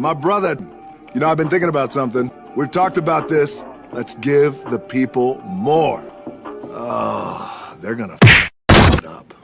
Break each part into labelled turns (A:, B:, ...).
A: My brother, I've been thinking about something. We've talked about this. Let's give the people more. Oh, they're gonna f*** it up.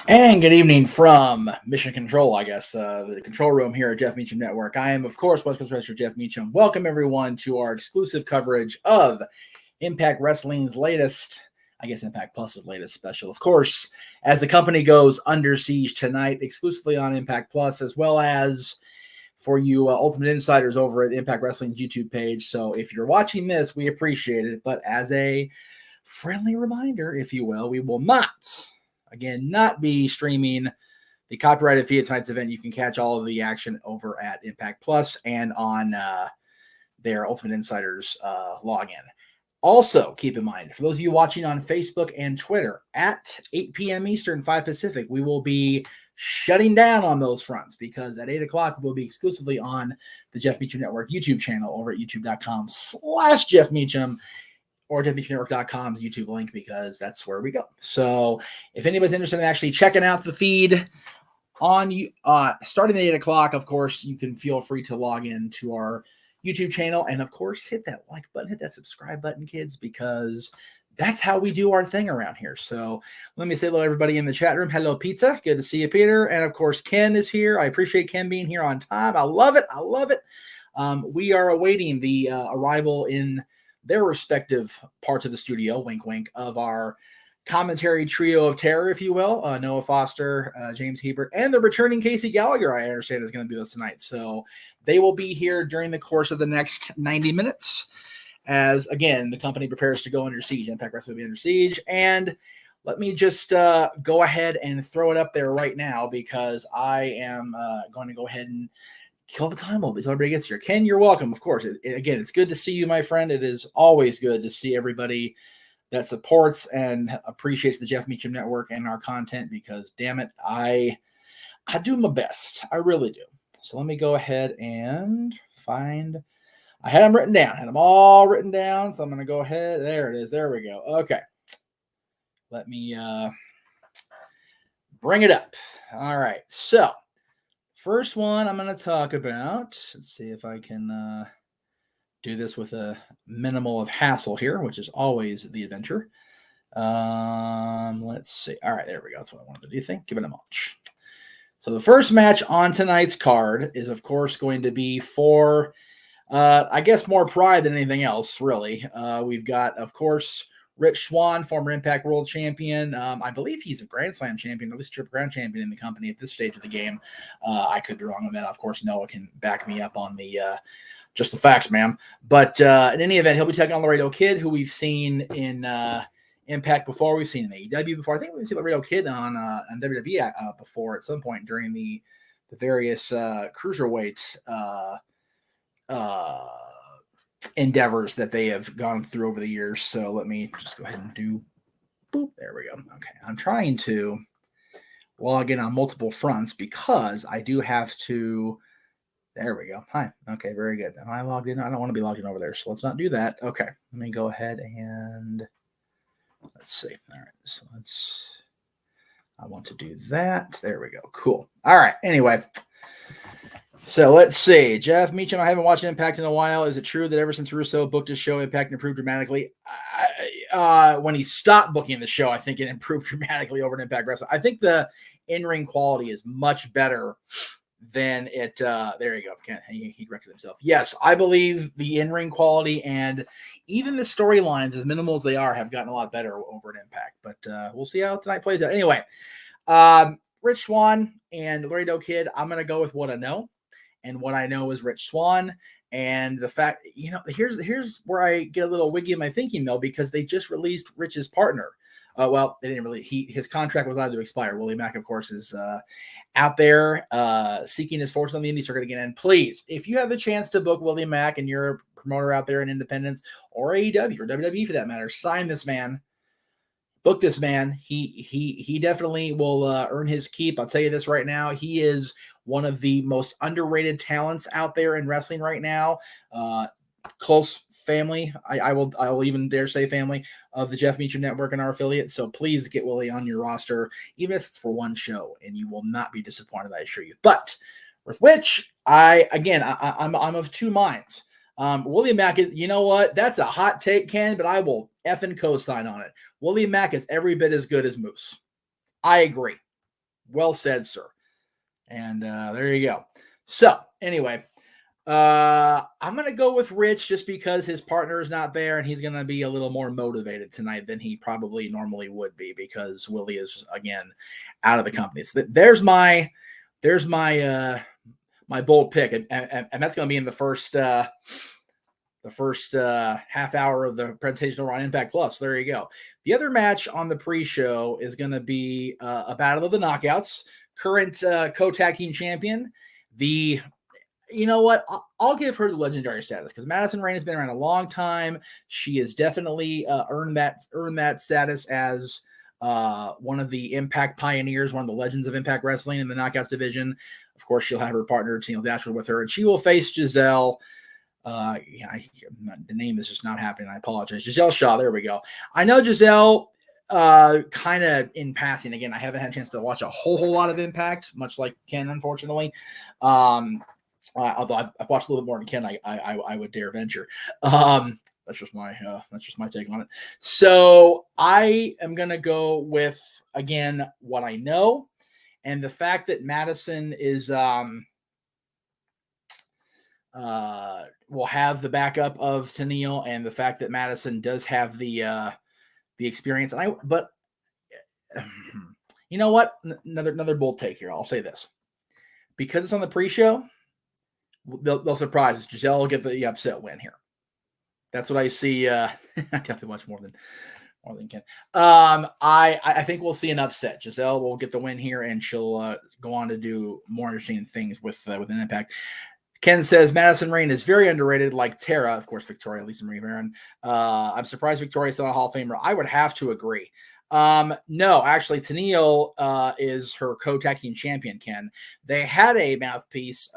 B: And good evening from Mission Control, I guess, the control room here at Jeff Meacham Network. I am, of course, West Coast Wrestler Jeff Meacham. Welcome, everyone, to our exclusive coverage of Impact Wrestling's latest, I guess Impact Plus's latest special. Of course, as the company goes under siege tonight, exclusively on Impact Plus, as well as for you Ultimate Insiders over at Impact Wrestling's YouTube page. So if you're watching this, we appreciate it. But as a friendly reminder, if you will, we will not be streaming the copyrighted feed of tonight's event. You can catch all of the action over at Impact Plus and on their Ultimate Insiders login. Also, keep in mind, for those of you watching on Facebook and Twitter, at 8 p.m. Eastern, 5 Pacific, we will be shutting down on those fronts because at 8 o'clock, we'll be exclusively on the Jeff Meacham Network YouTube channel over at youtube.com/Jeff Meacham. Or JeffMeachamNetwork.com's YouTube link, because that's where we go. So if anybody's interested in actually checking out the feed on starting at 8 o'clock, of course, you can feel free to log in to our YouTube channel. And, of course, hit that like button, hit that subscribe button, kids, because that's how we do our thing around here. So let me say hello to everybody in the chat room. Hello, Pizza. Good to see you, Peter. And, of course, Ken is here. I appreciate Ken being here on time. I love it. I love it. We are awaiting the arrival in their respective parts of the studio, wink, wink, of our commentary trio of terror, if you will. Noah Foster, James Hebert, and the returning Casey Gallagher, I understand, is going to be with us tonight. So they will be here during the course of the next 90 minutes as, again, the company prepares to go under siege. Impact Wrestling will be under siege. And let me just go ahead and throw it up there right now because I am going to go ahead and kill the time a little bit so everybody gets here. Ken, you're welcome, of course. Again, it's good to see you, my friend. It is always good to see everybody that supports and appreciates the Jeff Meacham Network and our content because, damn it, I do my best. I really do. So let me go ahead and find. I had them written down. Had them all written down. So I'm going to go ahead. There it is. There we go. Okay. Let me bring it up. All right. So first one I'm going to talk about. Let's see if I can do this with a minimal of hassle here, which is always the adventure. Let's see. All right, there we go. That's what I wanted to do. You think? Give it a munch. So the first match on tonight's card is, of course, going to be for, I guess, more pride than anything else, really. We've got, of course, Rich Swann, former Impact World Champion. I believe he's a Grand Slam champion, or at least Triple Crown champion in the company at this stage of the game. I could be wrong on that. Of course, Noah can back me up on the just the facts, ma'am. But in any event, he'll be taking on Laredo Kid, who we've seen in Impact before. We've seen in AEW before. I think we've seen Laredo Kid on WWE before at some point during the various cruiserweight endeavors that they have gone through over the years. So let me just go ahead and do boop. There we go. Okay. I'm trying to log in on multiple fronts because I do have to. There we go. Hi. Okay, very good. Am I logged in? I don't want to be logged in over there, so let's not do that. Okay, let me go ahead and let's see. All right, so I want to do that. There we go. Cool. All right. Anyway, so let's see. Jeff Meacham, I haven't watched Impact in a while. Is it true that ever since Russo booked his show, Impact improved dramatically? When he stopped booking the show, I think it improved dramatically over at Impact Wrestling. I think the in-ring quality is much better than it. There you go. He corrected himself. Yes, I believe the in-ring quality and even the storylines, as minimal as they are, have gotten a lot better over at Impact. But we'll see how tonight plays out. Anyway, Rich Swann and Laredo Kid, I'm going to go with what I know. And what I know is Rich Swann. And the fact, here's where I get a little wiggy in my thinking, though, because they just released Rich's partner. Well, they didn't really. His contract was allowed to expire. Willie Mack, of course, is out there seeking his fortune on the indie circuit again. And please, if you have a chance to book Willie Mack and you're a promoter out there in independence or AEW or WWE for that matter, sign this man. Book this man. He definitely will earn his keep. I'll tell you this right now. He is one of the most underrated talents out there in wrestling right now. Close family. I will even dare say family of the Jeff Meacham Network and our affiliate. So please get Willie on your roster, even if it's for one show, and you will not be disappointed, I assure you. But with which I'm of two minds. Willie Mack is, you know what? That's a hot take, Ken, but I will effing co-sign on it. Willie Mack is every bit as good as Moose. I agree. Well said, sir. And there you go. So anyway, I'm going to go with Rich just because his partner is not there and he's going to be a little more motivated tonight than he probably normally would be because Willie is, again, out of the company. So there's my bold pick. And that's going to be in the first half hour of the presentation over on Impact Plus. There you go. The other match on the pre-show is going to be a battle of the knockouts. Current co-tag team champion, you know what? I'll give her the legendary status because Madison Rayne has been around a long time. She has definitely earned that status as one of the Impact pioneers, one of the legends of Impact Wrestling in the Knockouts division. Of course, she'll have her partner Tino Thatcher with her, and she will face Giselle. The name is just not happening. I apologize. Giselle Shaw. There we go. I know Giselle. Kind of in passing. Again, I haven't had a chance to watch a whole lot of Impact, much like Ken, unfortunately. Although I've watched a little more than Ken, I would dare venture. That's just my take on it. So I am gonna go with again what I know, and the fact that Madison is will have the backup of Tennille, and the fact that Madison does have the experience. But you know what? Another bold take here. I'll say this. Because it's on the pre-show, they'll surprise us. Giselle will get the upset win here. That's what I see. I definitely watch more than Ken. I think we'll see an upset. Giselle will get the win here, and she'll go on to do more interesting things with an Impact. Ken says Madison Rayne is very underrated, like Tara, of course, Victoria, Lisa Marie Varon. I'm surprised Victoria's still a Hall of Famer. I would have to agree. No, actually, Tenille is her co-tag team champion, Ken. They had a mouthpiece,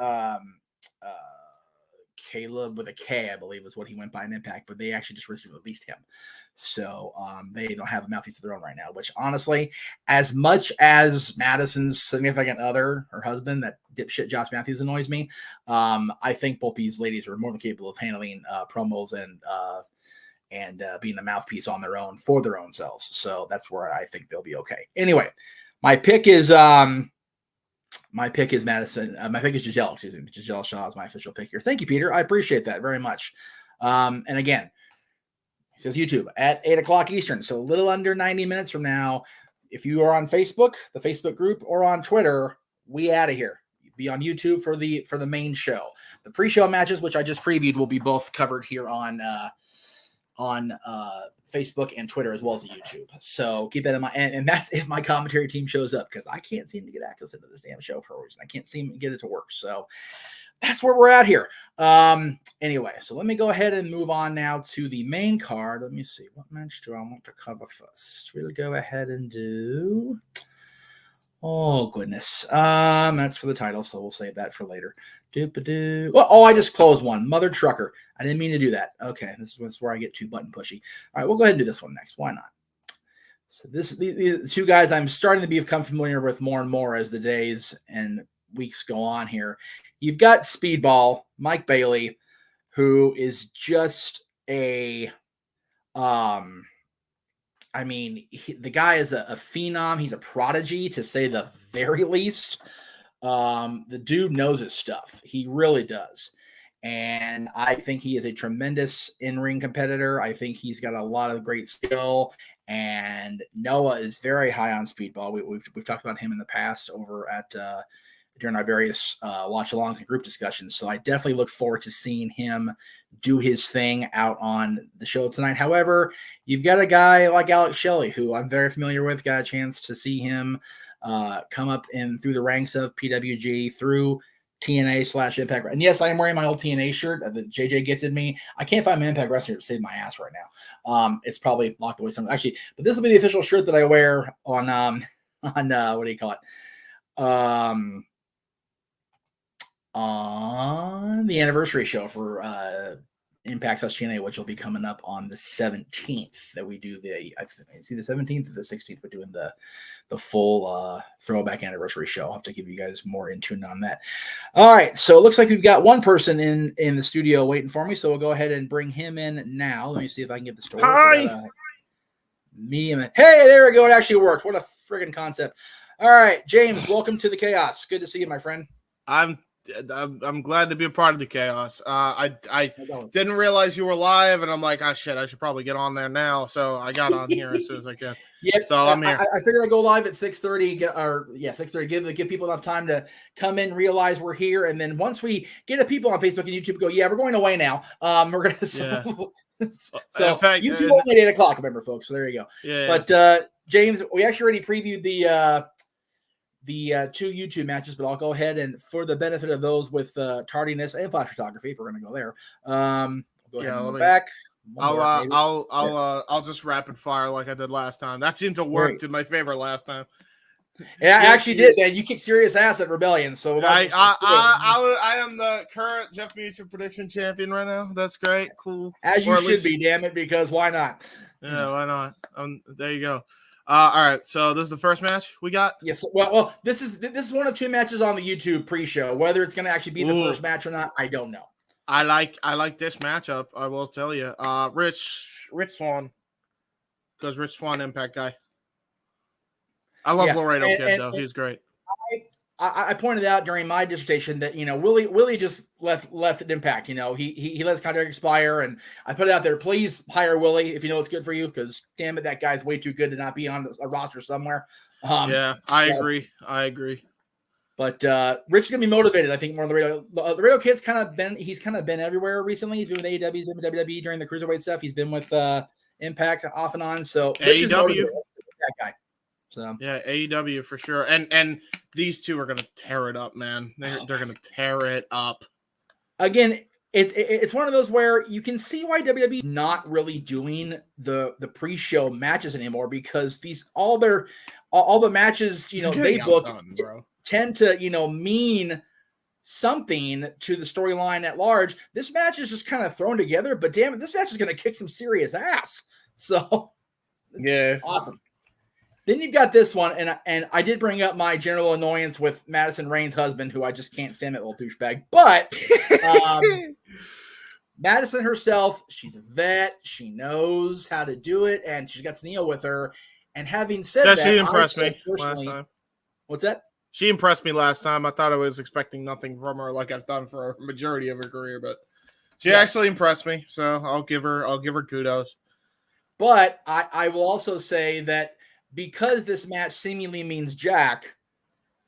B: Caleb with a K, I believe, is what he went by in Impact, but they actually just recently released him. So they don't have a mouthpiece of their own right now, which honestly, as much as Madison's significant other, her husband, that dipshit Josh Matthews annoys me, I think both these ladies are more than capable of handling promos and being the mouthpiece on their own for their own selves. So that's where I think they'll be okay. Anyway, my pick is Madison. My pick is Giselle. Excuse me. Giselle Shaw is my official pick here. Thank you, Peter. I appreciate that very much. And again, he says YouTube at 8 o'clock Eastern. So a little under 90 minutes from now, if you are on Facebook, the Facebook group, or on Twitter, we out of here. Be on YouTube for the main show. The pre-show matches, which I just previewed, will be both covered here on Facebook and Twitter, as well as YouTube. So keep that in mind. And that's if my commentary team shows up, because I can't seem to get access into this damn show for a reason. I can't seem to get it to work. So that's where we're at here. Anyway, so let me go ahead and move on now to the main card. Let me see. What match do I want to cover first? We'll go ahead and do... Oh, goodness. That's for the title, so we'll save that for later. Oh, I just closed one. Mother Trucker. I didn't mean to do that. Okay, this is where I get too button pushy. All right, we'll go ahead and do this one next. Why not? So these two guys I'm starting to become familiar with more and more as the days and weeks go on here. You've got Speedball, Mike Bailey, who is just a the guy is a phenom. He's a prodigy, to say the very least. The dude knows his stuff. He really does. And I think he is a tremendous in-ring competitor. I think he's got a lot of great skill. And Noah is very high on Speedball. We've talked about him in the past over at during our various watch-alongs and group discussions. So I definitely look forward to seeing him do his thing out on the show tonight. However, you've got a guy like Alex Shelley, who I'm very familiar with. Got a chance to see him come up in through the ranks of PWG, through TNA/Impact. And yes, I am wearing my old TNA shirt that JJ gifted me. I can't find my Impact wrestler to save my ass right now. It's probably locked away somewhere. Actually, but this will be the official shirt that I wear on what do you call it? On the anniversary show for Impact/TNA, which will be coming up on the 17th. That we do it's either the 17th or the 16th. We're doing the full throwback anniversary show. I'll have to give you guys more in tune on that. All right, so it looks like we've got one person in the studio waiting for me, so we'll go ahead and bring him in now. Let me see if I can get the story.
C: Hi.
B: Hey, there we go. It actually worked. What a friggin' concept. All right, James, welcome to the chaos. Good to see you, my friend.
C: I'm glad to be a part of the chaos. I didn't realize you were live, and I'm like, oh shit, I should probably get on there now. So I got on here as soon as I could.
B: Yeah,
C: so I'm here.
B: I figured I'd go live at 6:30. 6:30. Give people enough time to come in, realize we're here, and then once we get the people on Facebook and YouTube go, yeah, we're going away now. We're gonna so
C: in fact,
B: YouTube only at 8 o'clock. Remember, folks. So there you go.
C: Yeah.
B: But James, we actually already previewed the two YouTube matches, but I'll go ahead and for the benefit of those with tardiness and flash photography, if we're going to go there, go ahead and go back.
C: I'll just rapid fire like I did last time. That seemed to work to my favor last time.
B: Yeah, I actually did, man. You kicked serious ass at Rebellion, so
C: I am the current Jeff Meacham prediction champion right now. That's great, cool.
B: As you should be, damn it, because why not?
C: Yeah, why not? There you go. All right, so this is the first match we got.
B: Yes, well, this is one of two matches on the YouTube pre-show. Whether it's going to actually be the first match or not, I don't know.
C: I like this matchup. I will tell you. Rich Swann, because Rich Swann Impact guy. I love Laredo Kid though. He's great.
B: I pointed out during my dissertation that, Willie just left at Impact. He let his contract expire, and I put it out there. Please hire Willie if you know what's good for you, because damn it, that guy's way too good to not be on a roster somewhere.
C: I agree.
B: But Rich is gonna be motivated, I think, more on the radio. The radio kid's kind of been everywhere recently. He's been with AEW, he's been with WWE during the cruiserweight stuff. He's been with Impact off and on. So Rich is motivated, that guy. So
C: yeah, AEW for sure. And these two are gonna tear it up, man. They're gonna tear it up.
B: Again, it's one of those where you can see why WWE is not really doing the pre-show matches anymore, because all the matches they book tend to mean something to the storyline at large. This match is just kind of thrown together, but damn it, this match is going to kick some serious ass. So
C: yeah,
B: awesome. Then you've got this one, and I did bring up my general annoyance with Madison Rain's husband, who I just can't stand, that little douchebag. But Madison herself, she's a vet. She knows how to do it, and she's got Neil with her. And having said that,
C: she impressed me last time.
B: What's that?
C: She impressed me last time. I thought I was expecting nothing from her, like I've done for a majority of her career, but she actually impressed me. So I'll give her kudos.
B: But I will also say that, because this match seemingly means Jack,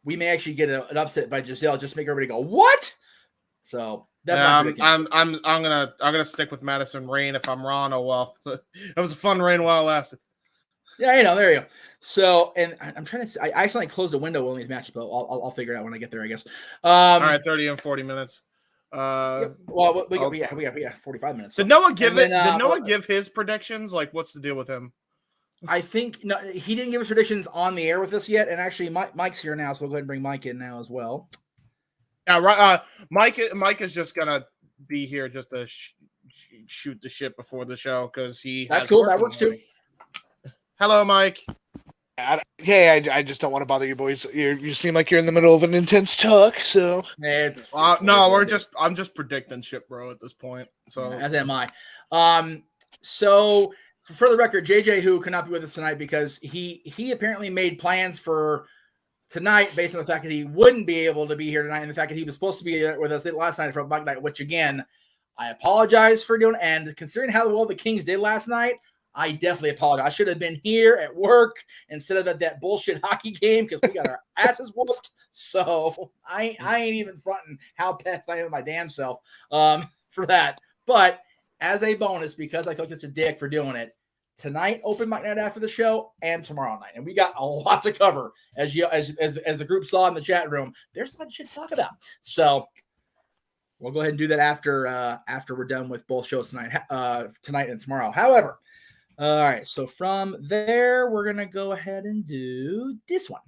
B: we may actually get an upset by Giselle, just to make everybody go, "What?" So that's
C: I'm gonna stick with Madison Rain. If I'm wrong, oh well. That was a fun reign while it lasted.
B: Yeah, there you go. So, and I'm trying to. I accidentally closed the window on these matches, but I'll figure it out when I get there, I guess.
C: All right, 30 and 40 minutes.
B: We got 45 minutes.
C: Did Noah give his predictions? Like, what's the deal with him?
B: I think he didn't give his predictions on the air with us yet, and actually Mike's here now, so we'll go ahead and bring Mike in now as well.
C: Yeah, right. Mike is just gonna be here just to shoot the shit before the show, because
B: that's cool. That works too.
C: Hello, Mike.
D: I just don't want to bother you boys. You seem like you're in the middle of an intense talk, so
C: I'm just predicting shit, bro, at this point. So
B: as am I. So for the record, JJ, who cannot be with us tonight because he apparently made plans for tonight based on the fact that he wouldn't be able to be here tonight, and the fact that he was supposed to be with us last night for a Black Night, which again, I apologize for doing. And considering how well the Kings did last night, I definitely apologize. I should have been here at work instead of at that bullshit hockey game, because we got our asses whooped. So I ain't even fronting how pissed I am with my damn self for that. But as a bonus, because I felt such a dick for doing it, tonight open mic night after the show, and tomorrow night, and we got a lot to cover. As the group saw in the chat room, there's a lot of shit to talk about. So we'll go ahead and do that after we're done with both shows tonight and tomorrow. However, all right, so from there we're gonna go ahead and do this one,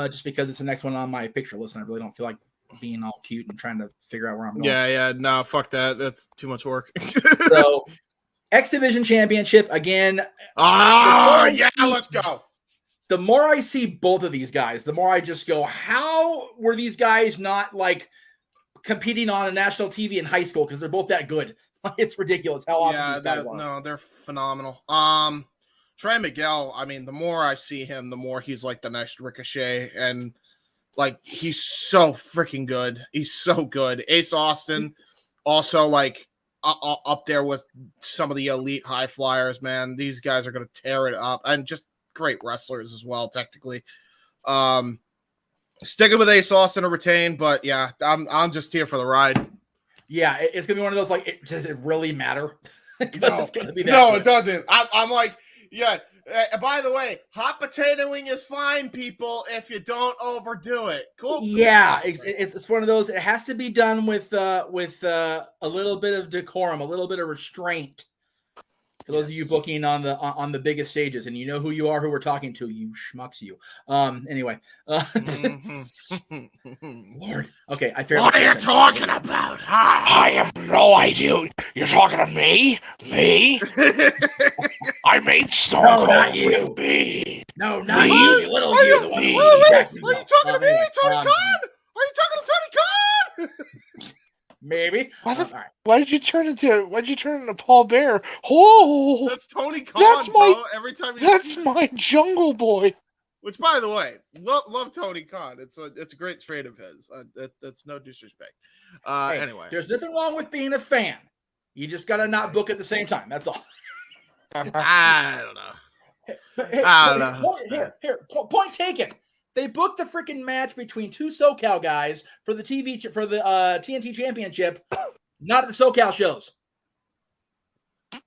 B: just because it's the next one on my picture list, and I really don't feel like being all cute and trying to figure out where I'm going.
C: Yeah, no, fuck that. That's too much work.
B: So, X Division Championship again.
C: Let's go.
B: The more I see both of these guys, the more I just go, how were these guys not like competing on a national TV in high school? Because they're both that good. It's ridiculous how awesome these guys are.
C: No, they're phenomenal. Trey Miguel, I mean, the more I see him, the more he's like the next Ricochet, and like he's so freaking good. He's so good. Ace Austin, also like up there with some of the elite high flyers, man. These guys are going to tear it up, and just great wrestlers as well, technically. Sticking with Ace Austin to retain, but yeah, I'm just here for the ride.
B: Yeah, it's going to be one of those, like, does it really matter?
C: No, it doesn't. I'm like, yeah. By the way, hot potatoing is fine, people, if you don't overdo it. Cool.
B: Yeah, it's one of those. It has to be done with a little bit of decorum, a little bit of restraint. For those of you booking on the biggest stages, and you know who you are, who we're talking to, you schmucks, you. Anyway, Lord. Okay, I figured.
C: What are you talking about? Huh?
D: I have no idea. You're talking to me? Me? I made Stone Cold with me.
B: No, not you, little you.
C: Are you talking to me, Tony Khan? Are you talking to Tony Khan?
B: Maybe.
D: Why did you turn into Paul Bear? Oh,
C: that's Tony Khan, bro. Every time
D: that's my Jungle Boy.
C: Which, by the way, love Tony Khan. It's a great trade of his. That's no disrespect.
B: Hey,
C: Anyway,
B: there's nothing wrong with being a fan. You just gotta not book at the same time. That's all.
C: I don't know.
B: I don't know. Point taken. They booked the freaking match between two SoCal guys for the TNT Championship, not at the SoCal shows.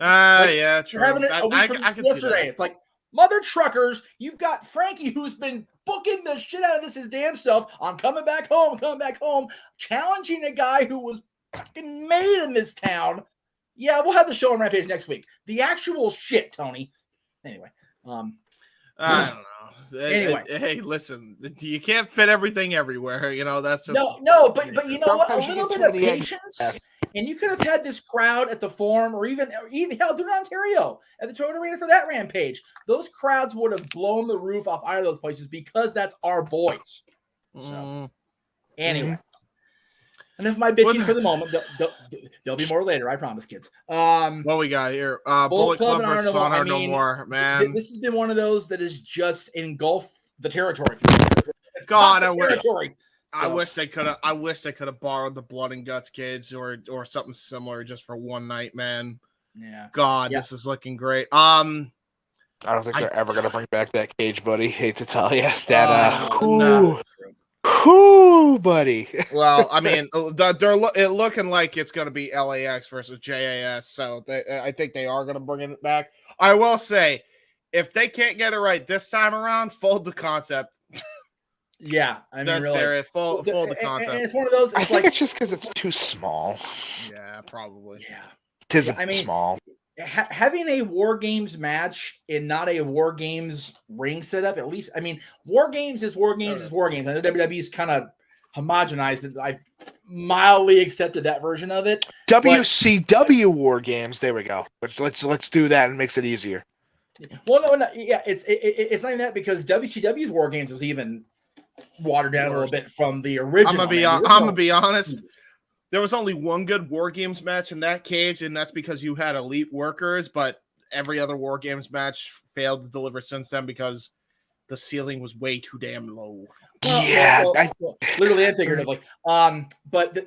C: Yeah, true.
B: Having it a week from
C: I can
B: yesterday.
C: see that.
B: It's like, mother truckers, you've got Frankie who's been booking the shit out of this his damn self on coming back home, challenging a guy who was fucking made in this town. Yeah, we'll have the show on Rampage next week. The actual shit, Tony. Anyway,
C: I don't know.
B: Anyway.
C: Hey, listen, you can't fit everything everywhere. You know, that's just
B: no, but you know what? A
D: Sometimes you
B: little
D: get
B: bit of
D: too many
B: patience,
D: eggs.
B: and you could have had this crowd at the Forum, or even hell, do it in Ontario at the Toyota Arena for that Rampage. Those crowds would have blown the roof off either of those places because that's our boys. So, anyway. Enough of my bitching for the moment. There'll be more later, I promise, kids.
C: What we got here? Bullet Club
B: and
C: versus Honor No More, man.
B: This has been one of those that is just engulfed the territory.
C: God,
B: I
C: wish they could have borrowed the Blood and Guts cage or something similar just for one night, man.
B: Yeah.
C: God, this is looking great.
D: I don't think they're ever gonna bring back that cage, buddy. Hate to tell you that.
C: No.
D: Whoo, buddy.
C: Well, I mean, they're looking like it's going to be LAX versus JAS, so I think they are going to bring it back. I will say, if they can't get it right this time around, fold the concept.
B: Yeah, I mean,
C: that's
B: really.
C: serious. Fold the concept.
B: And it's one of those.
D: I think it's just because it's too small.
C: Yeah, probably.
B: Yeah,
D: it is small.
B: Having a War Games match and not a War Games ring setup, at least, I mean, War Games is War Games is War Games. I know WWE's kind of homogenized it. I've mildly accepted that version of it.
D: WCW War Games. There we go. Let's do that and makes it easier.
B: Well, no, yeah, it's not even that, because WCW's War Games was even watered down a little bit from the original.
C: I'm gonna be honest. There was only one good War Games match in that cage, and that's because you had elite workers, but every other War Games match failed to deliver since then because the ceiling was way too damn low.
B: Literally and figuratively. But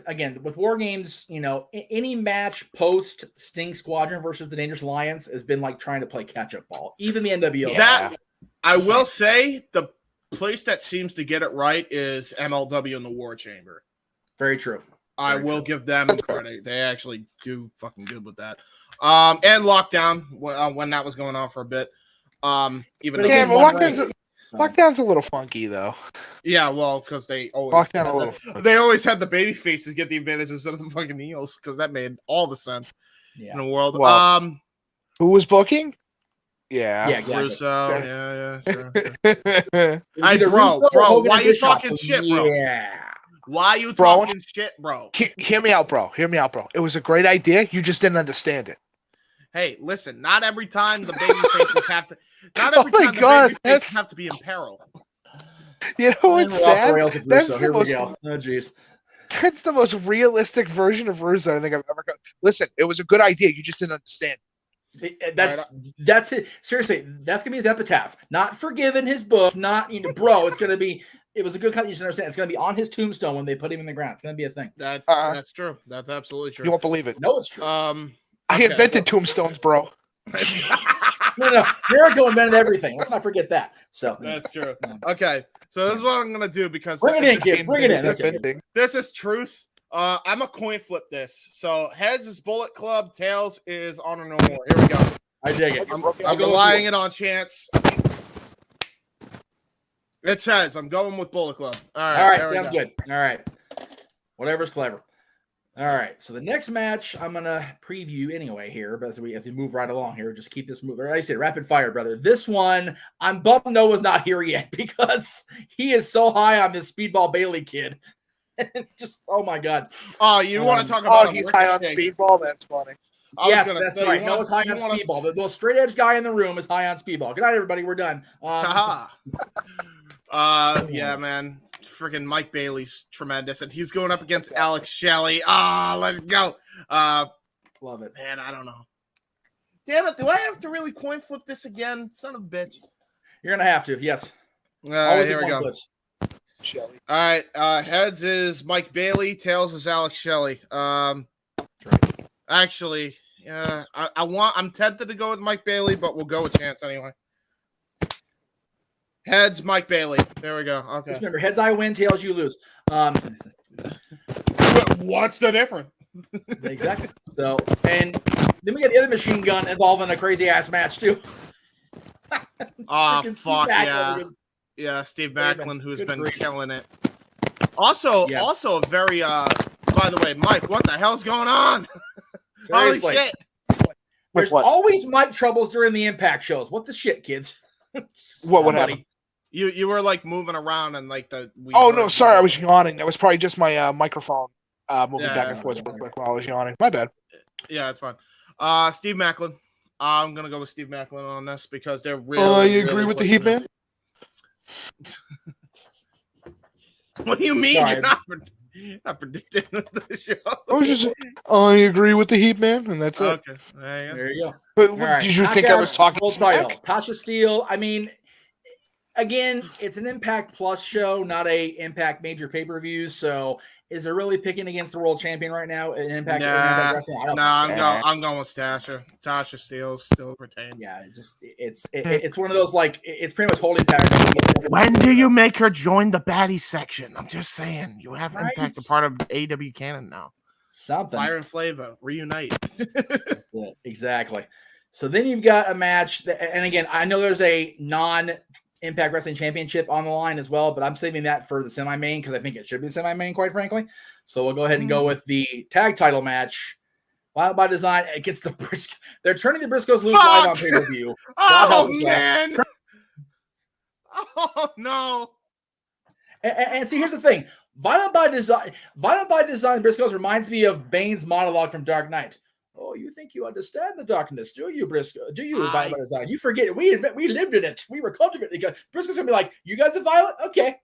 B: again, with War Games, you know, any match post Sting Squadron versus the Dangerous Alliance has been like trying to play catch-up ball. Even the NWO.
C: That, I will say, the place that seems to get it right is MLW in the War Chamber.
B: Very true.
C: I will give them credit. They actually do fucking good with that. And Lockdown when that was going on for a bit.
D: Lockdown's a little funky though.
C: Yeah, well, because they always had the baby faces get the advantage instead of the fucking heels, because that made all the sense in the world.
D: Well, who was booking? Yeah,
C: Russo. Yeah, sure.
B: Bro,
C: why are you talking shit, bro? Yeah. Why are you talking shit, bro?
D: Hear me out, bro. It was a great idea. You just didn't understand it.
C: Hey, listen, not every time the baby faces have to. Not every time the baby faces have to be in peril.
D: You know what's sad? That's the most realistic version of Russo I think I've ever got. Listen, it was a good idea. You just didn't understand.
B: That's it. Seriously, that's gonna be his epitaph. Not forgiven his book. Not bro. It's gonna be. It was a good cut. You should understand. It's gonna be on his tombstone when they put him in the ground. It's gonna be a thing.
C: That's true. That's absolutely true.
D: You won't believe it.
B: No, it's true.
D: I invented tombstones, bro.
B: No. Jericho invented everything. Let's not forget that. So
C: that's true. Okay, so this is what I'm gonna do because
B: bring it in, kid. Bring it in.
C: This is truth. I'm a coin flip this. So heads is Bullet Club, tails is Honor No More. Here we go.
B: I dig it.
C: I'm relying it on chance. It says I'm going with Bullet Club. All right,
B: sounds good. All right, whatever's clever. All right, so the next match I'm gonna preview anyway here, but as we move right along here, just keep this moving. Like I said, rapid fire, brother. This one, I'm bummed Noah's not here yet because he is so high on this Speedball Bailey kid. Just oh my god.
C: Oh, you want to talk about?
D: Oh, he's high on Speedball. That's funny.
B: Yes, that's right. Noah's high on Speedball. The most straight edge guy in the room is high on Speedball. Good night, everybody. We're done.
C: Yeah, man. Freaking Mike Bailey's tremendous, and he's going up against Alex Shelley. Let's go.
B: Love it,
C: man. I don't know. Damn it! Do I have to really coin flip this again? Son of a bitch.
B: You're gonna have to. Yes. Always
C: Here we go.
B: pointless.
E: Shelly.
C: All right. Heads is Mike Bailey. Tails is Alex Shelley. Actually, I'm tempted to go with Mike Bailey, but we'll go with Chance anyway. Heads, Mike Bailey. There we go. Okay.
B: Just remember, heads I win, tails you lose.
C: What's the difference?
B: Exactly. So, and then we got the other machine gun involving a crazy ass match too.
C: Oh,
B: Freaking
C: fuck
B: Steve Macklin
C: yeah.
B: against-
C: Yeah, Steve Macklin, who's
B: Good
C: been
B: grief.
C: killing it. Also,
B: Yes.
C: also a very by the way, Mike, what the hell's going on? Holy
B: Seriously.
C: shit.
B: There's
E: what?
B: always mic troubles during the Impact shows. What the shit, kids?
E: What would
B: Somebody.
E: happen?
C: You were like moving around and like
E: Oh no, sorry, I was yawning. That was probably just my microphone moving
C: Yeah,
E: back and forth real quick while I was yawning. My bad.
C: Yeah, it's fine. Steve Macklin. I'm gonna go with Steve Macklin on this because they're really.
E: Oh, you agree
C: really
E: with the
C: pushing
E: Heat Man?
C: it. What do you mean
B: Sorry.
C: you're not predicting the show?
E: I was just, I agree with the Heat Man, and that's it.
C: Okay, there you go.
B: There you go.
E: But
B: All right.
E: did you think I was
B: Knockouts,
E: talking
B: world
E: smack?
B: title. Tasha Steele. I mean, again, it's an Impact Plus show, not a Impact major pay-per-view. So, is it really picking against the world champion right now in Impact, in Impact Wrestling? I don't think so.
C: I'm going with Tasha. Tasha Steele still retains.
B: Yeah, it's one of those like it's pretty much holding pattern.
C: When do you make her join the baddie section? I'm just saying. You have
B: Right.
C: Impact a part of AW Canon now.
B: Something.
C: Fire and Flavor reunite.
B: Yeah, exactly. So then you've got a match that, and again, I know there's a non-Impact Wrestling Championship on the line as well, but I'm saving that for the semi-main because I think it should be the semi-main, quite frankly. So we'll go ahead and go with the tag title match. Violent by Design against the Briscoes. They're turning the Briscoes loose live on pay-per-view. God help
C: Oh
B: us all.
C: man! Oh no!
B: And see, here's the thing. Violent by Design, Briscoes reminds me of Bane's monologue from Dark Knight. Oh, you think you understand the darkness, do you, Briscoe? Do you, Violent by Design? You forget it. We lived in it. We were cultivated. Briscoe's going to be like, you guys are violent? Okay.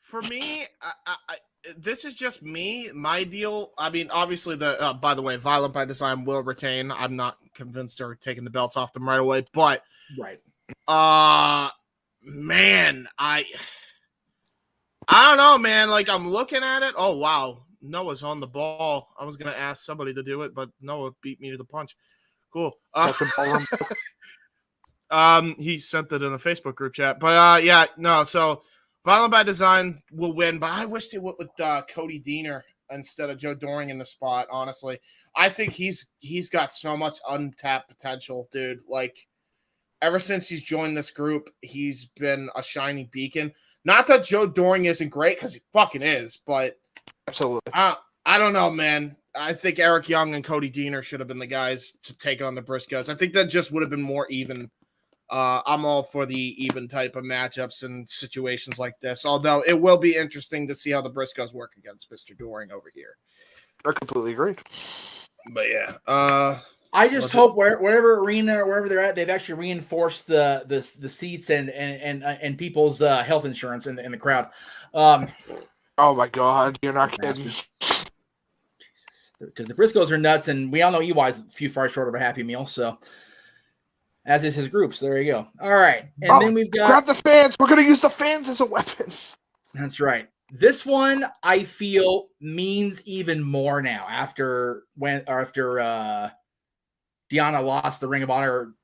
C: For me, this is just me. My deal. I mean, obviously, by the way, Violent by Design will retain. I'm not convinced they're taking the belts off them right away, but
B: Right.
C: Man, I don't know, man. Like I'm looking at it. Oh wow, Noah's on the ball. I was gonna ask somebody to do it, but Noah beat me to the punch. Cool. He sent it in the Facebook group chat, but yeah, no. So Violent by Design will win, but I wish they went with Cody Deaner instead of Joe Doring in the spot. Honestly, I think he's got so much untapped potential, dude. Like. Ever since he's joined this group, he's been a shining beacon. Not that Joe Doring isn't great, because he fucking is, but
E: Absolutely.
C: I don't know, man. I think Eric Young and Cody Deaner should have been the guys to take on the Briscoes. I think that just would have been more even. I'm all for the even type of matchups and situations like this, although it will be interesting to see how the Briscoes work against Mr. Doring over here.
E: I completely agree.
C: But yeah,
B: I just hope wherever arena or wherever they're at, they've actually reinforced the seats and people's health insurance in the crowd.
E: Oh my God, you're not kidding.
B: Because the Briscoes are nuts, and we all know EY's a few far short of a Happy Meal. So, as is his group. So there you go. All right, and then we've got
E: grab the fans. We're gonna use the fans as a weapon.
B: That's right. This one I feel means even more now after Deanna lost the Ring of Honor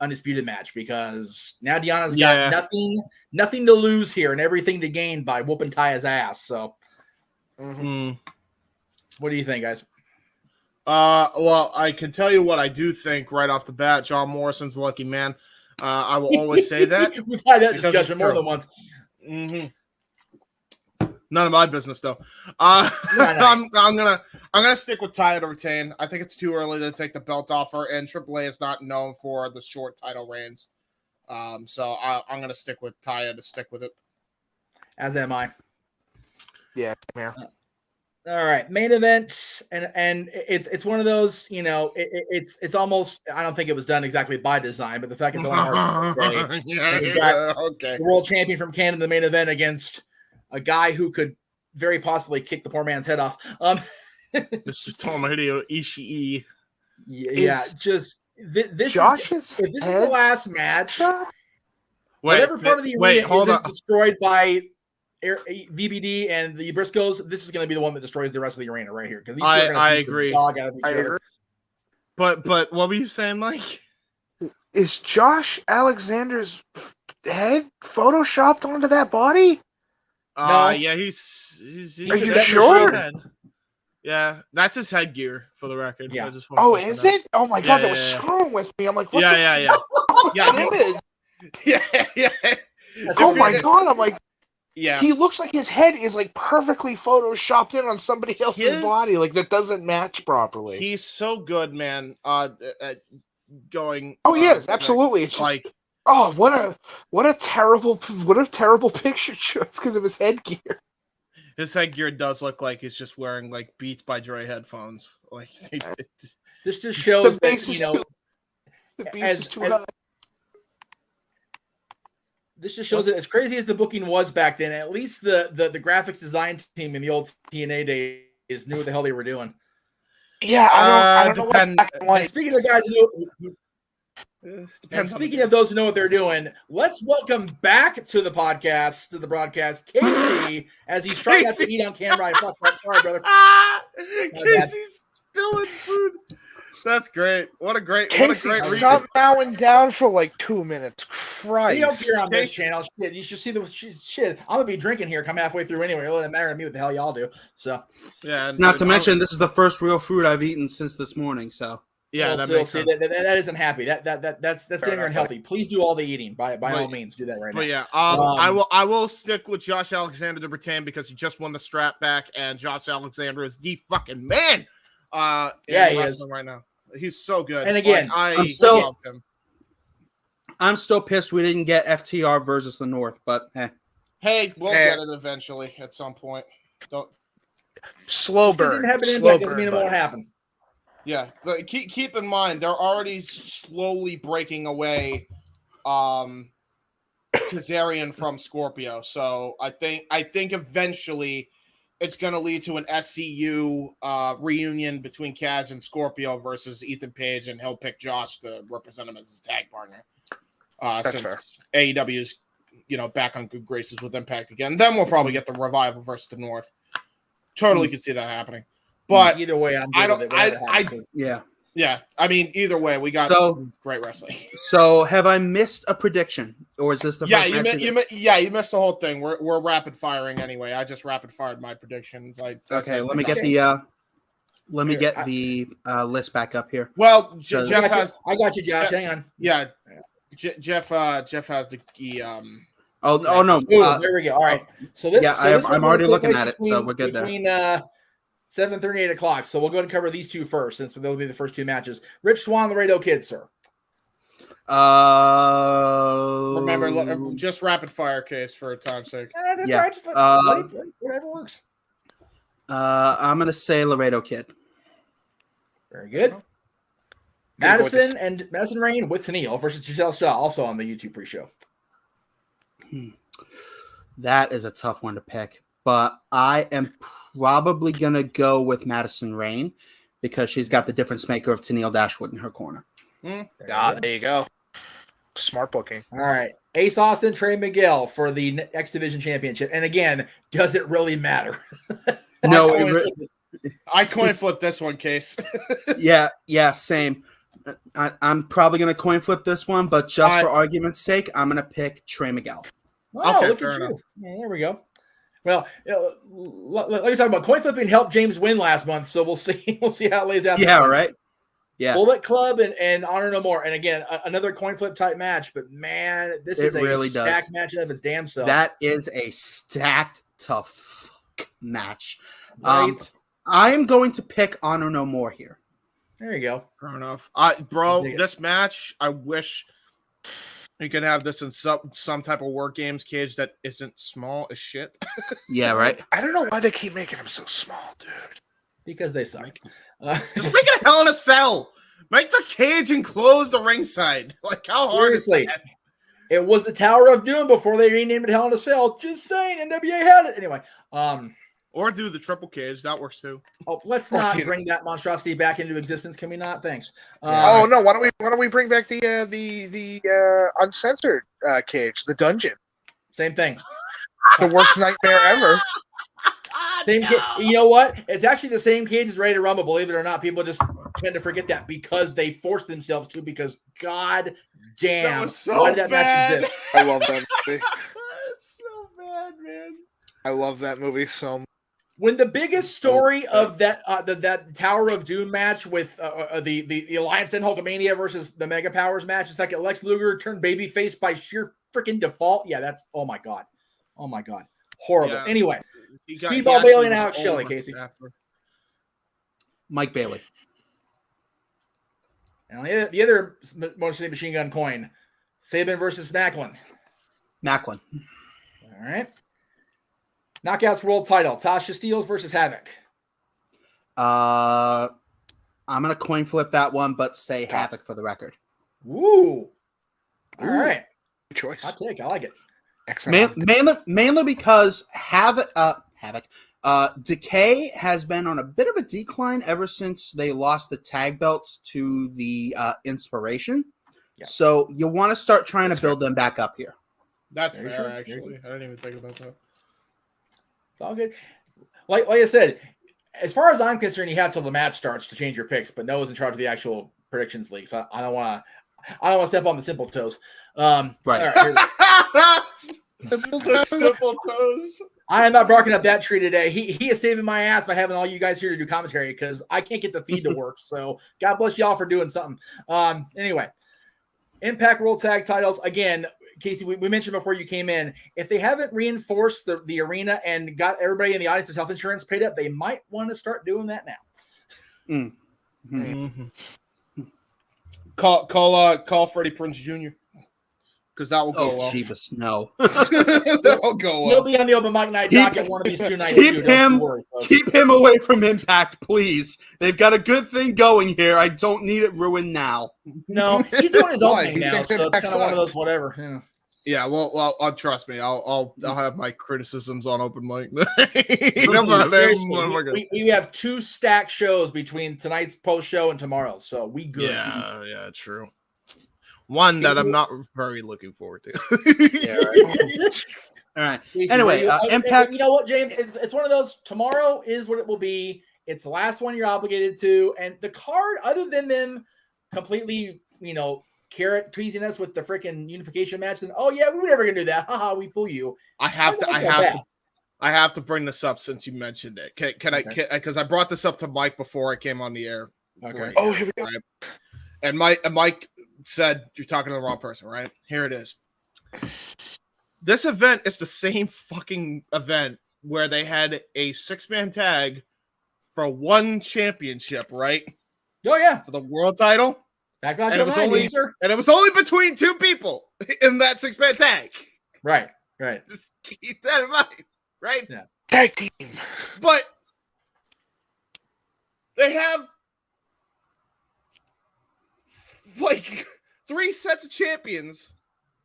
B: undisputed match, because now Deanna's got nothing to lose here and everything to gain by whooping Taya's ass. So, What do you think, guys?
C: Well, I can tell you what I do think right off the bat. John Morrison's a lucky man. I will always say that.
B: We've had that discussion more than once.
C: Mm-hmm. None of my business, though. I'm gonna stick with Taya to retain. I think it's too early to take the belt off her, and AAA is not known for the short title reigns. So I'm gonna stick with Taya to stick with it.
B: As am I.
E: Yeah, man.
B: All right, main event, and it's one of those, it's almost, I don't think it was done exactly by design, but the fact it's on our day, the world champion from Canada, the main event against a guy who could very possibly kick the poor man's head off.
C: Mr. Tomohiro Ishii.
B: Yeah, This
E: Josh's
B: if this is
E: head
B: the last match,
E: shot?
B: whatever part of the arena
C: hold
B: isn't
C: on.
B: destroyed by VBD and the Briscoes, this is going to be the one that destroys the rest of the arena right here. Because
C: I agree.
B: Dog out of each
E: I
B: other.
E: agree.
C: But what were you saying, Mike?
E: Is Josh Alexander's head photoshopped onto that body?
B: No.
C: Yeah, he's
B: Are you
E: sure?
C: Yeah, that's his headgear for the record.
B: Yeah.
E: Oh, is it? Oh my god, that was
C: Yeah.
E: screwing with me. I'm like, what
C: Yeah.
E: the image?
C: Yeah.
E: Oh my god, I'm like,
C: Yeah.
E: he looks like his head is like perfectly photoshopped in on somebody else's
C: His-
E: body, like that doesn't match properly.
C: He's so good, man. Going.
E: Oh yes, absolutely. It's just,
C: Like
E: oh, what a terrible picture choice because of his headgear.
C: his headgear does look like he's just wearing like Beats by Dre headphones. Like
B: This just shows
E: The
B: that,
E: base is too, the base is too high.
B: this just shows that as crazy as the booking was back then, at least the graphics design team in the old TNA days knew what the hell they were doing.
E: Yeah, I don't know what
C: depend-
E: black and
B: And
E: white.
B: speaking of guys who and
C: depends on
B: speaking of those who know what they're doing, let's welcome back to the broadcast, Casey, as he's trying not to
C: Casey.
B: eat on camera. Sorry, brother.
C: Casey's spilling food. That's great. What a great
E: Casey,
C: read.
E: stop bowing down for like 2 minutes.
B: We don't
E: Christ.
B: care on this
C: Casey.
B: channel. Shit, you should see the shit. I'm gonna be drinking here. Come halfway through anyway. It doesn't matter to me what the hell y'all do. So
C: Yeah. and-
F: Not to mention, this is the first real food I've eaten since this morning. So
C: yeah,
B: we'll
C: that
B: still
C: makes
B: see
C: sense.
B: that isn't happy. That's damn
E: enough.
B: unhealthy. Please do all the eating by all means. Do that right now.
C: But yeah, I will stick with Josh Alexander to retain because he just won the strap back, and Josh Alexander is the fucking man.
B: Yeah,
C: in
B: he
C: wrestling right now. He's so good.
B: And again,
C: Like,
F: I'm still-
C: love him.
F: I'm still pissed we didn't get FTR versus the North, but
C: Hey, we'll
E: Hey.
C: get it eventually at some point. Don't.
E: Slow
B: Just 'cause it
E: burn.
B: didn't happen in
E: Slow
B: Impact doesn't mean
E: burn,
B: it won't
E: buddy.
B: happen.
C: Yeah, but keep in mind they're already slowly breaking away Kazarian from Scorpio. So I think eventually it's going to lead to an SCU reunion between Kaz and Scorpio versus Ethan Page, and he'll pick Josh to represent him as his tag partner. Since AEW is back on good graces with Impact again, then we'll probably get the Revival versus the North. Totally could see that happening, but
B: Either way, I'm good
C: I
B: with
C: don't.
B: it, whatever happens.
F: yeah.
C: Yeah, I mean, either way, we got
F: So-
C: some great wrestling.
F: So have I missed a prediction, or is this the
C: Yeah,
F: first
C: you missed the whole thing. We're rapid firing anyway. I just rapid fired my predictions.
F: Okay, let me get the list back up here.
C: Well,
F: So-
C: Jeff has
B: I got you, Josh. Hang on.
C: Jeff has the
F: Oh no,
B: Ooh, there we go. All right. So this,
F: yeah,
B: so this
F: I'm
B: one's
F: already
B: gonna
F: looking
B: take
F: at it,
B: place
F: so we're good there.
B: between 7:30 and 8 o'clock. So we'll go ahead and cover these two first, since they'll be the first two matches. Rich Swann, Laredo Kid, sir.
C: remember just rapid fire case for time's sake.
B: That's
F: Yeah.
B: all right. Just whatever works.
F: I'm gonna say Laredo Kid.
B: Very good. Madison Rain with Tennille versus Giselle Shaw, also on the YouTube pre-show.
F: That is a tough one to pick, but I am probably gonna go with Madison Rain because she's got the difference maker of Tennille Dashwood in her corner.
E: There you go. Smart booking.
B: All right. Ace Austin, Trey Miguel for the X Division Championship. And again, does it really matter?
F: No,
C: I coin flip this one, Case.
F: yeah, same. I'm probably gonna coin flip this one, but just for argument's sake, I'm gonna pick Trey Miguel.
B: Oh,
C: Okay,
B: look
C: fair
B: at you.
C: enough.
B: Yeah, there we go. Well, like you're talking about, coin flipping helped James win last month, so we'll see. We'll see how it lays out.
F: Yeah, right. Yeah,
B: Bullet Club and Honor No More, and again another coin flip type match. But man, this is a
F: really
B: stacked match of its damn self.
F: that is a stacked to fuck match.
B: Right?
F: I am going to pick Honor No More here.
B: There you go.
C: Fair enough. Bro, this match, I wish you could have this in some type of work games cage that isn't small as shit.
F: Yeah, right.
E: I don't know why they keep making them so small, dude.
B: Because they suck.
C: Just make it Hell in a Cell. Make the cage enclose the ringside. Like, how hard
B: Seriously.
C: is that?
B: It was the Tower of Doom before they renamed it Hell in a Cell. Just saying, NWA had it anyway.
C: Or do the triple cage. That works too.
B: Oh, let's not bring that monstrosity back into existence. Can we not? Thanks.
E: Oh no! Why don't we bring back the uncensored cage, the dungeon?
B: Same thing.
E: The worst nightmare ever.
B: Same you know what? It's actually the same cage as Ready to Rumble. Believe it or not, people just tend to forget that because they force themselves to. Because God damn,
C: that was so
B: why did that
C: bad.
B: match exist?
E: I love that movie.
C: It's so bad, man.
E: I love that movie so much.
B: When the biggest story of that that Tower of Doom match with the Alliance and Hulkamania versus the Mega Powers match, it's like Lex Luger turned babyface by sheer freaking default. Yeah, that's oh my god, horrible.
C: Yeah.
B: Anyway,
C: He
B: Speedball
C: actually
B: Bailey and
C: was
B: Alex Shelley,
C: over
B: Casey.
C: after.
F: Mike Bailey.
B: And the other Motor City Machine Gun coin, Sabin versus Macklin.
F: Macklin.
B: All right. Knockouts World Title, Tasha Steelz versus Havoc.
F: I'm gonna coin flip that one, but say Havoc for the record.
B: Woo! All right.
E: Good choice.
B: Hot take. I like it.
E: Excellent.
F: Mainly because Havoc, Decay has been on a bit of a decline ever since they lost the tag belts to the Inspiration.
B: Yeah.
F: So you want to start trying to build them back up here.
C: That's
B: Very
C: fair,
B: true.
C: actually. I didn't even think about that.
B: It's all good. Like I said, as far as I'm concerned, you have till the match starts to change your picks, but Noah's in charge of the actual predictions league, so I don't want to step on the simple toes.
F: Right.
B: All right,
C: The simple toes.
B: I am not barking up that tree today. He is saving my ass by having all you guys here to do commentary because I can't get the feed to work. So God bless y'all for doing something. Anyway, Impact World Tag Titles again. Casey, we mentioned before you came in, if they haven't reinforced the arena and got everybody in the audience's health insurance paid up, they might want to start doing that now.
C: Mm-hmm. Call Freddie Prinze Jr. Because that will go well.
F: Jesus, no.
C: That will go well.
B: He'll be on the open mic night docket one of these 2 nights.
F: Keep him away from Impact, please. They've got a good thing going here. I don't need it ruined now.
B: No, he's doing his own
E: Why?
B: thing
E: He
B: now,
E: thinks
B: so it's
E: Impact's
B: kind of one of
E: up.
B: those whatever. Yeah.
C: Yeah, well, trust me. I'll have my criticisms on open mic. You know about them,
B: Seriously, we have 2 stacked shows between tonight's post show and tomorrow's, so we good.
C: Yeah, true. One that I'm not very looking forward to.
F: Yeah, right. All right. Anyway, Impact.
B: You know what, James? It's one of those. Tomorrow is what it will be. It's the last one you're obligated to, and the card, other than them completely, carrot teasing us with the freaking unification match, and oh yeah, we were never gonna do that. Haha, we fool you.
C: I have to bring this up since you mentioned it. Can I? Because I brought this up to Mike before I came on the air.
B: Okay.
C: Right
E: Oh,
C: here,
E: here we go.
C: right? And Mike said you're talking to the wrong person, right? Here it is. This event is the same fucking event where they had a 6-man tag for 1 championship, right?
B: Oh yeah,
C: For the world title.
B: Backlash
C: And it was
B: 09,
C: only-
B: yes, sir.
C: And it was only between 2 people in that 6-man tag.
B: Right.
C: Just keep that in mind, right?
B: Yeah.
E: Tag team.
C: But they have like 3 sets of champions,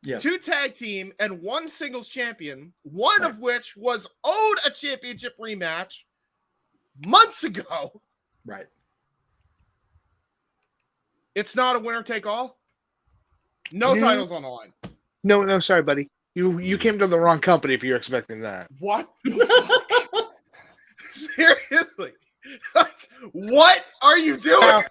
B: Yeah.
C: 2 tag team, and 1 singles champion, one
B: Right.
C: of which was owed a championship rematch months ago.
B: Right.
C: It's not a winner take all. No titles on the line.
E: No, sorry, buddy. You came to the wrong company if you're expecting that.
C: What? the fuck? Seriously? Like, what are you doing?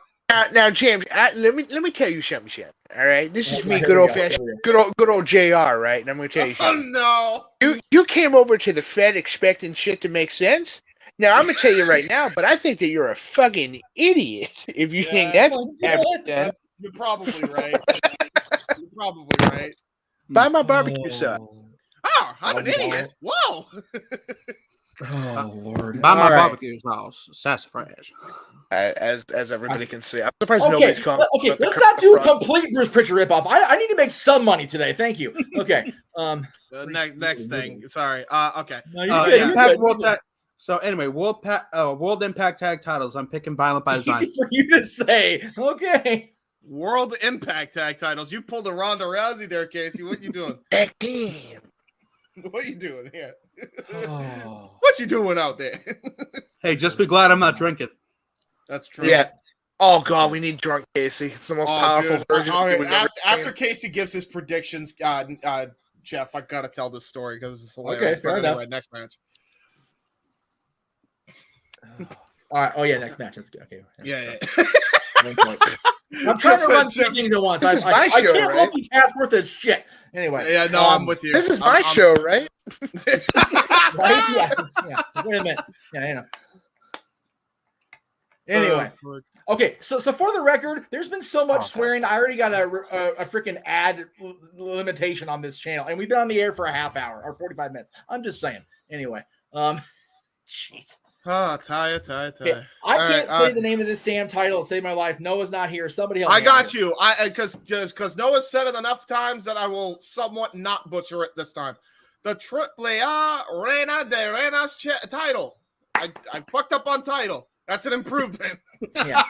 E: Now, James, let me tell you something, Chef. All right, this is me,
B: Here
E: good
B: we
E: old
B: go.
E: fashioned, good old JR, right? And I'm gonna tell you
C: Oh
E: something.
C: no.
E: You came over to the Fed expecting shit to make sense. Now I'm gonna tell you right now, but I think that you're a fucking idiot if you think that's
B: Oh,
E: happening.
C: That's, you're probably right. You're probably right.
E: Buy my barbecue sauce.
C: Oh, I'm an idiot. Whoa.
B: Oh Lord.
F: Buy my
B: All right.
F: barbecue sauce. Sassafras.
E: As everybody can see, I'm surprised
B: Okay,
E: nobody's come.
B: okay. Let's not do a complete Bruce Pritchard ripoff. I need to make some money today. Thank you. Okay.
C: Next thing. Sorry. Okay.
B: No, you're good, you're
F: Impact
B: good.
F: World Tag. So anyway, World Impact Tag Titles. I'm picking Violent by Design.
B: Easy for you to say. Okay.
C: World Impact Tag Titles. You pulled a Ronda Rousey there, Casey. What you doing?
E: Tag team.
C: What are you doing here?
B: Oh.
C: What you doing out there?
F: Hey, just be glad I'm not drinking.
C: That's true.
E: Yeah. Oh God, we need drunk Casey. It's the most powerful
C: dude.
E: version.
C: All right,
E: we've ever
C: after
E: seen.
C: Casey gives his predictions, Jeff, I gotta tell this story because it's hilarious.
B: Okay, fair enough.
C: Next match.
B: All right. Oh yeah, next match. That's good. Okay.
C: Yeah.
B: I'm trying to run two things at once.
E: This is my
B: I
E: show,
B: can't
E: right?
B: multitask worth of shit. Anyway.
C: Yeah, no, I'm with you.
E: This is my show, right?
B: Right? Yeah. Wait a minute. Yeah, you know. Anyway. Okay, so for the record, there's been so much swearing. I already got a freaking ad limitation on this channel, and we've been on the air for a half hour or 45 minutes. I'm just saying. Anyway, jeez.
C: Taya.
B: Okay, I can't say the name of this damn title to save my life. Noah's not here. Somebody help me.
C: I got
B: out
C: you. Because Noah said it enough times that I will somewhat not butcher it this time. The Triple A Reina de Reinas title. I fucked up on title. That's an improvement.
B: Yeah.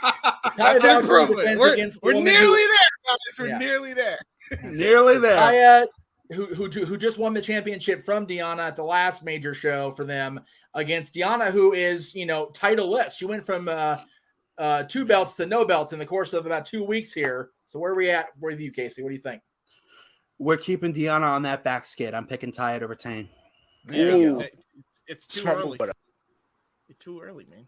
C: That's an improvement. We're nearly there, guys. We're nearly there.
F: Nearly there.
B: Taya, who just won the championship from Deanna at the last major show for them against Deanna, who is, titleless. She went from 2 belts to no belts in the course of about 2 weeks here. So where are we at with you, Casey? What do you think?
F: We're keeping Deanna on that back skid. I'm picking Taya to retain.
C: It's too early. It's too early, man.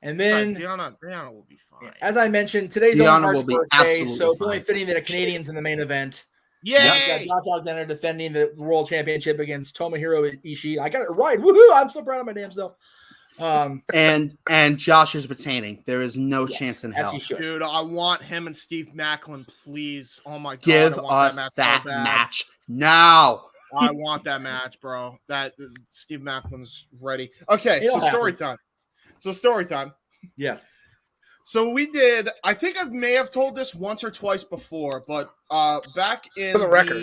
B: And then
C: Deanna will be fine.
B: As I mentioned, today's
F: Deanna
B: Owen Hart's
F: will be
B: birthday,
F: absolutely
B: so it's
F: fine.
B: only fitting that a Canadian's in the main event.
C: Yay!
B: We've got Josh Alexander defending the World Championship against Tomohiro Ishii. I got it right. Woohoo! I'm so proud of my damn self.
F: And Josh is retaining. There is no chance in hell.
C: Dude, I want him and Steve Macklin, please. Oh my God.
F: Give us that match now.
C: I want that match, bro. That Steve Macklin's ready. Okay, so story time.
B: Yes.
C: So we did, I think I may have told this once or twice before, but back in
E: For the record.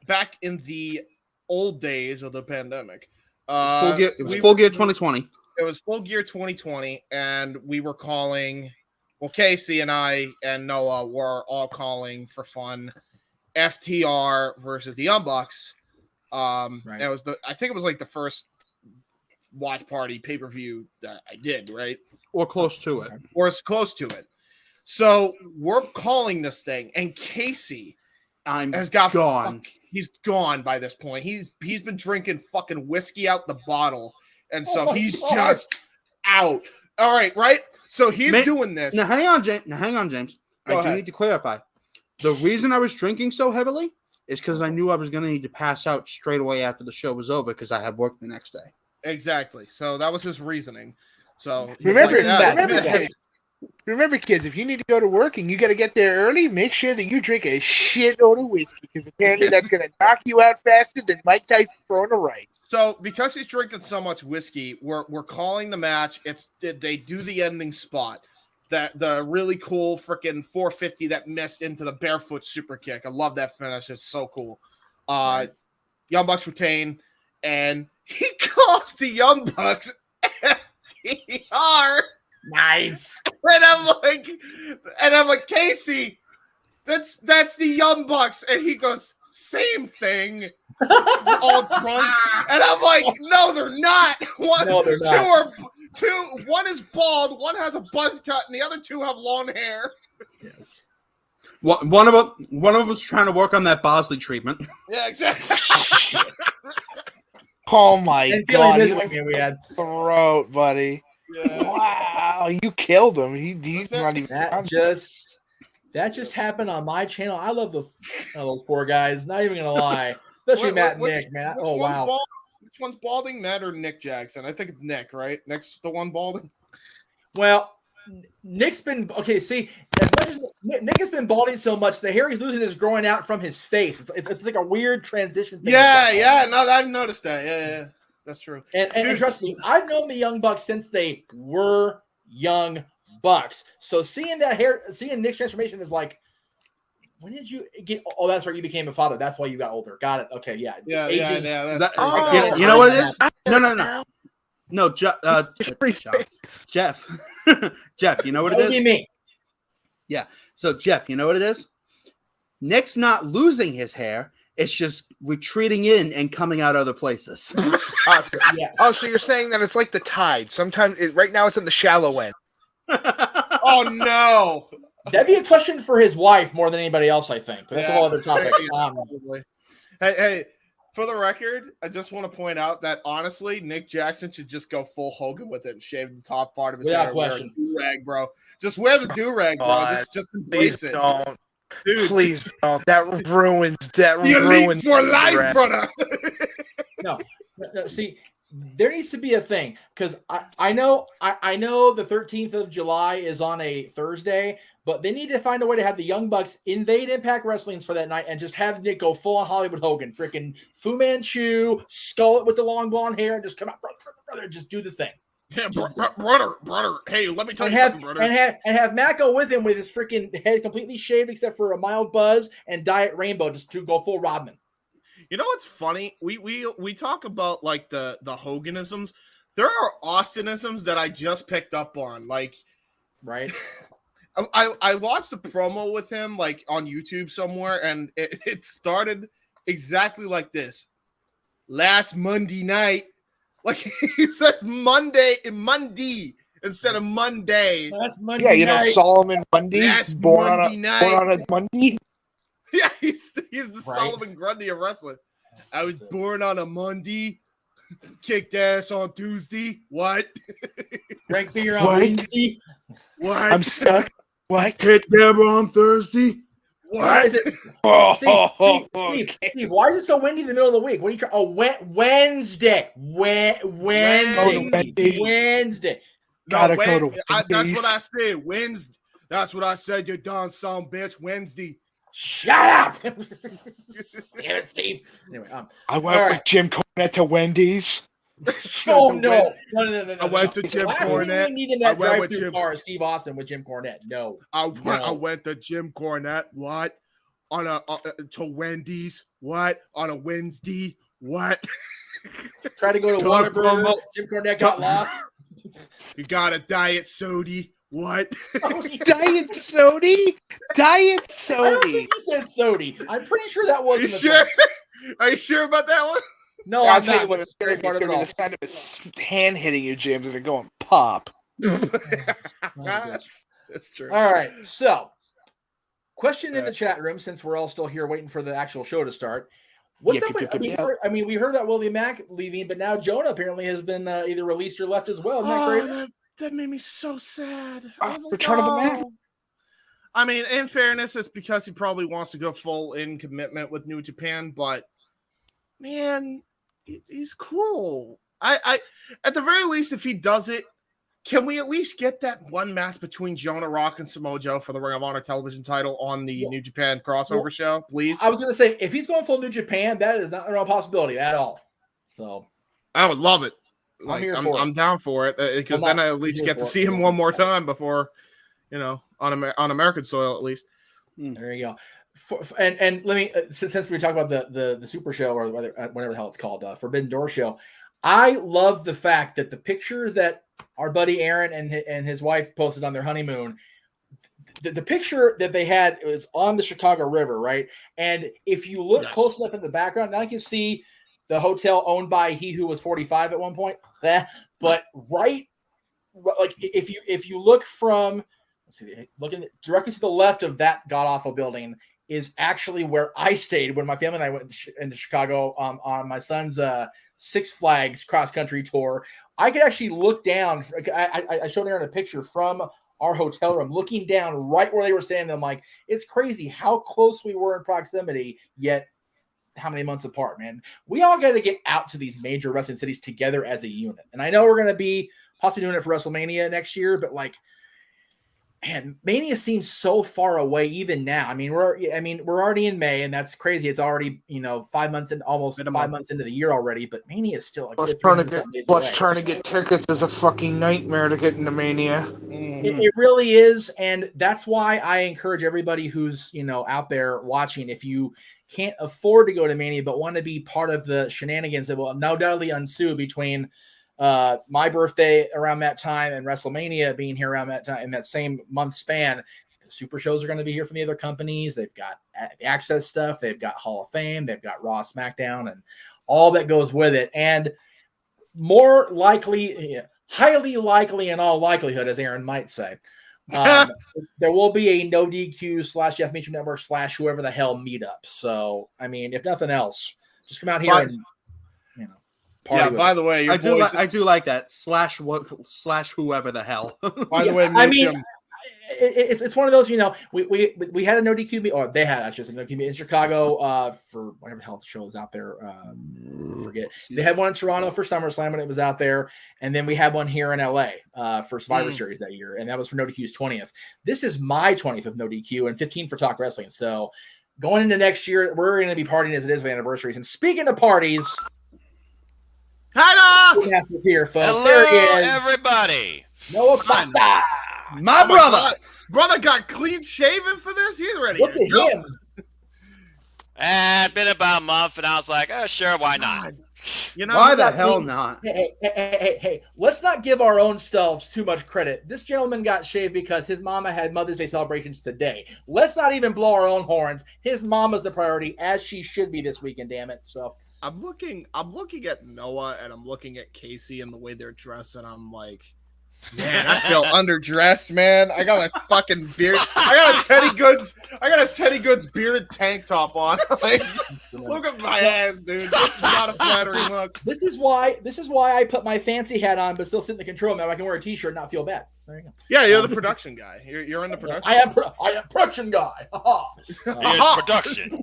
C: Back in the old days of the pandemic.
F: It was full gear 2020.
C: It was full gear 2020, and we were calling, Casey and I and Noah were all calling for fun FTR versus the Young Bucks. It was I think it was like the first watch party pay-per-view that I did, right?
F: Or close to it.
C: Or as close to it. So we're calling this thing, and Casey has got
F: gone.
C: He's gone by this point. He's been drinking fucking whiskey out the bottle, and so he's just out. All right. So he's doing this.
F: Now hang on, James. I do need to clarify. The reason I was drinking so heavily is because I knew I was going to need to pass out straight away after the show was over because I had work the next day.
C: Exactly. So that was his reasoning. So
E: remember, kids, if you need to go to work and you got to get there early, make sure that you drink a shitload of whiskey because apparently that's going to knock you out faster than Mike Tyson throwing a right.
C: So because he's drinking so much whiskey, we're calling the match. They do the ending spot. The really cool freaking 450 that missed into the barefoot super kick. I love that finish. It's so cool. Young Bucks retain, and he calls the Young Bucks FTR.
B: Nice.
C: And I'm like, Casey, that's the Young Bucks, and he goes, same thing. All drunk, and I'm like, no, they're not. One is bald, one has a buzz cut, and the other two have long hair.
F: Yes. One of them's trying to work on that Bosley treatment.
C: Yeah, exactly.
E: Oh my God!
B: We had
E: throat, buddy.
C: Yeah.
E: Wow, you killed him. He's not even.
B: That just happened on my channel. I love those four guys. Not even gonna lie, especially Matt and Nick. Man, oh wow.
C: Which one's balding, Matt or Nick Jackson? I think it's Nick, right? Nick's the one balding.
B: Well, Nick's been okay. See, as much as Nick has been balding so much, the hair he's losing is growing out from his face. It's like a weird transition thing.
C: Yeah. No, I've noticed that. Yeah. That's true.
B: And trust me, I've known the Young Bucks since they were Young Bucks. So seeing Nick's transformation is like, when did you get? Oh, that's right. You became a father. That's why you got older. Got it. Okay. Yeah.
C: Yeah.
F: You know what it is? No. Jeff. Jeff. You know what it is?
B: What do you mean?
F: Yeah. So Jeff, you know what it is? Nick's not losing his hair. It's just retreating in and coming out other places.
B: Yeah.
E: Oh, so you're saying that it's like the tide. Sometimes, right now, it's in the shallow end.
C: Oh no!
B: That'd be a question for his wife more than anybody else, I think. But that's a whole other topic.
C: Probably. Hey, for the record, I just want to point out that honestly, Nick Jackson should just go full Hogan with it and shave the top part of his
B: Without
C: hair.
B: question.
C: Wear a do-rag, bro. Just wear the do-rag, bro.
E: God.
C: Just
E: Please
C: embrace it.
E: don't.
C: Dude.
E: Please don't. That ruins.
C: The elite for life,
E: Right.
C: brother.
B: No, see, there needs to be a thing because I know the 13th of July is on a Thursday, but they need to find a way to have the Young Bucks invade Impact Wrestling's for that night and just have Nick go full on Hollywood Hogan, freaking Fu Manchu, skull it with the long blonde hair, and just come out, brother, just do the thing.
C: Yeah, brother. Hey, let me tell you something, brother.
B: And have Matt go with him with his freaking head completely shaved except for a mild buzz and Diet Rainbow just to go full Rodman.
C: You know what's funny? We talk about like the Hoganisms. There are Austinisms that I just picked up on. Like,
B: right?
C: I watched a promo with him like on YouTube somewhere, and it started exactly like this. Last Monday night, like he says Monday instead of Monday.
B: Last Monday
E: Yeah, you know
B: night.
E: Solomon Grundy,
C: Last
E: born
C: Monday night.
E: on a Monday.
C: Yeah, he's the
B: Right.
C: Solomon Grundy of wrestling. I was born on a Monday, kicked ass on Tuesday. What?
B: Drank beer on
E: What?
B: Wednesday.
C: What?
E: I'm stuck. What?
C: hit Deborah on Thursday.
B: Why
C: What?
B: is it? Steve, why is it so windy in the middle of the week? What are you trying? Oh, Wednesday. Wednesday.
E: Gotta
C: No,
E: go to
C: that's
E: Wendy's.
C: what I said. Wednesday. That's what I said. You done some bitch. Wednesday.
B: Shut up. Damn it, Steve. Anyway,
E: I went
B: all
E: with
B: right.
E: Jim Cornette to Wendy's.
B: Oh no. No.
C: I went to Jim
B: Last thing
C: Cornette.
B: we need in
C: I
B: that
C: went with
B: drive-through
C: Jim-
B: car is Steve Austin with Jim Cornette. No.
C: I
B: No.
C: went to Jim Cornette. What? On a to Wendy's. What? On a Wednesday. What?
B: Tried to go to
C: Go
B: Waterbury.
C: promo.
B: Jim Cornette got lost.
C: You got a diet soda. What?
E: Diet Sody? Diet
B: I don't
E: Sody.
B: think he said Sody. I'm pretty sure that
C: Are
B: wasn't
C: you
B: the
C: sure?
B: thing.
C: Are you sure about that one?
B: No,
E: I'll
B: I'm
E: tell you
B: not.
E: what it's
B: That's
E: going to be.
B: part
E: It's
B: of
E: going
B: it
E: to be
B: all.
E: the sound of his hand hitting you, James, and they're going pop.
C: that's true.
B: All right. So, question in the chat room, since we're all still here waiting for the actual show to start. What's
E: Yep,
B: up?
E: yep,
B: With,
E: yep, yep.
B: we heard about Willie Mack leaving, but now Jonah apparently has been either released or left as well. Isn't that crazy?
C: That made me so sad. I was like,
E: Return of the Mac.
C: "Oh." I mean, in fairness, it's because he probably wants to go full in commitment with New Japan, but man, he's cool. I at the very least, if he does it, can we at least get that one match between Jonah Rock and Samoa Joe for the Ring of Honor television title on the New Japan crossover show, please?
B: I was going to say, if he's going full New Japan, that is not a real possibility at all. So,
C: I would love it.
B: I'm here for it.
C: I'm down for it because
B: I'm
C: then I at least
B: here
C: get to
B: for
C: see
B: it.
C: him one more time before, on American soil at least.
B: there you go. And let me, since we talk about the Super Show or whatever the hell it's called, Forbidden Door Show, I love the fact that the picture that our buddy Aaron and his wife posted on their honeymoon, the picture that they had was on the Chicago River, right? And if you look close enough in the background, now you can see the hotel owned by he who was 45 at one point. But like if you look from, let's see, looking directly to the left of that god awful building is actually where I stayed when my family and I went into Chicago on my son's Six Flags cross country tour. I could actually look down. I showed Aaron a picture from our hotel room, looking down right where they were standing. I'm like, it's crazy how close we were in proximity, yet how many months apart, man. We all got to get out to these major wrestling cities together as a unit. And I know we're going to be possibly doing it for WrestleMania next year, but like, man, Mania seems so far away even now. I mean, we're already in May, and that's crazy. It's already 5 months in, almost 5 months into the year already. But Mania is still a good 300 days away.
E: Trying to get tickets is a fucking nightmare to get into Mania.
B: It really is, and that's why I encourage everybody who's out there watching. If you can't afford to go to Mania but want to be part of the shenanigans that will undoubtedly ensue between my birthday around that time and WrestleMania being here around that time in that same month span, the super shows are going to be here from the other companies. They've got the Access stuff. They've got Hall of Fame. They've got Raw, SmackDown, and all that goes with it. And more likely, highly likely in all likelihood, as Aaron might say, there will be a no DQ / Jeff Meacham Network / whoever the hell meetup. So, I mean, if nothing else, just come out here and, party.
C: Yeah, by the way,
F: I do like that / whoever the hell.
C: By the way,
B: I mean, it's one of those, we had a no DQ or they had actually a no DQ in Chicago for whatever the hell the show is out there. I forget. They had one in Toronto for SummerSlam when it was out there, and then we had one here in LA for Survivor Series that year, and that was for no DQ's 20th. This is my 20th of no DQ and 15 for Talk Wrestling. So going into next year, we're going to be partying as it is with anniversaries. And speaking of parties, here, folks.
G: Hello,
B: there he is.
G: everybody.
B: Noah Costa.
F: My brother.
C: Brother got clean shaven for this? He's ready.
B: Look at him.
G: It's been about a month, and I was like, oh, sure, why not?
F: Why the hell not?
B: Hey, let's not give our own selves too much credit. This gentleman got shaved because his mama had Mother's Day celebrations today. Let's not even blow our own horns. His mama's the priority, as she should be this weekend, damn it. So
C: I'm looking at Noah and I'm looking at Casey and the way they're dressed, and I'm like, man, I feel underdressed, man. I got a fucking beard. I got a Teddy Goods bearded tank top on. Like, look at my ass, dude. This is not a flattering look.
B: This is why I put my fancy hat on, but still sit in the control room. Now I can wear a t-shirt and not feel bad. So there you go.
C: Yeah, you're the production guy. You're in the production.
B: I am production guy.
G: Here's production.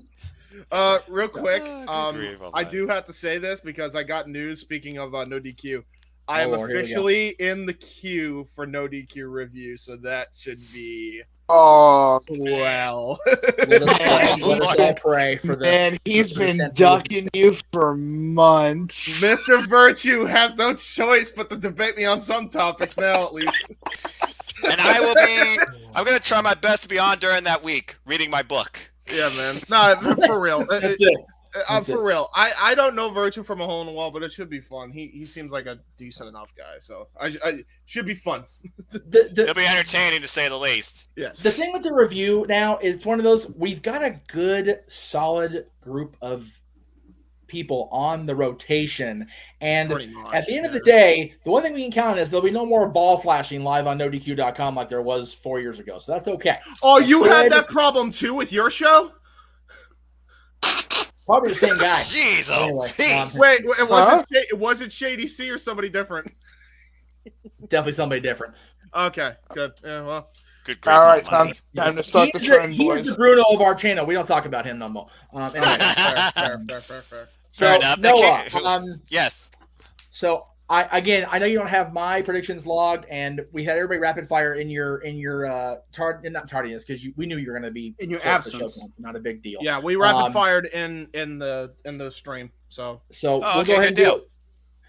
C: Real quick, I do have to say this because I got news. Speaking of no DQ, I am officially in the queue for no DQ review, so that should be well.
B: Let us all pray for the.
E: Man, he's been ducking you for months.
C: Mr. Virtue has no choice but to debate me on some topics now, at least.
G: And I'm going to try my best to be on during that week, reading my book.
C: Yeah, man. No, for real.
B: That's it.
C: For real. I don't know Virtue from a hole in the wall, but it should be fun. He seems like a decent enough guy, so I should be fun.
G: It'll be entertaining to say the least.
C: Yes.
B: The thing with the review now is one of those, we've got a good, solid group of people on the rotation, and at the end of the day, the one thing we can count on is there'll be no more ball flashing live on NoDQ.com like there was 4 years ago, so that's okay.
C: Oh, you had that problem too with your show?
B: Probably the same guy.
G: Jeez,
B: anyway,
C: wait, was it Shady C or somebody different?
B: Definitely somebody different.
C: Okay, good. Yeah, well.
G: Good grief.
E: All right, time to start the trend,
B: He's
E: boys.
B: the Bruno of our channel. We don't talk about him no more. Anyway.
C: Fair.
B: So,
G: Fair enough.
B: Noah,
G: yes.
B: So I know you don't have my predictions logged, and we had everybody rapid fire in your not tardiness because we knew you were going to be
F: in your absence.
B: Not a big deal.
C: Yeah, we rapid fired in the stream. So
B: we'll go ahead and do it.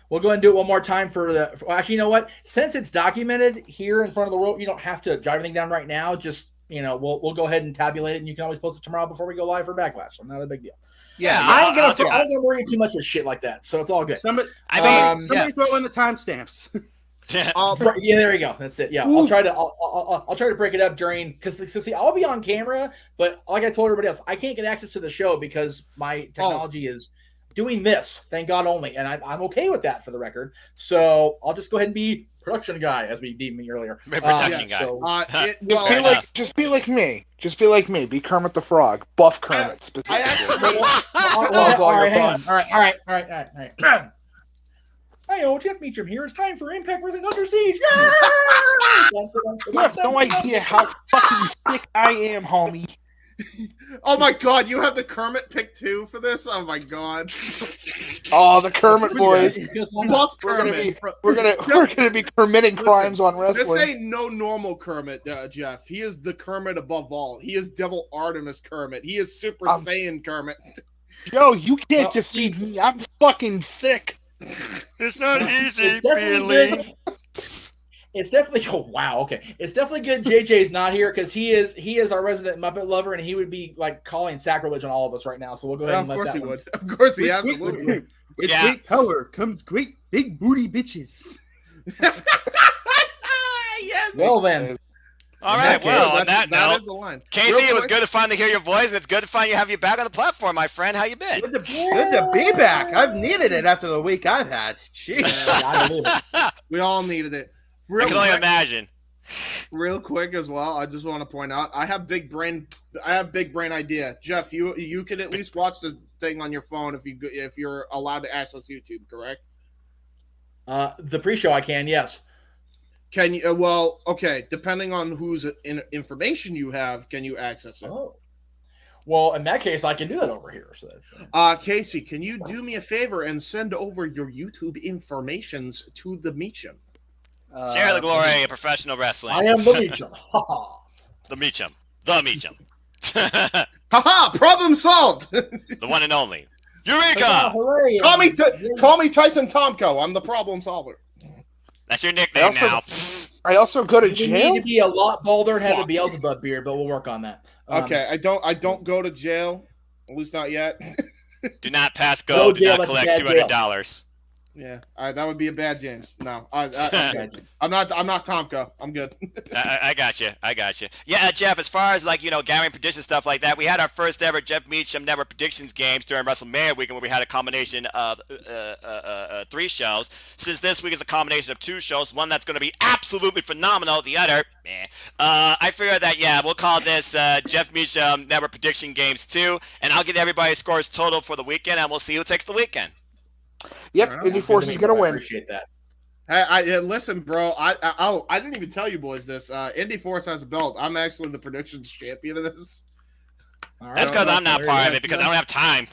B: We'll go ahead and do it one more time for the. Actually, you know what? Since it's documented here in front of the world, you don't have to drive everything down right now. Just we'll go ahead and tabulate it, and you can always post it tomorrow before we go live for Backlash. So not a big deal.
F: Yeah,
B: I ain't gonna worry too much with shit like that. So it's all good.
F: Somebody throw in the timestamps.
B: Yeah, there you go. That's it. Yeah, I'll try to break it up during because see, I'll be on camera, but like I told everybody else, I can't get access to the show because my technology is doing this. Thank God only, and I'm okay with that for the record. So I'll just go ahead and be production guy, as we deemed me earlier.
G: Production guy.
B: So,
E: Just be like me. Just be like me. Be Kermit the Frog. Buff Kermit specifically.
B: All right. Hey, Jeff Meacham here. It's time for Impact Wrestling Under Siege.
E: You have no idea how fucking sick I am, homie.
C: Oh my God, you have the Kermit pick too for this? Oh my God.
E: Oh, the Kermit boys.
C: Buff Kermit.
E: We're gonna be committing crimes on wrestling.
C: This ain't no normal Kermit, Jeff. He is the Kermit above all. He is Devil Artemis Kermit. He is Super Saiyan Kermit.
E: Yo, you can't defeat me. I'm fucking sick.
G: It's not easy, Billy.
B: It's definitely okay. It's definitely good JJ's not here because he is our resident Muppet lover and he would be like calling sacrilege on all of us right now. So we'll go ahead and let that one.
C: Of course he absolutely would.
F: With great power comes great big booty bitches.
C: Yes.
B: Well then.
G: All right. Well, on that
C: that
G: note,
C: is the line.
G: Casey,
C: Real
G: it was
C: quick-
G: good to finally hear your voice, and it's good to finally have you back on the platform, my friend. How you been?
F: Good to be back. I've needed it after the week I've had. Jeez.
B: I believe it.
C: We all needed it.
G: I can only imagine.
C: Real quick as well, I just want to point out I have big brain idea. Jeff, you could at least watch the thing on your phone if you're allowed to access YouTube, correct?
B: The pre-show I can, yes.
C: Can you? Well, okay. Depending on whose information you have, can you access it?
B: Oh. Well, in that case, I can do that over here. So that's,
C: Casey, can you do me a favor and send over your YouTube informations to the Meacham?
G: Share the glory of professional wrestling.
B: I am the Meacham.
G: The Meacham. The Meacham.
C: Haha! Problem solved.
G: The one and only. Eureka!
B: Hooray.
C: Call me Tyson Tomko. I'm the problem solver.
G: That's your nickname now.
E: I also go to
B: You
E: jail.
B: need to be a lot bolder and have a Beelzebub beard, but we'll work on that.
C: Okay, I don't go to jail. At least not yet.
G: Do not pass
B: No
G: go. Do
B: jail,
G: not
B: that's a
G: collect
B: bad
G: $200.
C: Yeah, that would be a bad James. No, I'm not Tomko. I'm good.
G: I got you. Yeah, Jeff, as far as gambling prediction stuff like that, we had our first ever Jeff Meacham Network predictions games during WrestleMania weekend where we had a combination of 3 shows. Since this week is a combination of 2 shows, one that's going to be absolutely phenomenal, the other, I figured that, we'll call this Jeff Meacham Network prediction games 2, and I'll get everybody's scores total for the weekend, and we'll see who takes the weekend.
E: Yep, Indy Force is going to
B: I
E: win.
B: appreciate that.
C: Hey, listen, bro. I didn't even tell you boys this. Indy Force has a belt. I'm actually the predictions champion of this.
B: All right.
G: That's because I'm not part of it, because I don't have time.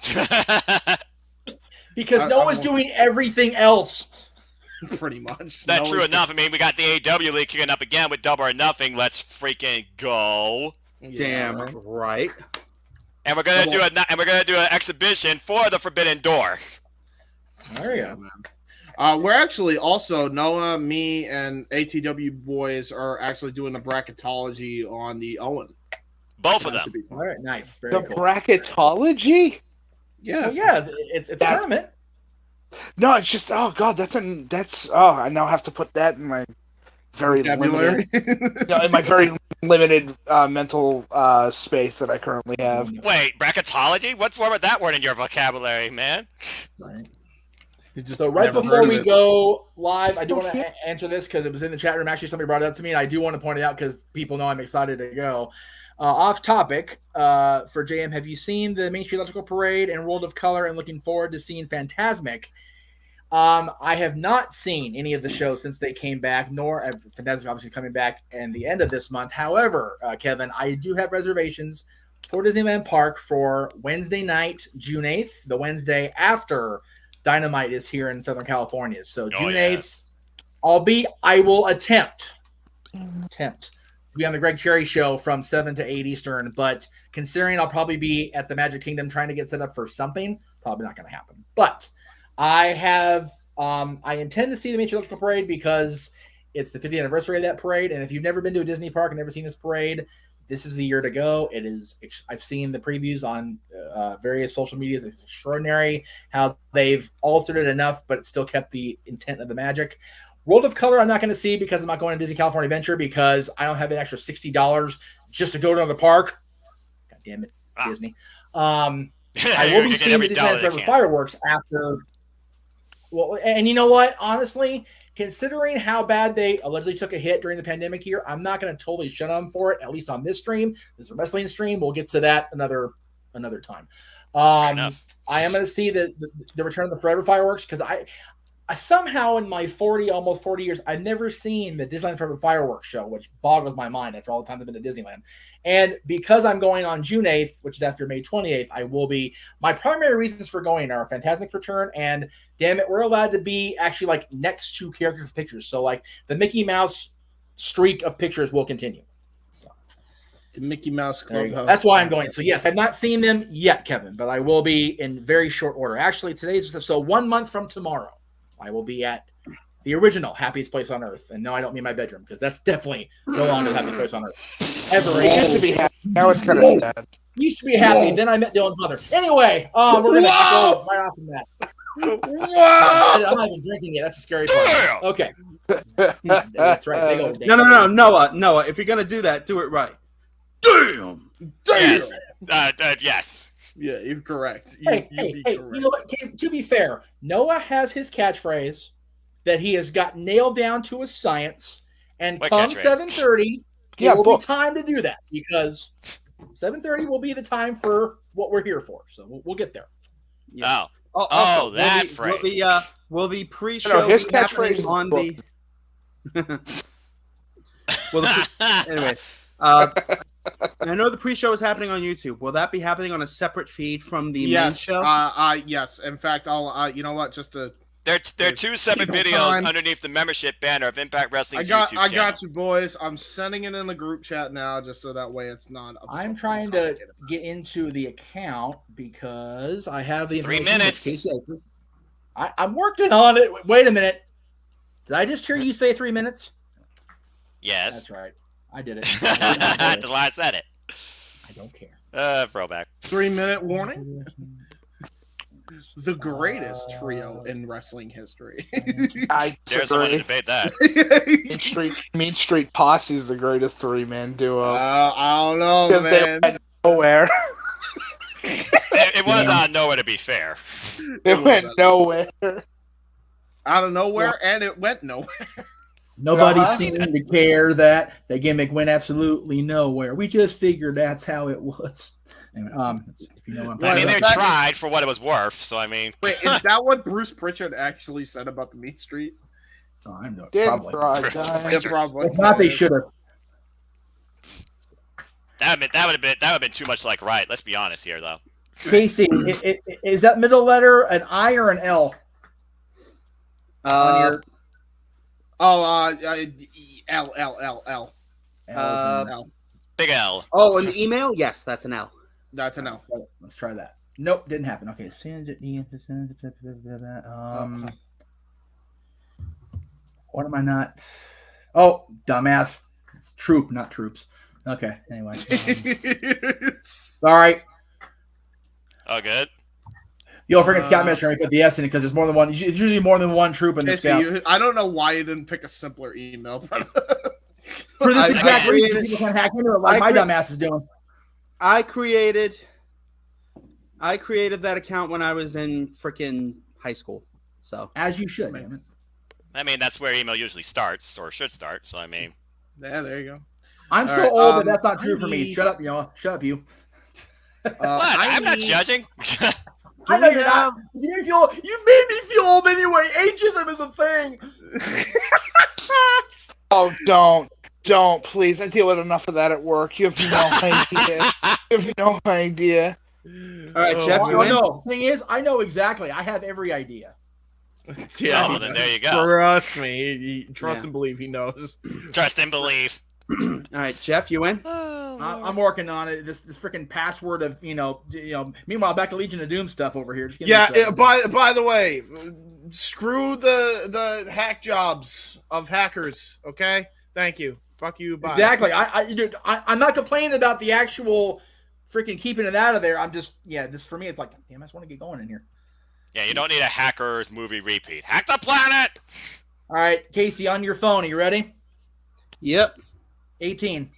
B: Because no one's doing everything else.
C: Pretty much.
G: That's true enough. I mean, we got the AEW League kicking up again with Double or Nothing. Let's freaking go!
F: Damn right.
G: And we're gonna do an exhibition for the Forbidden Door.
B: There you go.
C: Man. We're actually also Noah, me, and ATW boys are actually doing a bracketology on the Owen.
G: Both of them.
B: All right, nice. Very
E: The
B: cool.
E: bracketology?
C: Yeah.
B: Well, yeah, it's a tournament.
E: No, it's just I now have to put that in my very limited in my very limited mental space that I currently have.
G: Wait, bracketology? What form of that word in your vocabulary, man?
B: Right.
C: Just
B: So right
C: never
B: before
C: heard
B: we
C: of it.
B: go live, I do want to answer this because it was in the chat room. Actually, somebody brought it up to me, and I do want to point it out because people know I'm excited to go. Off topic, for JM, have you seen the Main Street Electrical Parade and World of Color and looking forward to seeing Phantasmic? I have not seen any of the shows since they came back, nor Phantasmic obviously coming back in the end of this month. However, Kevin, I do have reservations for Disneyland Park for Wednesday night, June 8th, the Wednesday after Dynamite is here in Southern California. So June 8th, I will attempt to be on the Greg Cherry show from 7 to 8 Eastern, but considering I'll probably be at the Magic Kingdom trying to get set up for something, probably not going to happen. But I have I intend to see the Main Street Electrical Parade because it's the 50th anniversary of that parade, and if you've never been to a Disney park and never seen this parade, this is the year to go. It is. I've seen the previews on various social medias. It's extraordinary how they've altered it enough, but it still kept the intent of the magic. World of Color, I'm not going to see because I'm not going to Disney California Adventure because I don't have an extra $60 just to go to another park. God damn it, Disney. I will be seeing the Disneyland Forever fireworks after. Well, and you know what? Honestly, considering how bad they allegedly took a hit during the pandemic year, I'm not going to totally shut them for it, at least on this stream. This is a wrestling stream. We'll get to that another time. I am going to see the return of the Forever fireworks because I somehow in my almost 40 years, I've never seen the Disneyland Forever fireworks show, which boggles my mind after all the time I've been to Disneyland. And because I'm going on June 8th, which is after May 28th, I will be. My primary reasons for going are Phantasmic return, and damn it, we're allowed to be actually like next to characters' pictures. So like the Mickey Mouse streak of pictures will continue. So
C: The Mickey Mouse Club.
B: that's why I'm going. So yes, I've not seen them yet, Kevin, but I will be in very short order. Actually, so 1 month from tomorrow, I will be at the original Happiest Place on Earth. And no, I don't mean my bedroom because that's definitely no longer the happiest place on earth ever.
E: It used to be happy. Now it's kind of sad.
B: Used to be happy. Then I met Dylan's mother. Anyway, we're going to go right off from that. I'm not even drinking yet. That's the scary part. Okay. That's right. Big old
F: No, Noah. If you're gonna do that, do it right. Damn.
G: Yes. Yes.
C: Yeah, you're correct.
B: Hey, you know what? To be fair, Noah has his catchphrase that he has got nailed down to a science, and
G: What
B: come
G: catchphrase?
B: 7:30,
E: Yeah,
B: it will
E: book.
B: be time to do that because 7:30 will be the time for what we're here for. So we'll get there.
F: Yeah.
G: Oh,
F: Also,
G: that phrase.
F: Will the pre-show
E: his
F: be happening
E: catchphrase is
F: on
E: book.
F: the? Anyway, I know the pre-show is happening on YouTube. Will that be happening on a separate feed from the main show?
C: Yes. In fact, I'll. You know what? Just to.
G: There are two separate
C: People
G: videos
C: time.
G: underneath the membership banner of Impact Wrestling's
C: I
G: YouTube channel.
C: got you, boys. I'm sending it in the group chat now, just so that way it's not.
B: I'm trying to get into the account because I have the
G: 3
B: information.
G: minutes.
B: I'm working on it. Wait a minute. Did I just hear you say 3 minutes?
G: Yes.
B: That's right. I did it.
G: That's why I said it.
B: I don't care.
G: Throwback.
C: 3-minute warning. The greatest trio in wrestling history.
E: I
G: There's someone to
E: disagree.
G: debate that.
E: Mean Street Posse is the greatest 3-man duo.
C: I don't know,
E: Because they
C: man.
E: went nowhere.
G: It was on nowhere, to be fair.
E: They went nowhere.
C: Out of nowhere, and it went nowhere.
B: Nobody
E: Uh-huh.
B: seemed to care that the gimmick went absolutely nowhere. We just figured that's how it was. Anyway, if you know what I'm
G: I
B: talking
G: mean, they
B: about.
G: tried for what it was worth, so I mean.
C: Wait, is that what Bruce Pritchard actually said about the Meat Street?
B: Oh, I know,
E: Did
B: probably.
E: try, guys.
C: Yeah, probably.
B: If not, they should have.
G: That would have been too much like right. Let's be honest here, though.
B: Casey, is that middle letter an I or an L? On your
C: L.
B: L.
G: Big L.
F: Oh, in the email? Yes, that's an L.
C: That's an L.
B: Let's try that. Nope, didn't happen. Okay, what am I not? Oh, dumbass! It's troop, not troops. Okay, anyway. Sorry.
G: Oh, good.
B: Yo, freaking Scoutmaster, I put the S in it because there's more than one. It's usually more than one troop in the
C: Casey,
B: Scouts.
C: I don't know why you didn't pick a simpler email. But
B: For this
F: I
B: exact reason,
F: created-
B: people can hack into it like my dumbass is doing.
F: I created that account when I was in freaking high school. So
B: As you should, damn it.
G: I mean, that's where email usually starts, or should start, so I mean.
C: yeah, there you go.
B: I'm
C: All
B: so
C: right,
B: old that that's not true
C: I
B: for me.
C: need-
B: Shut up, you. Shut up, you.
G: What? I'm not judging.
B: I know you're not. You made me feel old anyway. Ageism is a thing.
E: Oh, don't, please. I deal with enough of that at work. You have no idea. You have no idea.
F: all right, Jeff, you
B: Oh,
F: in?
B: no. Thing is, I know exactly. I have every idea.
C: Yeah,
G: Oh, then there you go.
C: Trust me. Trust
F: Yeah.
C: and believe he knows.
G: Trust and believe.
F: All right, Jeff, you in?
B: I'm working on it. This freaking password of Meanwhile, back to Legion of Doom stuff over here. Just give me a
C: Yeah.
B: second.
C: By the way, screw the hack jobs of hackers. Okay. Thank you. Fuck you. Bye.
B: Exactly. I'm not complaining about the actual freaking keeping it out of there. I'm just this for me. It's like, damn, I just want to get going in here.
G: Yeah, you don't need a hackers movie repeat. Hack the planet!
B: All right, Casey, on your phone. Are you ready?
F: Yep.
B: 18.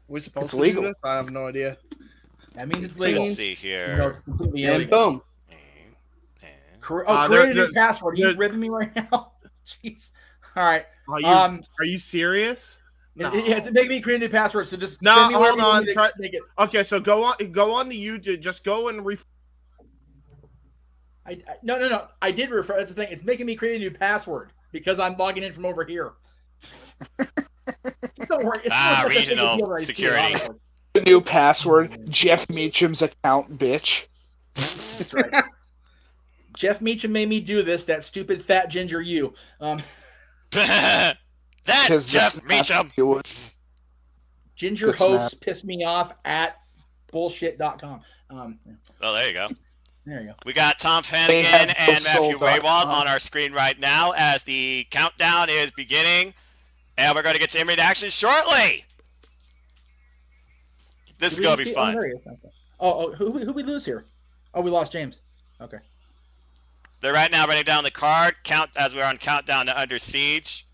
C: We're supposed
E: It's
C: to
E: legal.
C: do this? I have no idea.
B: That means it's legal.
G: Let's see here.
B: Completely
F: And
B: illegal.
F: boom.
B: Create
C: there-
B: a new
C: there's-
B: password. Are you
C: there's-
B: ribbing me right now? Jeez. All right.
C: Are you serious? No.
B: Yeah, it's making me create a new password. So just
C: No,
B: send me wherever
C: hold
B: you want
C: on.
B: me to make it.
C: Okay, so go on to YouTube. Just go and
B: No. I did refer. That's the thing. It's making me create a new password because I'm logging in from over here. Don't worry. It's not such a big
G: regional
B: deal when I see it,
G: security.
B: honestly.
E: The new password, Jeff Meacham's account, bitch.
B: That's right. Jeff Meacham made me do this. That stupid fat ginger you.
G: That
E: Because
G: Jeff Meacham.
B: Ginger
E: It's
B: hosts piss me off at bullshit.com.
G: Oh, there you go.
B: There you go.
G: We got Tom
E: They
G: Fannigan
E: have
G: and Matthew
E: sold out.
G: Raywald on our screen right now as the countdown is beginning. And we're going to get to in-ring action shortly. This is going to be fun.
B: Oh, who we lose here? Oh, we lost James. Okay.
G: They're right now running down the card. As we're on countdown to Under Siege.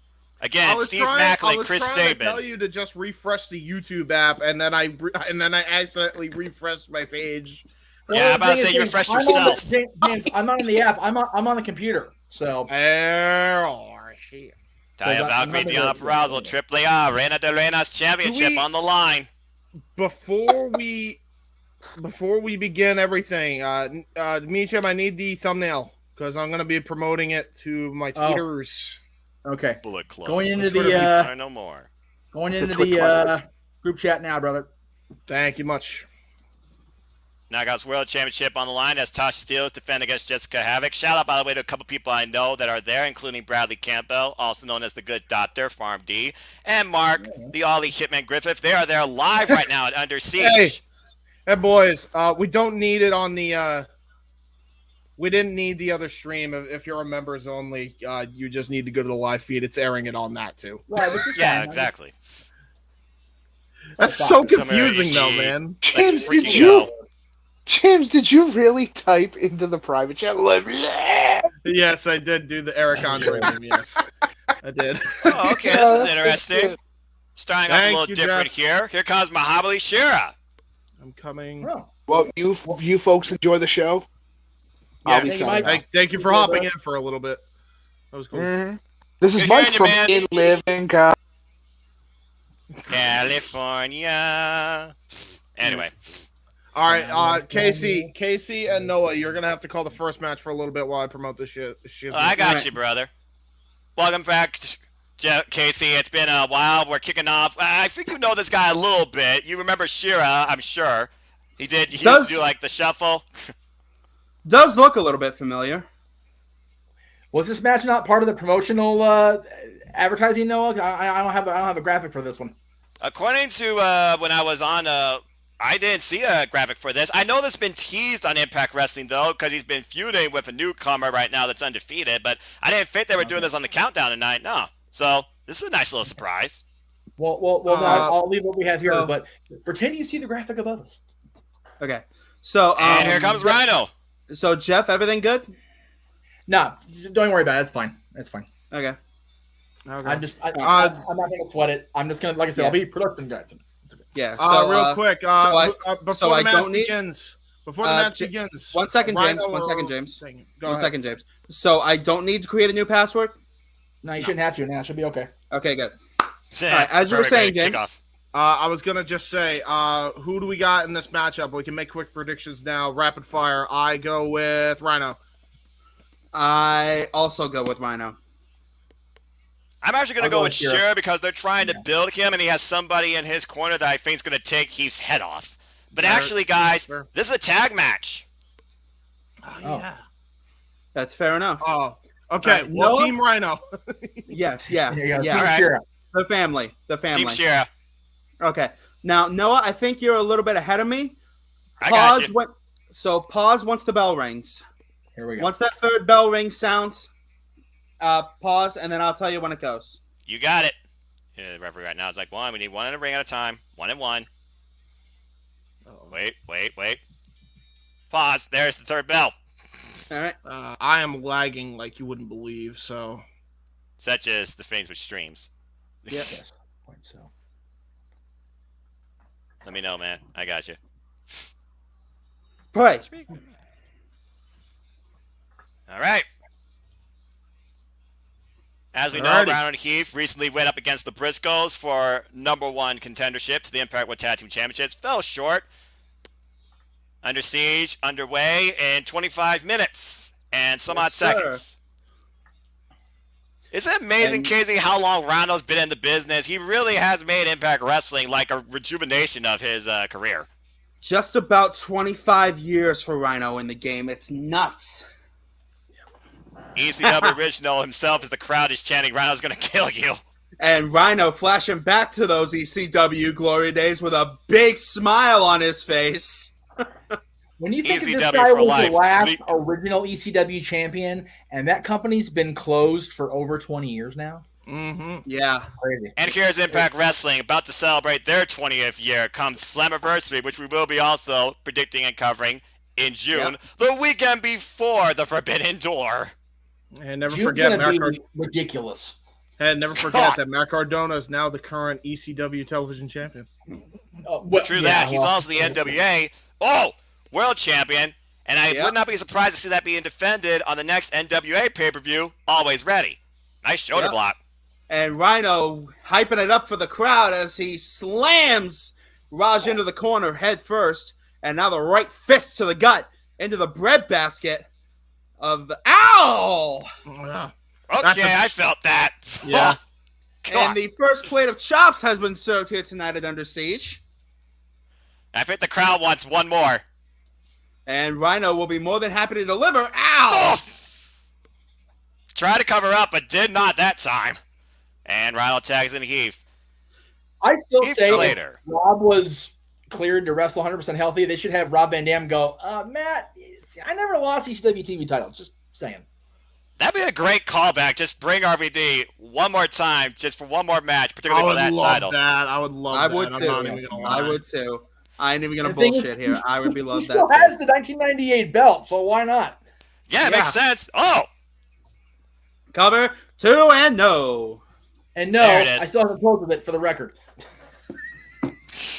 G: Again, Steve Macklin, Chris
C: I was trying to tell
G: Sabin.
C: you to just refresh the YouTube app, and then I accidentally refreshed my page.
G: Yeah, I'm about to say you refreshed yourself.
B: James, I'm not on the app. I'm on the computer. So.
G: Taya Valkyrie, Diana Purrazzo, Triple A, Reina de Reinas Championship on the line.
C: Before we begin everything, Meacham, I need the thumbnail because I'm going to be promoting it to my tweeters.
B: Okay.
G: Bullet Club.
B: Going into
G: no more.
B: Going into the group chat now, brother.
C: Thank you much.
G: Knockouts World Championship on the line as Tasha Steele is defending against Jessica Havoc. Shout out, by the way, to a couple people I know that are there, including Bradley Campbell, also known as the Good Doctor, Farm D, and Mark, the Ollie Hitman Griffith. They are there live right now at Under Siege.
C: Hey, boys, we don't need it on the we didn't need the other stream. If you're a members only, you just need to go to the live feed. It's airing it on that too.
G: Yeah, exactly.
C: That's so confusing though, man.
E: James, did you really type into the private chat?
C: Yes, I did do the Eric Andre meme. Yes, I did.
G: Oh, okay, this is interesting. Starting off a little different
C: Jeff.
G: here. Here comes Mahabali Shira.
C: I'm coming.
B: Oh.
E: Well, you folks enjoy the show.
C: Yes. Thank you for hopping in for a little bit. That was cool.
E: Mm-hmm. This is
G: Good
E: Mike
G: hearing
E: from
G: you,
E: In Living God.
G: California. Anyway.
C: All right, Casey, and Noah, you're gonna have to call the first match for a little bit while I promote this shit.
G: I got you, brother. Welcome back, Casey. It's been a while. We're kicking off. I think you know this guy a little bit. You remember Shira, I'm sure. He used to do like the shuffle.
F: Does look a little bit familiar.
B: Was this match not part of the promotional advertising, Noah? I don't have a graphic for this one.
G: According to when I was on, I didn't see a graphic for this. I know this has been teased on Impact Wrestling though, because he's been feuding with a newcomer right now that's undefeated. But I didn't think they were doing this on the countdown tonight. No, so this is a nice little surprise.
B: Well, I'll leave what we have here, but pretend you see the graphic above us.
F: Okay, so
G: and here comes Rhino.
F: So Jeff, everything good?
B: No, don't worry about it. It's fine. It's fine.
F: Okay.
B: I'm not gonna sweat it. I'm just gonna, like I said, I'll be production guys.
F: Yeah. So
C: real quick, before the match begins. Before the match begins.
F: 1 second, James. 1 second, James. 1 second, James. So I don't need to create a new password?
B: No, you shouldn't have to. Now it should be okay.
F: Okay, good. All right, as you were saying, James.
C: I was gonna just say, who do we got in this matchup? We can make quick predictions now. Rapid fire. I go with Rhino.
F: I also go with Rhino.
G: I'm actually going to go with Shira because they're trying to build him, and he has somebody in his corner that I think is going to take Heath's head off. But actually, guys, this is a tag match.
C: Oh, yeah.
F: That's fair enough.
C: Oh, okay. Well, Team Rhino.
F: Yes,
B: Yeah.
F: All right.
B: Shira.
F: The family.
G: Team Shira.
F: Okay. Now, Noah, I think you're a little bit ahead of me.
G: I got you.
F: Pause once the bell rings.
B: Here we go.
F: Once that third bell ring sounds, pause, and then I'll tell you when it goes.
G: You got it. Yeah, the referee right now is like, we need one in a ring at a time. 1 and 1. Oh. Wait. Pause. There's the third bell.
F: All right.
C: I am lagging like you wouldn't believe, so.
G: Such as the things with streams.
B: Yep. So.
G: Let me know, man. I got you.
F: Play.
G: All right. As we know, Brown and Heath recently went up against the Briscoes for #1 contendership to the Impact World Tag Team Championships. Fell short. Under Siege, underway in 25 minutes and some odd seconds. Isn't it amazing, Casey, how long Rondo's been in the business? He really has made Impact Wrestling like a rejuvenation of his career.
F: Just about 25 years for Rhino in the game. It's nuts.
G: ECW original himself as the crowd is chanting, Rhino's going to kill you.
F: And Rhino flashing back to those ECW glory days with a big smile on his face.
B: When you think of this guy was the last original ECW champion, and that company's been closed for over 20 years now.
C: Mm-hmm.
F: Yeah.
B: Crazy.
G: And here's Impact Wrestling about to celebrate their 20th year come Slammiversary, which we will be also predicting and covering in June, the weekend before the Forbidden Door.
C: And never
B: June's
C: forget,
B: gonna
C: Matt
B: be ridiculous.
C: And never forget that Matt Cardona is now the current ECW television champion.
G: True that. He's also the NWA world champion. And I would not be surprised to see that being defended on the next NWA pay-per-view. Always ready. Nice shoulder block.
F: And Rhino hyping it up for the crowd as he slams Raj into the corner head first. And now the right fist to the gut into the breadbasket of Ow!
G: Okay, I felt that.
C: Yeah.
F: And the first plate of chops has been served here tonight at Under Siege.
G: I think the crowd wants one more.
F: And Rhino will be more than happy to deliver. Ow!
G: Tried to cover up, but did not that time. And Rhino tags in Heath.
B: I still
G: Heath
B: say
G: Slater.
B: if Rob was cleared to wrestle 100% healthy, they should have Rob Van Dam go, Matt, I never lost ECW TV title. Just saying.
G: That'd be a great callback. Just bring RVD one more time, just for one more match, particularly for that title.
C: I would love that.
F: I would too.
C: I'm not even gonna lie.
F: I would too. I ain't even gonna
B: The thing
F: bullshit here. I would be
B: He
F: love that.
B: still has the 1998 belt, so why not?
G: Yeah, it makes sense. Oh,
F: Cover 2 and no.
B: And no,
G: There it is.
B: I still haven't closed with it for the record.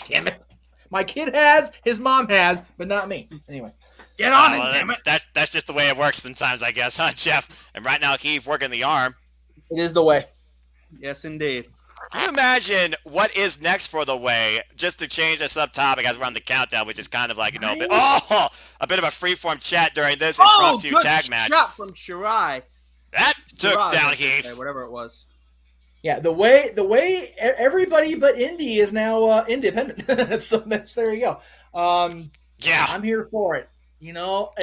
B: Damn it. My kid has, his mom has, but not me. Anyway.
F: Get on it, damn it.
G: That's just the way it works sometimes, I guess, huh, Jeff? And right now, Heath working the arm.
B: It is the way.
F: Yes, indeed.
G: Can you imagine what is next for the way? Just to change the subtopic as we're on the countdown, which is kind of like, a bit of a freeform chat during this impromptu
F: good
G: tag match.
F: shot from Shirai.
G: That took
F: Shirai,
G: down
F: I should
G: Heath.
F: say, whatever it was.
B: Yeah, the way everybody but Indy is now independent. So there you go.
G: Yeah.
B: I'm here for it.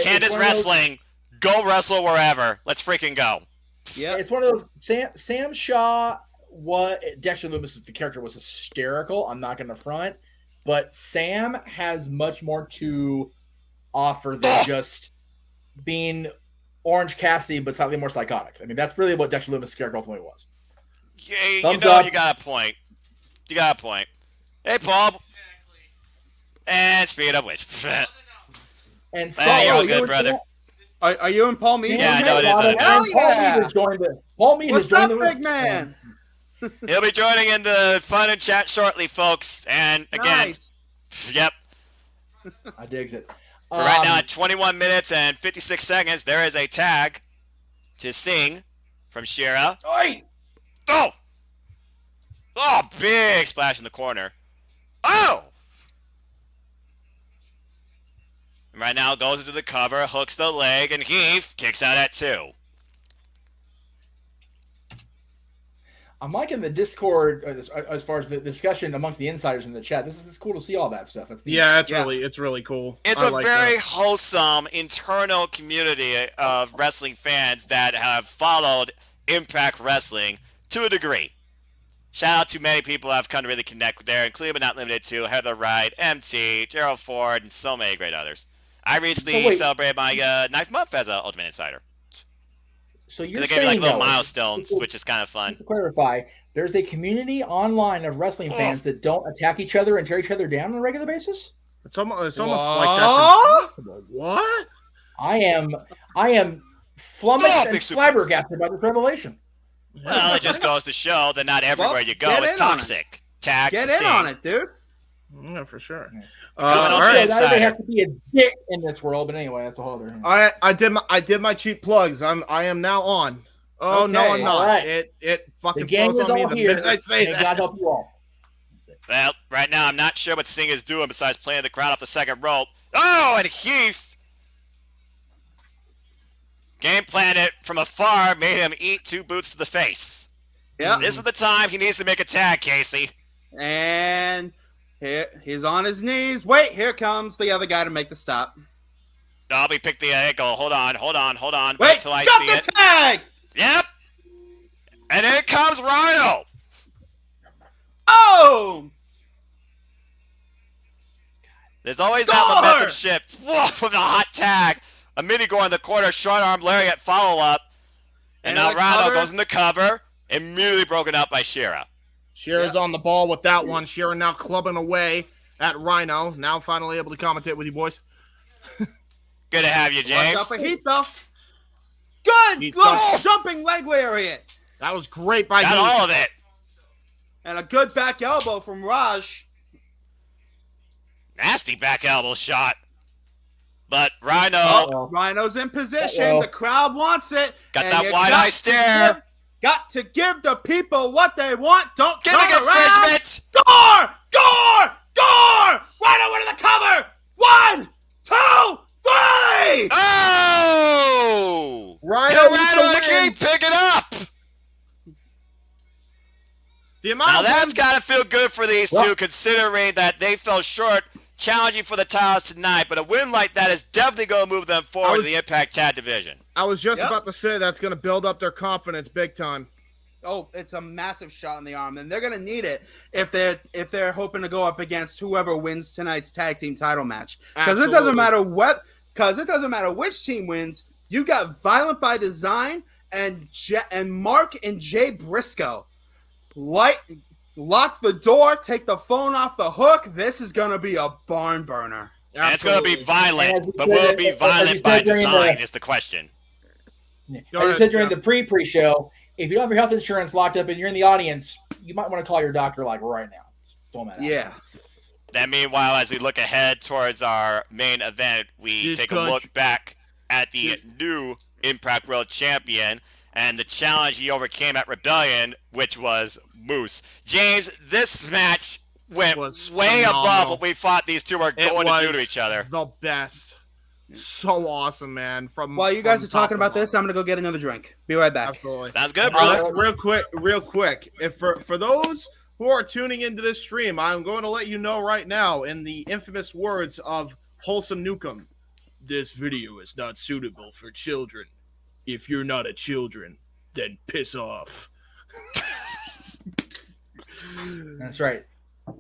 G: Candace Wrestling, go wrestle wherever. Let's freaking go.
F: Yeah,
B: it's one of those. Sam Shaw. Dexter Lumis, the character, was hysterical. I'm not going to front, but Sam has much more to offer than just being Orange Cassidy, but slightly more psychotic. I mean, that's really what Dexter Lumis' character ultimately was.
G: Yeah, you got a point. You got a point. Hey, Paul. And speed of which.
B: And
G: you're all good, brother.
F: Are you and Paul Mead?
G: Yeah, I know it is.
B: Paul Mead has joined the
F: big man?
G: He'll be joining in the fun and chat shortly, folks. And again, yep.
B: I digs it.
G: Right now at 21 minutes and 56 seconds, there is a tag to Sing from Shira.
B: Oi!
G: Oh, big splash in the corner. Oh! And right now goes into the cover, hooks the leg, and Heath kicks out at 2.
B: I'm liking the Discord as far as the discussion amongst the insiders in the chat. This is cool to see all that stuff. It's
C: really cool.
G: It's very wholesome internal community of wrestling fans that have followed Impact Wrestling to a degree. Shout out to many people who have come to really connect there, including but not limited to Heather Wright, MT, Gerald Ford, and so many great others. I recently celebrated my 9th month as an Ultimate Insider.
B: So you're
G: they
B: saying,
G: gave me little milestones, which is kind of fun.
B: To clarify, there's a community online of wrestling fans that don't attack each other and tear each other down on a regular basis?
C: It's almost like that's impossible. What?
B: I am flummoxed and flabbergasted by this revelation.
G: Well, it just goes to show that not everywhere you go is toxic. Tag
F: Get in on it, dude.
C: Yeah, for sure.
B: There has to be a dick in this world, but anyway, that's a whole other.
C: I did my cheap plugs. I am now on. Oh okay. No, I'm not.
B: Right.
C: It fucking
B: the gang
C: falls
B: is
C: on me
B: all
C: the
B: here.
C: minute I say that.
B: God help you all.
G: Well, right now I'm not sure what Singh is doing besides playing the crowd off the second rope. Oh, and Heath game planned it from afar, made him eat 2 boots to the face.
F: Yeah.
G: This is the time he needs to make a tag, Casey.
F: And here he's on his knees. Wait, here comes the other guy to make the stop.
G: No, we picked the ankle. Hold on.
F: Wait
G: till I
F: got
G: see
F: the
G: it.
F: Tag!
G: Yep. And here comes Rhino.
F: Oh!
G: There's always that momentum shift. With a hot tag. A mini go in the corner, short arm lariat follow up. And now Rhino goes in the cover. Immediately broken up by Shira.
C: Shira's on the ball with that one. Shira now clubbing away at Rhino. Now finally able to commentate with you boys.
G: Good to have you,
F: Watch
G: James.
F: out for Heath, though. Good
C: Heath
F: little
C: does-
F: jumping leg lariat.
C: That was great by
G: Got
C: Heath.
G: all of it.
F: And a good back elbow from Raj.
G: Nasty back elbow shot. But Rhino
F: Oh, Rhino's in position.
B: Uh-oh.
F: The crowd wants it.
G: got
F: and
G: that
F: you
G: wide-eye stare.
F: Got to give the people what they want. Don't
G: Giving
F: turn around.
G: infringement.
F: Gore! Gore! Gore! Rhino into the cover. 1, 2, 3.
G: Oh!
C: Rhino
G: And
C: with
G: Rhino
C: the
G: the
C: win.
G: King pick it up.
C: The amount
G: Now
C: of
G: that's
C: wins-
G: got to feel good for these two, considering that they fell short challenging for the titles tonight. But a win like that is definitely going to move them forward in the Impact Tag Division.
C: I was just
F: Yep.
C: about to say that's going to build up their confidence big time.
F: Oh, it's a massive shot in the arm, and they're gonna need it if they're hoping to go up against whoever wins tonight's tag team title match. Because it doesn't matter which team wins. You got Violent by Design and Mark and Jay Briscoe. Lock the door, take the phone off the hook. This is gonna be a barn burner.
G: And it's going to be
B: And
G: violent,
B: as you
G: but
B: said-
G: will it be
B: as you
G: violent
B: said
G: by
B: during
G: design
B: the-
G: is the question.
C: Go
B: As I
C: ahead,
B: said during
C: Jeff.
B: the pre-show, if you don't have your health insurance locked up and you're in the audience, you might want to call your doctor like right now. Just throw that out.
F: Yeah.
G: And meanwhile, as we look ahead towards our main event, we
C: This
G: take a
C: coach-
G: look back at the new Impact World Champion and the challenge he overcame at Rebellion, which was Moose. James, this match went
C: Was
G: way above
C: phenomenal.
G: what we thought these two were
C: It
G: going
C: was
G: to do to each other.
C: the best. So awesome, man.
F: While you guys
C: from
F: are talking
C: top to
F: about this, I'm gonna go get another drink. Be right back.
C: Absolutely.
G: Sounds good, brother.
C: Real quick. If for those who are tuning into this stream, I'm going to let you know right now, in the infamous words of Wholesome Newcomb, this video is not suitable for children. If you're not a children, then piss off.
B: That's right.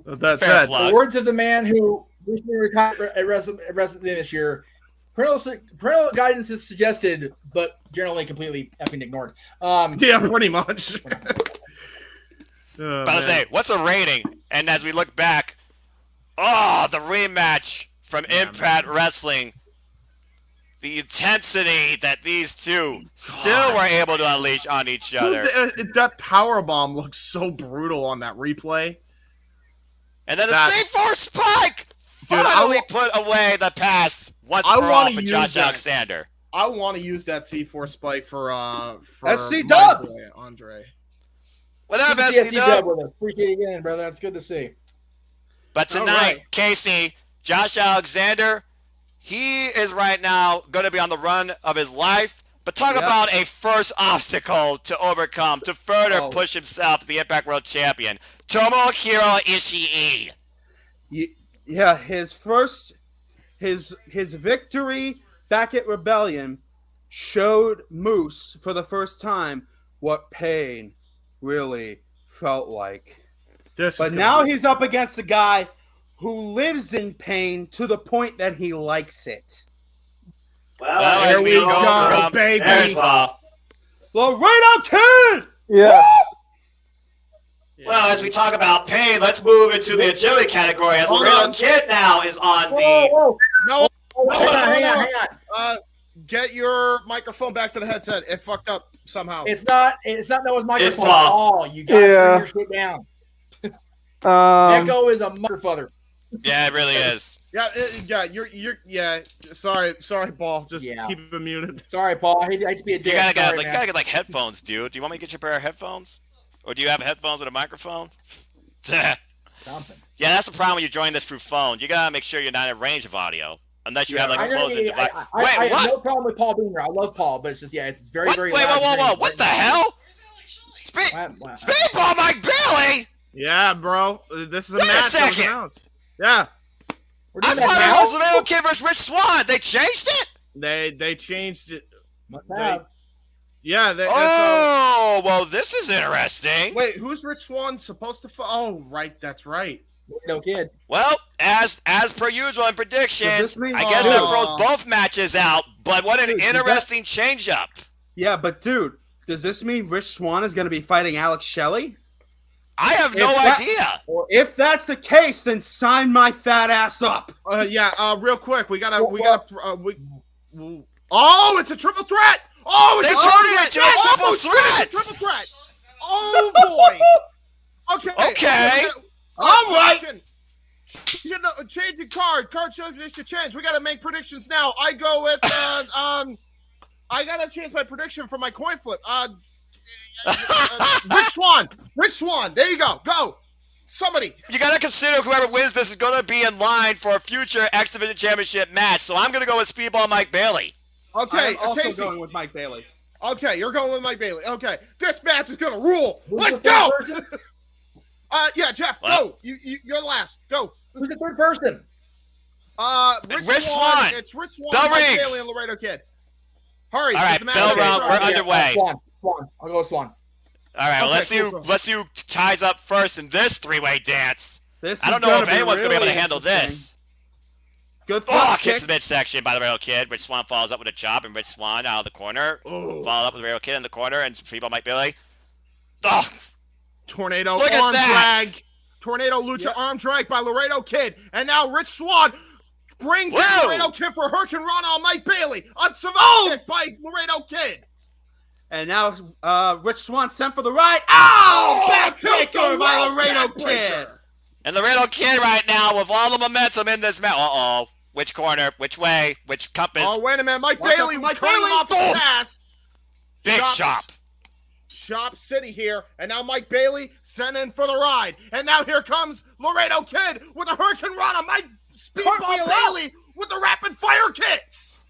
C: That's
G: Fair
C: it.
G: plug.
B: The words of the man who recently retired at WrestleMania this year. Parental guidance is suggested, but generally completely effing ignored.
C: Yeah, pretty much.
G: About to say, what's a rating? And as we look back, the rematch from Impact Wrestling. The intensity that these two still were able to unleash on each other.
C: That powerbomb looks so brutal on that replay.
G: And then the
C: That-
G: C4 spike
C: Dude,
G: finally put away the past once
C: I
G: for all
C: wanna
G: for
C: use
G: Josh
C: that.
G: Alexander.
C: I want to use that C4 spike for
F: SC
C: my
F: Dub!
C: boy, Andre.
G: What up,
B: Good to see
G: SC
B: SC
G: Dub?
B: Dub with us. Appreciate it again, brother. That's good to see.
G: But
F: All
G: tonight,
F: right.
G: Casey, Josh Alexander, he is right now going to be on the run of his life. But talk
F: Yep.
G: about a first obstacle to overcome to further
F: Oh.
G: push himself to the Impact World Champion. Tomohiro Ishii.
F: Yeah, his victory back at Rebellion showed Moose for the first time what pain really felt like. But now he's up against a guy who lives in pain to the point that he likes it.
G: Well,
C: here
G: as we
C: we
G: go
C: go,
G: from
C: baby.
G: there's Paul.
F: Laredo Kid!
E: Yeah.
G: Well, as we talk about pain, let's move into the agility category as
C: Hold
G: Laredo
C: on.
G: Kid now is on
B: Whoa,
G: the...
B: whoa,
C: No,
B: whoa, hang on, hang on,
C: on.
B: hang on.
C: Get your microphone back to the headset. It fucked up somehow.
B: It's not Noah's microphone
G: It's
B: at
G: Paul.
B: all. You gotta
E: Yeah.
B: turn your shit down. Echo is a microphone.
G: Yeah, it really is.
C: Yeah. Sorry, Paul. Just
B: Yeah.
C: keep it muted.
B: Sorry, Paul. I hate to be a
G: You
B: dick.
G: gotta
B: Sorry,
G: get
B: man.
G: like headphones, dude. Do you want me to get you a pair of headphones? Or do you have headphones with a microphone?
B: Something.
G: Yeah, that's the problem when you're joining this through phone. You gotta make sure you're not in range of audio. Unless you have like
B: I
G: a
B: know-
G: closed-in device.
B: I
G: Wait,
B: have
G: what?
B: no problem with Paul being here. I love Paul, but it's just it's very,
G: What?
B: very
G: Wait,
B: loud.
G: whoa. What the hell? Speed
B: Wow.
G: Speedball Mike Bailey?
C: Yeah, bro. This is a
G: Wait a
C: match that was
G: second.
C: announced. Yeah,
B: We're
G: I
B: doing that
G: thought
B: now?
G: it was Laredo Kid versus Rich Swann. They changed it?
C: they changed it.
B: Must have.
C: Yeah, that's,
G: Oh, well, this is interesting.
C: wait, who's Rich Swann supposed to? Oh, right, that's right.
B: No kid.
G: Well, as per usual in predictions,
F: Does this mean-
G: I guess that
C: Oh.
G: throws both matches out. But what an
F: Dude, does that-
G: interesting change-up.
F: Yeah, but dude, does this mean Rich Swann is going to be fighting Alex Shelley?
G: I have no
F: If that-
G: idea.
F: If that's the case, then sign my fat ass up.
C: Yeah. Real quick, we gotta. Oh, it's a triple threat. Oh, it's
G: They
C: a
G: turned
C: triple
G: it
C: threat.
G: into a
C: Oh,
G: triple threat.
C: triple threat. Oh boy. Okay.
F: All right.
C: Change the card. Card shows to change. We got to make predictions now. I go with I gotta change my prediction for my coin flip. Rich Swan. There you go. Go. Somebody.
G: You gotta consider whoever wins this is gonna be in line for a future X Division Championship match. So I'm gonna go with Speedball Mike Bailey.
C: Okay.
F: I'm also
C: Casey.
F: going with Mike Bailey.
C: Okay, you're going with Mike Bailey. Okay, this match is gonna rule. Let's go. Yeah, Jeff, go. You're last. Go.
B: Who's the third person?
C: Rich Swan. It's Rich Swan,
G: Bell
C: Mike
G: rings.
C: Bailey, and Laredo Kid. Hurry.
G: All right,
C: the match
G: bell
C: is
G: round.
C: started.
G: We're underway.
B: Swan. I'll go with Swan.
G: All right, well,
C: Okay, cool.
G: let's see who ties up first in this three-way dance.
F: This
G: I don't
F: is
G: know
F: gonna
G: if
F: be
G: anyone's gonna be able to
F: really
G: handle
F: interesting.
G: this.
F: Good
G: Oh,
F: thrust
G: kick to
F: kick.
G: the midsection by the Rail Kid. Rich Swan follows up with a chop, and Rich Swan out of the corner.
C: Oh.
G: Followed up with the Rail Kid in the corner, and Speedball Mike Bailey. Oh,
C: Tornado
G: Look at
C: arm
G: that.
C: drag. Tornado Lucha arm drag by Laredo Kid. And now Rich Swan brings in
G: Whoa.
C: Laredo Kid for Hurricane Rana on Mike Bailey. A survival kick by Laredo Kid.
F: And now Rich Swan sent for the right. Oh, backbreaker by
C: rope
F: Laredo
C: backbreaker.
F: Kid.
G: and the Rail Kid right now with all the momentum in this match. Uh-oh. Which corner? Which way? Which compass?
C: Oh, wait a minute. Mike
F: Watch out
C: Bailey
F: for Mike
C: cutting him
F: Bailey.
C: off the pass.
G: Big
C: chops.
G: chop.
C: Shop City here, and now Mike Bailey sent in for the ride. And now here comes Laredo Kid with a Hurricane Rana. Mike Speedball
F: Cartwheel
C: Bailey with the rapid fire kicks.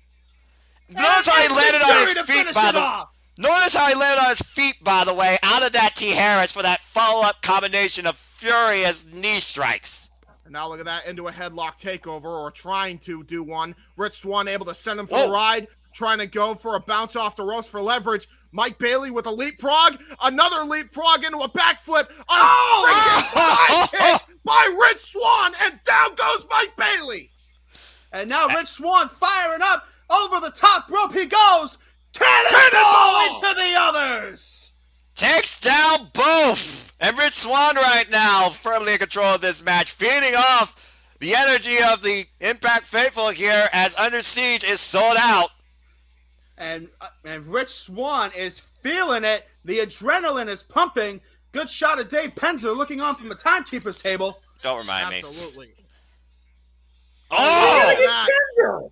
G: Notice how he landed on his
F: to
G: feet,
F: finish
G: by
F: it
G: the
F: off.
G: Notice how he landed on his feet, by the way, out of that T. Harris for that follow-up combination of furious knee strikes.
C: And now look at that, into a headlock takeover, or trying to do one. Rich Swan able to send him for
G: Whoa.
C: the ride, trying to go for a bounce off the ropes for leverage. Mike Bailey with a leapfrog, another leapfrog into a backflip, a freaking side kick by Rich Swan, and down goes Mike Bailey.
F: And now Rich Swan firing up over the top rope. He goes. Cannonball into the others.
G: Takes down both. And Rich Swan right now firmly in control of this match, feeding off the energy of the Impact faithful here as Under Siege is sold out.
F: And Rich Swan is feeling it. The adrenaline is pumping. Good shot of Dave Penzer looking on from the timekeeper's table.
G: Don't remind me.
C: Absolutely.
G: Oh!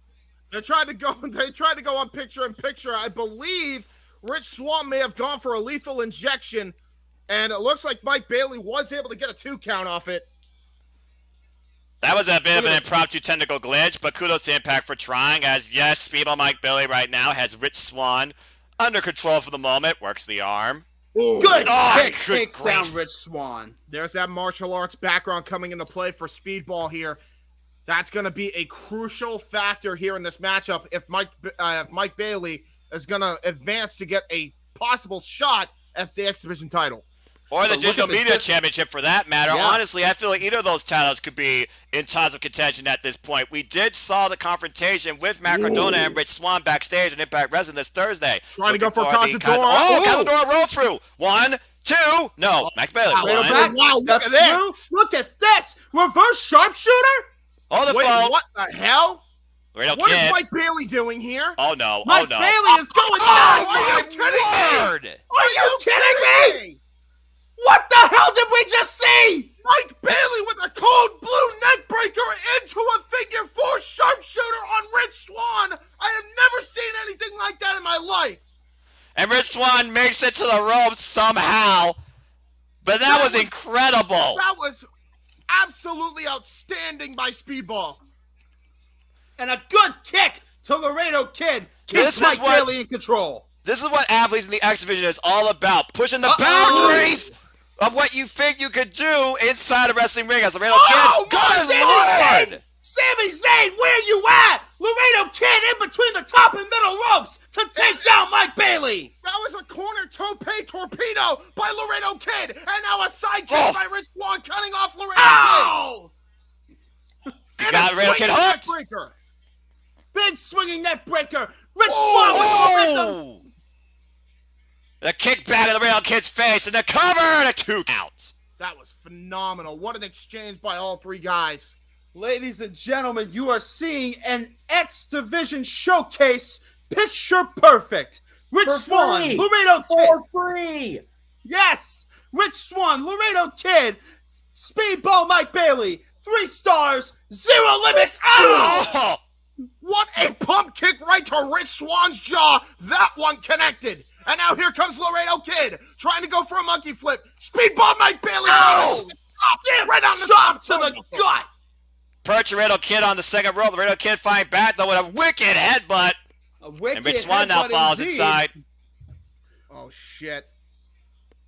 C: They tried to go on picture in picture. I believe Rich Swan may have gone for a lethal injection, and it looks like Mike Bailey was able to get a 2 count off it.
G: That was a bit of an impromptu technical glitch, but kudos to Impact for trying, as yes, Speedball Mike Bailey right now has Rich Swan under control for the moment, works the arm.
F: Good
G: Oh,
F: kick
G: good
F: takes
G: grief.
F: down Rich Swan.
C: There's that martial arts background coming into play for Speedball here. That's going to be a crucial factor here in this matchup if Mike Bailey is going to advance to get a possible shot at the X Division title.
G: Or the
F: But look
G: Digital
F: at the
G: Media
F: dis-
G: Championship for that matter.
F: Yeah.
G: Honestly, I feel like either of those titles could be in tons of contention at this point. We did saw the confrontation with Matt Cardona and Rich Swan backstage at Impact Wrestling this Thursday.
C: Trying to go for
G: Looking the
C: Cazadora.
G: Oh,
C: Ooh.
G: Cazadora roll through. 1, 2. No, Mike Bailey.
C: Wow.
F: Right
G: One.
F: back,
C: Wow, look
F: steps
C: at that.
F: through. Look at this. Reverse sharpshooter.
G: Oh, the
C: Wait,
G: phone.
C: what the hell?
G: Laredo
C: What is
G: Kid.
C: Mike Bailey doing here?
G: Oh, no.
F: Mike
G: oh, no.
F: Bailey is going nuts.
G: Oh,
C: Are you kidding me?
G: word.
F: Are you kidding me? What the hell did we just see?
C: Mike Bailey with a cold blue neck breaker into a figure 4 sharpshooter on Rich Swan. I have never seen anything like that in my life.
G: And Rich Swan makes it to the ropes somehow. But that was incredible.
C: That was absolutely outstanding by Speedball.
F: And a good kick to Laredo Kid.
G: This
F: Keeps
G: is
F: Mike
G: what-
F: Bailey in control.
G: This is what athletes in the X Division is all about. Pushing the
F: Uh-oh.
G: boundaries of what you think you could do inside a wrestling ring as Laredo
C: Oh,
G: Kid. Good
F: Sami
G: Lord!
F: Zayn! Sami Zayn, where you at? Laredo Kid in between the top and middle ropes to take down Mike Bailey.
C: That was a corner tope torpedo by Laredo Kid. And now a side kick
G: Oh.
C: by Rich Swan cutting off Laredo
F: Ow!
C: Kid.
G: You
C: And
G: got
C: a
G: Laredo Kid
C: swinging
G: hooked.
C: neckbreaker.
F: Big swinging net breaker. Rich Swan with the momentum.
G: Oh! The kick back in Laredo Kid's face and the cover and a 2 count.
C: That was phenomenal. What an exchange by all 3 guys.
F: Ladies and gentlemen, you are seeing an X Division showcase, picture perfect. Rich
B: For
F: Swann,
B: free.
F: Laredo Kid.
B: For free.
F: Yes, Rich Swann, Laredo Kid, Speedball Mike Bailey, 3 stars, 0 limits.
G: Oh!
C: What a pump kick right to Rich Swann's jaw. That one connected. And now here comes Laredo Kid trying to go for a monkey flip. Speedball Mike Bailey.
F: Oh!
C: Right on the
F: Chop
C: top
F: to the gut.
G: Perch Laredo Kid on the second rope. Laredo Kid fighting back though with a wicked headbutt. And Rich Swann now falls inside.
C: Oh, shit.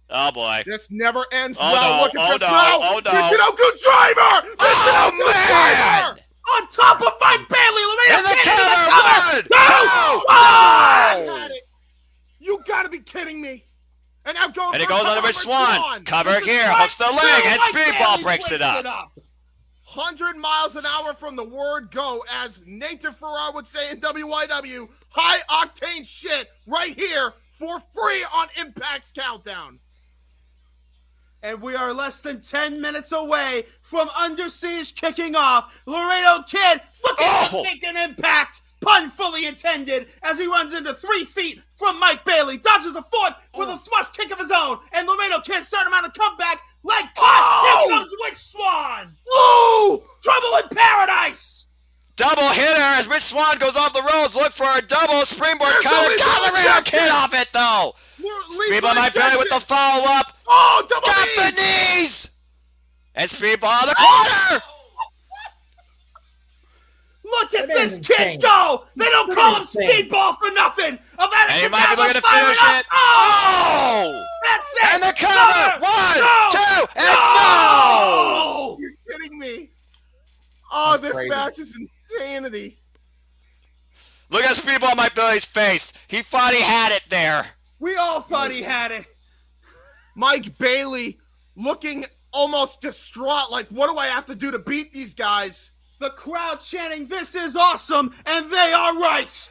G: Oh, boy.
C: This never ends
G: Oh,
C: well.
G: no.
C: Look at
G: Oh,
C: this
G: no.
C: now.
G: Oh, no.
C: Michinoku driver. Michinoku driver.
F: On top of Mike Bailey, Laredo
G: In the
F: Kid
G: cover.
F: in the cover.
G: 1, 2.
C: Oh! You gotta be kidding me. And now going
G: And it
C: for a
G: goes on to
C: cover
G: Rich
C: for
G: Swann. Cover
C: This is
G: here.
C: right
G: Hooks the leg. And
F: Mike
G: Speedball
F: Bailey
G: breaks it up.
C: 100 miles an hour from the word go, as Nathan Farrar would say in WYW. High octane shit right here for free on Impact's Countdown.
F: And we are less than 10 minutes away from Under Siege kicking off. Laredo Kid looking to make an impact. Pun fully intended as he runs into 3 feet from Mike Bailey. Dodges the 4th with a thrust kick of his own. And Laredo Kid starting him on a comeback. Leg cut. Here comes Rich Swann.
C: Ooh!
F: Trouble in paradise.
G: Double hitter as Rich Swann goes off the ropes. Look for a double springboard cutter. Got Laredo Kid off it, though. Speedball Mike Bailey with the follow-up.
C: Oh, double
G: Got
C: knees.
G: the knees. And Speedball in the corner.
F: Look at
B: That
F: this
B: is
F: kid
B: insane.
F: go! They don't
B: That
F: call him
B: is insane.
F: Speedball for nothing!
G: And he might be looking to finish it.
F: Oh!
G: Oh!
F: That's it!
G: And the cover. 1, 2, and no!
C: You're kidding me. Oh,
B: That's
C: this
B: crazy.
C: match is insanity.
G: Look at Speedball Mike Bailey's face. He thought he had it there.
F: We all thought he had it.
C: Mike Bailey looking almost distraught, like, what do I have to do to beat these guys?
F: The crowd chanting, "This is awesome," and they are right.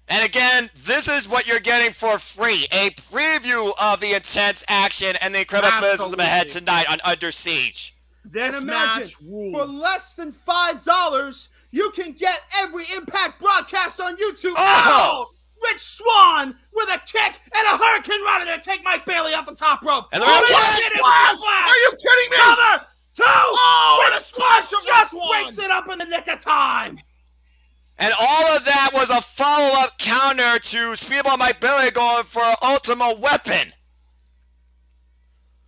G: And again, this is what you're getting for free. A preview of the intense action and the incredible business ahead tonight on Under Siege.
C: This
F: And
C: match
F: imagine, for
C: ruled.
F: less than $5, you can get every Impact broadcast on YouTube.
G: Oh!
F: Rich Swann with a kick and a hurricane runner to take Mike Bailey off the top rope.
G: And the
F: Oh,
G: Hurricane
F: hit him with
C: Splash!
F: the splash.
C: Are you kidding me?
F: Cover! 2!
C: Oh, and a
F: Rich
C: splash
F: Swann
C: of
F: just
C: Rich
F: breaks
C: Swann.
F: it up in the nick of time.
G: And all of that was a follow-up counter to Speedball Mike Bailey going for an ultimate weapon.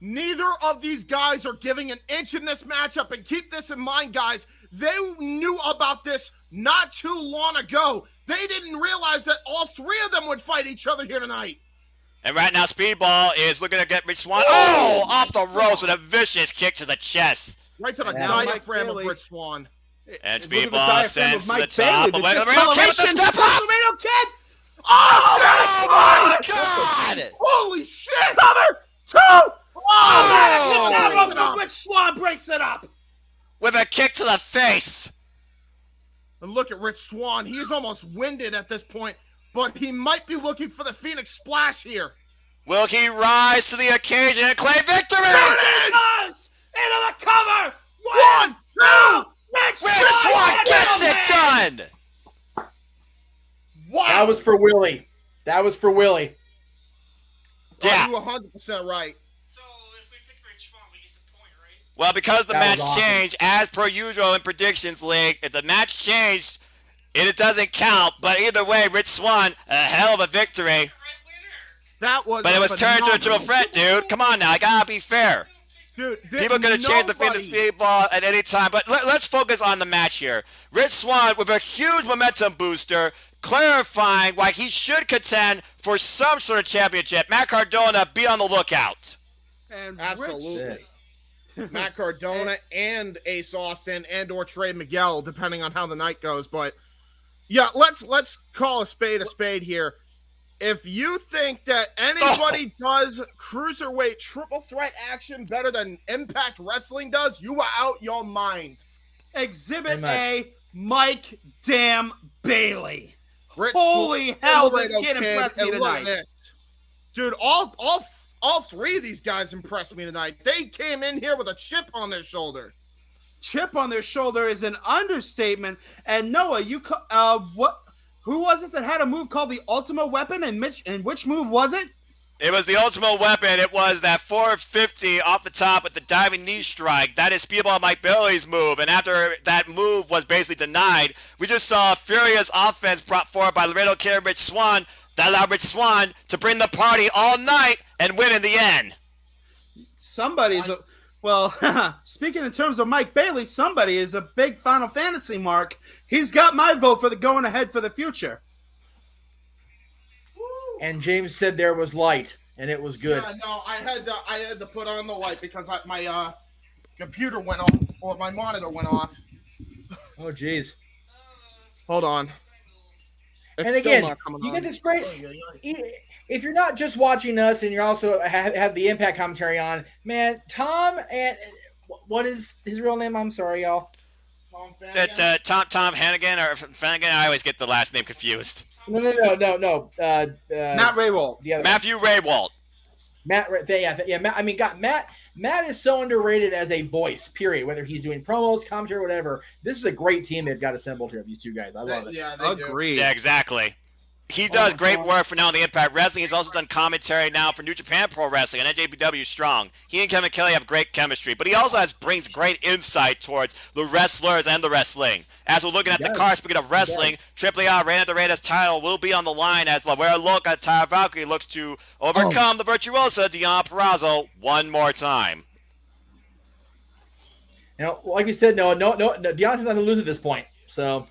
C: Neither of these guys are giving an inch in this matchup, and keep this in mind, guys. They knew about this not too long ago. They didn't realize that all 3 of them would fight each other here tonight.
G: And right now, Speedball is looking to get Rich Swann. Oh, off the ropes with a vicious kick to the chest.
C: Right to the
B: Yeah.
C: diaphragm of
F: Bailey.
C: Rich Swann.
G: And
F: Look at the
G: Speedball
F: diaphragm
G: sends
F: of
G: to the
F: Mike
G: top.
F: Bailey,
G: But
F: the
G: wait, Laredo Kid with the
F: discoloration
G: step up.
F: Laredo Kid.
G: Oh, my God.
C: Holy shit!
F: Cover! 2!
G: Oh!
F: Oh! Rich Swann breaks it up.
G: With a kick to the face.
C: And look at Rich Swann. He is almost winded at this point, but he might be looking for the Phoenix Splash here.
G: Will he rise to the occasion and claim victory?
F: It does! Into the cover!
C: 1, 2!
F: Rich
G: Rich Swann gets it done.
C: Wow!
B: That was for Willie. That was for Willie.
G: Yeah.
C: You 100% right.
F: So if we pick Rich Swann, we get the point, right?
G: Well, because the
B: That
G: match
B: was awesome.
G: changed, as per usual in Predictions League, if the match changed, it doesn't count. But either way, Rich Swann, a hell of a victory.
C: That was.
G: But it was turned into a triple
C: phenomenal.
G: threat, dude. Come on now, I gotta be fair.
C: Dude,
G: People could have changed the Phoenix Speedball at any time, but let's focus on the match here. Rich Swann with a huge momentum booster, clarifying why he should contend for some sort of championship. Matt Cardona, be on the lookout.
F: And
C: Absolutely. Matt Cardona and Ace Austin and or Trey Miguel, depending on how the night goes. But yeah, let's call a spade here. If you think that anybody does cruiserweight triple threat action better than Impact Wrestling does, you are out your mind.
F: Exhibit
B: Amen.
F: A, Mike Damn Bailey.
C: Rich
F: Holy
C: Swann,
F: hell, this
C: Laredo
F: kid impressed me
C: and look at
F: tonight.
C: this. Dude, all 3 of these guys impressed me tonight. They came in here with a chip on their shoulder.
F: chip on their shoulder is an understatement. And Noah, who was it that had a move called the Ultimate Weapon, and which move was it?
G: It was the Ultimate Weapon. It was that 450 off the top with the diving knee strike. That is Speedball Mike Bailey's move. And after that move was basically denied, we just saw a furious offense brought forward by Laredo Kid and Rich Swann that allowed Rich Swann to bring the party all night and win in the end.
F: Speaking in terms of Mike Bailey, somebody is a big Final Fantasy mark. He's got my vote for the going ahead for the future.
B: And James said there was light, and it was good.
C: Yeah, no, I had to put on the light because my computer went off, or my monitor went off.
B: Oh, geez.
C: Hold on. It's
B: and again,
C: still not coming
B: you
C: on.
B: get this great. If you're not just watching us and you're also have the Impact commentary on, man, Tom and what is his real name? I'm sorry, y'all.
G: Tom Hannigan or Flanagan? I always get the last name confused.
B: No.
F: Matt Raywald.
G: Matthew Raywald.
B: Matt. Yeah. Matt. I mean, Matt is so underrated as a voice. Period. Whether he's doing promos, commentary, whatever. This is a great team they've got assembled here. These two guys. I love it.
C: Yeah,
F: agreed.
G: Yeah, exactly. He does great work for now in the Impact Wrestling. He's also done commentary now for New Japan Pro Wrestling and NJPW Strong. He and Kevin Kelly have great chemistry, but he also brings great insight towards the wrestlers and the wrestling. As we're looking at the card, speaking of wrestling, AAA Reina de Reyes title will be on the line as La Loca Taya Valkyrie looks to overcome the virtuosa Deonna Purrazzo one more time.
B: You know, like we said, no. Deonna's not going to lose at this point, so.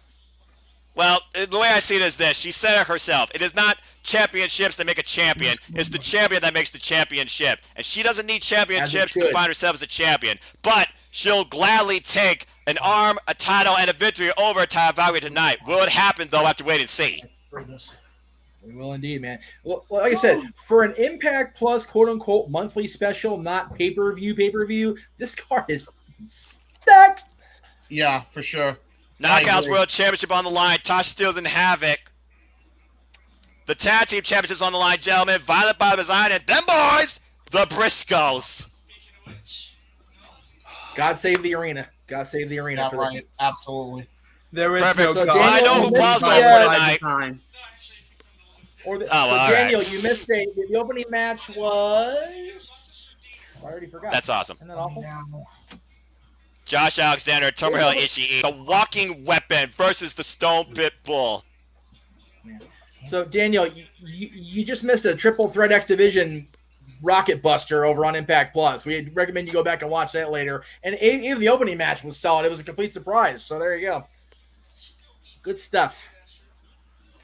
G: Well, the way I see it is this. She said it herself. It is not championships that make a champion. It's the champion that makes the championship. And she doesn't need championships to find herself as a champion. But she'll gladly take an arm, a title, and a victory over Taya Valkyrie tonight. Will it happen, though? I have to wait and see.
B: We will indeed, man. Well, like I said, for an Impact Plus quote-unquote monthly special, not pay-per-view, this card is stacked.
C: Yeah, for sure.
G: Knockouts World Championship on the line. Tasha Steelz and Havoc. The Tag Team Championships on the line, gentlemen. Violet by Design and them boys, the Briscoes.
B: God save the arena. God save the arena for this.
C: Absolutely.
F: There is
G: Perfect.
F: no
B: So
G: I know who Paul's going for tonight.
B: Daniel, you missed the opening match was. I already forgot.
G: That's awesome.
B: Isn't that awful?
G: Josh Alexander, Tomohiro Ishii, the Walking Weapon versus the Stone Pit Bull.
B: So, Daniel, you just missed a Triple Threat X Division Rocket Buster over on Impact Plus. We recommend you go back and watch that later. And even the opening match was solid. It was a complete surprise. So, there you go. Good stuff.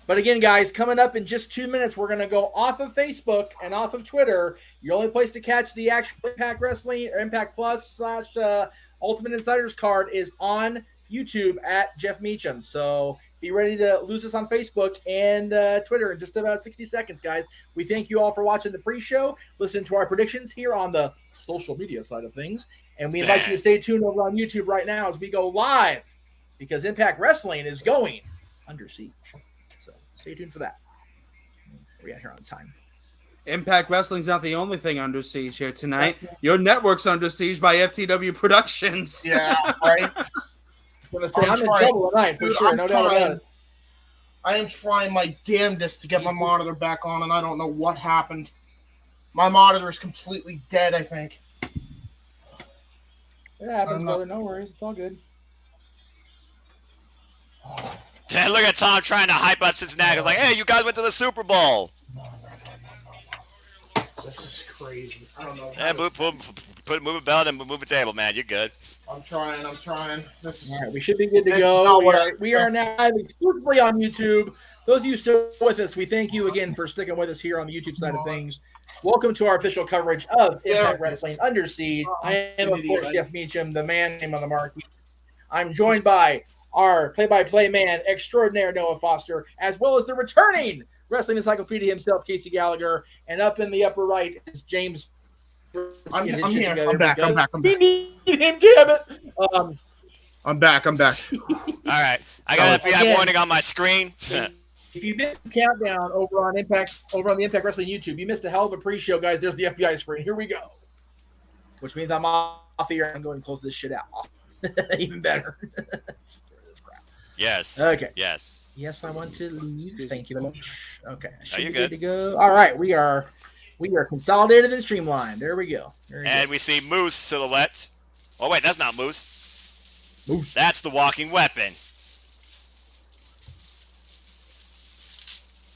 B: But again, guys, coming up in just 2 minutes, we're going to go off of Facebook and off of Twitter. Your only place to catch the actual Impact Wrestling or Impact Plus / Ultimate Insiders card is on YouTube at Jeff Meacham. So be ready to lose us on Facebook and Twitter in just about 60 seconds, guys. We thank you all for watching the pre-show. Listen to our predictions here on the social media side of things. And we invite you to stay tuned over on YouTube right now as we go live because Impact Wrestling is going under siege. So stay tuned for that. We're at here on time.
F: Impact Wrestling's not the only thing under siege here tonight. Your network's under siege by FTW Productions.
C: Yeah, right.
B: I'm in trouble tonight for sure. No doubt about it.
C: I am trying my damnedest to get my monitor back on, and I don't know what happened. My monitor is completely dead, I think.
B: It happens, brother. No worries. It's all good.
G: Yeah, look at Tom trying to hype up Cincinnati. He's like, hey, you guys went to the Super Bowl.
C: This is crazy. I don't know.
G: Yeah, move a belt and move a table, man. You're good.
C: I'm trying. This is...
B: All right, we should be good to go. We are now exclusively on YouTube. Those of you still with us, we thank you again for sticking with us here on the YouTube side of things. Welcome to our official coverage of Impact Wrestling Under Siege. I am, of course, Jeff Meacham, the man name on the marquee. I'm joined by our play-by-play man extraordinaire, Noah Foster, as well as the returning Wrestling Encyclopedia himself, Casey Gallagher, and up in the upper right is James.
C: I'm here. I'm back.
B: We need him, damn it.
C: I'm back.
G: All right. I got a FBI warning on my screen.
B: If you missed the countdown over on the Impact Wrestling YouTube, you missed a hell of a pre-show, guys. There's the FBI screen. Here we go. Which means I'm off here. I'm going to close this shit out. Even better.
G: Yes.
B: Okay.
G: Yes.
B: Yes, I want to leave. Thank you very much. Okay. Should
G: you're
B: be
G: good.
B: to go. All right, we are consolidated and streamlined. There we go.
G: And we see Moose silhouette. Oh wait, that's not Moose.
B: Moose.
G: That's the walking weapon.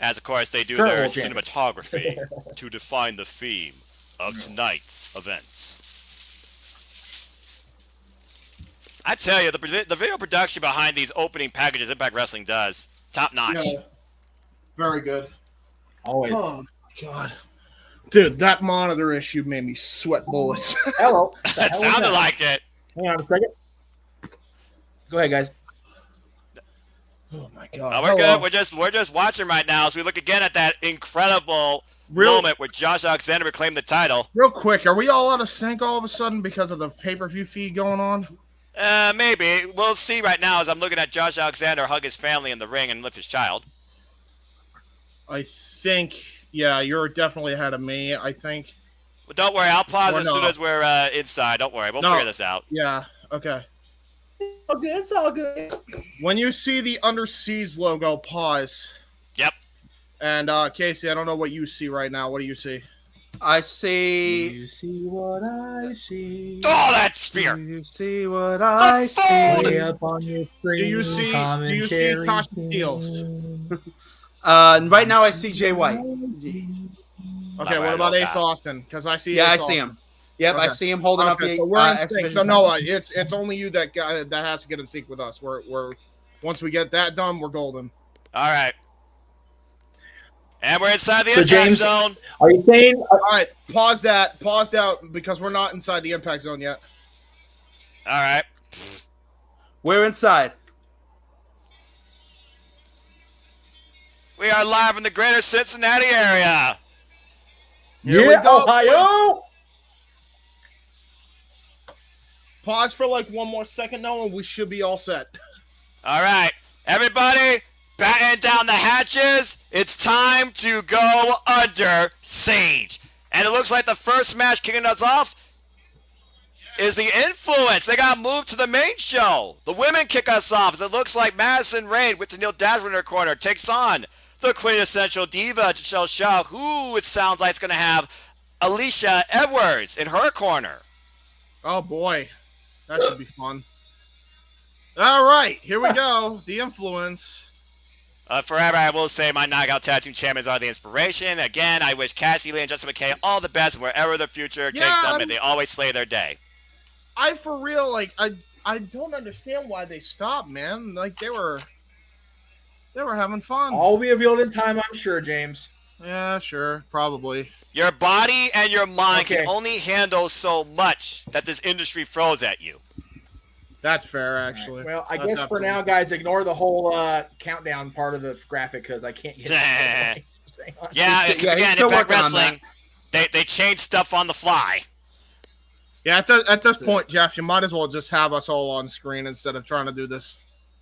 G: As of course they do
B: Colonel
G: their
B: James.
G: cinematography to define the theme of tonight's events. I tell you, the video production behind these opening packages Impact Wrestling does, top notch.
C: Yeah. Very good.
B: Always.
C: Oh, God. Dude, that monitor issue made me sweat bullets.
B: Hello.
G: That sounded like it.
B: Hang on a second. Go ahead, guys.
C: Oh, my God.
G: Oh, we're good. We're just watching right now as we look again at that incredible moment where Josh Alexander reclaimed the title.
C: Real quick, are we all out of sync all of a sudden because of the pay-per-view feed going on?
G: Maybe. We'll see right now as I'm looking at Josh Alexander hug his family in the ring and lift his child.
C: I think, yeah, you're definitely ahead of me, I think.
G: Well, don't worry. I'll pause
C: Or
G: as
C: no.
G: soon as we're inside. Don't worry. We'll figure this out.
C: Yeah, okay.
B: Okay, it's all good.
C: When you see the Under Siege logo, pause.
G: Yep.
C: And, Casey, I don't know what you see right now. What do you see?
F: I see.
B: You see what I see.
G: Oh, that spear!
F: You see what I see?
B: Way up on your screen.
C: Do you see Tasha Steeles?
F: Right now I see Jay White.
C: Okay,
G: Right,
C: what about
G: okay.
C: Ace Austin? Because I see
F: Yeah, I
C: Ace
F: see
C: Austin.
F: him. Yep, I
C: Okay.
F: see him holding up
C: Okay,
F: the
C: so we're in sync.
F: exhibition
C: So no,
F: package.
C: it's only you that has to get in sync with us. We're once we get that done, we're golden.
G: All right. And we're inside the
B: So,
G: impact
B: James-
G: zone.
B: Are you saying?
C: All right, pause out because we're not inside the impact zone yet.
G: All right.
F: We're inside.
G: We are live in the greater Cincinnati area.
C: Here we go.
B: Ohio.
C: Pause for like one more second, though, and we should be all set.
G: All right. Everybody, batten down the hatches. It's time to go under siege. And it looks like the first match kicking us off is the Influence. They got moved to the main show. The women kick us off as it looks like Madison Rayne with Neil Dashwood in her corner takes on the quintessential diva, Giselle Shaw, who it sounds like is going to have Alicia Edwards in her corner.
C: Oh boy, that should be fun. All right, here we go. The Influence.
G: Forever, I will say my Knockout Tag Team Champions are the inspiration. Again, I wish Cassie Lee and Justin McKay all the best wherever the future takes them, and they always slay their day.
C: I for real, like, I don't understand why they stopped, man. Like they were having fun.
B: All be revealed in time, I'm sure, James.
C: Yeah, sure, probably.
G: Your body and your mind
B: Okay.
G: can only handle so much that this industry throws at you.
C: That's fair, actually.
B: Well, I
C: That's
B: guess for now,
C: absolutely-
B: guys, ignore the whole countdown part of the graphic because I can't get.
G: Yeah,
F: Yeah,
G: because
F: he's
G: again,
F: still
G: Impact
F: working on
G: Wrestling, they change stuff on the fly.
C: Yeah, at this point, Jeff, you might as well just have us all on screen instead of trying to do this.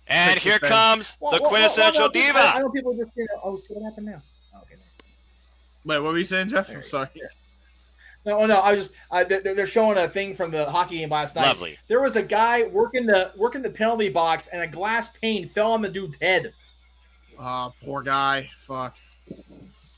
G: And
C: Fix the
G: here
C: thing.
G: comes the quintessential diva.
B: I know people just oh, what happened now? Okay.
C: Wait, what were you saying, Jeff? I'm sorry.
B: No, I was just they're showing a thing from the hockey game last night.
G: Lovely.
B: There was a guy working the penalty box, and a glass pane fell on the dude's head.
C: Poor guy. Fuck.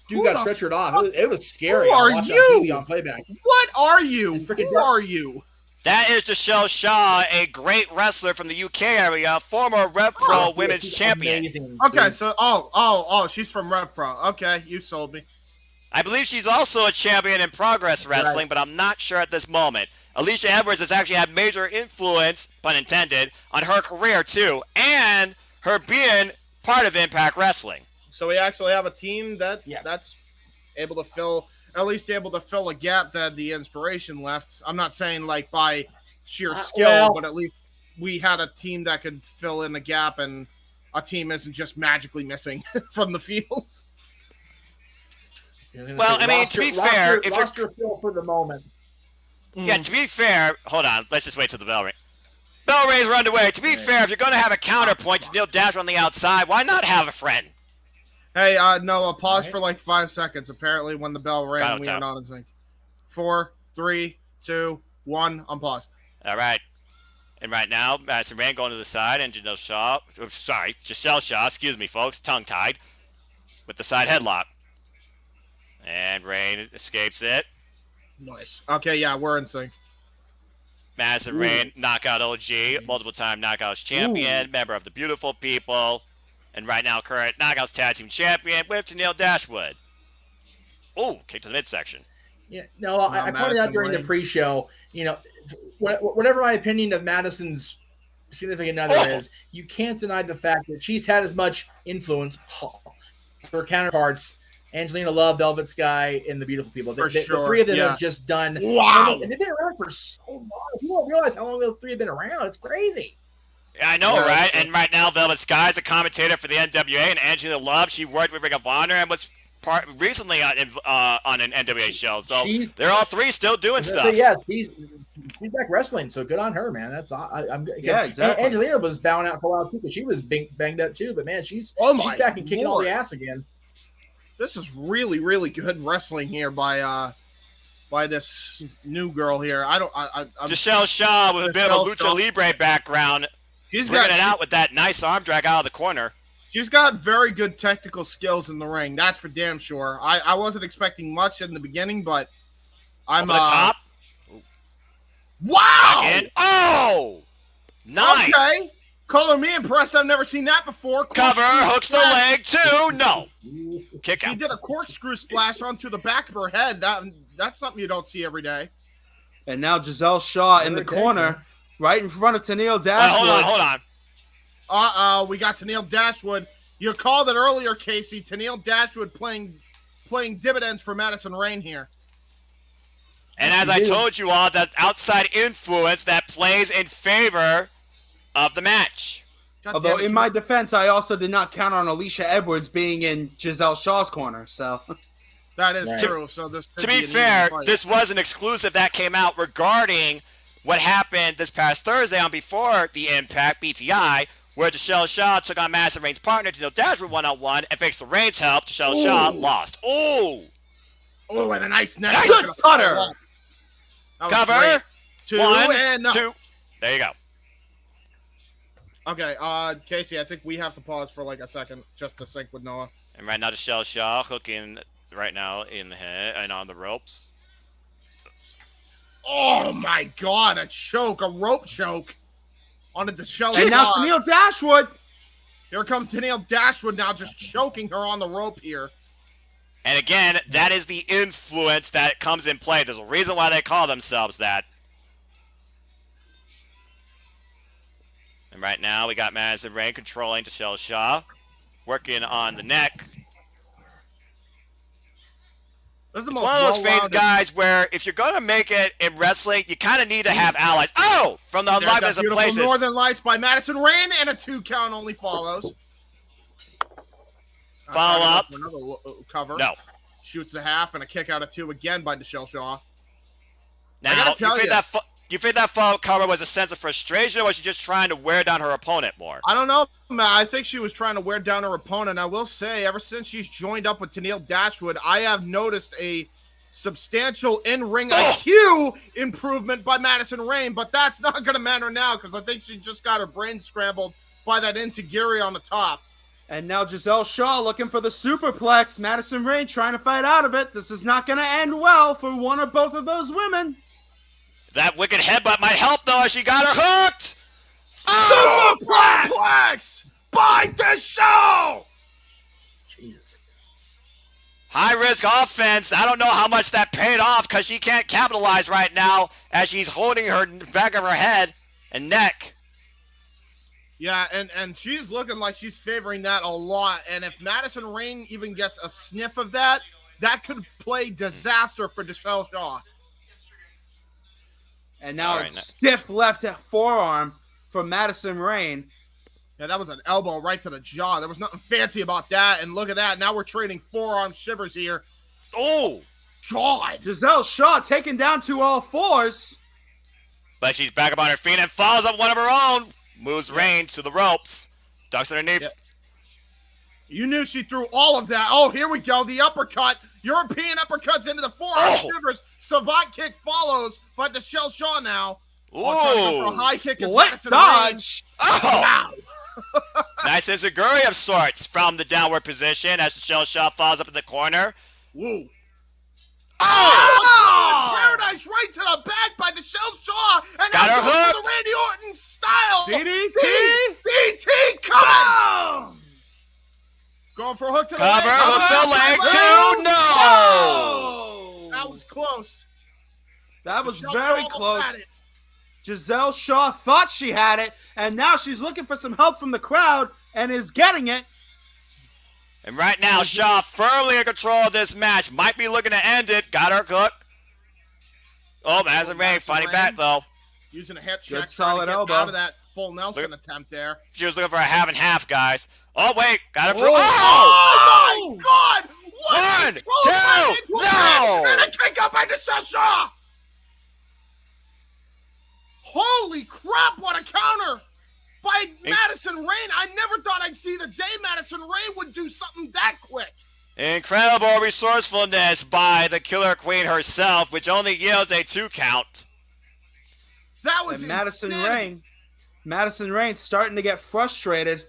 B: Dude
C: Who
B: got
C: the
B: stretchered off. It was scary.
C: Who
B: I
C: are
B: watched it
C: you?
B: on TV on playback.
C: What are you?
B: And freaking
C: Who are you?
G: That is Giselle Shaw, a great wrestler from the UK area, former Rev Pro Women's
B: She's
G: Champion.
B: amazing,
C: Okay,
B: dude.
C: so she's from Rev Pro. Okay, you sold me.
G: I believe she's also a champion in Progress Wrestling, but I'm not sure at this moment. Alicia Edwards has actually had major influence, pun intended, on her career too, and her being part of Impact Wrestling.
C: So we actually have a team that's able to fill a gap that the Inspiration left. I'm not saying like by sheer skill, but at least we had a team that could fill in the gap, and a team isn't just magically missing from the field.
G: Well, I mean, to be fair, if
B: roster fill for the moment.
G: Yeah, to be fair, hold on, let's just wait till the bell ring. Bell rings are underway. To be fair, if you're going to have a counterpoint to Neil Dasher on the outside, why not have a friend?
C: Hey, no, pause for like 5 seconds. Apparently, when the bell rang, we were not in sync. 4, 3, 2, 1, on pause.
G: All right. And right now, Madison Rayne going to the side, and Giselle Shaw, excuse me, folks, tongue-tied with the side headlock. And Rayne escapes it.
C: Nice. Okay, yeah, we're in sync.
G: Madison Rayne, knockout OG, multiple-time knockouts champion, member of the Beautiful People, and right now current knockouts tag team champion with Tennille Dashwood. Ooh, kick to the midsection.
B: Yeah, no, I pointed out during the pre-show, whatever my opinion of Madison's significant other is, you can't deny the fact that she's had as much influence as her counterparts, Angelina Love, Velvet Sky, and the Beautiful People. The three of them have just done.
C: Wow.
B: And they've been around for so long. People don't realize how long those three have been around. It's crazy.
G: Yeah, I know, right? And right now, Velvet Sky is a commentator for the NWA, and Angelina Love, she worked with Ring of Honor and was recently on an NWA show. So they're all three still doing stuff.
B: Yeah, she's back wrestling, so good on her, man. That's exactly. Angelina was bowing out for a while too, because she was banged up too. But man, she's back and kicking all the ass again.
C: This is really, really good wrestling here by this new girl here. I'm
G: Giselle Shaw with a bit of a lucha libre background. She's bringing it out with that nice arm drag out of the corner.
C: She's got very good technical skills in the ring. That's for damn sure. I wasn't expecting much in the beginning, but I'm
G: over the top.
C: Wow!
G: Back in. Oh! Nice.
C: Okay. Color me impressed. I've never seen that before.
G: Cover, hooks the leg too. No. Kick out.
C: She did a corkscrew splash onto the back of her head. That's something you don't see every day.
F: And now Giselle Shaw in the corner, right in front of Tennille Dashwood.
G: Hold on.
C: We got Tennille Dashwood. You called it earlier, Casey. Tennille Dashwood playing dividends for Madison Rayne here.
G: And as I told you all, that outside influence that plays in favor of the match.
F: Although, in my defense, I also did not count on Alicia Edwards being in Giselle Shaw's corner. So
C: that is true. So
G: to be fair, this was an exclusive that came out regarding what happened this past Thursday on Before the Impact BTI, where Giselle Shaw took on Madison Rayne's partner, Tennille Dashwood, one-on-one, and thanks to Rayne's help, Giselle Shaw lost. Oh,
C: and a nice neck.
F: Nice cutter.
G: Cover.
C: Two.
G: There you go.
C: Okay, Casey, I think we have to pause for like a second just to sync with Noah.
G: And right now, Giselle Shaw hooking right now in the head and on the ropes.
C: Oh my God, a rope choke on a Giselle Shaw.
F: And now Tennille Dashwood.
C: Here comes Tennille Dashwood now just choking her on the rope here.
G: And again, that is the influence that comes in play. There's a reason why they call themselves that. And right now, we got Madison Rayne controlling Giselle Shaw, working on the neck. It's one of those things, guys, where if you're going to make it in wrestling, you kind of need to have allies. Oh! From the Unlikeness of Places.
C: Northern Lights by Madison Rayne, and a 2 count only follows.
G: Follow up.
C: Another cover.
G: No.
C: Shoots the half, and a kick out of 2 again by Giselle Shaw.
G: Now, you think that follow cover was a sense of frustration, or was she just trying to wear down her opponent more?
C: I don't know, man. I think she was trying to wear down her opponent. I will say, ever since she's joined up with Tennille Dashwood, I have noticed a substantial in-ring IQ improvement by Madison Rayne, but that's not going to matter now because I think she just got her brain scrambled by that enziguri on the top.
F: And now Giselle Shaw looking for the superplex. Madison Rayne trying to fight out of it. This is not going to end well for one or both of those women.
G: That wicked headbutt might help, though, as she got her hooked.
C: Superplex by the show.
B: Jesus.
G: High-risk offense. I don't know how much that paid off because she can't capitalize right now as she's holding her back of her head and neck.
C: Yeah, and she's looking like she's favoring that a lot. And if Madison Rayne even gets a sniff of that, that could play disaster for Giselle Shaw.
F: And now a stiff left forearm from Madison Rayne.
C: Yeah, that was an elbow right to the jaw. There was nothing fancy about that. And look at that. Now we're trading forearm shivers here.
G: Oh,
C: God.
F: Giselle Shaw taken down to all fours.
G: But she's back up on her feet and follows up one of her own. Moves Rayne to the ropes. Ducks underneath.
C: Yep. You knew she threw all of that. Oh, here we go. The uppercut. European uppercuts into the forearm shivers. Savant kick follows, but Giselle Shaw now. For a high kick is
F: Split
C: Madison
F: dodge.
G: Oh!
C: Wow.
G: Nice enziguri of sorts from the downward position as Shell Shaw falls up in the corner.
C: Woo.
G: Oh!
C: Paradise right to the back by Michelle Shaw. And
G: Got
C: now
G: her
C: goes for
G: hooked.
C: the Randy Orton style.
F: DDT.
C: DDT coming. Going for a hook to the
G: Cover,
C: leg.
G: hooks the leg too. No!
F: Oh!
C: That was close.
F: That was
C: Michelle
F: very
C: almost
F: close.
C: had it.
F: Giselle Shaw thought she had it, and now she's looking for some help from the crowd and is getting it.
G: And right now, Shaw firmly in control of this match. Might be looking to end it. Got her hook. Oh, Madison Rain fighting back, though.
C: Using a hip
F: Good
C: check.
F: solid
C: trying to get
F: elbow.
C: out of that full Nelson attempt there.
G: She was looking for a half and half, guys. Oh, wait. Got her for...
C: Oh, my God!
G: One,
C: What?
G: two, no!
C: And a kick up by Michelle Shaw! Holy crap, what a counter by Madison Rain. I never thought I'd see the day Madison Rain would do something that quick.
G: Incredible resourcefulness by the Killer Queen herself, which only yields a 2 count.
C: That was
F: And Madison
C: insanity.
F: Rain starting to get frustrated.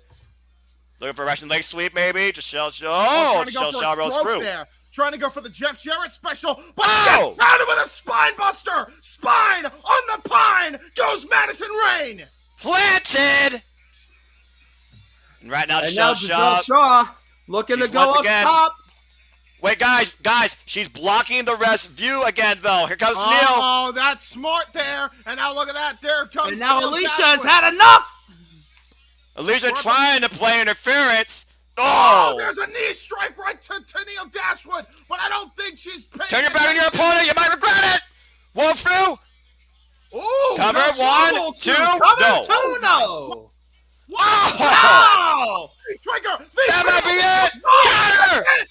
G: Looking for a Russian leg sweep, maybe? Just Shell Shaw.
C: Oh,
G: Oh,
C: trying to go
G: Shell
C: for a
G: Shaw rolls
C: stroke
G: through.
C: there. Trying to go for the Jeff Jarrett special, but
G: Oh!
C: counter with a spine buster. Spine on the pine goes Madison Rain.
G: Planted! And right now,
F: And now
G: Giselle
F: Giselle Shaw looking to
G: She's
F: go
G: once
F: up
G: again-
F: top.
G: Wait, guys, she's blocking the rest view again, though. Here comes Neil.
C: Oh, that's smart there. And now look at that. There comes
F: And now
C: Neil
F: Alicia
C: Dashwood.
F: has had enough.
G: Alicia trying to play interference.
C: Oh,
G: Oh!
C: there's a knee strike right to Neil Dashwood, but I don't think she's paying
G: Turn your back on your opponent. You might regret it. Wolf through.
C: Ooh,
G: Cover,
C: that's
G: 1,
C: almost
G: 2,
C: through.
G: no.
F: Oh no!
C: Wow.
F: Oh!
C: Trigger.
G: That might be it. Got her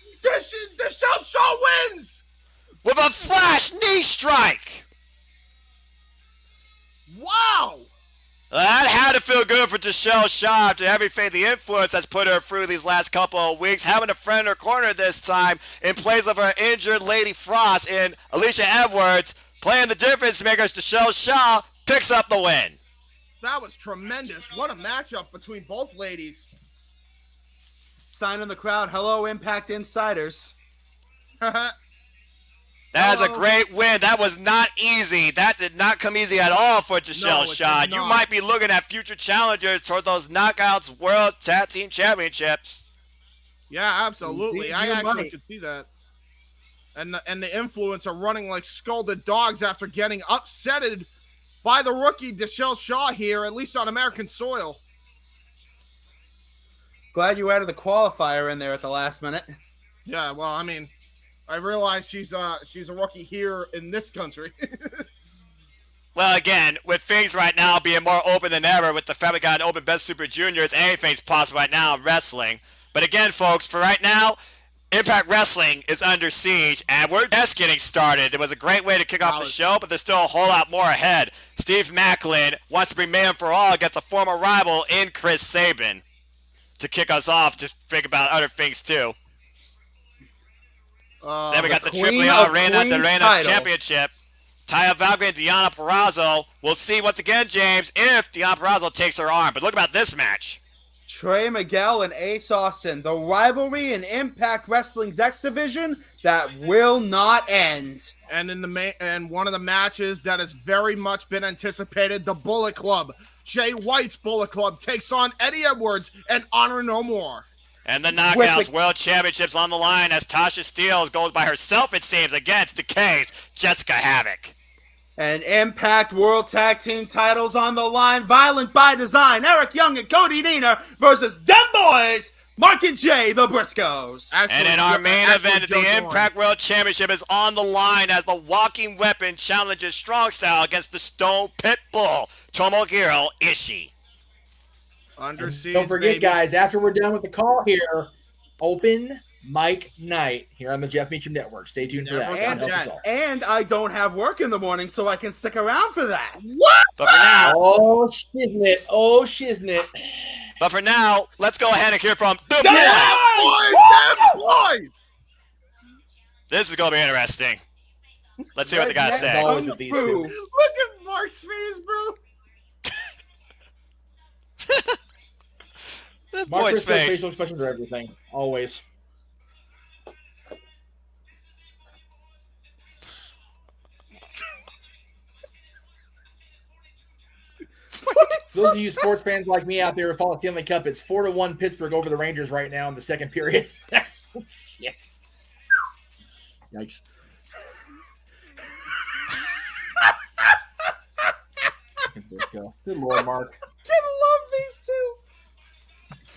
C: The Shell Shaw wins.
G: with a flash knee strike.
C: Wow.
G: That had to feel good for Giselle Shaw after every faith the influence has put her through these last couple of weeks. Having a friend in her corner this time in place of her injured Lady Frost in Alicia Edwards. Playing the difference makers, Giselle Shaw picks up the win.
C: That was tremendous. What a matchup between both ladies.
F: Sign in the crowd. Hello, Impact Insiders.
G: That is a great win. That was not easy. That did not come easy at all for Giselle
C: No, it
G: Shaw.
C: did
G: You
C: not.
G: might be looking at future challengers toward those Knockouts World Tag Team Championships.
C: Yeah, absolutely.
F: Indeed,
C: I
F: you
C: actually
F: might.
C: could see that. And the influence are running like scolded dogs after getting upsetted by the rookie Giselle Shaw here, at least on American soil.
F: Glad you added the qualifier in there at the last minute.
C: Yeah, well, I mean, I realize she's a rookie here in this country.
G: Well, again, with things right now being more open than ever, with the Family Guy and Open Best Super Juniors, anything's possible right now in wrestling. But again, folks, for right now, Impact Wrestling is under siege, and we're just getting started. It was a great way to kick off the show, but there's still a whole lot more ahead. Steve Macklin wants to bring Mayhem for All against a former rival in Chris Sabin to kick us off to think about other things, too. Then we got the
F: Queen
G: Triple
F: of
G: Reina de
F: Queens
G: Reina
F: title.
G: Championship. Taya Valkyrie and Deonna Purrazzo. We'll see once again, James, if Deonna Purrazzo takes her arm. But look about this match.
F: Trey Miguel and Ace Austin, the rivalry in Impact Wrestling's X Division that will not end.
C: And in the one of the matches that has very much been anticipated, the Bullet Club. Jay White's Bullet Club takes on Eddie Edwards and Honor No More.
G: And the Knockouts World Championships on the line as Tasha Steele goes by herself, it seems, against Decay's Jessica Havoc.
F: And Impact World Tag Team titles on the line. Violent by Design, Eric Young and Cody Deaner versus Dem Boys, Mark and Jay, the Briscoes.
G: And in our main event, the Impact World Championship is on the line as the Walking Weapon challenges Strong Style against the Stone Pitbull, Tomohiro Ishii.
C: Under siege,
B: Don't forget,
C: baby.
B: guys, after we're done with the call here, open mic night here on the Jeff Meacham Network. Stay tuned for that.
C: Never
B: God help us
C: forget.
B: all.
F: And I don't have work in the morning, so I can stick around for that.
G: But for now,
B: Oh, shiznit. Oh, shiznit.
G: let's go ahead and hear from the boys.
C: Them boys!
G: This is going to be interesting. Let's see what they got to
B: As
G: say.
B: always with these two.
C: Look at Mark Mark's face, bro.
G: That
B: Mark
G: boy's
B: Briscoe's
G: face.
B: facial expressions are everything. Always. So those of you sports fans like me out there who follow the Stanley Cup, it's 4-1 Pittsburgh over the Rangers right now in the second period. Shit. Yikes. Good Lord, Mark.
F: I love these two.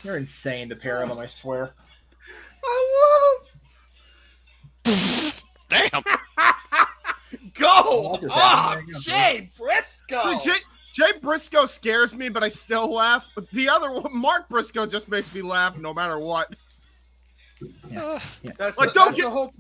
B: You're insane to pair them, I swear.
F: I love
G: Damn.
F: them. Go off, Jay Briscoe.
C: Jay Briscoe scares me, but I still laugh. The other one, Mark Briscoe, just makes me laugh no matter what.
B: Yeah.
F: That's
C: Like,
F: the whole.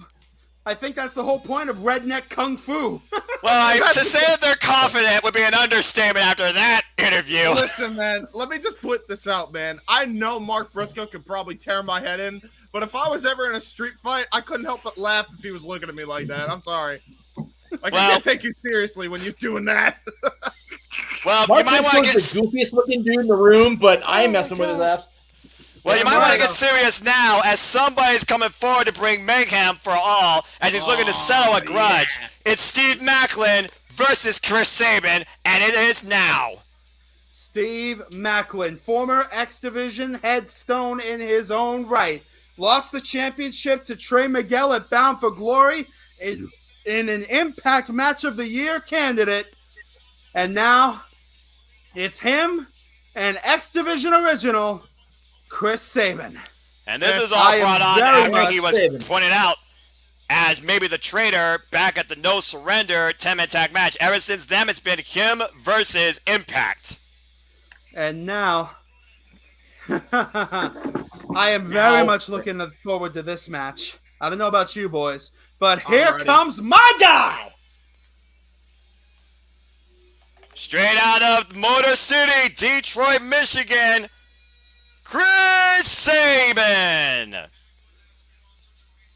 F: I think that's the whole point of redneck kung fu.
G: Well, to say that they're confident would be an understatement after that interview.
C: Listen, man, let me just put this out, man. I know Mark Briscoe could probably tear my head in, but if I was ever in a street fight, I couldn't help but laugh if he was looking at me like that. I'm sorry. Like, I can't take you seriously when you're doing that.
G: Well,
B: Mark
G: you might want to get
B: the goofiest looking dude in the room, but I am messing with his ass.
G: Well, you might want to get serious now, as somebody's coming forward to bring mayhem for all, as he's looking to settle a grudge. Yeah. It's Steve Macklin versus Chris Sabin, and it is now.
F: Steve Macklin, former X Division headstone in his own right, lost the championship to Trey Miguel at Bound for Glory in an Impact Match of the Year candidate, and now it's him and X Division original Chris Sabin.
G: And this is all brought on after he was pointed out as maybe the traitor back at the No Surrender 10-man tag match. Ever since then, it's been him versus Impact.
F: And now, I am very much looking forward to this match. I don't know about you boys, but here comes my guy!
G: Straight out of Motor City, Detroit, Michigan, Chris Sabin.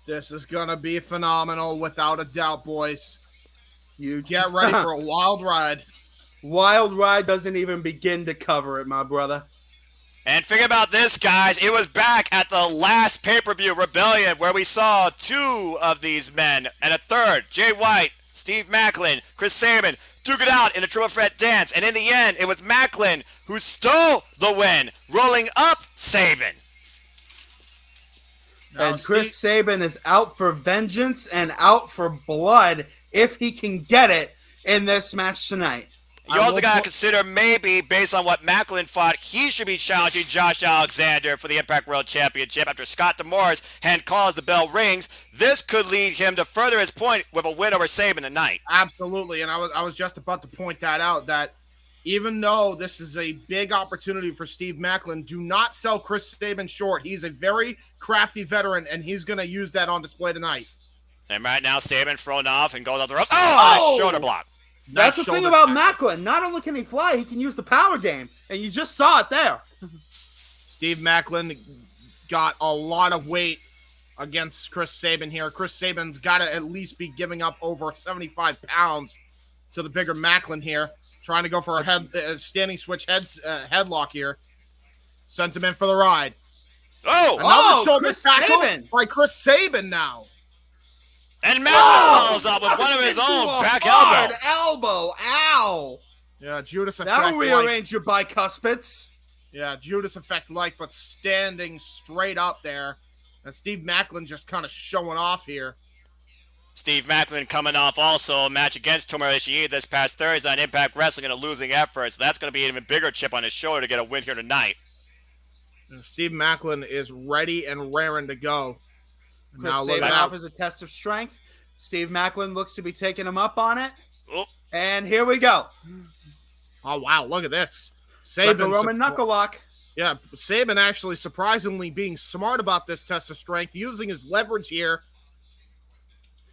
C: This is gonna be phenomenal, without a doubt, boys. You get ready for a wild ride.
F: Wild ride doesn't even begin to cover it, my brother.
G: And think about this, guys. It was back at the last pay-per-view, Rebellion, where we saw two of these men, and a third, Jay White, Steve Macklin, Chris Sabin, duke it out in a triple threat dance, and in the end, it was Macklin who stole the win, rolling up Sabin.
F: And Chris Sabin is out for vengeance and out for blood if he can get it in this match tonight.
G: You also got to consider, maybe, based on what Macklin fought, he should be challenging Josh Alexander for the Impact World Championship after Scott D'Amores hand calls the bell rings. This could lead him to further his point with a win over Sabin tonight.
C: Absolutely, and I was just about to point that out, that even though this is a big opportunity for Steve Macklin, do not sell Chris Sabin short. He's a very crafty veteran, and he's going to use that on display tonight.
G: And right now, Sabin thrown off and goes up the ropes. Oh, shoulder block.
F: That's the thing about Macklin. Not only can he fly, he can use the power game. And you just saw it there.
C: Steve Macklin got a lot of weight against Chris Sabin here. Chris Sabin's got to at least be giving up over 75 pounds to the bigger Macklin here. Trying to go for a standing switch headlock here. Sends him in for the ride. Another shoulder tackle by Chris Sabin now.
G: And Macklin follows up with one of his own back elbow.
F: Ow!
C: Yeah, Judas effect.
F: That'll rearrange your bicuspids.
C: Yeah, Judas effect but standing straight up there. And Steve Macklin just kind of showing off here.
G: Steve Macklin coming off also a match against Tomohiro Ishii this past Thursday on Impact Wrestling in a losing effort. So that's going to be an even bigger chip on his shoulder to get a win here tonight.
C: And Steve Macklin is ready and raring to go.
F: Chris Sabin offers a test of strength. Steve Macklin looks to be taking him up on it.
G: Oh.
F: And here we go.
C: Oh, wow. Look at this. Sabin,
F: like a Roman knuckle lock.
C: Yeah, Sabin actually surprisingly being smart about this test of strength, using his leverage here.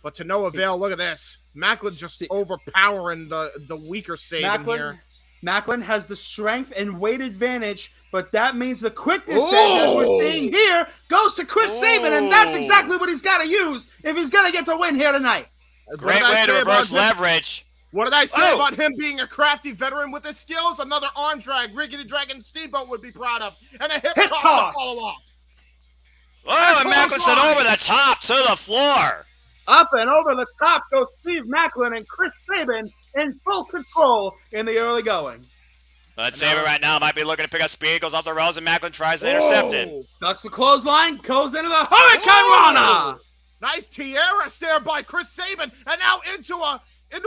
C: But to no avail. Look at this. Macklin just overpowering the weaker Sabin here.
F: Macklin has the strength and weight advantage, but that means the quickness that we're seeing here goes to Chris Sabin, and that's exactly what he's got to use if he's going to get the win here tonight.
G: Great way to reverse leverage.
C: What did I say about him being a crafty veteran with his skills? Another arm drag, Rickety Dragon Steamboat would be proud of, and a hip toss to follow up.
G: Oh, and Macklin sent over the top to the floor.
F: Up and over the top goes Steve Macklin and Chris Sabin in full control in the early going.
G: But Sabin right now might be looking to pick up speed, goes off the ropes, and Macklin tries to intercept it.
F: Ducks the clothesline, goes into the Hurricane Rana.
C: Nice tiaras there by Chris Sabin, and now into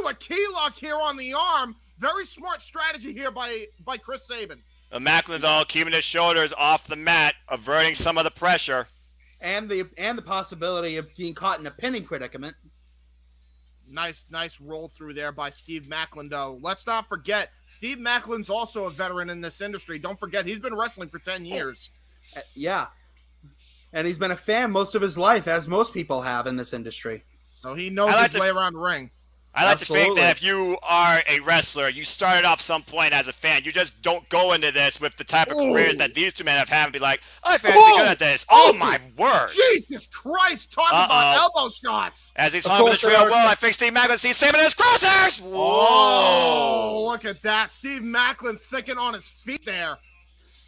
C: a key lock here on the arm. Very smart strategy here by Chris Sabin.
G: Macklin, though, keeping his shoulders off the mat, averting some of the pressure.
F: And the possibility of being caught in a pinning predicament.
C: Nice roll through there by Steve Macklin, though. Let's not forget, Steve Macklin's also a veteran in this industry. Don't forget, he's been wrestling for 10 years.
F: Yeah. And he's been a fan most of his life, as most people have in this industry.
C: So he knows his way around the ring.
G: I like to think that if you are a wrestler, you started off some point as a fan. You just don't go into this with the type of careers that these two men have had and be like, I fancy be good at this. Oh, my word.
C: Jesus Christ, talking about elbow shots.
G: As he's talking with the trio, I think Steve Macklin sees Sabin in his crosshairs. Whoa.
C: Oh, look at that. Steve Macklin thinking on his feet there.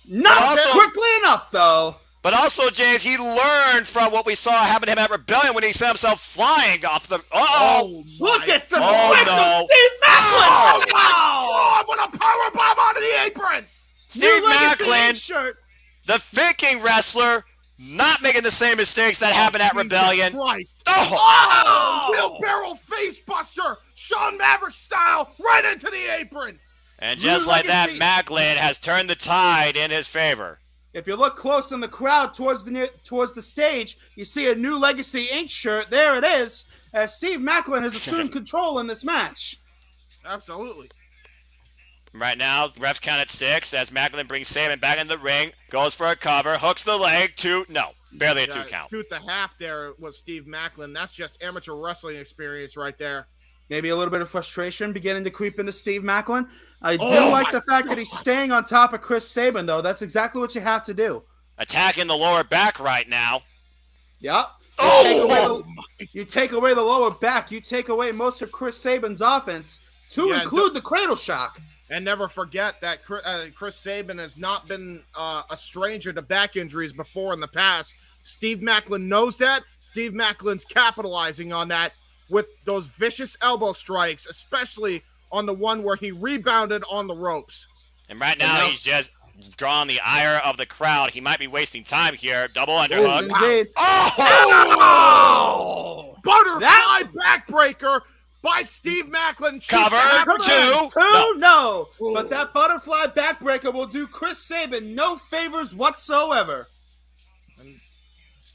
F: Not quickly enough, though.
G: But also, James, he learned from what we saw happen to him at Rebellion when he sent himself flying off the...
F: Look at the flip of Steve Macklin!
C: Oh, what a powerbomb onto the apron!
G: Steve Macklin, the thinking wrestler, not making the same mistakes that happened at Rebellion.
C: Wheelbarrow face buster, Shawn Maverick style, right into the apron!
G: And just like that, Macklin has turned the tide in his favor.
F: If you look close in the crowd towards the stage, you see a New Legacy Inc. shirt. There it is, as Steve Macklin has assumed control in this match.
C: Absolutely.
G: Right now, refs count at 6 as Macklin brings Sabin back in the ring, goes for a cover, hooks the leg, barely a 2 count.
C: 2.5 there was Steve Macklin. That's just amateur wrestling experience right there.
F: Maybe a little bit of frustration beginning to creep into Steve Macklin. I do like the fact that he's staying on top of Chris Sabin, though. That's exactly what you have to do.
G: Attacking the lower back right now.
F: Yep. You take away the lower back. You take away most of Chris Sabin's offense, to include the cradle shock.
C: And never forget that Chris Sabin has not been a stranger to back injuries before in the past. Steve Macklin knows that. Steve Macklin's capitalizing on that with those vicious elbow strikes, especially on the one where he rebounded on the ropes.
G: And right now, he's just drawing the ire of the crowd. He might be wasting time here. Double underhook.
C: Butterfly backbreaker by Steve Macklin.
G: Cover 2.
F: No. But that butterfly backbreaker will do Chris Sabin no favors whatsoever.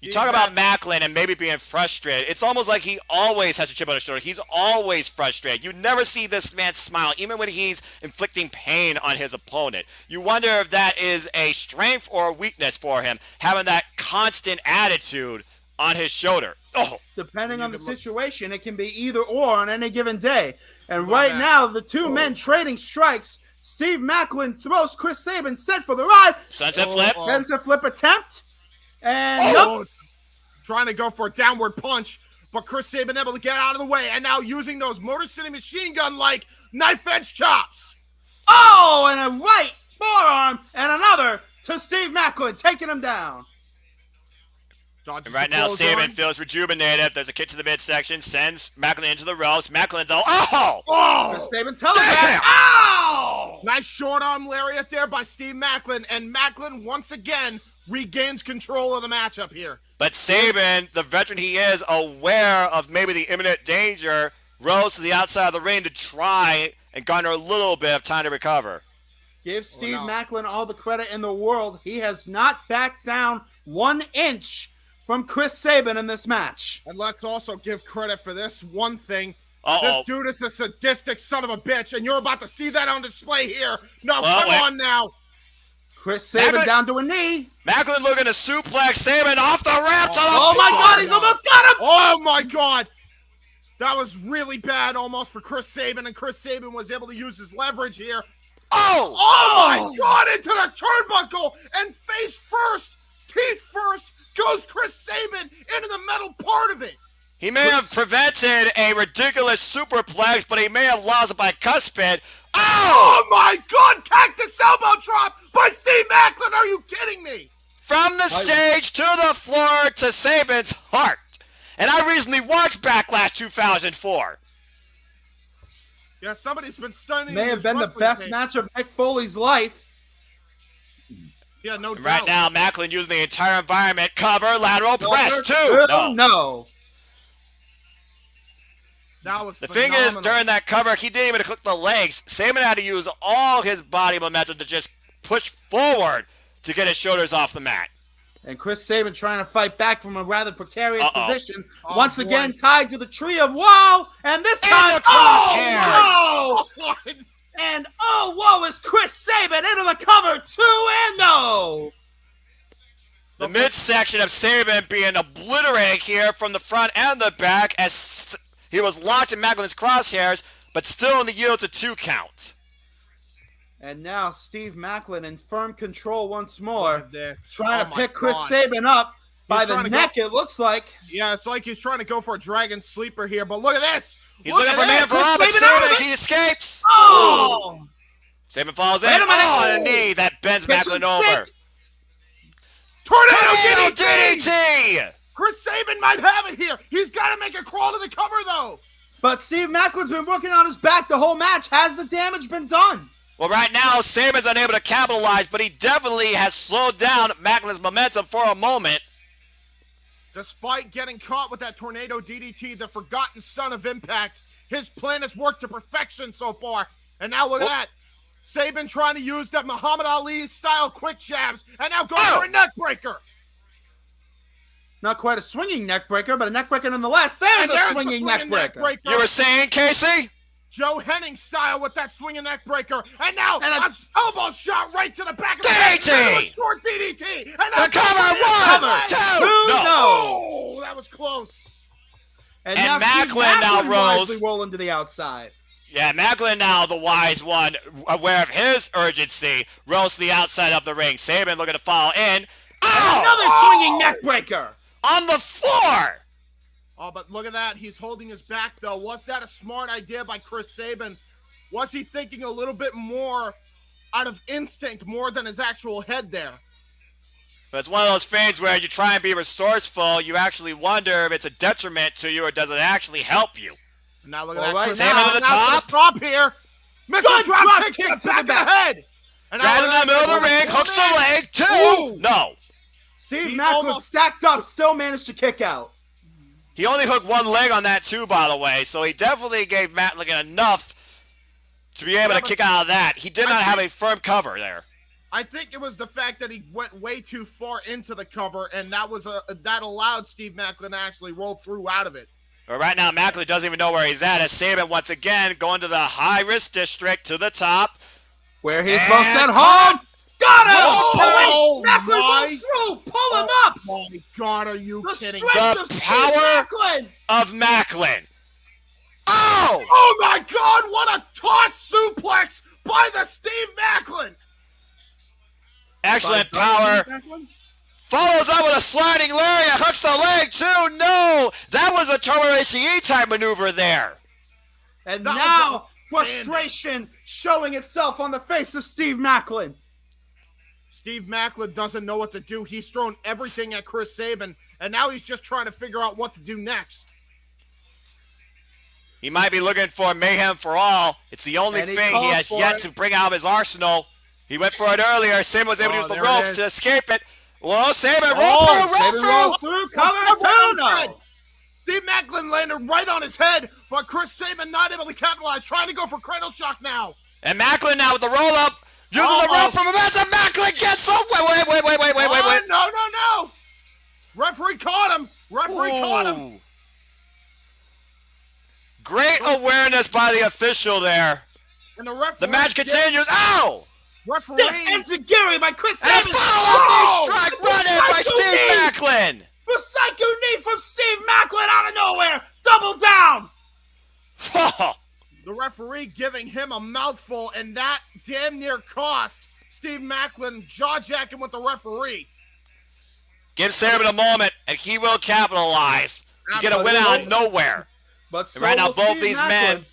G: You talk about Macklin and maybe being frustrated. It's almost like he always has a chip on his shoulder. He's always frustrated. You never see this man smile, even when he's inflicting pain on his opponent. You wonder if that is a strength or a weakness for him, having that constant attitude on his shoulder.
F: Depending on the situation, it can be either or on any given day. And right now, the two men trading strikes. Steve Macklin throws Chris Sabin set for the ride.
G: Sunset flip.
F: Sunset flip attempt. And
C: trying to go for a downward punch, but Chris Sabin able to get out of the way, and now using those Motor City Machine Gun-like knife-edge chops.
F: And a right forearm, and another to Steve Macklin, taking him down.
G: And right now, Sabin feels rejuvenated. There's a kick to the midsection, sends Macklin into the ropes. Macklin, though,
F: Chris Sabin telegraph.
C: Nice short arm lariat there by Steve Macklin, and Macklin once again regains control of the matchup here.
G: But Sabin, the veteran he is, aware of maybe the imminent danger, rose to the outside of the ring to try and garner a little bit of time to recover.
F: Give Steve Macklin all the credit in the world. He has not backed down 1 inch from Chris Sabin in this match.
C: And let's also give credit for this one thing. This dude is a sadistic son of a bitch, and you're about to see that on display here. No, come on now.
F: Chris Sabin down to a knee.
G: Macklin looking to suplex Sabin off the ramp to the
F: floor. My God, he's almost got him.
C: Oh, my God. That was really bad almost for Chris Sabin, and Chris Sabin was able to use his leverage here. Oh my God, into the turnbuckle, and face first, teeth first, goes Chris Sabin into the metal part of it.
G: He may have prevented a ridiculous superplex, but he may have lost it by cuspid.
C: Oh my God! Cactus elbow drop by Steve Macklin. Are you kidding me?
G: From the stage to the floor to Saban's heart. And I recently watched Backlash 2004.
C: Yeah, somebody's been studying.
F: May have been the best match of Mick Foley's life.
C: Yeah, no doubt.
G: Right now, Macklin using the entire environment. Cover, lateral press, too.
F: No.
C: That was
G: the thing is, during that cover, he didn't even click the legs. Saban had to use all his body momentum to just push forward to get his shoulders off the mat.
F: And Chris Sabin trying to fight back from a rather precarious position.
C: Oh,
F: once
C: boy.
F: again, tied to the tree of woe. And this time,
C: Oh,
F: and whoa, is Chris Sabin into the cover 2 and no.
G: The midsection of Saban being obliterated here from the front and the back as he was locked in Macklin's crosshairs, but still in the yield to 2 count.
F: And now Steve Macklin in firm control once more,
C: this.
F: trying to pick Chris
C: God.
F: Sabin up by
C: He's
F: the
C: trying to
F: neck, it looks like.
C: Yeah, it's like he's trying to go for a dragon sleeper here, but look at this.
G: He's looking for man for all, but Saban, he escapes.
F: Oh!
G: Saban falls in. Oh, a knee that bends Macklin over.
C: Tornado
G: DDT!
C: Chris Sabin might have it here. He's got to make a crawl to the cover, though.
F: But Steve Macklin's been working on his back the whole match. Has the damage been done?
G: Well, right now, Saban's unable to capitalize, but he definitely has slowed down Macklin's momentum for a moment.
C: Despite getting caught with that tornado DDT, the forgotten son of Impact, his plan has worked to perfection so far. And now look at that. Sabin trying to use that Muhammad Ali style quick jabs, and now going for a neck breaker.
F: Not quite a swinging neck breaker, but a neck breaker nonetheless. There's a swinging neck breaker.
G: You were saying, Casey?
C: Joe Henning style with that swinging neck breaker, and now a elbow shot right to the back of the head.
G: DDT!
C: Short DDT! And
G: The cover, 1, 2, no!
C: Oh, that was close.
F: And
G: now Macklin now rolls.
F: Rolling to the outside.
G: Yeah, Macklin now, the wise one, aware of his urgency, rolls to the outside of the ring. Saban looking to fall in.
F: Oh! Another swinging neck breaker!
G: On the floor!
C: Oh, but look at that. He's holding his back, though. Was that a smart idea by Chris Sabin? Was he thinking a little bit more out of instinct more than his actual head there?
G: But it's one of those things where you try and be resourceful, you actually wonder if it's a detriment to you or does it actually help you.
C: Now look at that.
G: Right, Sabin to the top.
C: Top here. Mr. Drop kick to the back of the head.
G: And Drives in the middle of the ring, hooks the leg, 2. No.
F: Steve Macklin stacked up, still managed to kick out.
G: He only hooked one leg on that too, by the way, so he definitely gave Macklin enough to be able to kick out of that. He did not have a firm cover there.
C: I think it was the fact that he went way too far into the cover, and that allowed Steve Macklin to actually roll through out of it.
G: But right now, Macklin doesn't even know where he's at, as Saban once again going to the high-risk district to the top.
F: Where he's most at home. Got him!
C: Oh,
F: Macklin goes through! Pull him up!
C: Oh my God, are you kidding?
G: The power of Macklin. Oh!
C: Oh my God, what a toss suplex by the Steve Macklin!
G: Excellent power. Follows up with a sliding lariat, hooks the leg too. No! That was a Tomorashi E-type maneuver there.
F: And now, frustration showing itself on the face of Steve Macklin.
C: Steve Macklin doesn't know what to do. He's thrown everything at Chris Sabin, and now he's just trying to figure out what to do next.
G: He might be looking for mayhem for all. It's the only thing he has yet to bring out of his arsenal. He went for it earlier. Sabin was able to use the ropes to escape it. Well, Sabin roll through.
F: Cover 2, no.
C: Steve Macklin landed right on his head, but Chris Sabin not able to capitalize, trying to go for cradle shock now.
G: And Macklin now with the roll up. Using the rope from a match, and Macklin gets up. Wait.
C: No. Referee caught him. Caught him.
G: Great awareness by the official there.
C: And the
G: match continues. Ow!
C: Referee.
F: Stiff enziguri by Chris Sabin.
G: And follow-up knee strike run in by Steve Macklin.
F: The psycho knee from Steve Macklin out of nowhere. Double down.
C: The referee giving him a mouthful, and that damn near cost Steve Macklin jaw-jacking with the referee.
G: Give Sabin a moment, and he will capitalize. You get a win out of nowhere.
F: But
G: And right now,
F: so will Steve Macklin.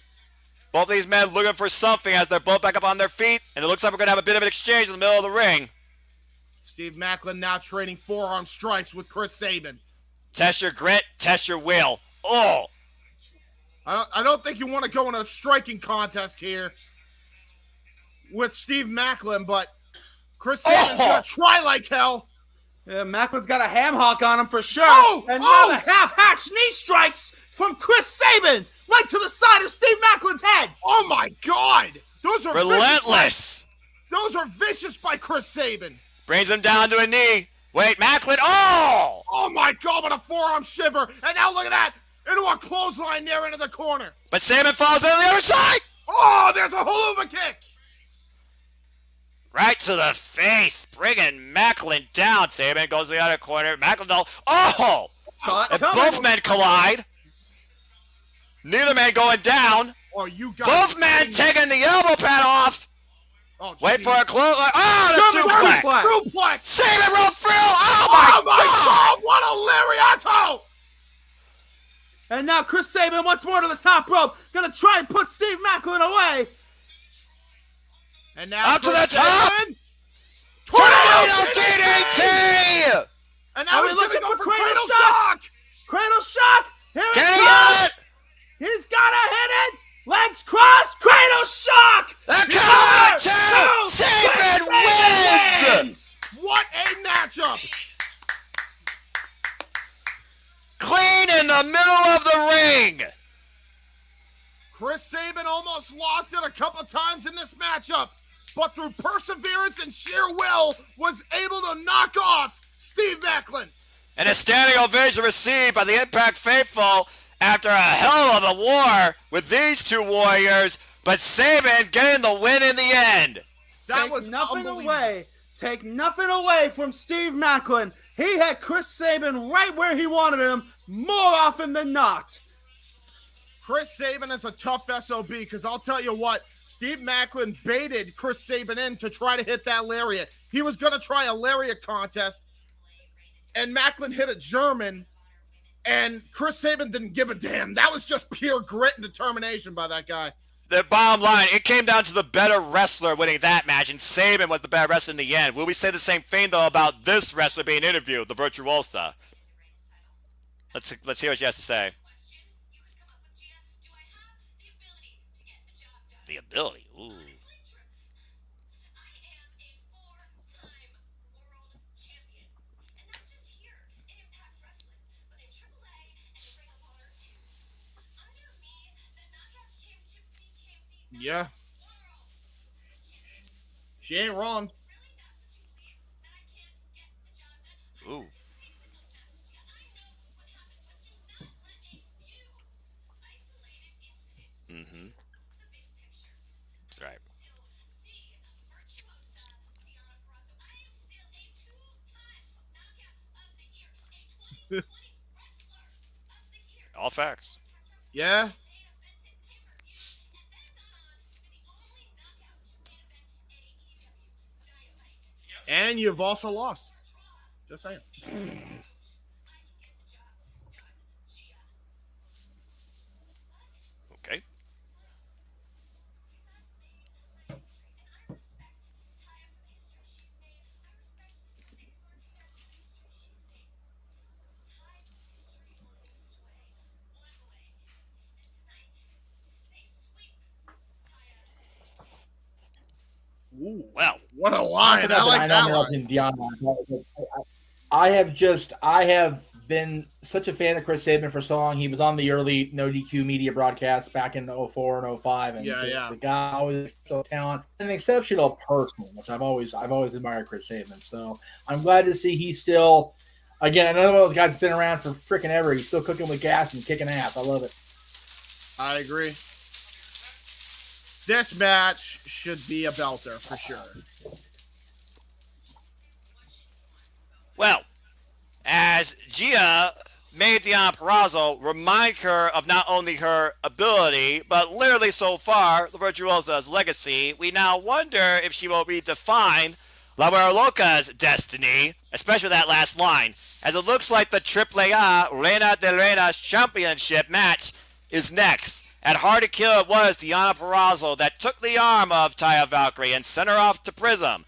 G: both these men looking for something as they're both back up on their feet, and it looks like we're going to have a bit of an exchange in the middle of the ring.
C: Steve Macklin now trading forearm strikes with Chris Sabin.
G: Test your grit, test your will. Oh!
C: I don't think you want to go in a striking contest here with Steve Macklin, but Chris Sabin's going to try like hell.
F: Yeah, Macklin's got a ham hock on him for sure. Now the half-hatch knee strikes from Chris Sabin right to the side of Steve Macklin's head.
C: Oh my God! Those are
G: relentless.
C: Those are vicious by Chris Sabin.
G: Brings him down to a knee. Wait, Macklin. Oh!
C: Oh my God! What a forearm shiver! And now look at that into a clothesline there into the corner.
G: But Sabin falls on the other side.
C: Oh, there's a haluva kick.
G: Right to the face, bringing Macklin down. Sabin goes to the other corner. Macklin, oh! And both men collide. Neither man going down.
C: Oh, you got
G: both men taking the elbow pad off.
C: Oh,
G: wait for a close. Oh, the
C: suplex.
G: Sabin rolled through. Oh my God!
C: What a lariato!
F: And now Chris Sabin once more to the top rope. Gonna try and put Steve Macklin away.
C: And now
G: up to the top! Tornado DDT!
C: And now he's looking go for Cradle Shock!
F: Cradle Shock! Here it
G: comes!
C: He's gotta hit it!
F: Legs crossed! Cradle Shock!
G: The cover two! Sabin wins!
C: What a matchup!
G: Clean in the middle of the ring!
C: Chris Sabin almost lost it a couple times in this matchup, but through perseverance and sheer will, was able to knock off Steve Macklin.
G: And a standing ovation received by the Impact faithful after a hell of a war with these two warriors, but Sabin getting the win in the end.
C: That was
F: nothing away. Take nothing away from Steve Macklin. He had Chris Sabin right where he wanted him more often than not.
C: Chris Sabin is a tough SOB because I'll tell you what, Steve Macklin baited Chris Sabin in to try to hit that lariat. He was going to try a lariat contest, and Macklin hit a German, and Chris Sabin didn't give a damn. That was just pure grit and determination by that guy.
G: The bottom line, it came down to the better wrestler winning that match, and Sabin was the better wrestler in the end. Will we say the same thing, though, about this wrestler being interviewed, the Virtuosa? Let's hear what she has to say. The ability, ooh.
C: Yeah. She ain't wrong.
G: Ooh. Mm-hmm. That's right. All facts.
C: Yeah. And you've also lost. Just saying.
G: Okay.
C: Ooh,
G: well,
C: what a line! I like that line.
B: I have been such a fan of Chris Sabin for so long. He was on the early No DQ media broadcasts back in 04 and 05, and the guy always so talent, an exceptional person, which I've always admired Chris Sabin. So I'm glad to see he's still, again, another one of those guys that's been around for freaking ever. He's still cooking with gas and kicking ass. I love it.
C: I agree. This match should be a belter for sure.
G: Well, as Gia made Deonna Purrazzo remind her of not only her ability, but literally so far, the Virtuosa's legacy, we now wonder if she will redefine La Loca's destiny, especially that last line, as it looks like the AAA Reina de Reinas Championship match is next. At Hard to Kill, it was Deonna Purrazzo that took the arm of Taya Valkyrie and sent her off to Prism,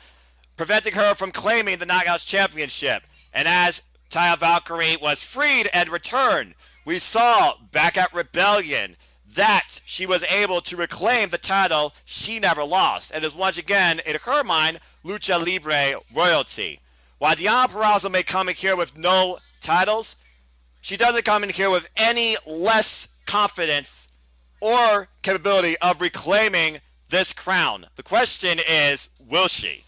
G: preventing her from claiming the Knockouts Championship. And as Taya Valkyrie was freed and returned, we saw back at Rebellion that she was able to reclaim the title she never lost, and is once again, in her mind, Lucha Libre royalty. While Deonna Purrazzo may come in here with no titles, she doesn't come in here with any less confidence or capability of reclaiming this crown. The question is, will she?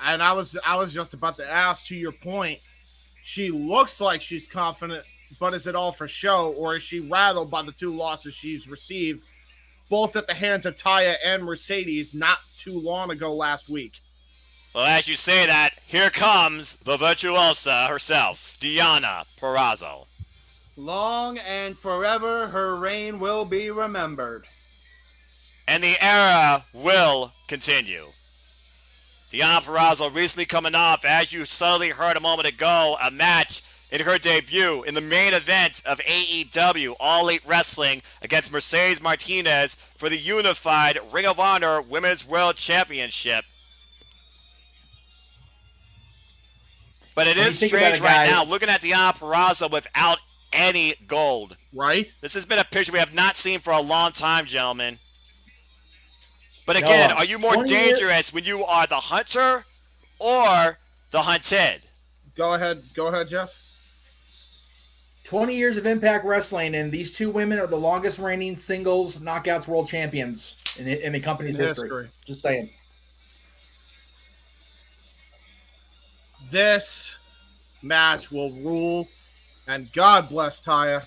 C: And I was just about to ask, to your point, she looks like she's confident, but is it all for show, or is she rattled by the 2 losses she's received, both at the hands of Taya and Mercedes not too long ago last week?
G: Well, as you say that, here comes the virtuosa herself, Deonna Purrazzo.
F: Long and forever, her reign will be remembered.
G: And the era will continue. Deonna Purrazzo recently coming off, as you subtly heard a moment ago, a match in her debut in the main event of AEW All Elite Wrestling against Mercedes Martinez for the unified Ring of Honor Women's World Championship. But it is strange right now, looking at Deonna Purrazzo without any gold.
C: Right?
G: This has been a picture we have not seen for a long time, gentlemen. But again, are you more dangerous when you are the hunter or the hunted?
C: Go ahead, Jeff.
B: 20 years of Impact Wrestling, and these 2 women are the longest reigning singles Knockouts World Champions in the company's history. Just saying.
C: This match will rule, and God bless Taya.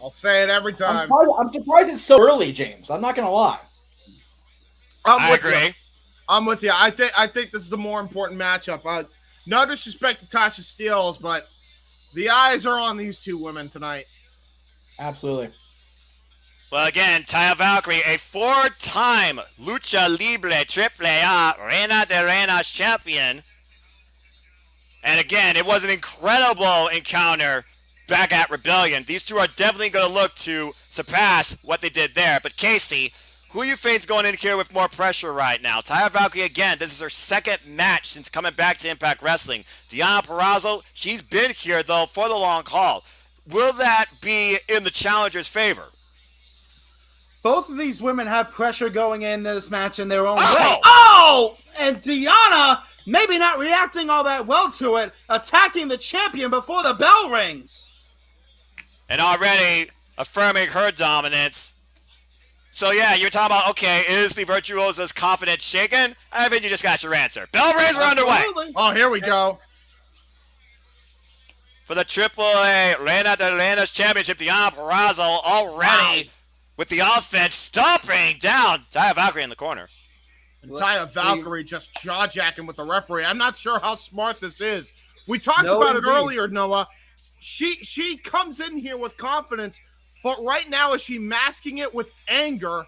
C: I'll say it every time.
B: I'm surprised it's so early, James. I'm not going to lie.
G: I agree.
C: I'm with you. I think this is the more important matchup. No disrespect to Tasha Steelz, but the eyes are on these 2 women tonight.
B: Absolutely.
G: Well, again, Taya Valkyrie, a 4-time Lucha Libre AAA Reina de Reinas champion. And again, it was an incredible encounter back at Rebellion. These 2 are definitely going to look to surpass what they did there. But Casey, who you think's going in here with more pressure right now? Taya Valkyrie, again, this is her 2nd match since coming back to Impact Wrestling. Deonna Purrazzo, she's been here, though, for the long haul. Will that be in the challenger's favor?
F: Both of these women have pressure going into this match in their own way. Oh! And Deonna maybe not reacting all that well to it, attacking the champion before the bell rings.
G: And already affirming her dominance. So yeah, you're talking about, okay, is the Virtuosa's confidence shaken? I think you just got your answer. Bell rings are underway.
C: Oh, here we go.
G: For the AAA Reina de Reinas Championship, Deonna Purrazzo already with the offense stomping down Taya Valkyrie in the corner.
C: And Taya Valkyrie just jaw-jacking with the referee. I'm not sure how smart this is. We talked about it earlier, Noah. She comes in here with confidence, but right now is she masking it with anger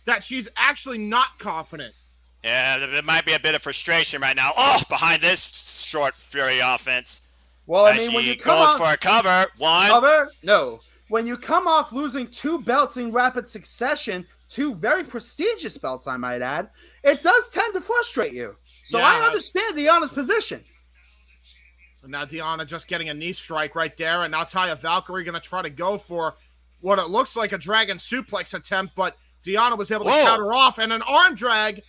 C: that she's actually not confident?
G: Yeah, there might be a bit of frustration right now. Oh, behind this short fury offense.
F: Well, I mean, when you come
G: goes for a cover.
F: No. When you come off losing 2 belts in rapid succession, 2 very prestigious belts, I might add, it does tend to frustrate you. So I understand Deonna's position.
C: And now Deonna just getting a knee strike right there, and now Taya Valkyrie going to try to go for what it looks like a dragon suplex attempt, but Deonna was able to counter off, and an arm drag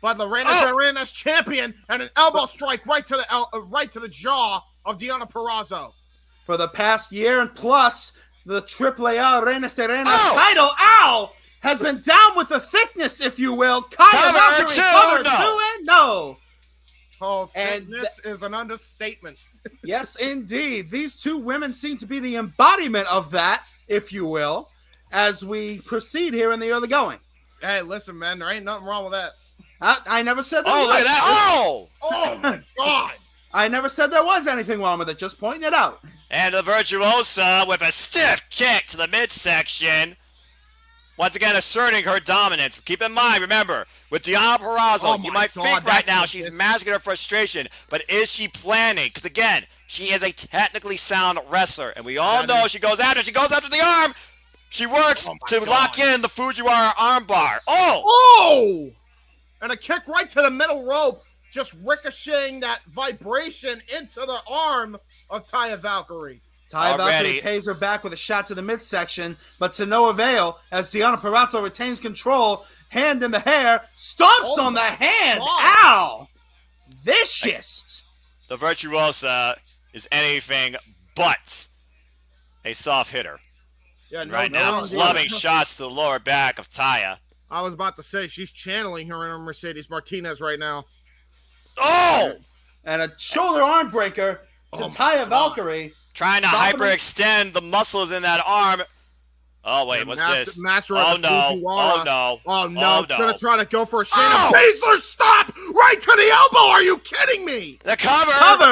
C: by the Reina de Reinas champion, and an elbow strike right to the jaw of Deonna Purrazzo.
F: For the past year and plus, the AAA Reina de Reinas title, has been down with the thickness, if you will. Cover 2, and no.
C: Oh, thickness is an understatement.
F: Yes, indeed. These 2 women seem to be the embodiment of that, if you will, as we proceed here in the early going.
C: Hey, listen, man, there ain't nothing wrong with that.
F: I never said that.
G: Oh, look at that.
C: Oh, my God.
F: I never said there was anything wrong with it, just pointing it out.
G: And the Virtuosa with a stiff kick to the midsection. once again asserting her dominance. Keep in mind, remember, with Deonna Purrazzo, you might think right now she's masking her frustration, but is she planning? Because again, she is a technically sound wrestler, and we all know she goes after the arm. She works to lock in the Fujiwara armbar.
C: Oh! And a kick right to the middle rope, just ricocheting that vibration into the arm of Taya Valkyrie.
F: Taya Valkyrie pays her back with a shot to the midsection, but to no avail as Deonna Purrazzo retains control, hand in the hair, stomps on the hand. God. Ow! Vicious.
G: The Virtuosa is anything but a soft hitter. Yeah, now clubbing shots to the lower back of Taya.
C: I was about to say, she's channeling her inner Mercedes Martinez right now.
G: Oh!
F: And a shoulder arm breaker to Taya Valkyrie.
G: Trying to hyperextend the muscles in that arm. Oh, wait, what's this? Oh, no. Oh, no.
C: Oh, no. Gonna try to go for a Shayna Baszler. Stop! Right to the elbow. Are you kidding me?
G: The cover.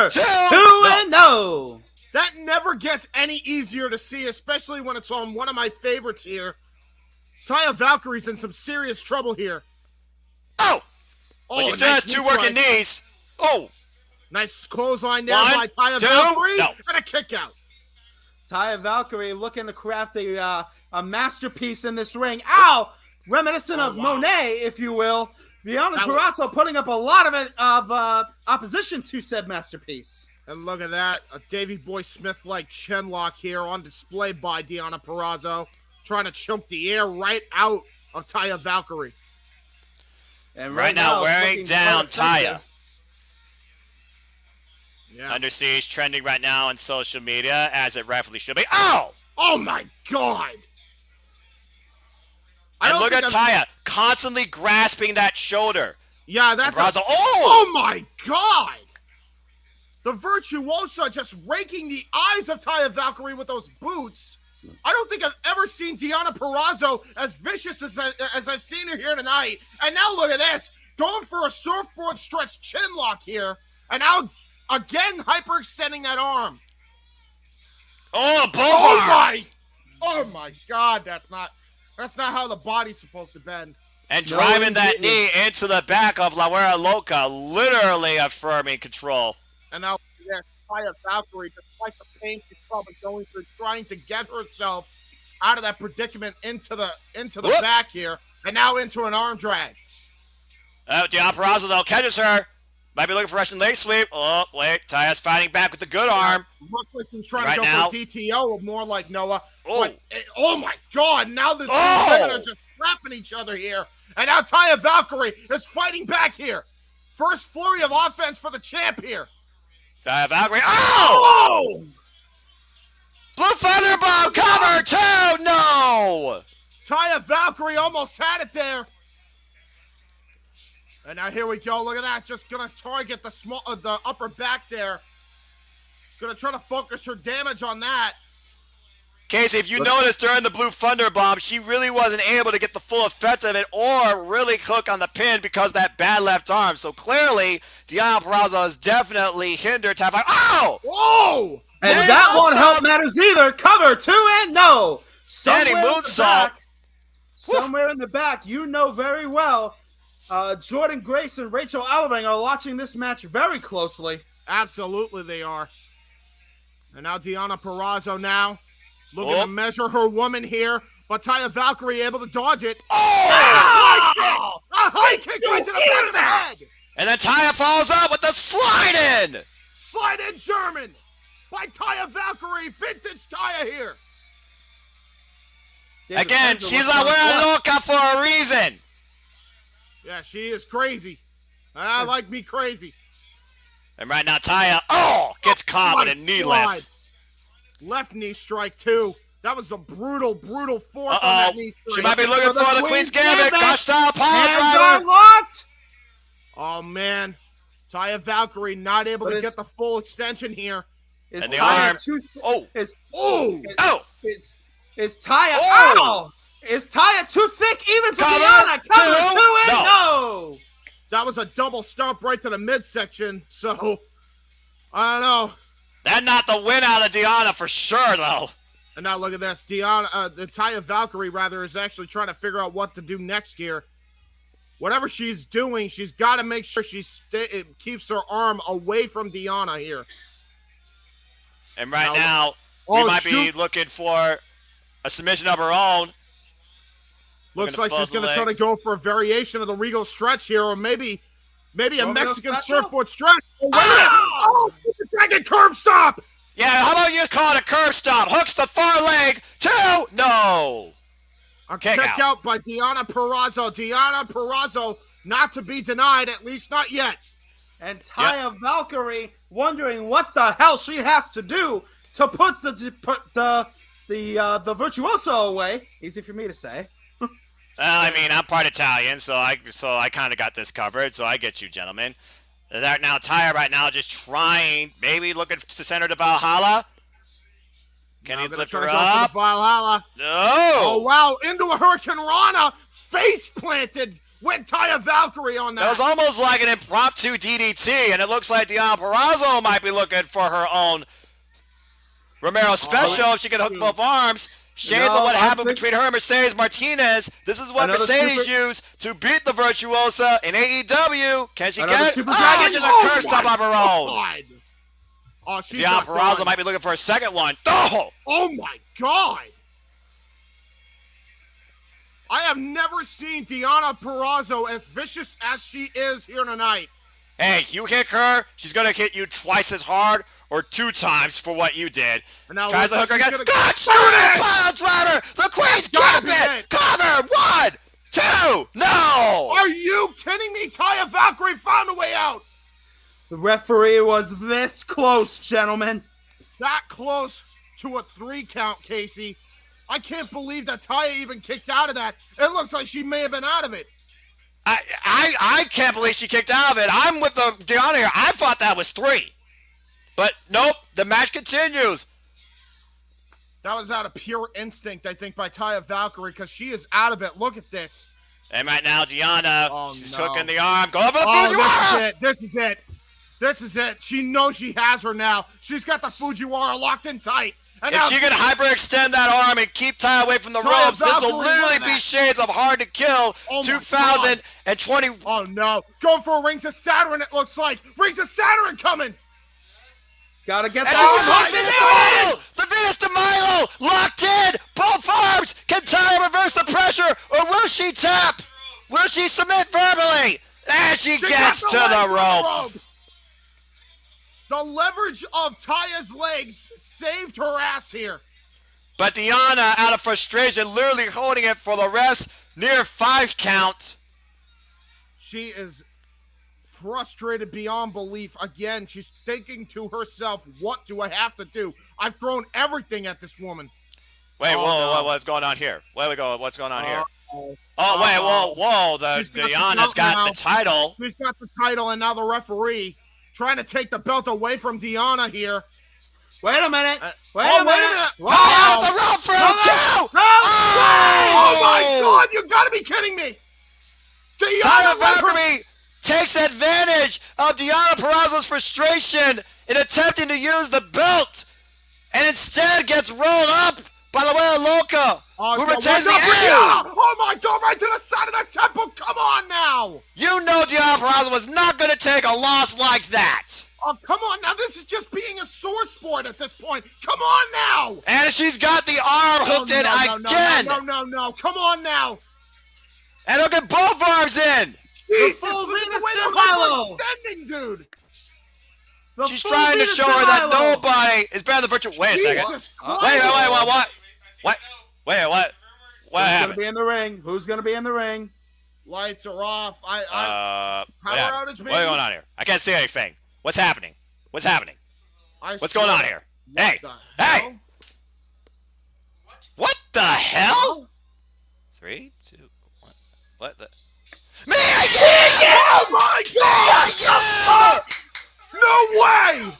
F: 2-0.
C: That never gets any easier to see, especially when it's on one of my favorites here. Taya Valkyrie's in some serious trouble here.
G: Oh! But she still has two working knees. Oh!
C: Nice clothesline there by Taya Valkyrie. And a kick out.
F: Taya Valkyrie looking to craft a masterpiece in this ring. Ow! Reminiscent of Monet, if you will. Deonna Purrazzo putting up a lot of opposition to said masterpiece.
C: And look at that. A Davey Boy Smith-like chin lock here on display by Deonna Purrazzo. Trying to choke the air right out of Taya Valkyrie.
F: And
G: right now wearing down Taya.
C: Yeah.
G: Under Siege trending right now on social media, as it rightfully should be. Oh!
C: Oh my God!
G: And look at Taya constantly grasping that shoulder.
C: Yeah, that's
G: oh
C: my God! The Virtuosa just raking the eyes of Taya Valkyrie with those boots. I don't think I've ever seen Deonna Purrazzo as vicious as I've seen her here tonight. And now look at this. Going for a surfboard stretch chin lock here. And now, again, hyperextending that arm.
G: Oh, both arms.
C: Oh, my God. That's not how the body's supposed to bend.
G: And driving that knee into the back of La Guerra Loca, literally affirming control.
C: And now, yes, Taya Valkyrie, despite the pain she's probably going through, trying to get herself out of that predicament into the back here, and now into an arm drag.
G: Deonna Purrazzo, though, catches her. Might be looking for a Russian leg sweep. Oh, wait, Taya's fighting back with the good arm.
C: Looks like she's trying to go for DTO, more like Noah. Oh my God, now the two women are just slapping each other here. And now Taya Valkyrie is fighting back here. First flurry of offense for the champ here.
G: Taya Valkyrie. Oh! Blue Thunder Bomb cover two. No.
C: Taya Valkyrie almost had it there. And now here we go. Look at that. Just gonna target the upper back there. Gonna try to focus her damage on that.
G: Casey, if you noticed during the Blue Thunder Bomb, she really wasn't able to get the full effect of it or really hook on the pin because of that bad left arm. So clearly, Deonna Purrazzo has definitely hindered Taya Valkyrie. Oh!
C: Whoa!
F: And that won't help matters either. Cover 2-0.
G: Standing moonsault.
F: Somewhere in the back, you know very well, Jordan Grace and Rachel Ellering are watching this match very closely.
C: Absolutely they are. And now Deonna Purrazzo now. Looking to measure her woman here, but Taya Valkyrie able to dodge it.
G: Oh!
C: A high kick right to the back of the head.
G: And then Taya falls out with the slide in.
C: Slide in German by Taya Valkyrie. Vintage Taya here.
G: Again, she's La Guerra Loca for a reason.
C: Yeah, she is crazy. And I like me crazy.
G: And right now, Taya, gets caught with a knee lift.
C: Left knee strike, too. That was a brutal, brutal force on that knee strike.
G: She might be looking for the Queen's Gambit. Gosh style power driver.
F: Locked.
C: Oh, man. Taya Valkyrie not able to get the full extension here.
G: And the arm.
F: Is Taya Is Taya too thick even for Deonna? Cover 2-0.
C: That was a double stomp right to the midsection. So, I don't know.
G: That not the win out of Deonna for sure, though.
C: And now look at this. Taya Valkyrie, rather, is actually trying to figure out what to do next here. Whatever she's doing, she's got to make sure it keeps her arm away from Deanna here.
G: And now we might be looking for a submission of her own.
C: Looks like she's going to try to go for a variation of the Regal stretch here, or maybe a Mexican surfboard stretch. Oh, it's a second curb stop.
G: Yeah, how about you call it a curb stop? Hooks the far leg. 2. No.
C: Check out by Deanna Purrazzo. Deanna Purrazzo not to be denied, at least not yet.
F: And Taya Valkyrie wondering what the hell she has to do to put the virtuoso away. Easy for me to say.
G: I mean, I'm part Italian, so I kind of got this covered. So I get you, gentlemen. Now Taya right now just trying, maybe looking to send her to Valhalla. Can he lift her up?
C: Valhalla.
G: No.
C: Oh wow! Into a Hurricane Rana, face planted. Went Taya Valkyrie on that.
G: That was almost like an impromptu DDT, and it looks like Deanna Purrazzo might be looking for her own Romero special if she can hook both arms. Shades of what happened between her and Mercedes Martinez. This is what Mercedes used to beat the Virtuosa in AEW. Can she get it? Just a curse stop of her own.
C: Oh,
G: Deanna Purrazzo might be looking for a second one.
C: Oh my God. I have never seen Deanna Purrazzo as vicious as she is here tonight.
G: Hey, you kick her, she's going to hit you twice as hard or 2 times for what you did. Tries to hook her again. God, shoot it! Pile driver! The Queen's Gambit! Cover! 1, 2, no!
C: Are you kidding me? Taya Valkyrie found a way out.
F: The referee was this close, gentlemen.
C: That close to a 3 count, Casey. I can't believe that Taya even kicked out of that. It looked like she may have been out of it.
G: I can't believe she kicked out of it. I'm with the Deanna here. I thought that was 3. But nope, the match continues.
C: That was out of pure instinct, I think, by Taya Valkyrie, because she is out of it. Look at this.
G: And right now, Deanna, she's hooking the arm. Go over the Fujiwara!
C: This is it. She knows she has her now. She's got the Fujiwara locked in tight. And
G: if she can hyperextend that arm and keep Taya away from the ropes, this will literally be shades of Hard to Kill 2020.
C: Oh, no. Going for a Rings of Saturn, it looks like. Rings of Saturn coming.
F: Gotta get
G: that. The Venus de Milo locked in. Both arms. Can Taya reverse the pressure, or will she tap? Will she submit verbally? And she gets to the rope.
C: The leverage of Taya's legs saved her ass here.
G: But Deanna, out of frustration, literally holding it for the rest, near 5 count.
C: She is frustrated beyond belief. Again, she's thinking to herself, what do I have to do? I've thrown everything at this woman.
G: Wait, what's going on here? What's going on here? Whoa. Deanna's got the title.
C: She's got the title, and now the referee trying to take the belt away from Deanna here.
F: Wait a minute. Wait a minute.
G: Wow. The rope for him, too.
C: Oh, my God. You got to be kidding me.
G: Taya Valkyrie takes advantage of Deanna Purrazzo's frustration in attempting to use the belt, and instead gets rolled up by the way of Loca, who retains the L.
C: Oh my God, right to the side of the temple. Come on now.
G: You know Deanna Purrazzo was not going to take a loss like that.
C: Oh, come on now. This is just being a sore sport at this point. Come on now.
G: And she's got the arm hooked in again.
C: No. Come on now.
G: And look at both arms in.
C: Jesus, look at the way they're extending, dude.
G: She's trying to show her that nobody is better than virtual. Wait a second. Wait, what? What happened?
F: Who's gonna be in the ring? Who's gonna be in the ring?
C: Lights are off. Power outage, baby.
G: What's going on here? I can't see anything. What's happening? What's going on here? Hey! What the hell? 3, 2, 1. What the? Me again!
C: Oh my God! No way!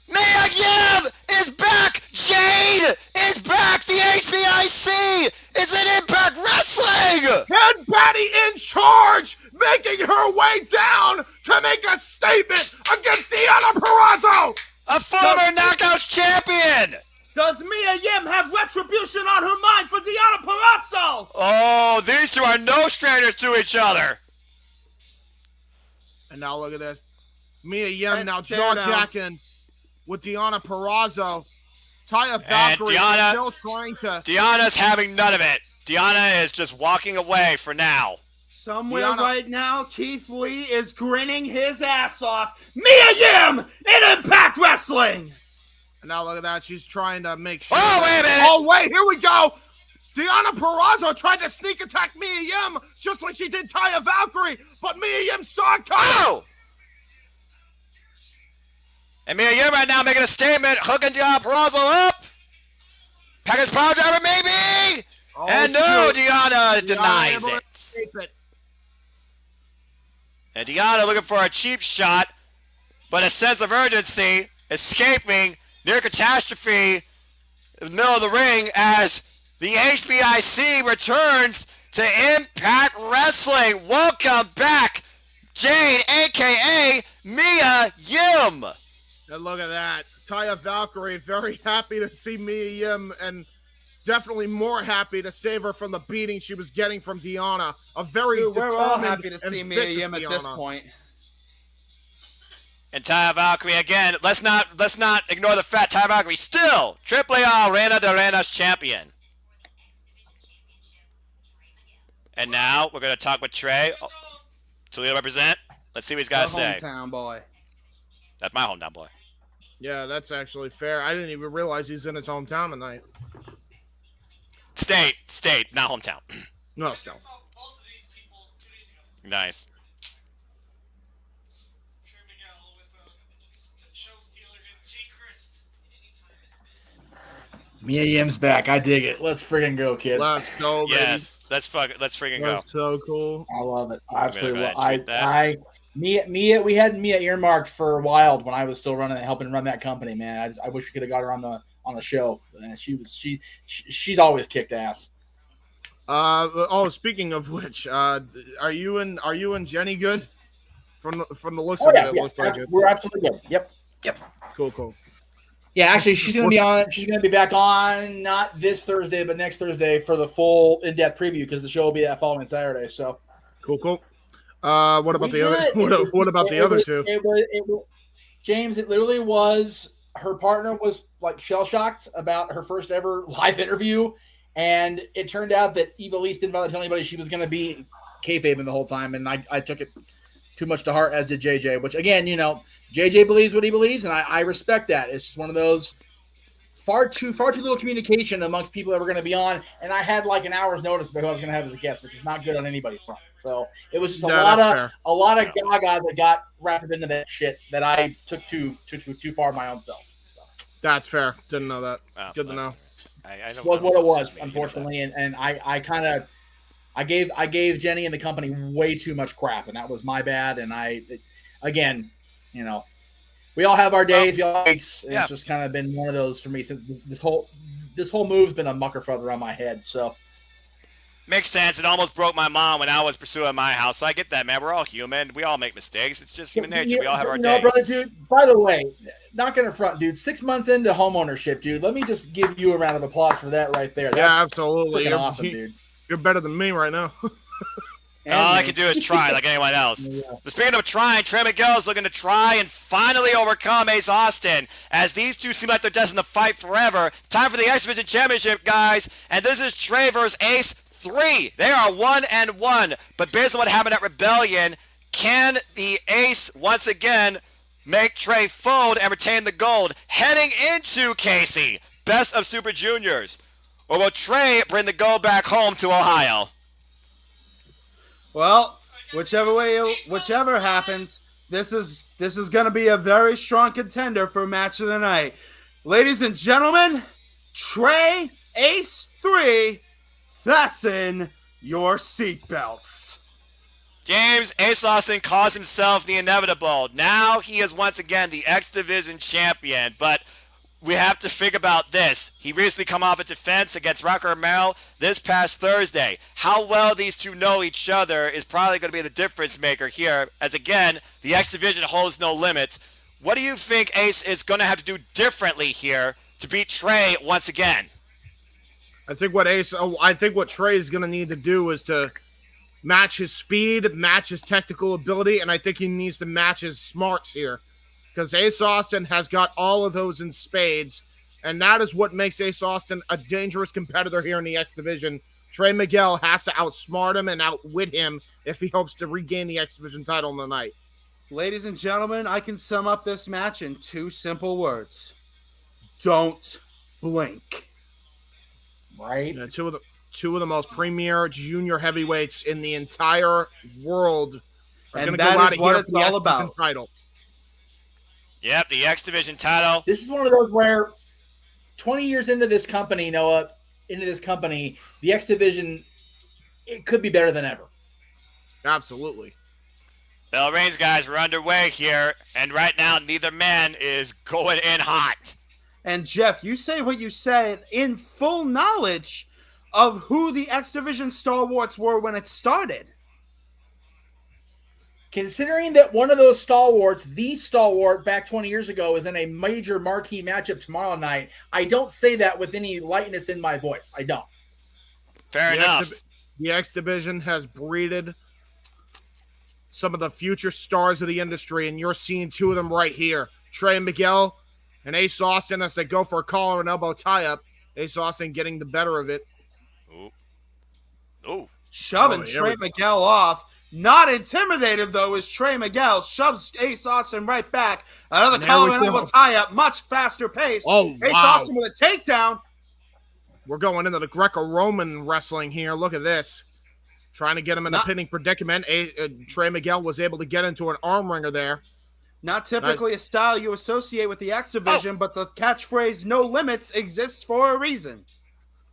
G: Mia Yim is back! Jade is back! The HBIC is in Impact Wrestling!
C: And Patty in charge, making her way down to make a statement against Deanna Purrazzo!
G: A former Knockouts champion!
F: Does Mia Yim have retribution on her mind for Deonna Purrazzo?
G: Oh, these two are no strangers to each other.
C: And now look at this. Mia Yim now jaw-jacking with Deonna Purrazzo. Taya Valkyrie is still trying to...
G: Deonna's having none of it. Deonna is just walking away for now.
F: Somewhere right now, Keith Lee is grinning his ass off. Mia Yim in Impact Wrestling!
C: And now look at that. She's trying to make sure...
G: Oh, wait a minute!
C: Oh, wait, here we go! Deonna Purrazzo tried to sneak attack Mia Yim just like she did Taya Valkyrie, but Mia Yim saw it coming!
G: Oh! And Mia Yim right now making a statement, hooking Deonna Purrazzo up! Package power driver, maybe!
C: Oh,
G: and no, Deonna denies it. And Deonna looking for a cheap shot, but a sense of urgency, escaping near catastrophe in the middle of the ring as the HBIC returns to Impact Wrestling. Welcome back, Jane, a.k.a. Mia Yim.
C: And look at that. Taya Valkyrie very happy to see Mia Yim and definitely more happy to save her from the beating she was getting from Deonna. A very
F: we're all
C: determined
F: happy to see
C: and
F: Mia
C: vicious
F: Yim at this
C: Deonna.
F: point.
G: And Taya Valkyrie again. Let's not ignore the fact Taya Valkyrie still AAA Reina de Reinas champion. And now we're gonna talk with Trey. Oh, Toledo represent. Let's see what he's got to say.
F: Hometown boy.
G: That's my hometown boy.
C: Yeah, that's actually fair. I didn't even realize he's in his hometown tonight.
G: State, not hometown.
C: No, still.
G: Nice.
B: Mia Yim's back. I dig it. Let's friggin' go, kids.
C: Let's go, baby.
G: Yes, let's friggin' go.
C: That's so cool.
B: I love it. I absolutely
G: go ahead and
B: love it. Mia, we had Mia earmarked for Wild when I was still helping run that company, man. I wish we could have got her on the show. She's always kicked ass.
C: Speaking of which, are you and Jenny good? From the looks of it, it looks like it.
B: We're absolutely good. Yep.
C: Cool.
B: Yeah, actually, she's gonna be on. She's gonna be back on not this Thursday, but next Thursday for the full in-depth preview because the show will be that following Saturday. So
C: cool. What about the other? What about the other two?
B: James, it literally was. Her partner was like shell shocked about her first ever live interview, and it turned out that Eva Lee didn't bother telling anybody she was gonna be kayfabing the whole time, and I took it too much to heart, as did JJ. Which again, JJ believes what he believes, and I respect that. It's just one of those far too little communication amongst people that were going to be on, and I had like an hour's notice about who I was going to have as a guest, which is not good on anybody's front. So it was just a lot of gaga that got wrapped into that shit that I took too far my own self. So.
C: That's fair. Didn't know that. Good to know.
B: It was what it was, unfortunately, and I gave Jenny and the company way too much crap, and that was my bad. And we all have our days, we all have weeks. It's just kind of been one of those for me since this whole move's been a mucker feather on my head. So
G: makes sense. It almost broke my mom when I was pursuing my house. So I get that, man. We're all human. We all make mistakes. It's just human nature. We all have our days.
B: Brother, dude. By the way, not gonna front, dude. 6 months into homeownership, dude. Let me just give you a round of applause for that right there.
C: That's absolutely.
B: You're awesome, dude.
C: You're better than me right now.
G: All I can do is try like anyone else. But speaking of trying, Trey Miguel is looking to try and finally overcome Ace Austin, as these two seem like they're destined to fight forever. Time for the X Division Championship, guys. And this is Trey versus Ace 3. They are 1-1. But based on what happened at Rebellion, can the Ace once again make Trey fold and retain the gold heading into Casey, Best of Super Juniors? Or will Trey bring the gold back home to Ohio?
F: Well, whichever happens, this is going to be a very strong contender for match of the night. Ladies and gentlemen, Trey Ace 3, fasten your seatbelts.
G: James Ace Austin calls himself the inevitable. Now he is once again the X Division champion, but we have to think about this. He recently come off a defense against Rocker Romero this past Thursday. How well these two know each other is probably going to be the difference maker here, as again, the X Division holds no limits. What do you think Ace is going to have to do differently here to beat Trey once again?
C: I think what Trey is going to need to do is to match his speed, match his technical ability, and I think he needs to match his smarts here. Because Ace Austin has got all of those in spades, and that is what makes Ace Austin a dangerous competitor here in the X Division. Trey Miguel has to outsmart him and outwit him if he hopes to regain the X Division title tonight.
F: Ladies and gentlemen, I can sum up this match in 2 simple words. Don't blink.
B: Right?
C: Yeah, two of the most premier junior heavyweights in the entire world are going to go out of here for the X Division title.
G: Yep, the X Division title.
B: This is one of those where 20 years into this company, Noah, the X Division, it could be better than ever.
C: Absolutely.
G: Bell rings, guys. We're underway here, and right now, neither man is going in hot.
F: And Jeff, you say what you said in full knowledge of who the X Division stalwarts were when it started.
B: Considering that one of those stalwarts, the stalwart back 20 years ago, is in a major marquee matchup tomorrow night, I don't say that with any lightness in my voice. I don't.
G: Fair enough.
C: The X Division has breeded some of the future stars of the industry, and you're seeing 2 of them right here. Trey Miguel and Ace Austin as they go for a collar and elbow tie-up. Ace Austin getting the better of it.
G: Ooh.
F: Shoving Trey Miguel off. Not intimidated, though, as Trey Miguel shoves Ace Austin right back. Another collar and elbow tie-up, much faster pace.
C: Oh, wow.
F: Ace Austin with a takedown.
C: We're going into the Greco-Roman wrestling here. Look at this. Trying to get him in a pinning predicament. Trey Miguel was able to get into an arm wringer there.
F: Not typically a style you associate with the X Division, but the catchphrase "no limits" exists for a reason.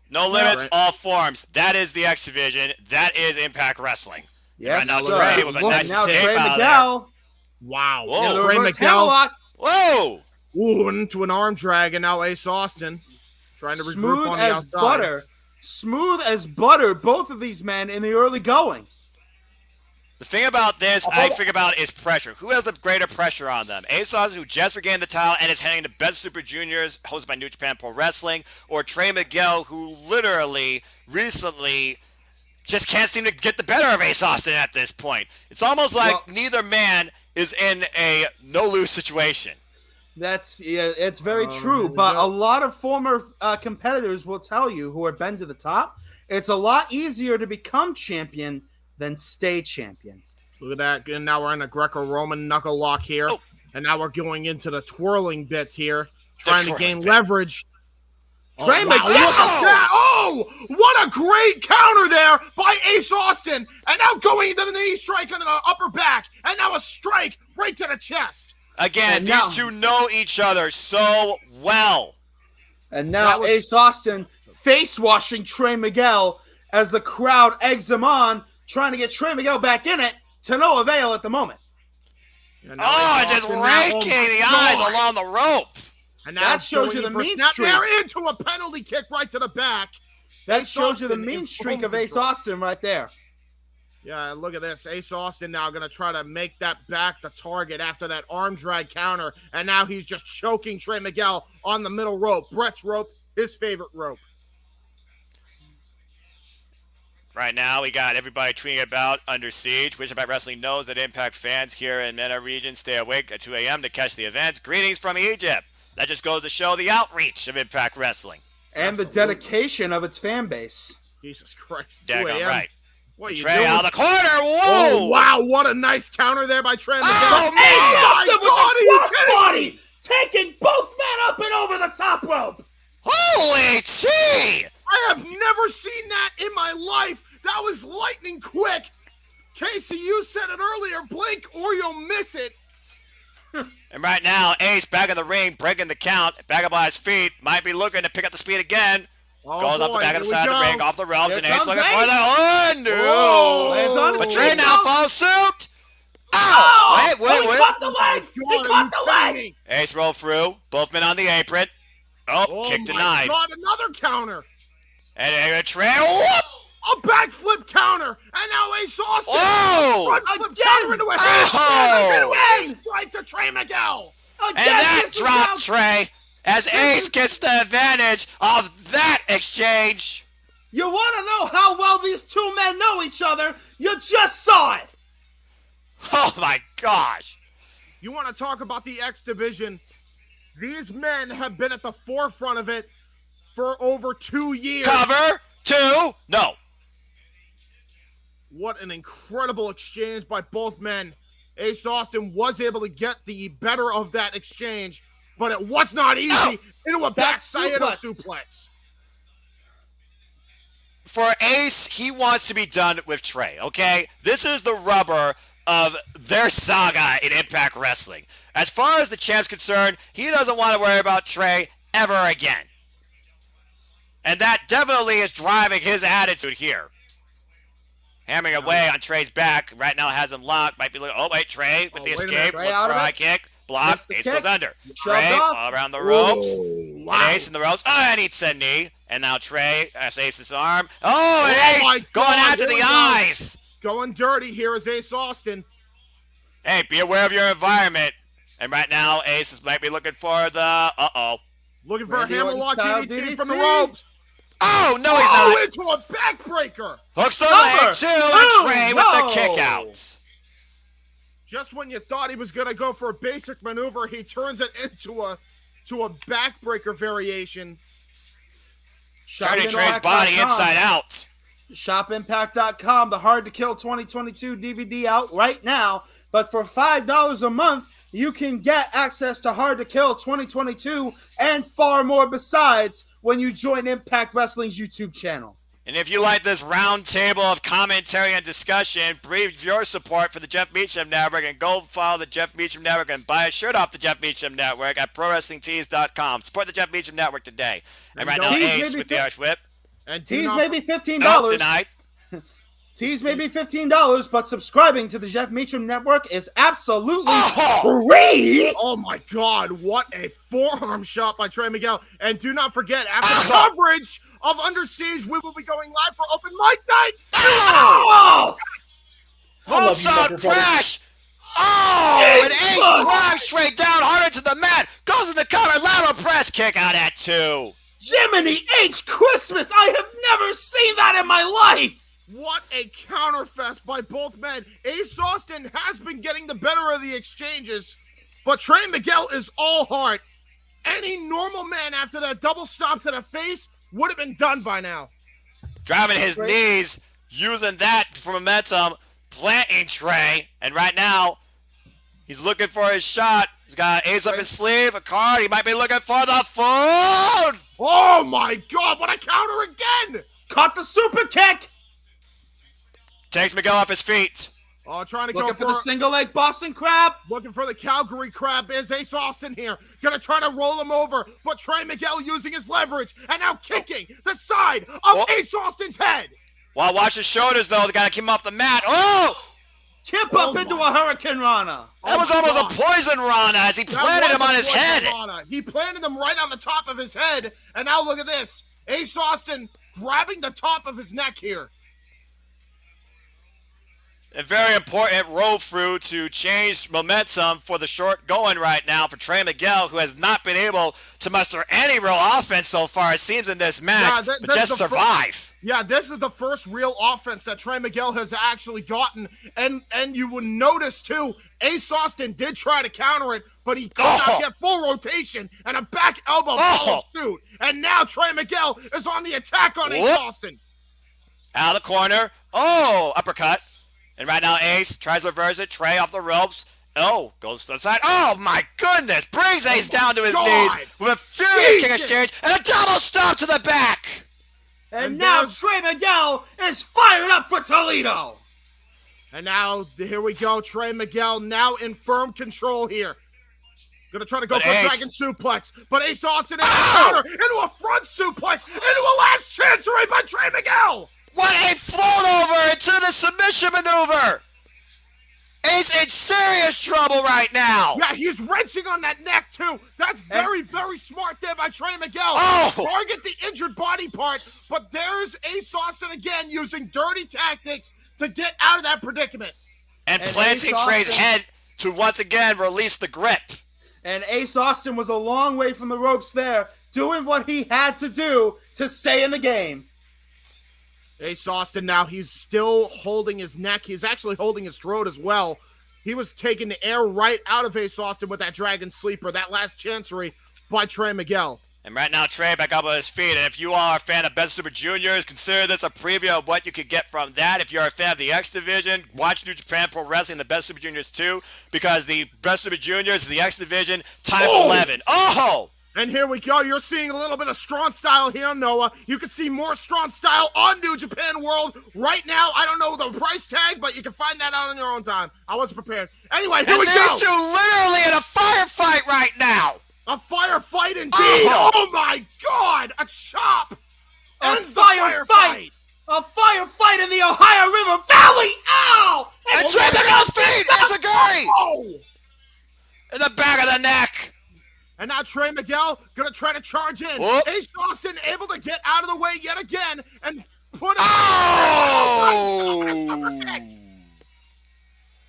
G: No limits, all forms. That is the X Division. That is Impact Wrestling.
F: Yes,
G: right now,
F: sir.
G: Trey with a nice
F: now
G: tape
F: Trey
G: out
F: Miguel.
G: there.
C: Wow.
G: Whoa.
C: Trey Miguel.
G: Whoa.
C: Ooh, into an arm drag, and now Ace Austin trying to regroup on the outside.
F: Butter. Smooth as butter, both of these men in the early going.
G: The thing about this, I think about, is pressure. Who has the greater pressure on them? Ace Austin, who just regained the title and is heading to Best Super Juniors, hosted by New Japan Pro Wrestling, or Trey Miguel, who literally, recently, just can't seem to get the better of Ace Austin at this point. It's almost like neither man is in a no-lose situation.
F: It's very true, but a lot of former competitors will tell you who have been to the top, it's a lot easier to become champion than stay champion.
C: Look at that. And now we're in a Greco-Roman knuckle lock here. Oh. And now we're going into the twirling bits here, trying to gain leverage.
F: Trey Miguel!
C: Look at that! Oh, what a great counter there by Ace Austin. And now going into the knee strike on the upper back. And now a strike right to the chest.
G: Again, these two know each other so well.
F: And now Ace Austin face-washing Trey Miguel as the crowd eggs him on, trying to get Trey Miguel back in it to no avail at the moment.
G: Just raking the eyes along the rope.
C: And now
F: that shows you the mean streak.
C: They're into a penalty kick right to the back.
F: That shows you the mean streak of Ace Austin right there.
C: Yeah, look at this. Ace Austin now going to try to make that back the target after that arm drag counter. And now he's just choking Trey Miguel on the middle rope. Brett's rope, his favorite rope.
G: Right now, we got everybody tweeting about Under Siege, which Impact Wrestling knows that Impact fans here in MENA region stay awake at 2 a.m. to catch the events. Greetings from Egypt. That just goes to show the outreach of Impact Wrestling.
F: And the dedication of its fan base.
C: Jesus Christ.
G: Daggone right.
C: What are you
G: Trey
C: doing?
G: out of the corner. Whoa!
C: Oh, wow. What a nice counter there by Trey Miguel.
F: Oh, my body! Taking both men up and over the top rope.
G: Holy gee!
C: I have never seen that in my life. That was lightning quick. Casey, you said it earlier. Blink or you'll miss it.
G: And right now, Ace back in the ring, breaking the count, back up on his feet, might be looking to pick up the speed again. Goes off the back of the side of the ring, off the ropes, and Ace looking for the undo. But Trey now follows suit. Oh! Wait.
F: He caught the leg. He caught the leg.
G: Ace rolled through. Both men on the apron. Oh, kick denied.
C: God, another counter.
G: And Trey, whoop!
C: A backflip counter. And now Ace Austin.
G: Oh!
C: Front flip counter into a hand. Strike to Trey Miguel.
G: And that dropped Trey. as Ace gets the advantage of that exchange.
F: You want to know how well these two men know each other? You just saw it.
G: Oh my gosh.
C: You want to talk about the X Division? These men have been at the forefront of it for over 2 years.
G: Cover 2? No.
C: What an incredible exchange by both men. Ace Austin was able to get the better of that exchange, but it was not easy into a backside suplex.
G: For Ace, he wants to be done with Trey, okay? This is the rubber of their saga in Impact Wrestling. As far as the champ's concerned, he doesn't want to worry about Trey ever again. And that definitely is driving his attitude here. Hammering away on Trey's back. Right now has him locked. Might be looking. Oh, wait, Trey with the escape. Looks for a high kick. Block. Ace goes under. Trey all around the ropes. Wow. And Ace in the ropes. Oh, and he said knee. And now Trey has Ace's arm. Oh, and Ace going after the eyes.
C: Going dirty here is Ace Austin.
G: Hey, be aware of your environment. And right now, Ace might be looking for the...
C: Looking for a hammerlock DDT from the ropes.
G: Oh, no, he's not.
C: Into a backbreaker.
G: Hooks the leg, too, and Trey with the kick out.
C: Just when you thought he was going to go for a basic maneuver, he turns it into a backbreaker variation.
G: Turning Trey's body inside out.
F: ShopImpact.com, the Hard to Kill 2022 DVD out right now. But for $5 a month, you can get access to Hard to Kill 2022 and far more besides when you join Impact Wrestling's YouTube channel.
G: And if you like this round table of commentary and discussion, breathe your support for the Jeff Meacham Network and go follow the Jeff Meacham Network and buy a shirt off the Jeff Meacham Network at ProWrestlingTees.com. Support the Jeff Meacham Network today. And right now, Ace with the Irish Whip.
F: And tees may be $15.
G: No, denied.
F: Tees may be $15, but subscribing to the Jeff Meacham Network is absolutely free.
C: Oh my God, what a forearm shot by Trey Miguel. And do not forget, after the coverage of Under Siege, we will be going live for Open Mic Night.
G: Hooks on crash. Oh, and Ace drives Trey down harder to the mat. Goes in the cover, lateral press kick out at 2.
F: Jiminy H. Christmas! I have never seen that in my life!
C: What a counterfest by both men. Ace Austin has been getting the better of the exchanges, but Trey Miguel is all heart. Any normal man after that double stomp to the face would have been done by now.
G: Driving his knees, using that for momentum, planting Trey, and right now, he's looking for his shot. He's got Ace up his sleeve, a card. He might be looking for the phone.
C: Oh my God, what a counter again!
F: Caught the super kick!
G: Takes Miguel off his feet.
C: Oh, trying to
F: looking
C: go for
F: the single leg Boston Crab.
C: Looking for the Calgary Crab is Ace Austin here. Gonna try to roll him over, but Trey Miguel using his leverage and now kicking the side of Ace Austin's head.
G: While watch his shoulders, though, they gotta keep him off the mat. Oh!
F: Kip up into a Hurricane Rana.
G: That was almost a poison Rana as he planted him on his head.
C: Rana. He planted him right on the top of his head, and now look at this. Ace Austin grabbing the top of his neck here.
G: A very important roll through to change momentum for the short going right now for Trey Miguel, who has not been able to muster any real offense so far, it seems, in this match, but just survive.
C: This is the first real offense that Trey Miguel has actually gotten, and you will notice, too, Ace Austin did try to counter it, but he could not get full rotation, and a back elbow follows suit, and now Trey Miguel is on the attack on Ace Austin.
G: Out of the corner. Oh, uppercut. And right now, Ace tries to reverse it. Trey off the ropes. Oh, goes to the side. Oh, my goodness. Brings Ace down to his knees with a furious kick exchange and a double stomp to the back.
F: And now Trey Miguel is fired up for Toledo.
C: And now, here we go. Trey Miguel now in firm control here. Gonna try to go for a dragon suplex, but Ace Austin in a counter, into a front suplex, into a last chancery by Trey Miguel.
G: What a float over into the submission maneuver! Ace in serious trouble right now.
C: Yeah, he's wrenching on that neck too. That's very, very smart there by Trey Miguel. Target the injured body part, but there's Ace Austin again using dirty tactics to get out of that predicament.
G: And planting Trey's head to once again release the grip.
F: And Ace Austin was a long way from the ropes there, doing what he had to do to stay in the game.
C: Ace Austin now, he's still holding his neck. He's actually holding his throat as well. He was taking the air right out of Ace Austin with that Dragon Sleeper, that last chancery by Trey Miguel.
G: And right now, Trey back up on his feet. And if you are a fan of Best Super Juniors, consider this a preview of what you could get from that. If you're a fan of the X Division, watch New Japan Pro Wrestling, the Best Super Juniors 2, because the Best Super Juniors is the X Division times 11. Oh!
C: And here we go. You're seeing a little bit of Strong Style here, Noah. You can see more Strong Style on New Japan World right now. I don't know the price tag, but you can find that out on your own time. I wasn't prepared. Anyway, here we go.
G: These two literally in a firefight right now.
C: A firefight indeed. Oh my God! A chop ends the firefight.
F: A firefight in the Ohio River Valley. Ow!
G: And Trey Miguel's feet. That's a Gary. In the back of the neck.
C: And now Trey Miguel gonna try to charge in.
G: Whoop.
C: Ace Austin able to get out of the way yet again and put him.
G: Oh!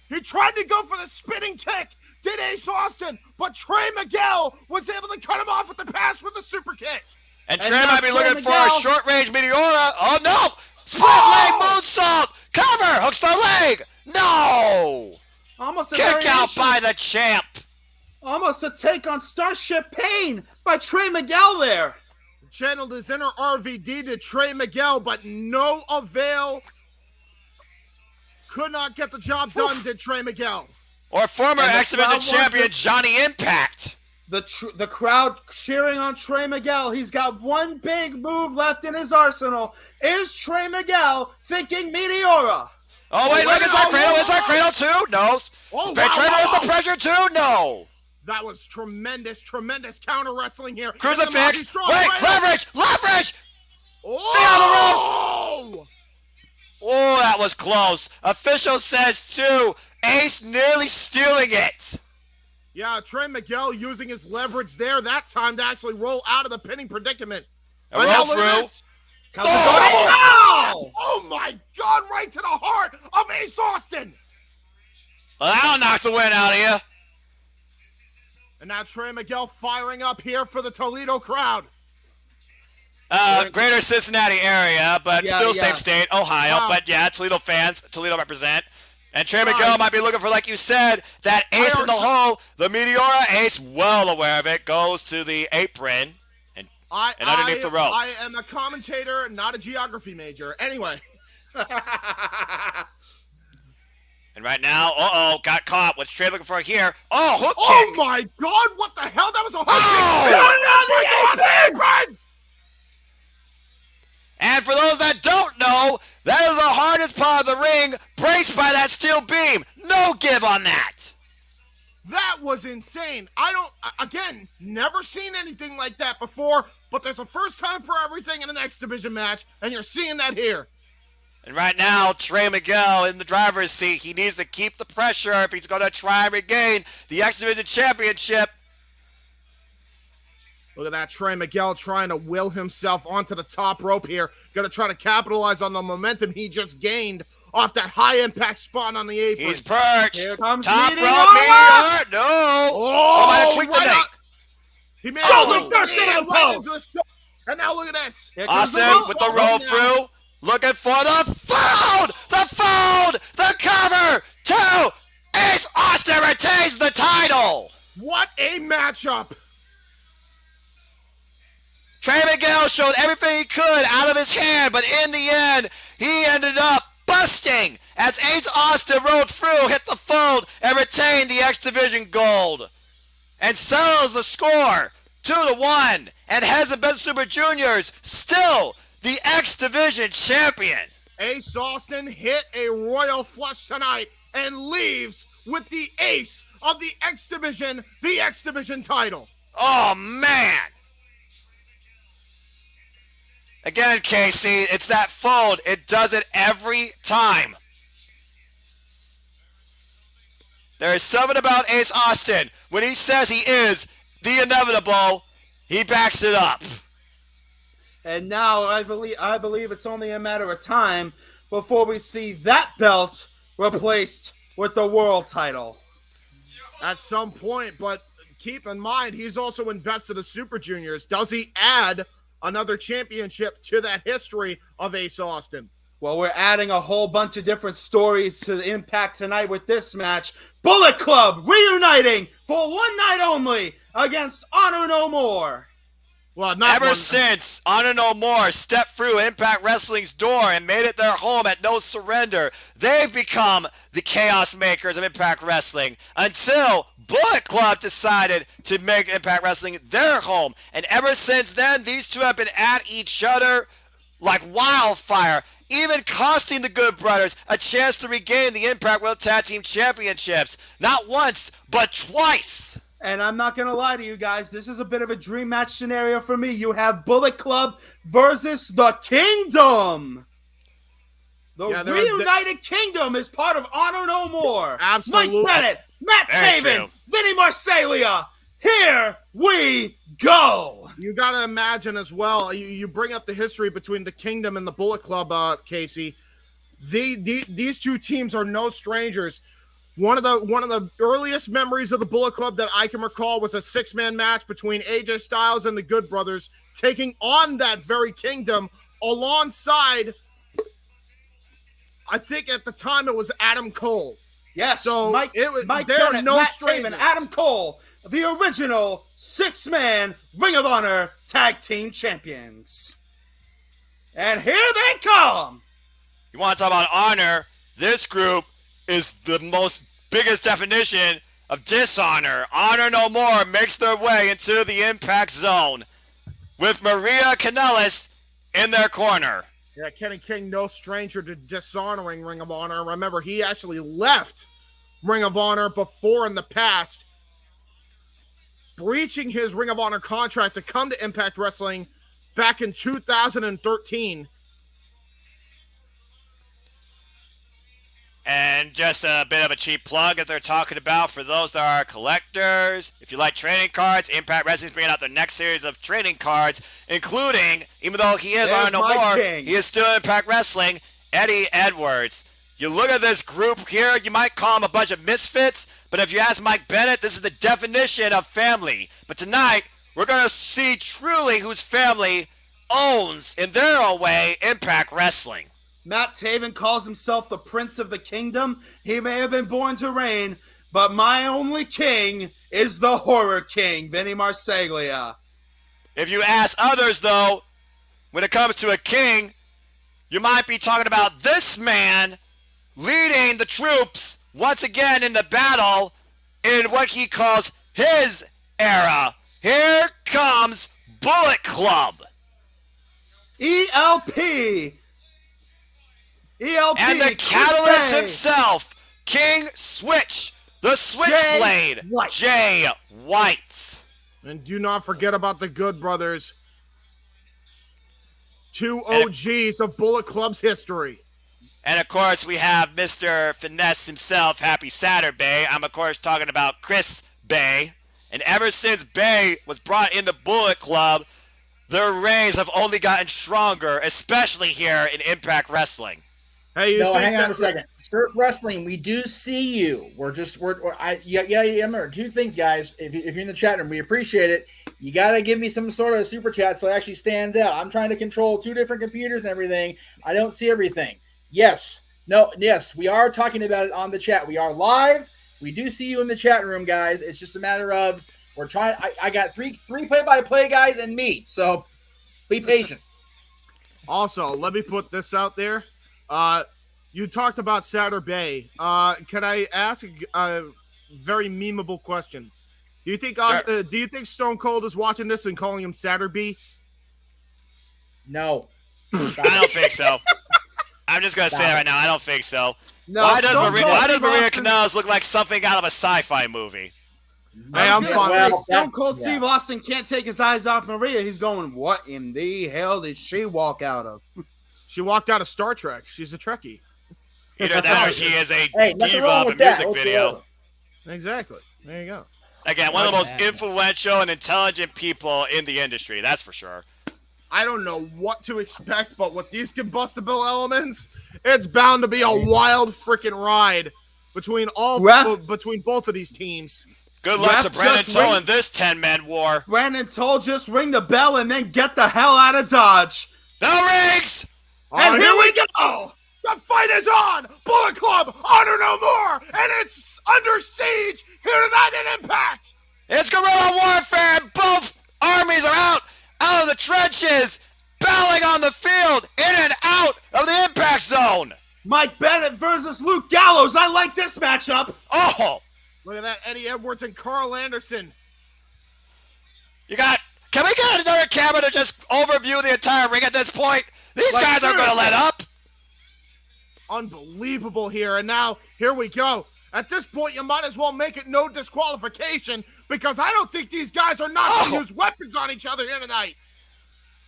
C: He tried to go for the spinning kick. Did Ace Austin, but Trey Miguel was able to cut him off with the pass with the super kick.
G: And Trey might be looking for a short-range Meteora. Oh, no! Split leg moonsault! Cover! Hooks the leg! No!
F: Almost a
G: Kick out
F: variation.
G: by the champ.
F: Almost a take on Starship Pain by Trey Miguel there.
C: Channeled his inner RVD to Trey Miguel, but no avail. Could not get the job done, did Trey Miguel.
G: Or former
F: And the
G: X Division
F: crowd
G: champion
F: wants
G: Johnny Impact.
F: The crowd cheering on Trey Miguel. He's got one big move left in his arsenal. Is Trey Miguel thinking Meteora?
G: Oh, wait, look, is that Cradle? Is that Cradle too? No.
C: Oh,
G: Trey knows the pressure too? No.
C: That was tremendous counter wrestling here.
G: Crucifix. Wait, leverage.
C: Oh!
G: Oh, that was close. Official says 2. Ace nearly stealing it.
C: Yeah, Trey Miguel using his leverage there that time to actually roll out of the pinning predicament.
G: And roll through.
C: Oh my God, right to the heart of Ace Austin.
G: Well, that'll knock the wind out of you.
C: And now Trey Miguel firing up here for the Toledo crowd.
G: Greater Cincinnati area, but still same state, Ohio.
C: Wow.
G: But yeah, Toledo fans, Toledo represent. And Trey Miguel might be looking for, like you said, that ace in the hole. The Meteora ace, well aware of it, goes to the apron and underneath the ropes.
C: I am a commentator, not a geography major. Anyway.
G: And right now, got caught. What's Trey looking for here? Oh, hook kick.
C: Oh my God, what the hell? That was a hook kick.
G: And for those that don't know, that is the hardest part of the ring, braced by that steel beam. No give on that.
C: That was insane. Again, never seen anything like that before, but there's a first time for everything in an X Division match, and you're seeing that here.
G: And right now, Trey Miguel in the driver's seat. He needs to keep the pressure if he's going to try and regain the X Division Championship.
C: Look at that, Trey Miguel trying to will himself onto the top rope here. Going to try to capitalize on the momentum he just gained off that high-impact spot on the apron.
G: He's perched.
F: Here comes
G: Top rope,
F: Meteora.
G: Meteor. No.
C: Oh,
G: might have tweaked the neck.
C: He made
F: Shoulder
C: it
F: first in the
C: right
F: post.
C: into the shoulder. And now look at this.
F: Here comes
G: Austin with the
C: rope.
G: roll through. Looking for the fold. The cover. 2. Ace Austin retains the title.
C: What a matchup.
G: Trey Miguel showed everything he could out of his hand, but in the end, he ended up busting as Ace Austin rolled through, hit the fold, and retained the X Division gold. And settles the score 2-1, and has the Best Super Juniors still the X Division champion.
C: Ace Austin hit a royal flush tonight and leaves with the ace of the X Division title.
G: Oh, man. Again, Casey, it's that fold. It does it every time. There is something about Ace Austin. When he says he is the inevitable, he backs it up.
F: And now I believe it's only a matter of time before we see that belt replaced with the world title.
C: At some point, but keep in mind, he's also in Best of the Super Juniors. Does he add another championship to that history of Ace Austin?
F: Well, we're adding a whole bunch of different stories to the Impact tonight with this match. Bullet Club reuniting for one night only against Honor No More.
C: Well,
G: Ever since Honor No More stepped through Impact Wrestling's door and made it their home at No Surrender, they've become the chaos makers of Impact Wrestling until Bullet Club decided to make Impact Wrestling their home. And ever since then, these two have been at each other like wildfire, even costing the Good Brothers a chance to regain the Impact World Tag Team Championships. Not once, but twice.
F: And I'm not going to lie to you guys, this is a bit of a dream match scenario for me. You have Bullet Club versus the Kingdom. The reunited Kingdom is part of Honor No More.
C: Absolutely.
F: Mike Bennett, Matt Taven, Vinny Marseglia. Here we go.
C: You got to imagine as well, you bring up the history between the Kingdom and the Bullet Club, Casey. These two teams are no strangers. One of the earliest memories of the Bullet Club that I can recall was a 6-man match between AJ Styles and the Good Brothers taking on that very Kingdom alongside, I think at the time it was Adam Cole.
F: Yes,
C: so
F: Mike Bennett,
C: no
F: Matt
C: strangers.
F: Taven, Adam Cole, the original 6-man Ring of Honor Tag Team Champions. And here they come.
G: You want to talk about honor? This group is the biggest definition of dishonor. Honor No More makes their way into the Impact Zone with Maria Kanellis in their corner.
C: Yeah, Kenny King, no stranger to dishonoring Ring of Honor. Remember, he actually left Ring of Honor before in the past, breaching his Ring of Honor contract to come to Impact Wrestling back in 2013.
G: And just a bit of a cheap plug that they're talking about for those that are collectors. If you like trading cards, Impact Wrestling's bringing out their next series of trading cards, including, even though he is on No More, he is still Impact Wrestling, Eddie Edwards. You look at this group here, you might call them a bunch of misfits, but if you ask Mike Bennett, this is the definition of family. But tonight, we're going to see truly whose family owns, in their own way, Impact Wrestling.
F: Matt Taven calls himself the Prince of the Kingdom. He may have been born to reign, but my only king is the Horror King, Vinny Marseglia.
G: If you ask others, though, when it comes to a king, you might be talking about this man leading the troops once again in the battle in what he calls his era. Here comes Bullet Club.
F: ELP.
G: And the catalyst himself, King Switch, the Switchblade, Jay White.
C: And do not forget about the Good Brothers, two OGs of Bullet Club's history.
G: And of course, we have Mr. Finesse himself, Happy Saturday. I'm of course talking about Chris Bay. And ever since Bay was brought into Bullet Club, their reigns have only gotten stronger, especially here in Impact Wrestling.
C: Hey,
B: hang on a second. Surf Wrestling, we do see you. Remember, two things, guys. If you're in the chat room, we appreciate it. You got to give me some sort of super chat so it actually stands out. I'm trying to control 2 different computers and everything. I don't see everything. Yes, we are talking about it on the chat. We are live. We do see you in the chat room, guys. It's just a matter of we're trying. I got three play-by-play guys and me, so be patient.
C: Also, let me put this out there. You talked about Saturday. Can I ask a very memeable question? Do you think Stone Cold is watching this and calling him Saturday?
B: No.
G: I don't think so. I'm just going to say it right now. I don't think so.
F: No,
G: why does Maria Kanellis look like something out of a sci-fi movie?
C: Hey, I'm fine.
F: Stone Cold Steve Austin can't take his eyes off Maria. He's going, what in the hell did she walk out of?
C: She walked out of Star Trek. She's a Trekkie.
G: Either that or she is a diva of a music video.
C: Exactly. There you go.
G: Again, one of the most influential and intelligent people in the industry. That's for sure.
C: I don't know what to expect, but with these combustible elements, it's bound to be a wild freaking ride between both of these teams.
G: Good luck
F: Ref,
G: to Brandon
F: just
G: Toll
F: ring-
G: in this 10-man war.
F: Brandon Toll, just ring the bell and then get the hell out of Dodge.
G: Bell rings!
F: And here we go!
C: The fight is on! Bullet Club, Honor No More, and it's Under Siege here tonight at Impact!
G: It's guerrilla warfare! Both armies are out of the trenches, battling on the field, in and out of the impact zone!
F: Mike Bennett versus Luke Gallows. I like this matchup.
G: Oh!
C: Look at that, Eddie Edwards and Carl Anderson.
G: Can we get another camera to just overview the entire ring at this point? These guys aren't going to let up.
C: Unbelievable here, and now, here we go. At this point, you might as well make it no disqualification, because I don't think these guys are not going to use weapons on each other here tonight.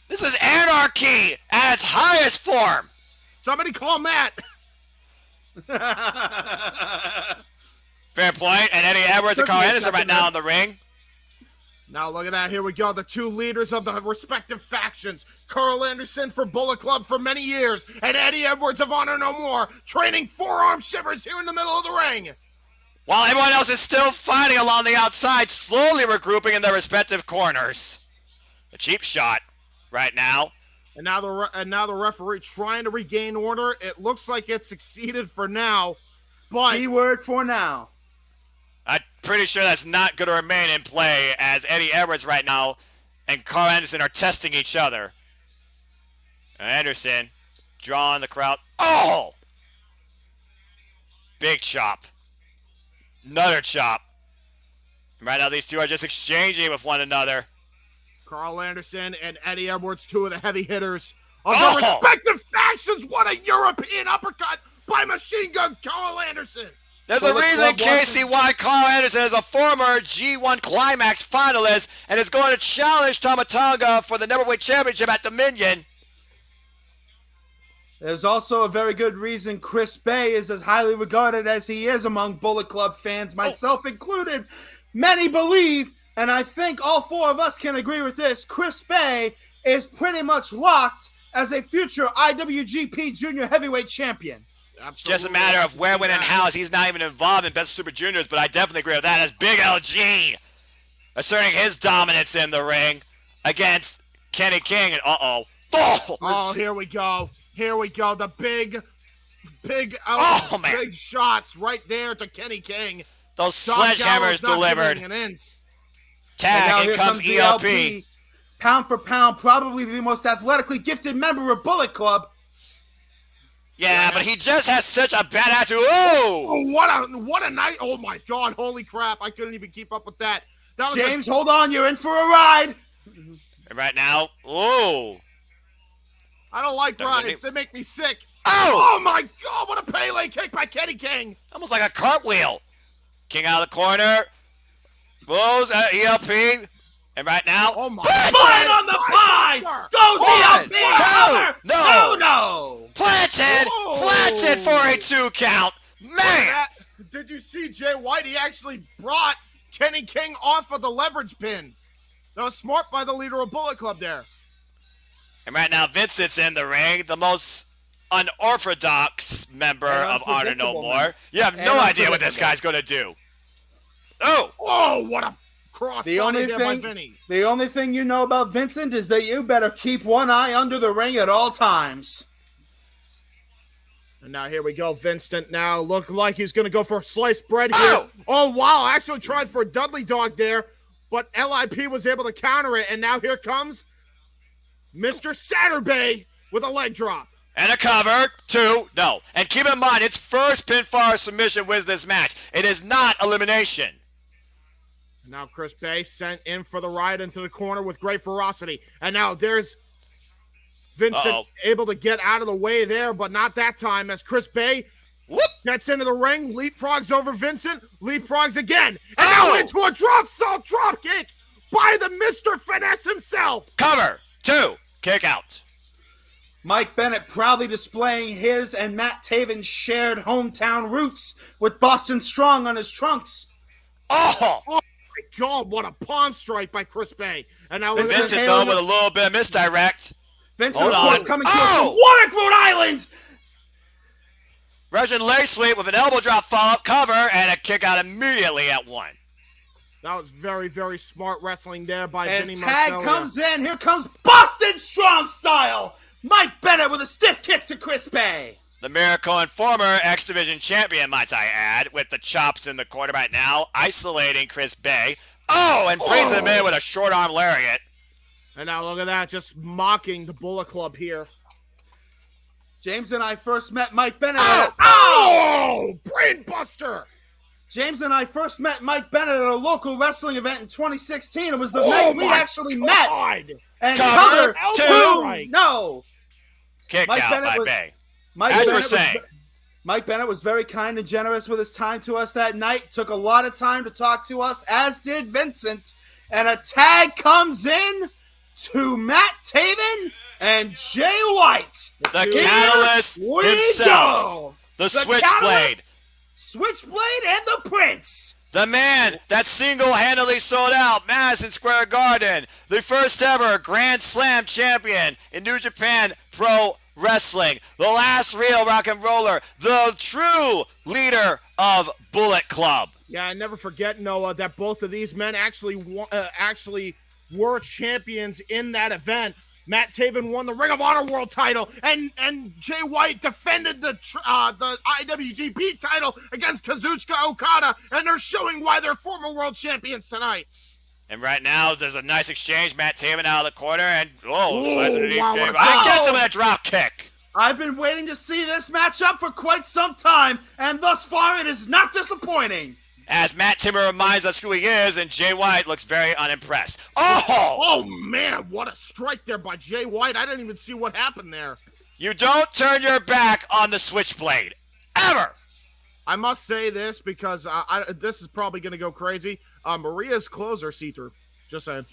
G: This is anarchy at its highest form.
C: Somebody call Matt.
G: Fair point. And Eddie Edwards and Carl Anderson right now in the ring.
C: Now look at that. Here we go. The two leaders of the respective factions. Carl Anderson for Bullet Club for many years, and Eddie Edwards of Honor No More, training forearm shivers here in the middle of the ring.
G: While everyone else is still fighting along the outside, slowly regrouping in their respective corners. A cheap shot right now.
C: And now the referee trying to regain order. It looks like it succeeded for now, but
F: Keyword for now.
G: I'm pretty sure that's not going to remain in play, as Eddie Edwards right now and Carl Anderson are testing each other. And Anderson drawing the crowd. Oh! Big chop. Another chop. And right now these two are just exchanging with one another.
C: Carl Anderson and Eddie Edwards, two of the heavy hitters of their respective factions. What a European uppercut by Machine Gun Carl Anderson.
G: There's a reason, Casey, why Carl Anderson is a former G1 Climax finalist and is going to challenge Tama Tonga for the Neverweight Championship at Dominion.
F: There's also a very good reason Chris Bay is as highly regarded as he is among Bullet Club fans, myself included. Many believe, and I think all four of us can agree with this, Chris Bay is pretty much locked as a future IWGP Junior Heavyweight Champion.
C: Absolutely.
G: Just a matter of where, when, and how. He's not even involved in Best of Super Juniors, but I definitely agree with that. As Big LG asserting his dominance in the ring against Kenny King. And
C: Oh, here we go. Here we go. The big shots right there to Kenny King.
G: Those sledgehammers delivered. Tag, in comes ELP.
F: Pound for pound, probably the most athletically gifted member of Bullet Club.
G: Yeah, but he just has such a bad attitude. Oh,
C: what a night. Oh my God, holy crap. I couldn't even keep up with that. Was
F: James, hold on, you're in for a ride.
G: And right now, oh.
C: I don't like rides. They make me sick.
G: Oh
C: my God, what a Pele kick by Kenny King.
G: Almost like a cartwheel. King out of the corner. Blows at ELP. And right now,
C: oh my
F: God. On the pie. Goes ELP.
G: No. Planted for a 2 count. Man.
C: Did you see Jay White? He actually brought Kenny King off of the leverage pin. That was smart by the leader of Bullet Club there.
G: And right now, Vincent's in the ring, the most unorthodox member of Honor No More. You have no idea what this guy's going to do. Oh,
C: what a cross
F: the
C: body there by Vinny.
F: The only thing you know about Vincent is that you better keep one eye under the ring at all times.
C: And now here we go. Vincent now looking like he's going to go for sliced bread here. Oh, wow. Actually tried for a Dudley Dog there, but LIP was able to counter it. And now here comes Mr. Saturday with a leg drop.
G: And a cover, 2, no. And keep in mind, it's first pinfall submission wins this match. It is not elimination.
C: Now Chris Bay sent in for the ride into the corner with great ferocity. And now there's Vincent able to get out of the way there, but not that time as Chris Bay gets into the ring, leapfrogs over Vincent, leapfrogs again. And now into a drop kick by the Mr. Finesse himself.
G: Cover, 2, kick out.
F: Mike Bennett proudly displaying his and Matt Taven's shared hometown roots with Boston Strong on his trunks.
C: Oh my God, what a palm strike by Chris Bay. And now
G: Vincent though with a little bit of misdirect.
F: Vincent, of course, coming to us from Warwick, Rhode Island.
G: Russian leg sweep with an elbow drop follow-up cover and a kick out immediately at 1.
C: That was very, very smart wrestling there by
F: And
C: Vinny
F: tag
C: Marseglia.
F: comes in. Here comes Boston Strong Style. Mike Bennett with a stiff kick to Chris Bay.
G: The Miracle and former X Division champion, might I add, with the chops in the corner right now, isolating Chris Bay. Oh, and brings him in with a short arm lariat.
C: And now look at that, just mocking the Bullet Club here.
F: James and I first met Mike Bennett.
C: Brain buster!
F: James and I first met Mike Bennett at a local wrestling event in 2016. It was the night we actually met. And
G: Cover
C: two.
F: No.
G: Kick
F: Mike
G: out
F: Bennett
G: by
F: was-
G: Bay.
F: Mike
G: As
F: Bennett was very kind and generous with his time to us that night. Took a lot of time to talk to us, as did Vincent. And a tag comes in to Matt Taven and Jay White.
G: The Catalyst himself. The Switchblade.
F: Switchblade and the Prince.
G: The man that single-handedly sold out Madison Square Garden. The first ever Grand Slam champion in New Japan Pro Wrestling. The last real rock and roller. The true leader of Bullet Club.
C: Yeah, I never forget, Noah, that both of these men actually were champions in that event. Matt Taven won the Ring of Honor World title, and Jay White defended the IWGP title against Kazuchika Okada, and they're showing why they're former world champions tonight.
G: And right now, there's a nice exchange. Matt Taven out of the corner, and
C: wow,
G: I gets him with a drop kick.
F: I've been waiting to see this matchup for quite some time, and thus far it is not disappointing.
G: As Matt Taven reminds us who he is, and Jay White looks very unimpressed. Oh
C: man, what a strike there by Jay White. I didn't even see what happened there.
G: You don't turn your back on the Switchblade. Ever.
C: I must say this because this is probably going to go crazy. Maria's clothes are see-through. Just saying.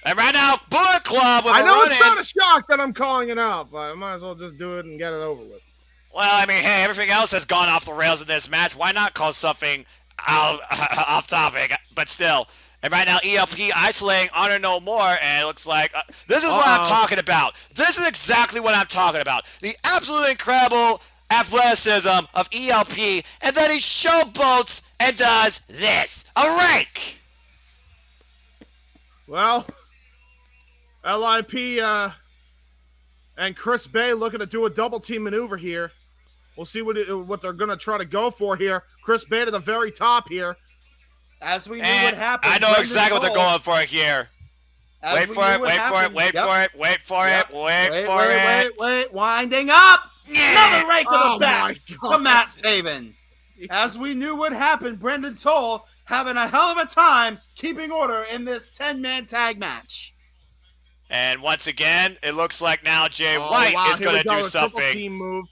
G: And right now, Bullet Club with
C: I
G: a
C: know
G: run-in.
C: it's not a shock that I'm calling it out, but I might as well just do it and get it over with.
G: Well, I mean, hey, everything else has gone off the rails in this match. Why not call something off topic? But still. And right now, ELP isolating Honor No More, and it looks like this is what I'm talking about. This is exactly what I'm talking about. The absolutely incredible athleticism of ELP, and then he showboats and does this. A rake!
C: Well, LIP and Chris Bay looking to do a double team maneuver here. We'll see what they're going to try to go for here. Chris Bay to the very top here.
F: As we knew what happened.
G: I know exactly what they're going for here. Wait for it.
F: Winding up.
G: Yeah.
F: Another rake of the back to Matt Taven. As we knew what happened, Brendan Toll having a hell of a time keeping order in this 10-man tag match.
G: And once again, it looks like now Jay White is going to do something.
C: Team move.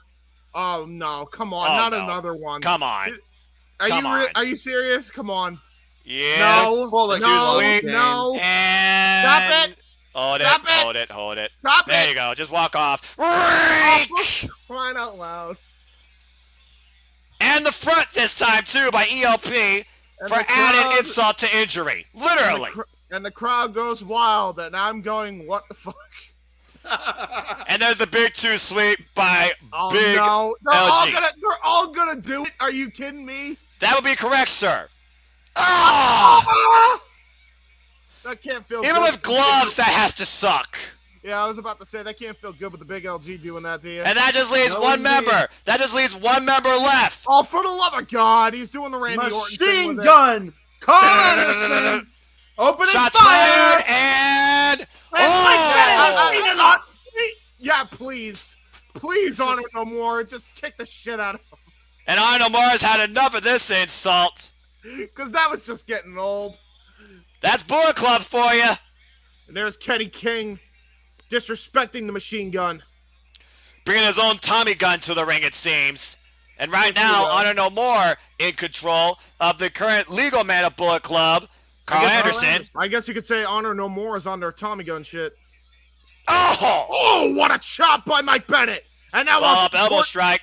C: Oh, no. Come on. Another one.
G: Come on.
C: Are you serious? Come on.
G: Yeah.
C: No.
G: And
C: Stop it.
G: Hold it.
C: Stop
G: there
C: it.
G: you go. Just walk off. Rake!
C: Crying out loud.
G: And the front this time, too, by ELP for added insult to injury. Literally.
C: And the crowd goes wild, and I'm going, what the fuck?
G: And there's the big 2 sweep by Big
C: no.
G: LG.
C: They're all gonna do it. Are you kidding me?
G: That would be correct, sir. Oh!
C: That can't feel
G: Even
C: good.
G: with gloves, that has to suck.
C: Yeah, I was about to say, that can't feel good with the big LG doing that to you.
G: And that just leaves one member. That just leaves one member left.
C: Oh, for the love of God, he's doing the Randy Orton thing with
F: Machine gun. Carl Anderson. Opening
G: Shots
F: fire.
G: fired and
C: yeah, please, Honor No More, just kick the shit out of him.
G: And Honor No More has had enough of this insult.
C: Because that was just getting old.
G: That's Bullet Club for you.
C: And there's Kenny King disrespecting the machine gun.
G: Bringing his own Tommy gun to the ring, it seems. And right now, Honor No More in control of the current legal man of Bullet Club, Carl Anderson.
C: I guess you could say Honor No More is on their Tommy gun shit.
G: Oh,
C: what a chop by Mike Bennett. And now
G: up elbow strike.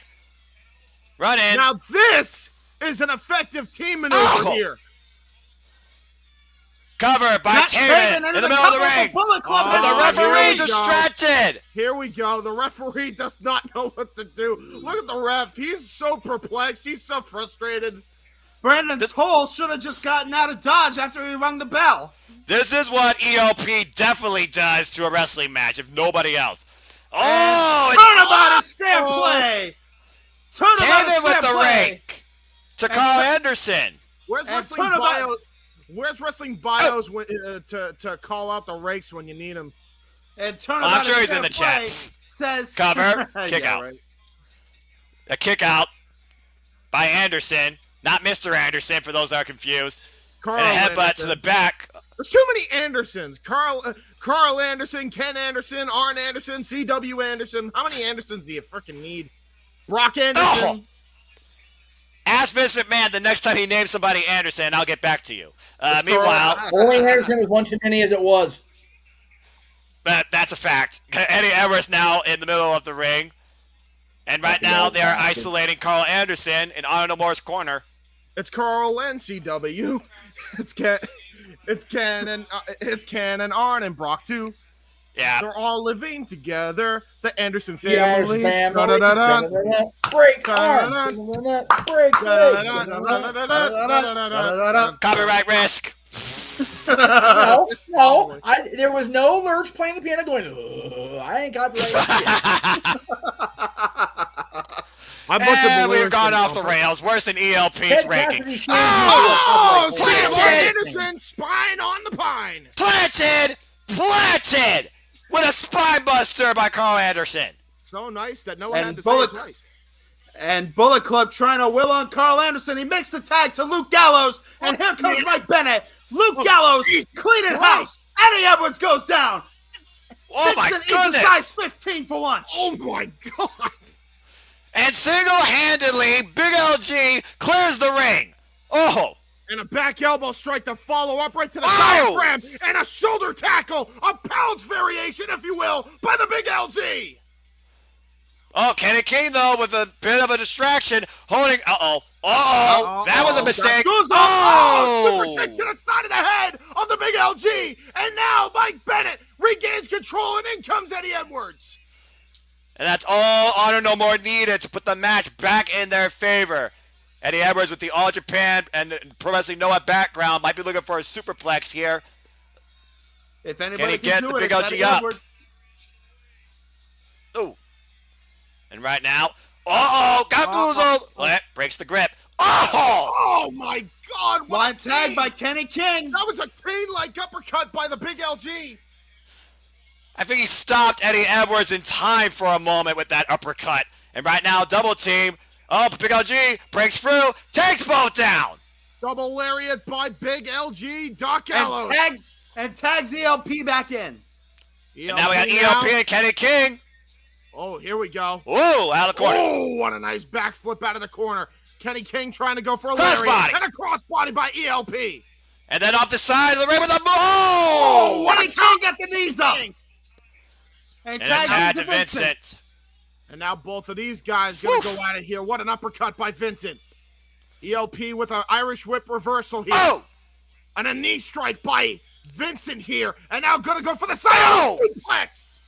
G: Run in.
C: Now this is an effective team maneuver here.
G: Cover by Taven in the middle of the ring. The referee distracted.
C: Here we go. The referee does not know what to do. Look at the ref. He's so perplexed. He's so frustrated.
F: Brandon Toll should have just gotten out of Dodge after he rung the bell.
G: This is what ELP definitely does to a wrestling match, if nobody else. Oh!
F: Turnabout is fair play!
G: Taven with the rake to Carl Anderson.
C: Where's Wrestling Bios to call out the rakes when you need them?
F: And Turnabout
G: I'm sure he's in the chat.
F: Says
G: Cover, kick out.
C: Right.
G: A kick out by Anderson, not Mr. Anderson for those that are confused.
C: Carl
G: And a headbutt
C: Anderson.
G: to the back.
C: There's too many Andersons. Carl Anderson, Ken Anderson, Arn Anderson, CW Anderson. How many Andersons do you freaking need? Brock Anderson.
G: Oh! Ask Vince McMahon the next time he names somebody Anderson, I'll get back to you. Meanwhile,
B: Only Harrison was one too many as it was.
G: but that's a fact. Eddie Edwards now in the middle of the ring. And right now they are isolating Carl Anderson in Honor No More's corner.
C: It's Carl and CW. It's Ken and Arn and Brock too.
G: Yeah.
C: They're all living together. The Anderson
B: Yes,
C: family.
B: family. Break arm. Break leg.
G: Copyright risk.
B: No. There was no Lurch playing the piano going, I ain't copyright.
G: And we've gone off the rails. Worse than ELP's ranking.
C: Oh,
G: planted!
C: Anderson, spine on the pine.
G: Planted with a spine buster by Carl Anderson.
C: So nice that no one
F: And
C: had to say it twice.
F: And Bullet Club trying to will on Carl Anderson. He makes the tag to Luke Gallows. And here comes Mike Bennett. Luke Gallows, cleaning house. Eddie Edwards goes down.
G: Oh my
F: Vincent
G: goodness.
F: eats a size 15 for lunch.
C: Oh my god.
G: And single-handedly, Big LG clears the ring. Oh.
C: And a back elbow strike to follow up right to the
G: Oh!
C: diaphragm. And a shoulder tackle. A pounce variation, if you will, by the Big LG.
G: Oh, Kenny King, though, with a bit of a distraction, holding... That was a mistake.
C: Super kick to the side of the head of the Big LG. And now Mike Bennett regains control, and in comes Eddie Edwards.
G: And that's all Honor No More needed to put the match back in their favor. Eddie Edwards with the All Japan and the Pro Wrestling Noah background might be looking for a superplex here.
F: If anybody
G: Can he get
F: do
G: the
F: it,
G: Big
F: it's
G: LG
F: Eddie
G: up?
F: Edwards.
G: Ooh. And right now, got goozled. Breaks the grip.
C: Oh my god. What
F: Line
C: a
F: tag
C: pain.
F: by Kenny King.
C: That was a cane-like uppercut by the Big LG.
G: I think he stopped Eddie Edwards in time for a moment with that uppercut. And right now, double team. Oh, but Big LG breaks through, takes both down.
C: Double lariat by Big LG. Doc Gallows.
F: And tags ELP back in.
G: And now we got ELP and Kenny King.
C: Oh, here we go.
G: Ooh, out of the corner.
C: Oh, what a nice backflip out of the corner. Kenny King trying to go for a
G: Crossbody.
C: lariat. And a crossbody by ELP.
G: And then off the side of the ring with a
C: Oh,
F: Kenny King got the knees up. And
G: And a
F: tags
G: tag
F: him
G: to Vincent.
C: And now both of these guys going to go at it here. What an uppercut by Vincent. ELP with an Irish whip reversal here.
G: Oh!
C: And a knee strike by Vincent here. And now going to go for the side
G: Oh!
C: suplex.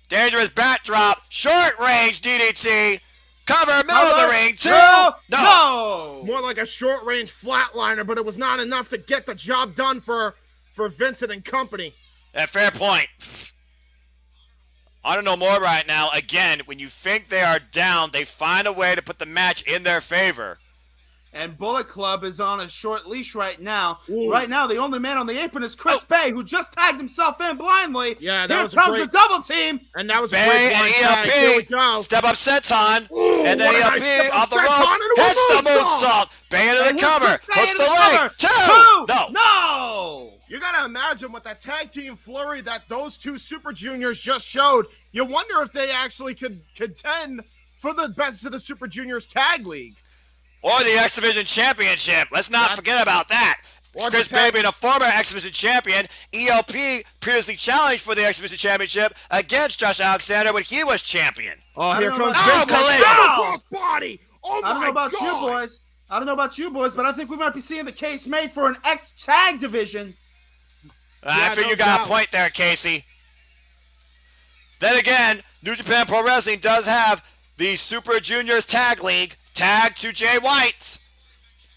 G: Dangerous backdrop. Short range DDT. Cover, middle of the ring. Two.
F: No.
C: More like a short range flatliner, but it was not enough to get the job done for Vincent and company.
G: Fair point. I don't know more right now. Again, when you think they are down, they find a way to put the match in their favor.
F: And Bullet Club is on a short leash right now.
C: Ooh.
F: Right now, the only man on the apron is Chris Bay, who just tagged himself in blindly.
C: Yeah, that
F: Here
C: was a
F: comes
C: great-
F: the double team.
C: And that was a
G: Bay
C: great
G: and
C: blind tag. Here we go.
G: ELP. Step up senton.
C: Ooh,
G: And then
C: what a nice
G: ELP
C: step up
G: off the
C: senton
G: rope.
C: into a
G: Hits the
C: moonsault.
G: moonsault. Bay into
F: And
G: the
F: here's
G: cover.
F: Chris Bay
G: Hooks
F: into
G: the
F: the
G: leg.
F: cover.
G: Two.
F: No.
C: You got to imagine what that tag team flurry that those two Super Juniors just showed. You wonder if they actually could contend for the best of the Super Juniors tag league.
G: Or the X Division Championship. Let's not forget about that.
C: Or
G: Chris
C: the tag-
G: Bay being a former X Division champion. ELP previously challenged for the X Division Championship against Josh Alexander when he was champion.
C: Oh,
F: I
C: here
F: don't know
C: comes
F: about-
C: Vincent.
G: collision.
C: Double cross body. Oh my
F: I don't know about
C: God.
F: you boys. I don't know about you boys, but I think we might be seeing the case made for an X tag division.
G: I
C: Yeah,
G: think
C: no
G: you got
C: doubt.
G: a point there, Casey. Then again, New Japan Pro Wrestling does have the Super Juniors Tag League. Tag to Jay White.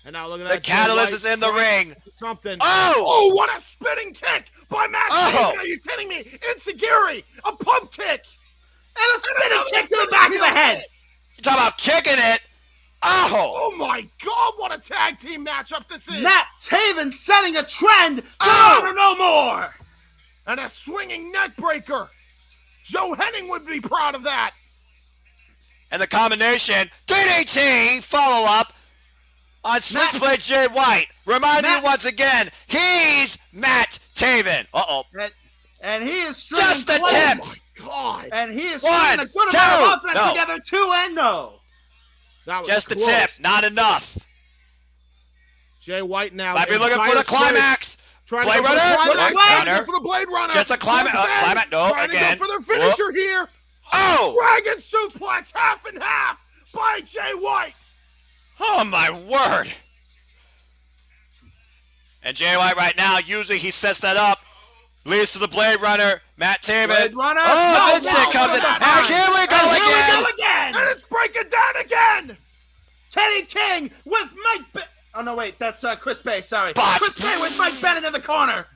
C: And now look at
G: The
C: that.
G: catalyst is in the ring.
C: Something.
G: Oh!
C: Oh, what a spinning kick by Matt Taven. Are you kidding me? Enziguri, a pump kick.
F: And a spinning kick to the back of the head.
G: You talking about kicking it? Oh!
C: Oh my God, what a tag team matchup this is.
F: Matt Taven setting a trend. Honor no more.
C: And a swinging neck breaker. Joe Henning would be proud of that.
G: And the combination, DDT follow-up on Switchblade Jay White. Remind you once again, he's Matt Taven. Uh-oh.
F: And he is stringing
G: just the tip.
C: Oh my God.
F: And he is stringing a good amount of offense together to end though.
C: That was
G: just
C: close.
G: the tip, not enough.
C: Jay White now.
G: Might be looking for the climax. Blade Runner.
C: For the Blade Runner.
G: Just a climax. No,
C: trying
G: again.
C: To go for the finisher here.
G: Oh!
C: Dragon suplex, half and half by Jay White.
G: Oh my word! And Jay White right now, usually he sets that up, leads to the Blade Runner, Matt Taven.
F: Blade Runner.
G: Oh, Vincent comes in. And here we go again.
C: And it's breaking down again.
F: Kenny King with Mike. Oh no, wait, that's Chris Bay. Sorry,
G: Botched.
F: Chris Bay with Mike Bennett in the corner.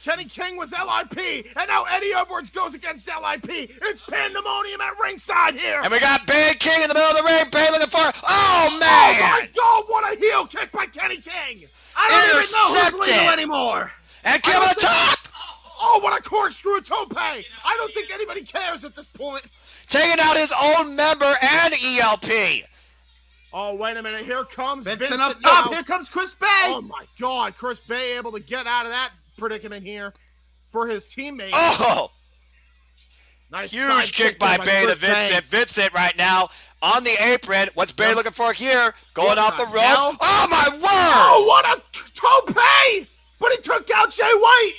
C: Kenny King with LIP, and now Eddie Edwards goes against LIP. It's pandemonium at ringside here.
G: And we got Bay King in the middle of the ring. Bay looking for. Oh man!
C: Oh my God! What a heel kick by Kenny King.
F: I don't even know who's legal anymore.
G: And give it a top.
C: Oh, what a corkscrew tope! I don't think anybody cares at this point.
G: Taking out his own member and ELP.
C: Oh, wait a minute. Here comes
F: Vincent up top. Now. Here comes Chris Bay.
C: Oh, my God. Chris Bay able to get out of that predicament here for his teammate.
G: Oh!
C: Nice
G: huge kick by Bay to Vincent. Vincent right now on the apron. What's Bay looking for here? Going off the ropes. Oh, my word!
C: Oh, what a tope! But he took out Jay White.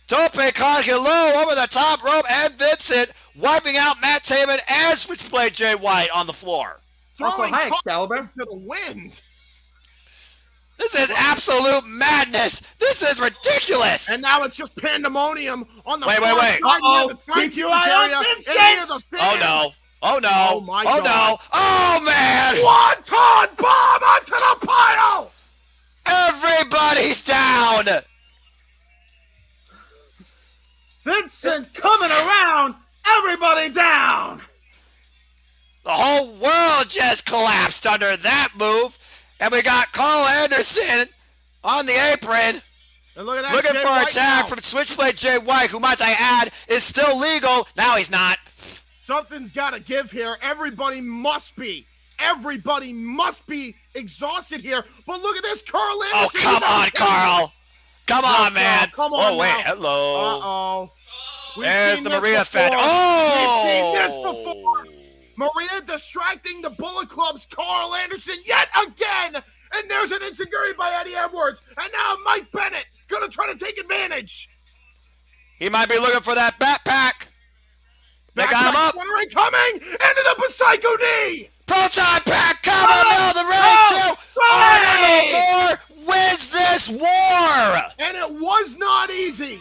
G: Tope con Hilo over the top rope, and Vincent wiping out Matt Taven and Switchblade Jay White on the floor.
F: Also, hi, Excalibur.
C: To the wind.
G: This is absolute madness. This is ridiculous.
C: And now it's just pandemonium on the
G: wait.
C: Uh-oh.
F: Keep your eye on Vincent.
G: Oh, no. Oh, no.
C: Oh, my God.
G: No. Oh, man.
C: Wonton bomb onto the pile.
G: Everybody's down.
F: Vincent coming around. Everybody down.
G: The whole world just collapsed under that move. And we got Carl Anderson on the apron.
C: And look at that,
G: looking
C: Jay
G: for a
C: White
G: tag
C: now.
G: from Switchblade Jay White, who, might I add, is still legal. Now he's not.
C: Something's got to give here. Everybody must be exhausted here. But look at this, Carl Anderson.
G: Oh, come on, Carl. Come on, man.
C: Come on.
G: Oh, wait.
C: Now.
G: Hello.
C: Uh-oh.
G: There's the Maria Fed. Oh!
C: We've seen this before. Maria distracting the Bullet Club's Carl Anderson yet again. And there's an enziguri by Eddie Edwards. And now Mike Bennett going to try to take advantage.
G: He might be looking for that backpack. They got him up.
C: Coming into the Psycho knee.
G: Proton pack coming out of the ring, too. Arnold Moore wins this war.
C: And it was not easy.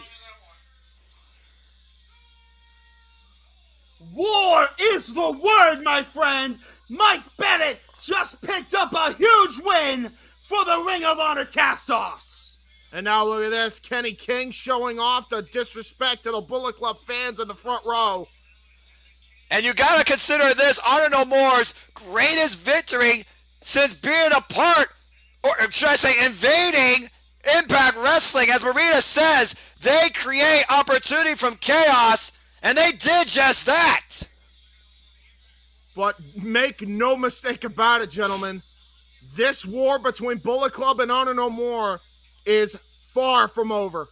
F: War is the word, my friend. Mike Bennett just picked up a huge win for the Ring of Honor cast-offs.
C: And now look at this. Kenny King showing off the disrespect to the Bullet Club fans in the front row.
G: And you got to consider this Honor No More's greatest victory since being a part, or should I say invading, Impact Wrestling. As Marita says, they create opportunity from chaos, and they did just that.
C: But make no mistake about it, gentlemen. This war between Bullet Club and Honor No More is far from over.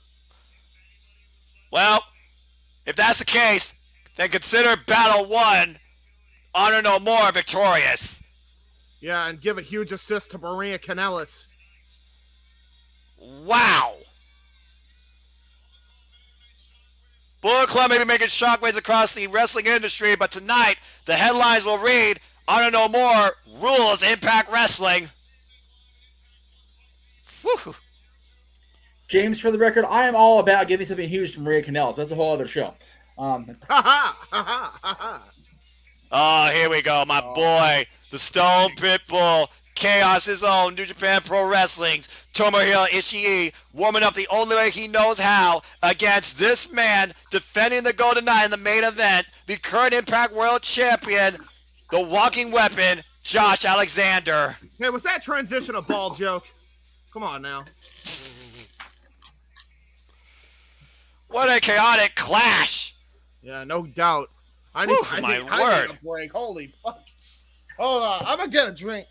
G: Well, if that's the case, then consider Battle 1, Honor No More victorious.
C: Yeah, and give a huge assist to Maria Kanellis.
G: Wow. Bullet Club may be making shockwaves across the wrestling industry, but tonight, the headlines will read, Honor No More rules Impact Wrestling. Whew.
B: James, for the record, I am all about giving something huge to Maria Kanellis. That's a whole other show.
G: Oh, here we go, my boy, the Stone Pitbull, Chaos's own New Japan Pro Wrestling's Tomohiro Ishii warming up the only way he knows how against this man defending the gold tonight in the main event, the current Impact World Champion, the walking weapon, Josh Alexander.
C: Hey, was that transition a ball joke? Come on now.
G: What a chaotic clash.
C: Yeah, no doubt. I need a break. Holy fuck. Hold on. I'm going to get a drink.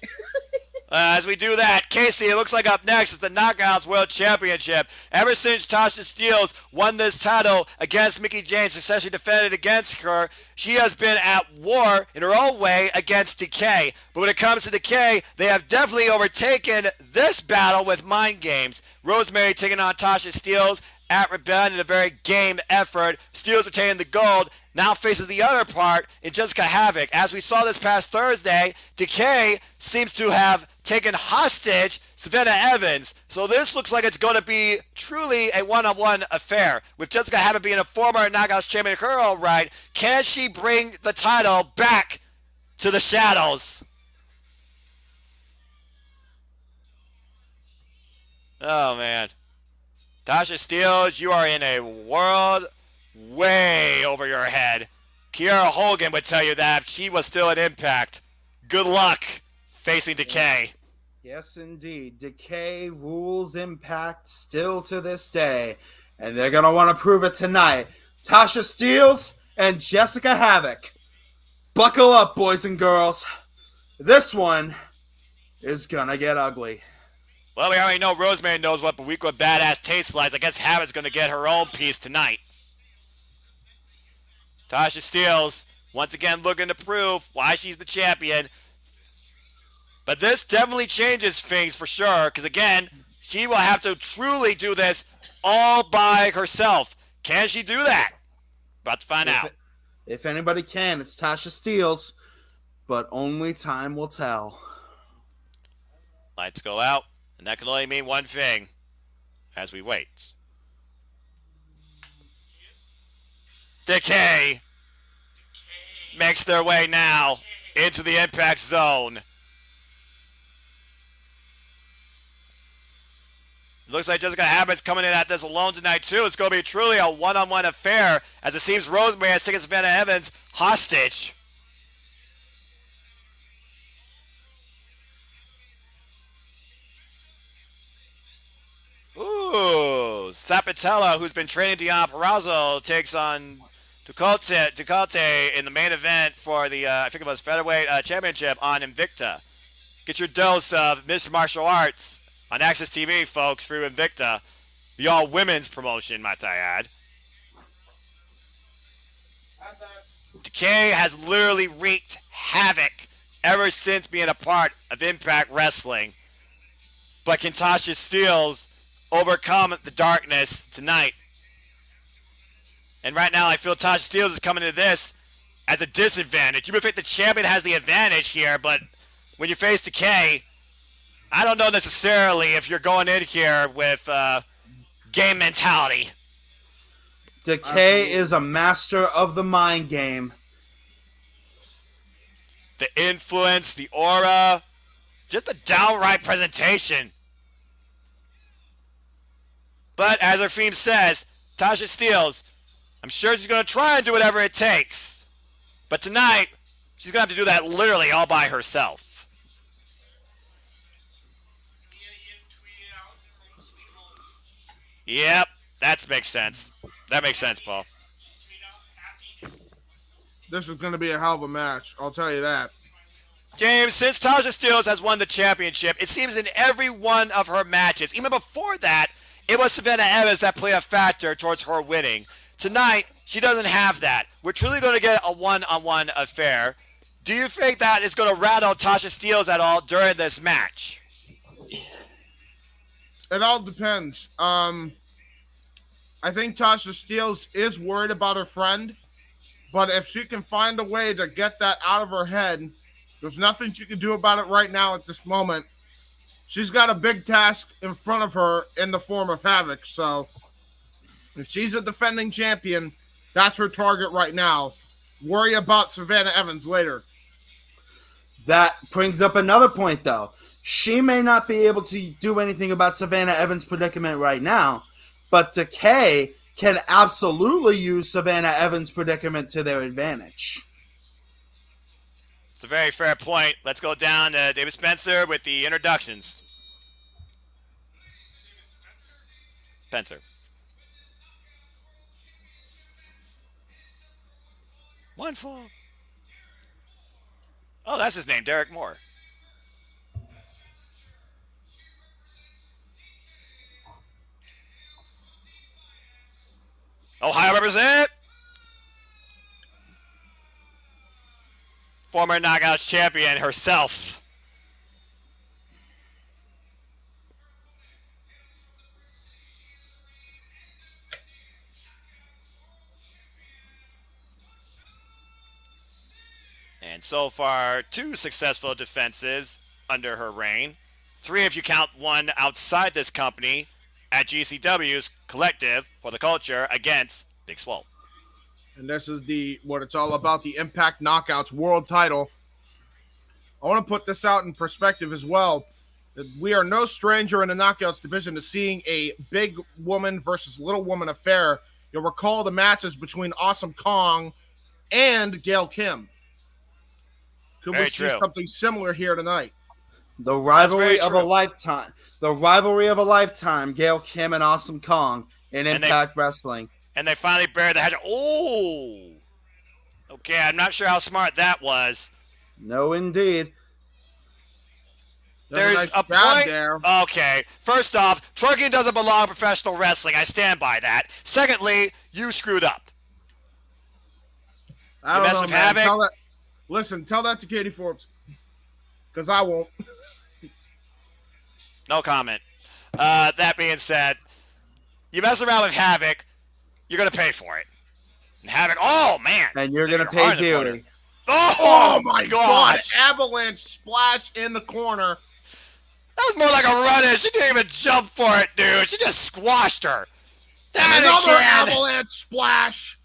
G: As we do that, Casey, it looks like up next is the Knockouts World Championship. Ever since Tasha Steelz won this title against Mickie James, successfully defended against her, she has been at war in her own way against Decay. But when it comes to Decay, they have definitely overtaken this battle with mind games. Rosemary taking on Tasha Steelz at Rebellion in a very game effort. Steelz retaining the gold, now faces the other part in Jessica Havoc. As we saw this past Thursday, Decay seems to have taken hostage Savannah Evans. So this looks like it's going to be truly a one-on-one affair. With Jessica Havoc being a former Knockouts champion in her own right, can she bring the title back to the shadows? Oh, man. Tasha Steelz, you are in a world way over your head. Kiera Hogan would tell you that if she was still at Impact. Good luck facing Decay.
F: Yes, indeed. Decay rules Impact still to this day, and they're going to want to prove it tonight. Tasha Steelz and Jessica Havoc. Buckle up, boys and girls. This one is going to get ugly.
G: Well, we already know Rosemary knows what Buickwa badass tastes like. I guess Havoc's going to get her own piece tonight. Tasha Steelz, once again looking to prove why she's the champion. But this definitely changes things for sure, because again, she will have to truly do this all by herself. Can she do that? About to find out.
F: If anybody can, it's Tasha Steelz, but only time will tell.
G: Lights go out, and that can only mean one thing as we wait. Decay makes their way now into the Impact Zone. Looks like Jessica Habit's coming in at this alone tonight, too. It's going to be truly a one-on-one affair, as it seems Rosemary has taken Savannah Evans hostage. Ooh, Sapatella, who's been training Dion Purrazzo, takes on Ducote in the main event for the, I think it was Featherweight Championship on Invicta. Get your dose of Mixed Martial Arts on Access TV, folks, through Invicta. The all-women's promotion, might I add. Decay has literally wreaked havoc ever since being a part of Impact Wrestling. But can Tasha Steelz overcome the darkness tonight? And right now, I feel Tasha Steelz is coming into this as a disadvantage. You would think the champion has the advantage here, but when you face Decay, I don't know necessarily if you're going in here with game mentality.
F: Decay is a master of the mind game.
G: The influence, the aura, just a downright presentation. But as our theme says, Tasha Steelz, I'm sure she's going to try and do whatever it takes. But tonight, she's going to have to do that literally all by herself. Yep, that makes sense. That makes sense, Paul.
C: This is going to be a hell of a match. I'll tell you that.
G: James, since Tasha Steelz has won the championship, it seems in every one of her matches, even before that, it was Savannah Evans that played a factor towards her winning. Tonight, she doesn't have that. We're truly going to get a one-on-one affair. Do you think that is going to rattle Tasha Steelz at all during this match?
C: It all depends. I think Tasha Steelz is worried about her friend, but if she can find a way to get that out of her head, there's nothing she can do about it right now at this moment. She's got a big task in front of her in the form of Havoc, so if she's a defending champion, that's her target right now. Worry about Savannah Evans later.
F: That brings up another point, though. She may not be able to do anything about Savannah Evans' predicament right now, but Decay can absolutely use Savannah Evans' predicament to their advantage.
G: It's a very fair point. Let's go down to David Spencer with the introductions. Spencer. One fall. Oh, that's his name, Derek Moore. Ohio represent. Former Knockouts champion herself. And so far, 2 successful defenses under her reign. 3 if you count one outside this company at GCW's Collective for the Culture against Big Swole.
C: And this is what it's all about, the Impact Knockouts World Title. I want to put this out in perspective as well. We are no stranger in the Knockouts division to seeing a big woman versus little woman affair. You'll recall the matches between Awesome Kong and Gail Kim. Could we see something similar here tonight?
F: The rivalry of a lifetime. The rivalry of a lifetime. Gail Kim and Awesome Kong in Impact Wrestling.
G: And they finally buried the hatchet. Oh! Okay, I'm not sure how smart that was.
F: No, indeed.
G: There's a point there. Okay, first off, twerking doesn't belong in professional wrestling. I stand by that. Secondly, you screwed up.
C: I don't know, man. Listen, tell that to Katie Forbes. Because I won't.
G: No comment. That being said, you mess around with Havoc, you're going to pay for it. And Havoc, oh, man.
F: And you're going to pay dearly.
C: Oh, my God. Avalanche splash in the corner.
G: That was more like a run-in. She didn't even jump for it, dude. She just squashed her.
C: And another avalanche splash.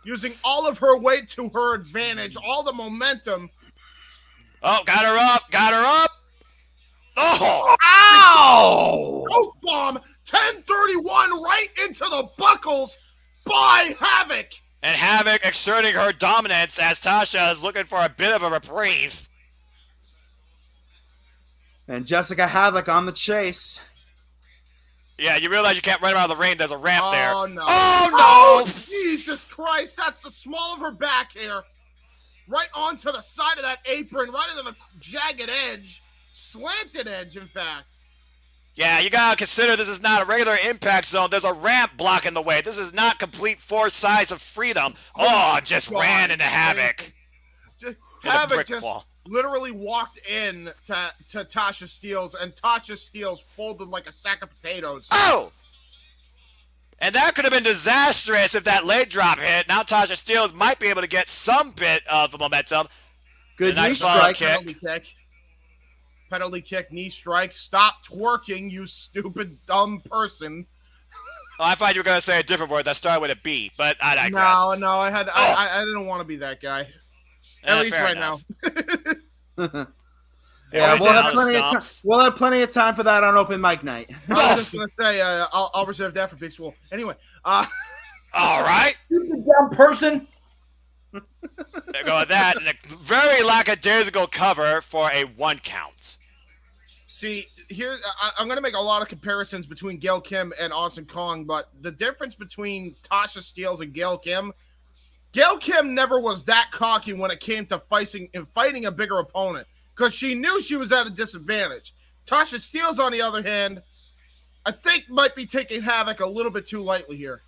C: Using all of her weight to her advantage. All the momentum.
G: Oh, got her up. Got her up. Oh!
C: Ow! Choke bomb. 1031 right into the buckles by Havoc.
G: And Havoc exerting her dominance as Tasha is looking for a bit of a reprieve.
F: And Jessica Havoc on the chase.
G: Yeah, you realize you can't run around the ring. There's a ramp there.
C: Oh, no.
G: Oh, no!
C: Jesus Christ. That's the small of her back here. Right onto the side of that apron. Right into the jagged edge. Slanted edge, in fact.
G: Yeah, you gotta consider this is not a regular Impact Zone. There's a ramp blocking the way. This is not complete 4 sides of freedom. Oh, just ran into Havoc.
C: Havoc just literally walked in to Tasha Steelz, and Tasha Steelz folded like a sack of potatoes.
G: Oh! And that could have been disastrous if that leg drop hit. Now Tasha Steelz might be able to get some bit of the momentum.
F: Good
G: nice follow kick.
C: Penalty kick, knee strike. Stop twerking, you stupid, dumb person.
G: Oh, I thought you were going to say a different word that started with a B, but I digress.
C: No, I didn't want to be that guy. At least right now.
F: Yeah, we'll have plenty of time for that on open mic night.
C: I was just going to say, I'll reserve that for Big Swole. Anyway.
G: All right.
B: Stupid dumb person.
G: There go with that. And a very lackadaisical cover for a 1 count.
C: See, here, I'm going to make a lot of comparisons between Gail Kim and Awesome Kong, but the difference between Tasha Steelz and Gail Kim never was that cocky when it came to fighting a bigger opponent, because she knew she was at a disadvantage. Tasha Steelz, on the other hand, I think might be taking Havoc a little bit too lightly here.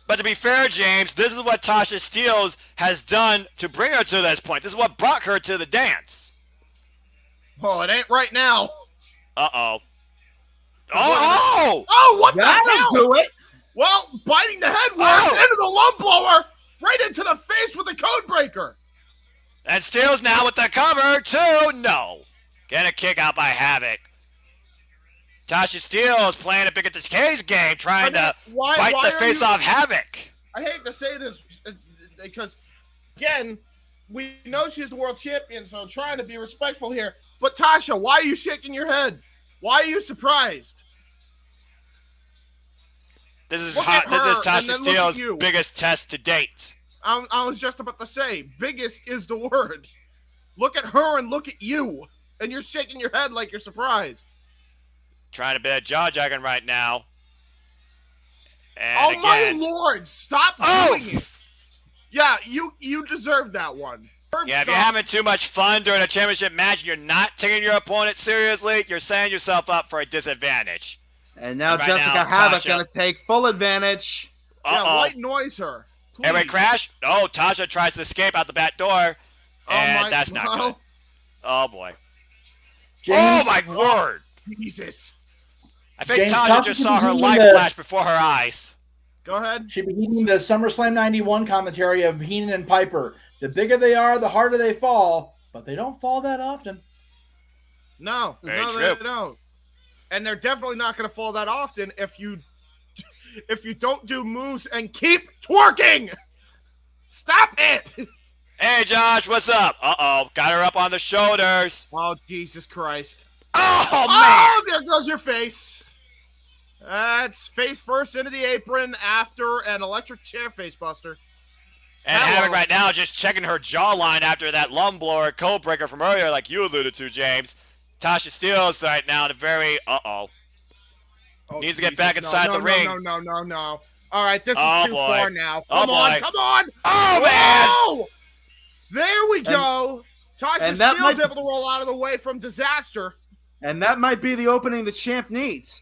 G: But to be fair, James, this is what Tasha Steelz has done to bring her to this point. This is what brought her to the dance.
C: Oh, it ain't right now.
G: Uh-oh. Oh!
C: Oh, what the hell?
F: That'll do it.
C: Well, biting the head works into the lump blower, right into the face with the code breaker.
G: And Steelz now with the cover, too. No. Getting a kick out by Havoc. Tasha Steelz playing a big Decay's game, trying to bite the face off Havoc.
C: I hate to say this because, again, we know she's the world champion, so I'm trying to be respectful here. But Tasha, why are you shaking your head? Why are you surprised?
G: This is
C: Look at
G: This is
C: her,
G: Tasha
C: and then look at
G: Steele's
C: you.
G: biggest test to date.
C: I was just about to say, biggest is the word. Look at her and look at you. And you're shaking your head like you're surprised.
G: Trying to be a jaw-jacking right now. And
C: Oh,
G: again.
C: my Lord. Stop doing it. Yeah, you deserve that one.
G: Yeah, if you're having too much fun during a championship match and you're not taking your opponent seriously, you're setting yourself up for a disadvantage.
F: And now
G: right
F: Jessica
G: now,
F: Havoc
G: Tasha.
F: going to take full advantage.
C: Yeah,
G: Uh-oh.
C: white noise her. Please.
G: Airway crash? No, Tasha tries to escape out the back door. And that's not good. Oh, boy.
B: James,
G: oh, my word.
C: Jesus.
G: I think
B: James,
G: Tasha just saw her life flash before her eyes.
C: Go ahead.
B: She'd be hearing the SummerSlam 91 commentary of Heenan and Piper. The bigger they are, the harder they fall, but they don't fall that often.
C: No,
G: Very
C: no,
G: true.
C: they don't. And they're definitely not going to fall that often if you don't do moves and keep twerking. Stop it.
G: Hey, Josh, what's up? Uh-oh, got her up on the shoulders.
C: Oh, Jesus Christ.
G: Oh, man.
C: Oh, there goes your face. That's face first into the apron after an electric chair face buster.
G: And Havoc right now just checking her jawline after that lung blower code breaker from earlier, like you alluded to, James. Tasha Steele's right now in a very needs to get back inside the ring.
C: No. All right, this is too far now. Come on.
G: Oh, man.
C: Whoa! There we go. Tasha Steele's able to roll out of the way from disaster.
F: And that might be the opening the champ needs.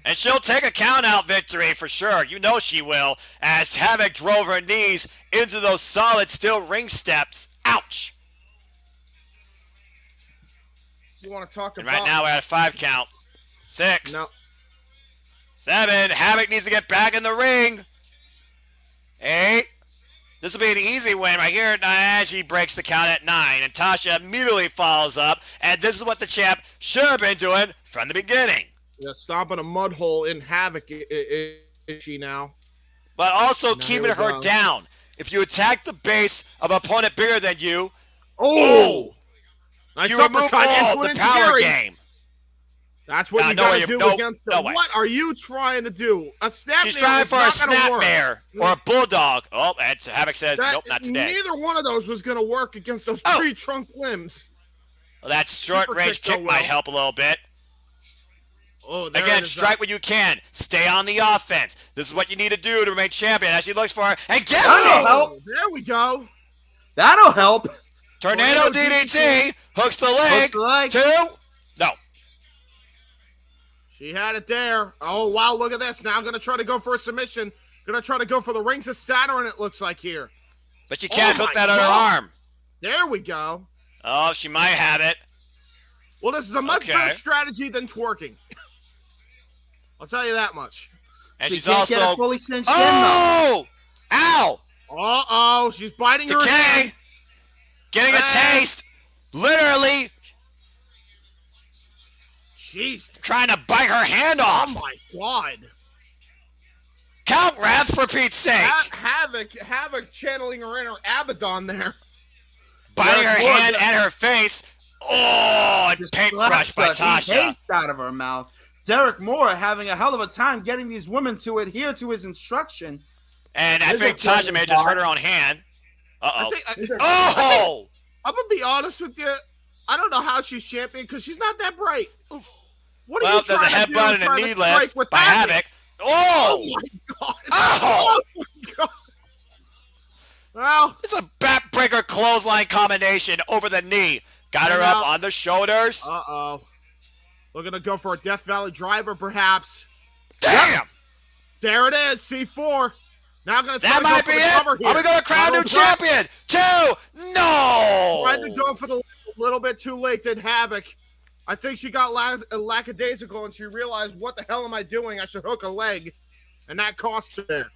G: And she'll take a count-out victory for sure. You know she will, as Havoc drove her knees into those solid steel ring steps. Ouch.
C: You want to talk
G: And
C: about...
G: right now we're at a 5 count. 6.
C: No.
G: 7. Havoc needs to get back in the ring. 8. This will be an easy win right here. And she breaks the count at 9. And Tasha immediately follows up. And this is what the champ should have been doing from the beginning.
C: Yeah, stomping a mud hole in Havoc is she now.
G: But also keeping her down. If you attack the base of an opponent bigger than you,
C: nice
G: you remove all the power game.
C: That's what you gotta do against her. What are you trying to do? A snapmare?
G: She's trying for a snapmare or a bulldog. Oh, and Havoc says, nope, not today.
C: Neither one of those was gonna work against those tree trunk limbs.
G: Well, that short range kick might help a little bit.
C: Oh,
G: again, strike when you can. Stay on the offense. This is what you need to do to remain champion. As she looks for her and gets it.
C: There we go.
F: That'll help.
G: Tornado DDT hooks the leg. 2. No.
C: She had it there. Oh, wow, look at this. Now I'm going to try to go for a submission. Going to try to go for the Rings of Saturn, it looks like here.
G: But you can't hook that on her arm.
C: There we go.
G: Oh, she might have it.
C: Well, this is a much better strategy than twerking. I'll tell you that much.
G: And
F: she
G: she's
F: can't
G: also...
F: get it fully cinched
G: in,
F: though.
G: Ow!
C: Uh-oh, she's biting her hand.
G: Getting a taste. Literally.
C: Jeez.
G: Trying to bite her hand off.
C: Oh, my God.
G: Count, ref, for Pete's sake.
C: Havoc channeling her inner Abaddon there.
G: Biting her hand and her face. Oh, and paintbrush by Tasha.
F: Taste out of her mouth. Derek Moore having a hell of a time getting these women to adhere to his instruction.
G: And I think Tasha may have just hurt her own hand. Uh-oh.
C: I'm going to be honest with you. I don't know how she's champion because she's not that bright. What are
G: well,
C: you
G: there's a
C: headbutt
G: and a knee lift by Havoc.
C: Oh, my God. Oh, my God. Well,
G: it's a backbreaker clothesline combination over the knee. Got her up on the shoulders.
C: Uh-oh. We're going to go for a Death Valley driver, perhaps.
G: Damn!
C: Yep. There it is, C4. Now I'm going to try
G: that
C: to
G: might
C: go
G: be
C: for the
G: it.
C: cover here.
G: Are we going to crown new champion? 2. No!
C: Tried to go for the little bit too late, did Havoc. I think she got lackadaisical and she realized, what the hell am I doing? I should hook a leg. And that cost her.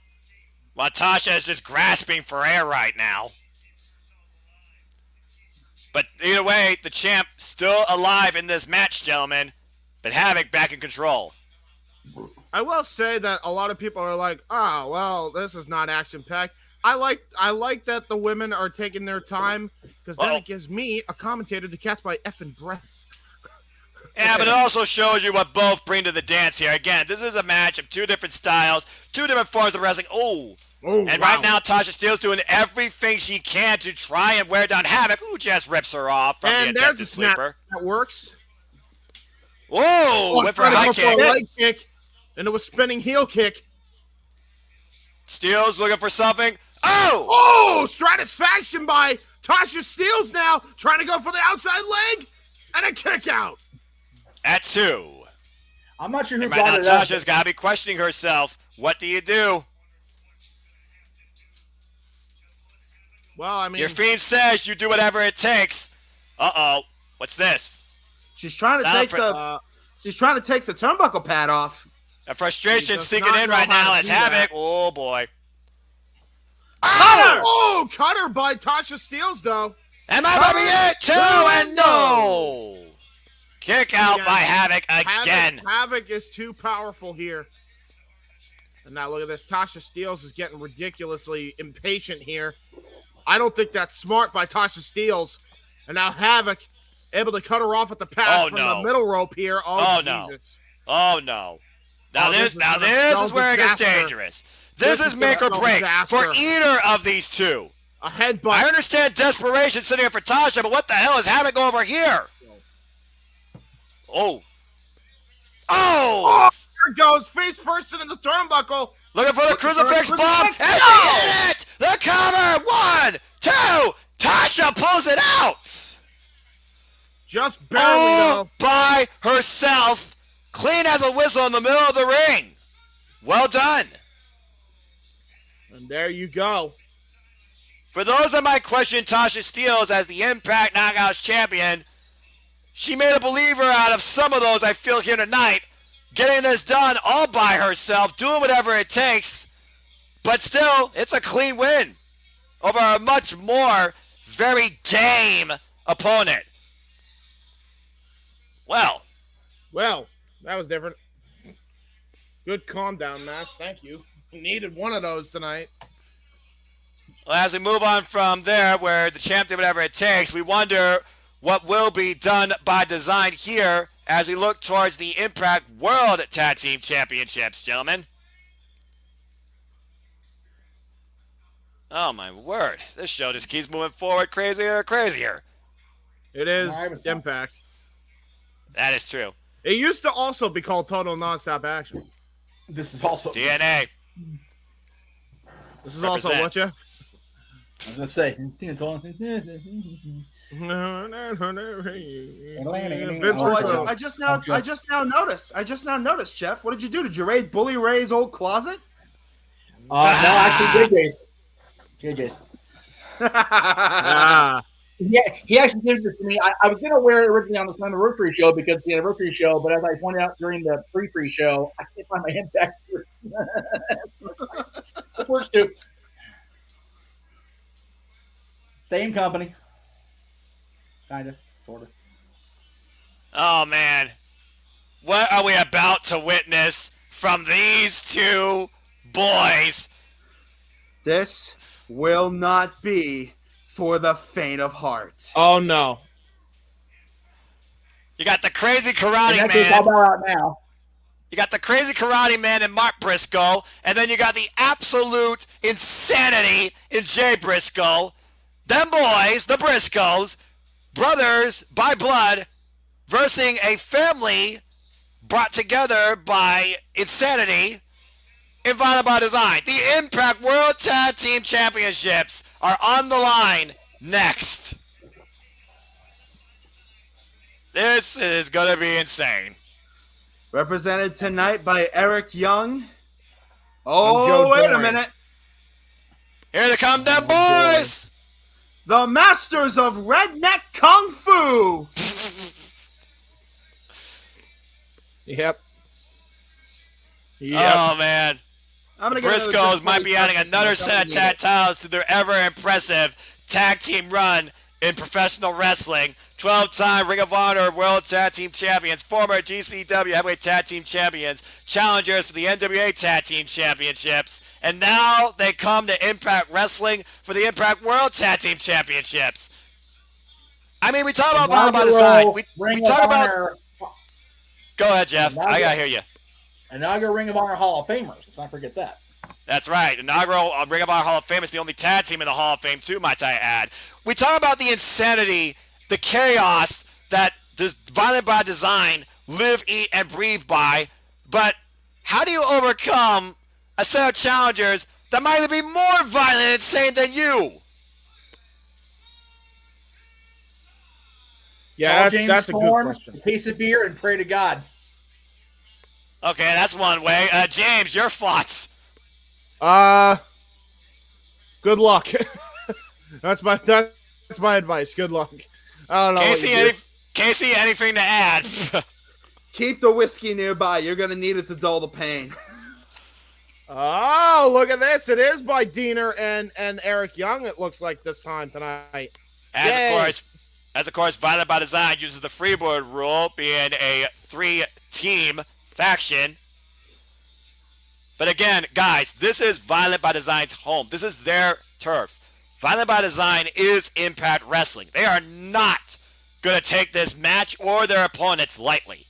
G: Well, Tasha is just grasping for air right now. But either way, the champ still alive in this match, gentlemen. But Havoc back in control.
C: I will say that a lot of people are like, oh, well, this is not action-packed. I like that the women are taking their time because then it gives me, a commentator, to catch my effing breaths.
G: Yeah, but it also shows you what both bring to the dance here. Again, this is a match of two different styles, two different forms of wrestling. And right now, Tasha Steele's doing everything she can to try and wear down Havoc, who just rips her off from the attempted sleeper.
C: That works.
G: Whoa! Went for a high kick.
C: Leg kick. And it was spinning heel kick.
G: Steele's looking for something. Oh!
C: Oh! Stratisfaction by Tasha Steele's now. Trying to go for the outside leg. And a kick out.
G: At 2.
B: I'm not sure who
G: right
B: brought
G: now,
B: it up.
G: Tasha's got to be questioning herself. What do you do?
C: Well, I mean,
G: your theme says you do whatever it takes. Uh-oh. What's this?
F: She's trying to take she's trying to take the turnbuckle pad off.
G: The frustration sinking in right now as Havoc. Oh boy.
C: Cutter! Oh, cutter by Tasha Steele's though.
G: Am I going to be it? 2 and no. Kick out by Havoc again.
C: Havoc is too powerful here. And now look at this. Tasha Steele's is getting ridiculously impatient here. I don't think that's smart by Tasha Steele's. And now Havoc able to cut her off at the pass from the middle rope here. Oh, Jesus.
G: No. Oh, no. Now this is where it gets dangerous. This is make or break for either of these two.
C: A headbutt.
G: I understand desperation sitting here for Tasha, but what the hell is Havoc over here? Oh.
C: Oh! There goes face first into the turnbuckle.
G: Looking for the crucifix bomb. And she hit it! The cover! 1, 2. Tasha pulls it out.
C: Just barely, though.
G: By herself. Clean as a whistle in the middle of the ring. Well done.
C: And there you go.
G: For those that might question Tasha Steele as the Impact Knockouts champion, she made a believer out of some of those I feel here tonight. Getting this done all by herself, doing whatever it takes. But still, it's a clean win over a much more very game opponent. Well,
C: that was different. Good calm down match. Thank you. We needed one of those tonight.
G: Well, as we move on from there, where the champ did whatever it takes, we wonder what will be done by design here as we look towards the Impact World Tag Team Championships, gentlemen. Oh, my word. This show just keeps moving forward crazier and crazier.
C: It is Impact.
G: That is true.
C: It used to also be called Total Nonstop Action.
B: This is also
G: TNA.
C: This is also what, Jeff?
B: I was gonna say.
F: I just now noticed, Jeff. What did you do? Did you raid Bully Ray's old closet?
B: No, actually, JJ's. Yeah, he actually did this to me. I was going to wear it originally on the anniversary show because it's the anniversary show, but as I pointed out during the pre-free show, I can't find my Impact. This works too. Same company. Kind of, sort of.
G: Oh, man. What are we about to witness from these two boys?
F: This will not be for the faint of heart.
C: Oh, no.
G: You got the crazy karate man.
B: How about now?
G: You got the crazy karate man in Mark Briscoe, and then you got the absolute insanity in Jay Briscoe. Them boys, the Briscoes, brothers by blood, versing a family brought together by insanity, invited by design. The Impact World Tag Team Championships are on the line next. This is going to be insane.
F: Represented tonight by Eric Young. Oh, wait a minute.
G: Here they come, them boys.
F: The Masters of Redneck Kung Fu.
C: Yep.
G: Oh, man.
F: The
G: Briscoes might be adding another set of tattoos to their ever-impressive tag team run in professional wrestling. 12-time Ring of Honor World Tag Team Champions, former GCW Heavyweight Tag Team Champions, challengers for the NWA Tag Team Championships, and now they come to Impact Wrestling for the Impact World Tag Team Championships. I mean, we talk about Violent by Design. We talk about Go ahead, Jeff. I gotta hear you.
B: Inaugural Ring of Honor Hall of Famers. Let's not forget that.
G: That's right. Inaugural Ring of Honor Hall of Fame is the only tag team in the Hall of Fame, too, might I add. We talk about the insanity, the chaos that this Violent by Design live, eat, and breathe by, but how do you overcome a set of challengers that might even be more violent and insane than you?
C: Yeah, that's a good question.
B: A piece of beer and pray to God.
G: Okay, that's one way. James, your thoughts?
C: Good luck. that's my advice. Good luck. I don't know.
G: Casey, anything to add?
F: Keep the whiskey nearby. You're going to need it to dull the pain.
C: Oh, look at this. It is by Diener and Eric Young, it looks like, this time tonight.
G: As of course, Violent by Design uses the freeboard rule, being a 3-team faction. But again, guys, this is Violent by Design's home. This is their turf. Violent by Design is Impact Wrestling. They are not going to take this match or their opponents lightly.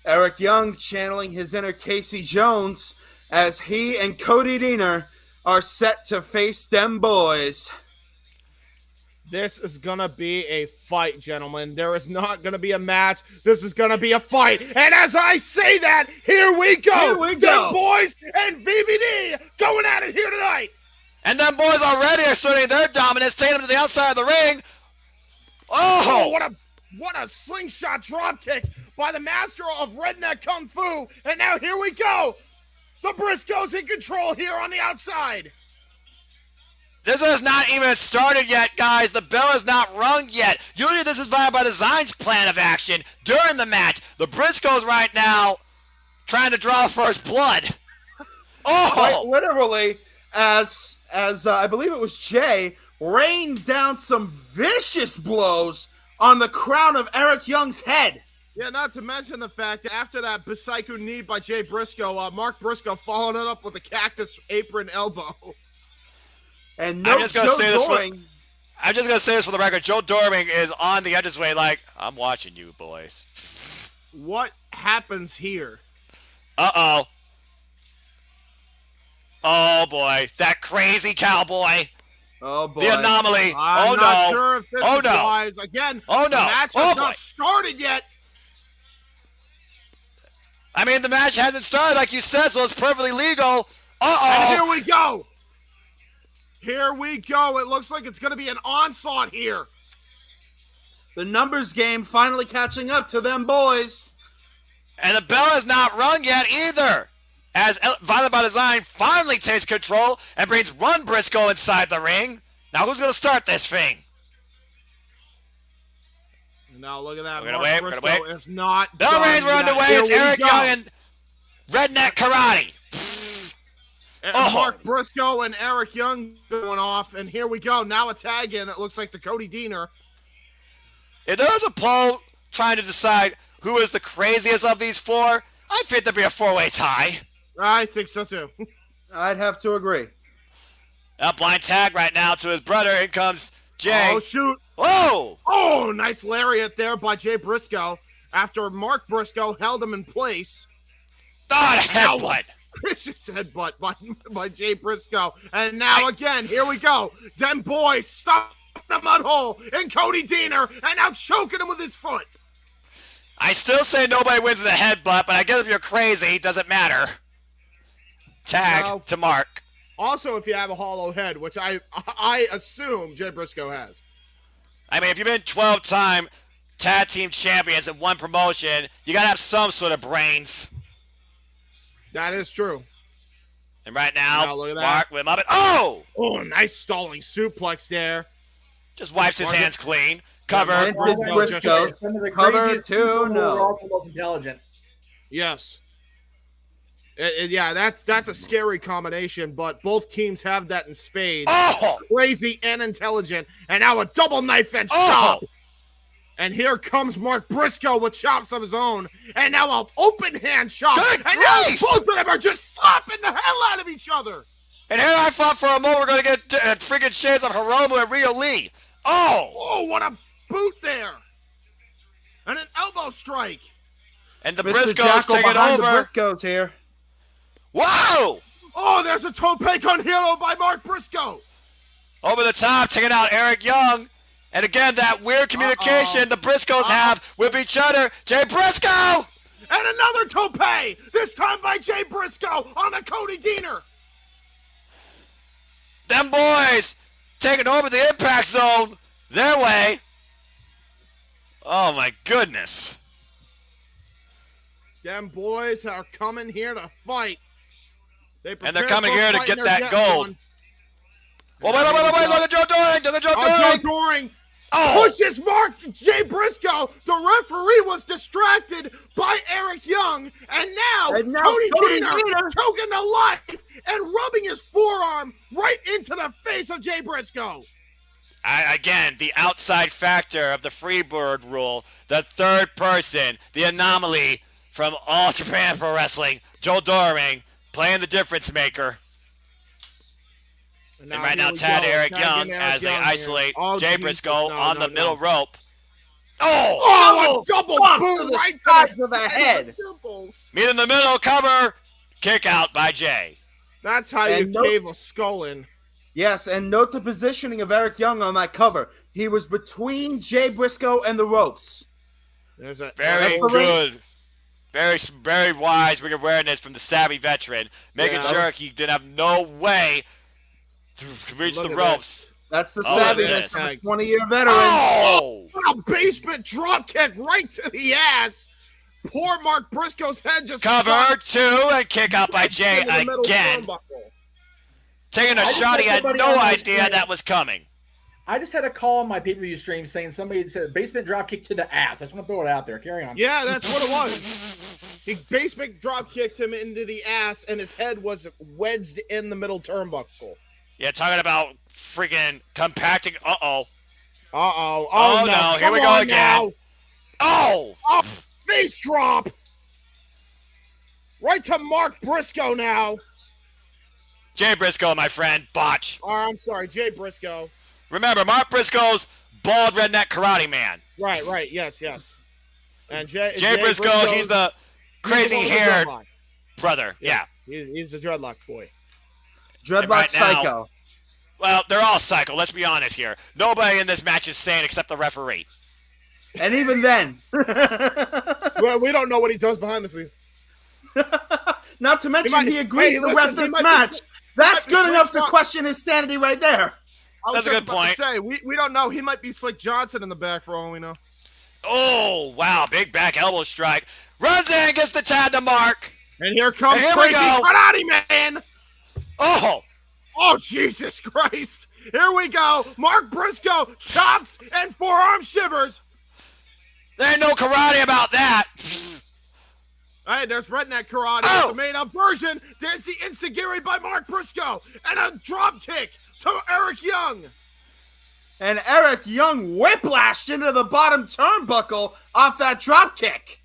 F: Eric Young channeling his inner Casey Jones as he and Cody Deaner are set to face them boys.
C: This is going to be a fight, gentlemen. There is not going to be a match. This is going to be a fight. And as I say that, here we go.
F: Here we go.
C: Them boys and VBD going at it here tonight.
G: And them boys already are starting their dominance, taking them to the outside of the ring. Oh,
C: what a slingshot drop kick by the master of Redneck Kung Fu. And now here we go. The Briscoes in control here on the outside.
G: This has not even started yet, guys. The bell is not rung yet. Usually this is Violent by Design's plan of action during the match. The Briscoes right now trying to draw first blood. Oh!
F: Quite literally, as I believe it was Jay, rained down some vicious blows on the crown of Eric Young's head.
C: Yeah, not to mention the fact that after that Psycho knee by Jay Briscoe, Mark Briscoe followed it up with a cactus apron elbow.
F: And
G: I'm just gonna say this for the record. Joe Doring is on the entranceway like, I'm watching you, boys.
C: What happens here?
G: Uh-oh. Oh, boy. That crazy cowboy.
F: Oh, boy.
G: The anomaly.
C: I'm not sure if this is wise. Again,
G: the
C: match has not started yet.
G: I mean, the match hasn't started, like you said, so it's perfectly legal. Uh-oh.
C: And here we go. Here we go. It looks like it's going to be an onslaught here.
F: The numbers game finally catching up to them boys.
G: And the bell is not rung yet either. As Violent by Design finally takes control and brings Ron Briscoe inside the ring. Now who's going to start this thing?
C: Now look at that.
G: We're going to wait.
C: Is not
G: Bell rings were underway. It's Eric Young and Redneck Karate.
C: Mark Briscoe and Eric Young going off, and here we go. Now a tag in. It looks like the Cody Deaner.
G: If there was a poll trying to decide who is the craziest of these four, I think there'd be a 4-way tie.
C: I think so too.
F: I'd have to agree.
G: A blind tag right now to his brother. In comes Jay.
C: Oh, shoot.
G: Whoa!
C: Oh, nice lariat there by Jay Briscoe after Mark Briscoe held him in place.
G: Not a headbutt.
C: Vicious headbutt by Jay Briscoe. And now again, here we go. Them boys stuck in the mud hole in Cody Deaner and now choking him with his foot.
G: I still say nobody wins in the headbutt, but I guess if you're crazy, it doesn't matter. Tag to Mark.
C: Also, if you have a hollow head, which I assume Jay Briscoe has.
G: I mean, if you've been 12-time tag team champions in one promotion, you got to have some sort of brains.
C: That is true.
G: And right now,
C: look at
G: Mark with him up. Oh,
C: nice stalling suplex there.
G: Just wipes his hands clean. Cover.
F: Briscoe. Cover 2-0.
B: Also most intelligent.
C: Yes. Yeah, that's a scary combination, but both teams have that in spades.
G: Oh!
C: Crazy and intelligent. And now a double knife edge chop. And here comes Mark Briscoe with chops of his own. And now an open hand chop.
G: Good
C: and now
G: grief!
C: both of them are just slapping the hell out of each other.
G: And here I thought for a moment we're going to get freaking shades of Hiromu and Rio Lee. Oh!
C: Oh, what a boot there. And an elbow strike.
G: And the
F: Mr.
G: Briscoes
F: Jackal
G: taking
F: behind
G: over.
F: the Briscoes here.
G: Whoa!
C: Oh, there's a tope con hilo by Mark Briscoe.
G: Over the top, taking out Eric Young. And again, that weird communication the Briscoes have with each other. Jay Briscoe!
C: And another tope, this time by Jay Briscoe on the Cody Deaner.
G: Them boys taking over the Impact Zone their way. Oh my goodness.
C: Them boys are coming here to fight.
G: And they're coming here to get that gold. Oh, wait, look at Joe Doring. Look at Joe
C: Joe
G: Doring.
C: Doring
G: Oh,
C: pushes Mark Jay Briscoe. The referee was distracted by Eric Young. And now Cody Deaner choking the life and rubbing his forearm right into the face of Jay Briscoe.
G: again, the outside factor of the Freebird rule. The third person, the anomaly from All Japan Pro Wrestling. Joe Doring playing the difference maker. And right now, Tad Eric Young as they isolate Jay Briscoe on the middle rope.
C: Oh, a double boom right
F: to the head.
G: Meet in the middle, cover, kick out by Jay.
C: That's how you cave a skull in.
F: Yes, and note the positioning of Eric Young on that cover. He was between Jay Briscoe and the ropes.
C: There's a
G: very good. Very wise ring awareness from the savvy veteran, making sure he didn't have no way to reach the ropes.
F: That's the savviness of a 20-year veteran.
G: Oh!
C: A basement drop kick right to the ass. Poor Mark Briscoe's head just
G: cover two and kick out by Jay again. Taking a shot he had no idea that was coming.
B: I just had a call on my pay-per-view stream saying somebody said basement drop kick to the ass. I just want to throw it out there. Carry on.
C: Yeah, that's what it was. He basement drop kicked him into the ass, and his head was wedged in the middle turnbuckle.
G: Yeah, talking about freaking compacting.
C: Oh
G: no. Here we go again.
C: Oh, face drop. Right to Mark Briscoe now.
G: Jay Briscoe, my friend, botch.
C: Oh, I'm sorry, Jay Briscoe.
G: Remember, Mark Briscoe's bald redneck karate man.
C: Right, yes. And Jay
G: Briscoe, he's the crazy-haired brother. Yeah.
C: He's the dreadlock boy.
F: Dreadlock psycho.
G: Well, they're all psycho, let's be honest here. Nobody in this match is sane except the referee.
F: And even then.
C: Well, we don't know what he does behind the scenes.
F: Not to mention he agreed to the ref this match. That's good enough to question his sanity right there.
G: That's a good point.
C: We don't know. He might be Slick Johnson in the back for all we know.
G: Oh, wow. Big back elbow strike. Runs in, gets the tag to Mark.
C: And here comes Crazy Karate Man.
G: Oh,
C: Jesus Christ. Here we go. Mark Briscoe chops and forearm shivers.
G: There ain't no karate about that.
C: All right, there's redneck karate. It's a made-up version. There's the enziguri by Mark Briscoe. And a drop kick to Eric Young.
F: And Eric Young whiplashed into the bottom turnbuckle off that drop kick.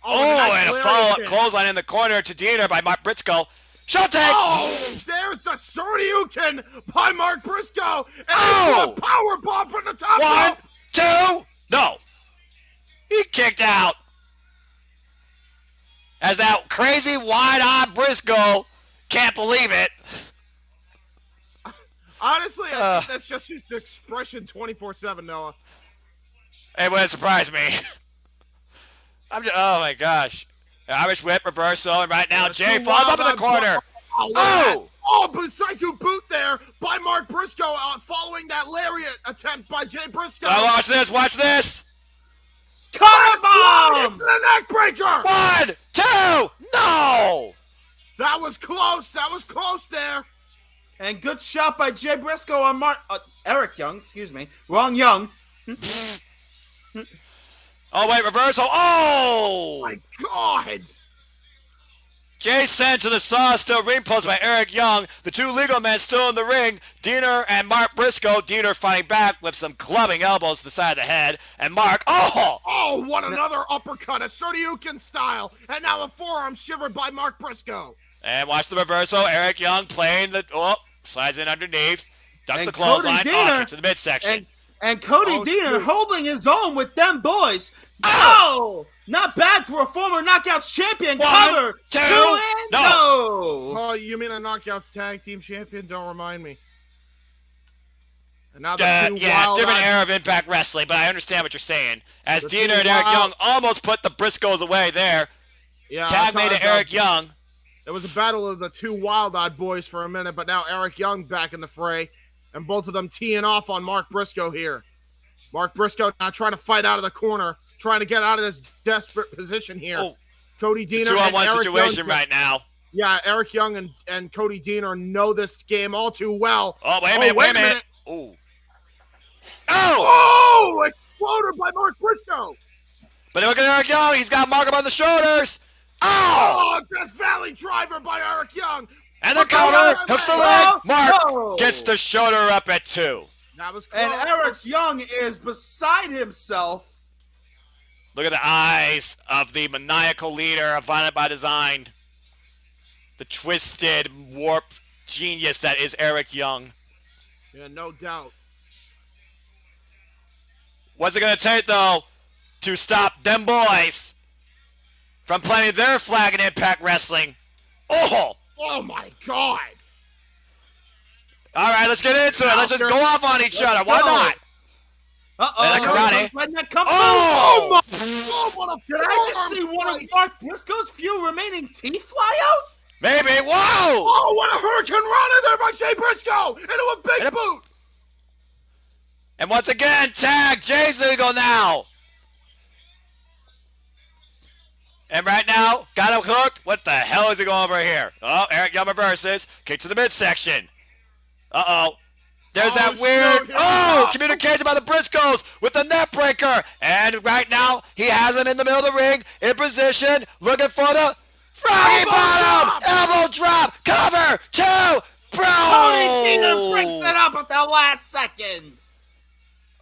G: And a follow-up clothesline in the corner to Deaner by Mark Briscoe. Showtime!
C: There's a Shoryuken by Mark Briscoe. And a power bomb from the top rope.
G: 1, 2, no. He kicked out. As that crazy wide-eyed Briscoe can't believe it.
C: Honestly, I think that's just his expression 24/7, Noah.
G: It wouldn't surprise me. Oh my gosh. Irish whip reversal, and right now Jay falls up in the corner.
C: Busaiku boot there by Mark Briscoe following that lariat attempt by Jay Briscoe.
G: Now watch this.
F: Cutter bomb!
C: The neck breaker.
G: 1, 2, no!
C: That was close there.
F: And good shot by Jay Briscoe on Eric Young, excuse me. Wrong Young.
G: Reversal. Oh!
C: My God.
G: Jay sent to the saw, still ring post by Eric Young. The two legal men still in the ring. Deaner and Mark Briscoe. Deaner fighting back with some clubbing elbows to the side of the head. And Mark,
C: what another uppercut, a Shoryuken style. And now a forearm shivered by Mark Briscoe.
G: And watch the reversal. Eric Young playing slides in underneath. Ducks
F: and
G: the clothesline.
F: Deaner,
G: Kicks to the midsection.
F: And Cody Deaner holding his own with them boys. Oh! Not bad for a former Knockouts champion. Cover.
G: 2,
F: no.
C: Oh, you mean a Knockouts tag team champion? Don't remind me. And now
G: different era of Impact Wrestling, but I understand what you're saying. As Deaner and Eric Young almost put the Briscoes away there.
C: Yeah,
G: tag made to Eric Young.
C: It was a battle of the two Wild-Eyed Boys for a minute, but now Eric Young back in the fray, and both of them teeing off on Mark Briscoe here. Mark Briscoe now trying to fight out of the corner, trying to get out of this desperate position here.
G: Oh,
C: Cody Deaner
G: it's a 2-on-1
C: and Eric
G: situation
C: Young,
G: right now.
C: Yeah, Eric Young and Cody Deaner know this game all too well.
G: Oh, wait a minute. Oh!
C: Oh! Exploded by Mark Briscoe!
G: But look at Eric Young. He's got Mark up on the shoulders.
C: Oh! Death Valley driver by Eric Young.
G: And the cover. Hooks the leg. Mark gets the shoulder up at 2.
C: That was close.
F: And Eric Young is beside himself.
G: Look at the eyes of the maniacal leader of Violent by Design. The twisted, warped genius that is Eric Young.
C: Yeah, no doubt.
G: What's it going to take, though, to stop them boys from planting their flag in Impact Wrestling? Oh
C: my God.
G: All right, let's get into it. Let's just go off on each other. Why not? And the karate.
C: Oh, what a
F: Did I just see one of Mark Briscoe's few remaining teeth fly out?
G: Maybe. Whoa!
C: Oh, what a hurricane run in there by Jay Briscoe into a big boot.
G: And once again, tag Jay's legal now. And right now, got him hooked. What the hell is he going over here? Oh, Eric Young reverses. Kick to the midsection. Uh-oh. There's that weird... communication by the Briscoes with the net breaker. And right now, he has him in the middle of the ring, in position, looking for the... Froggy bottom! Elbow drop! Cover! 2! Bro!
F: Cody Deaner breaks it up at the last second.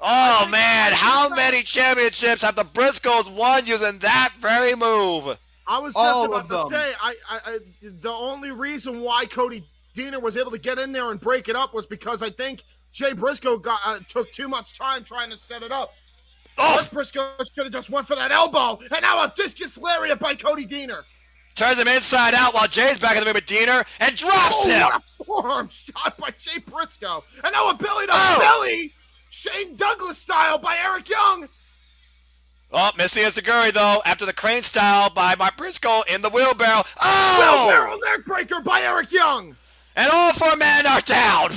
G: Oh, man. How many championships have the Briscoes won using that very move?
C: I was just about to say, the only reason why Cody Deaner was able to get in there and break it up was because I think Jay Briscoe took too much time trying to set it up. Mark Briscoe should have just went for that elbow, and now a discus lariat by Cody Deaner.
G: Turns him inside out while Jay's back in the ring with Deaner and drops him.
C: What a forearm shot by Jay Briscoe. And now a belly to belly, Shane Douglas style by Eric Young.
G: Oh, missed the Enziguri, though, after the crane style by Mark Briscoe in the wheelbarrow. Oh!
C: Wheelbarrow neck breaker by Eric Young.
G: And all 4 men are down.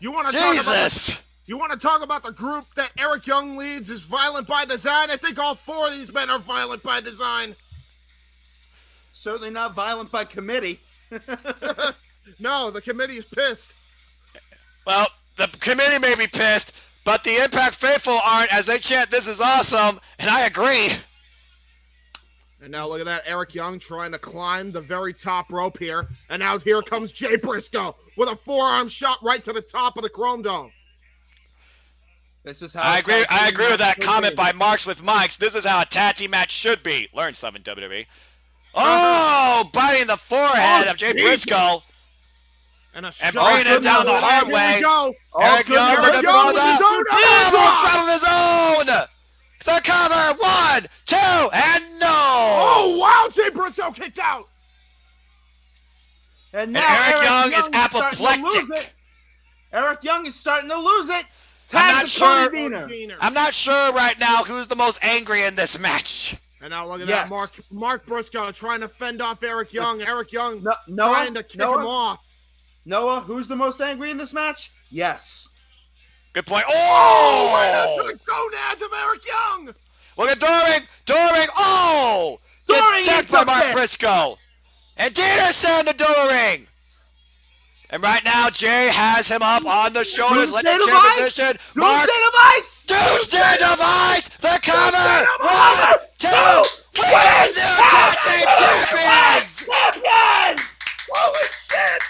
C: You want to talk about the group that Eric Young leads is Violent by Design? I think all 4 of these men are Violent by Design.
F: Certainly not Violent by Committee.
C: No, the committee is pissed.
G: Well, the committee may be pissed, but the Impact faithful aren't, as they chant, "This is awesome," and I agree.
C: And now look at that, Eric Young trying to climb the very top rope here. And now here comes Jay Briscoe with a forearm shot right to the top of the Chrome Dome.
F: This is how
G: I agree with that comment by Marks with Mikes. This is how a tag team match should be. Learn something, WWE. Oh, biting the forehead of Jay Briscoe. And bringing him down the hard way. Eric Young looking for the elbow drop of his own. The cover, 1, 2, and no!
C: Oh, wow, Jay Briscoe kicked out!
F: And now
G: Eric Young is apoplectic.
F: Eric Young is starting to lose it.
G: I'm not sure right now who's the most angry in this match.
C: And now look at that, Mark Briscoe trying to fend off Eric Young. Eric Young trying to kick him off.
F: Noah, who's the most angry in this match? Yes.
G: Good point.
C: Right up to the gonads of Eric Young.
G: Look at Doring. Oh! Gets checked by Mark Briscoe. And Deaner sent the Doring. And right now, Jay has him up on the shoulders. Let him change position. Mark. Doomsday Device. The cover. 1, 2. We are new tag team champions.
C: Holy shit.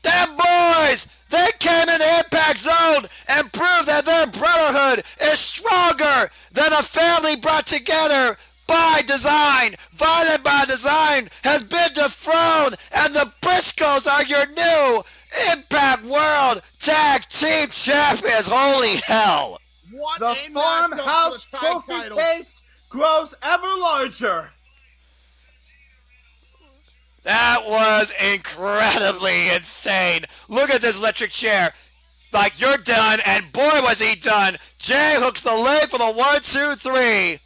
G: Them boys, they came in the Impact Zone and proved that their brotherhood is stronger than a family brought together by design, violent by design, has been dethroned, and the Briscoes are your new Impact World Tag Team Champions. Holy hell!
C: What
F: The
C: a match
F: farmhouse
C: for the tag
F: trophy
C: titles.
F: case grows ever larger.
G: That was incredibly insane. Look at this electric chair. Like, you're done, and boy was he done. Jay hooks the leg for the 1, 2, 3.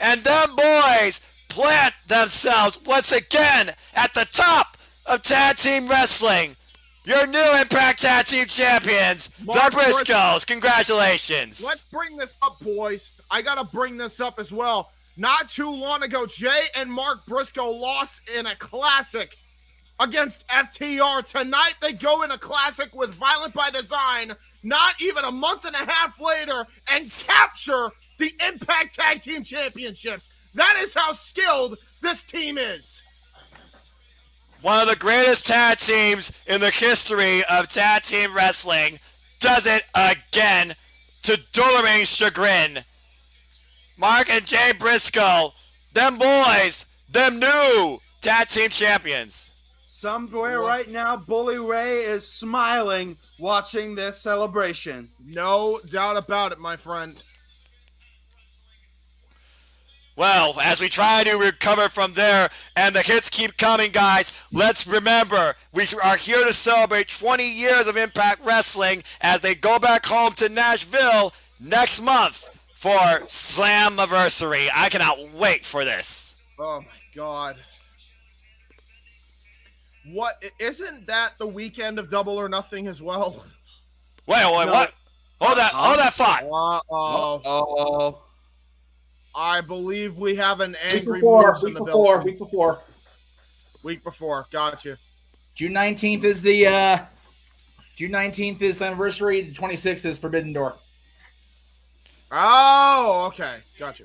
G: And them boys plant themselves once again at the top of Tag Team Wrestling. Your new Impact Tag Team Champions,
C: Mark
G: the Briscoes. Congratulations.
C: Let's bring this up, boys. I got to bring this up as well. Not too long ago, Jay and Mark Briscoe lost in a classic against FTR. Tonight, they go in a classic with Violent by Design, not even a month and a half later, and capture the Impact Tag Team Championships. That is how skilled this team is.
G: One of the greatest tag teams in the history of tag team wrestling does it again to Dolemang's chagrin. Mark and Jay Briscoe, them boys, them new tag team champions.
F: Somewhere right now, Bully Ray is smiling watching this celebration.
C: No doubt about it, my friend.
G: Well, as we try to recover from there and the hits keep coming, guys, let's remember we are here to celebrate 20 years of Impact Wrestling as they go back home to Nashville next month for Slammiversary. I cannot wait for this.
C: Oh, my God. What? Isn't that the weekend of Double or Nothing as well?
G: Wait,
C: No.
G: what? Hold that thought.
C: Uh-oh. I believe we have an angry
B: Week
C: moose in the building. Week before. Gotcha.
B: June 19th is the anniversary. The 26th is Forbidden Door.
C: Oh, okay. Gotcha.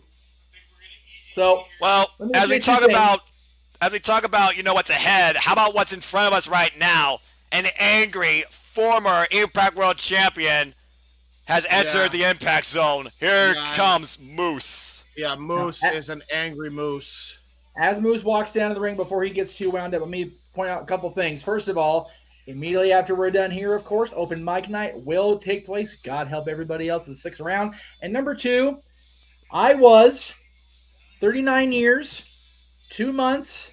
B: So,
G: Well,
B: let me
G: as we
B: get you
G: talk
B: things.
G: about, what's ahead, how about what's in front of us right now? An angry former Impact World Champion has entered the Impact Zone. Here comes Moose.
C: Yeah, Moose is an angry moose.
B: As Moose walks down to the ring before he gets too wound up, let me point out a couple things. First of all, immediately after we're done here, of course, open mic night will take place. God help everybody else that sticks around. And number two, I was 39 years, 2 months,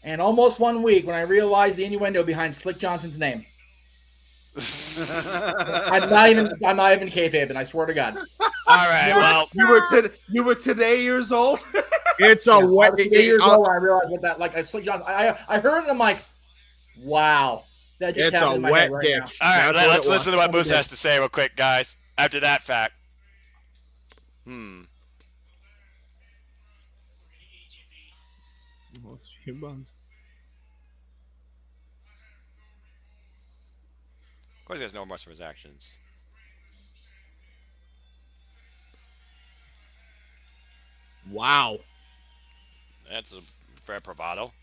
B: and almost 1 week when I realized the innuendo behind Slick Johnson's name. I'm not even kayfabe, I swear to God.
G: All right, well,
F: you were today years old.
C: It's a
B: I
C: wet.
B: was 8 years old when I realized what that, like, Slick Johnson. I heard it, and I'm like, wow. That just
C: It's
B: happened
C: a
B: in my
C: wet
B: head right
C: dick.
B: now.
G: all right,
C: That's what
G: let's
C: it
G: listen to
C: was.
G: what Moose has to say real quick, guys, after that fact. Of course, he has no remorse for his actions.
C: Wow.
G: That's a fair bravado.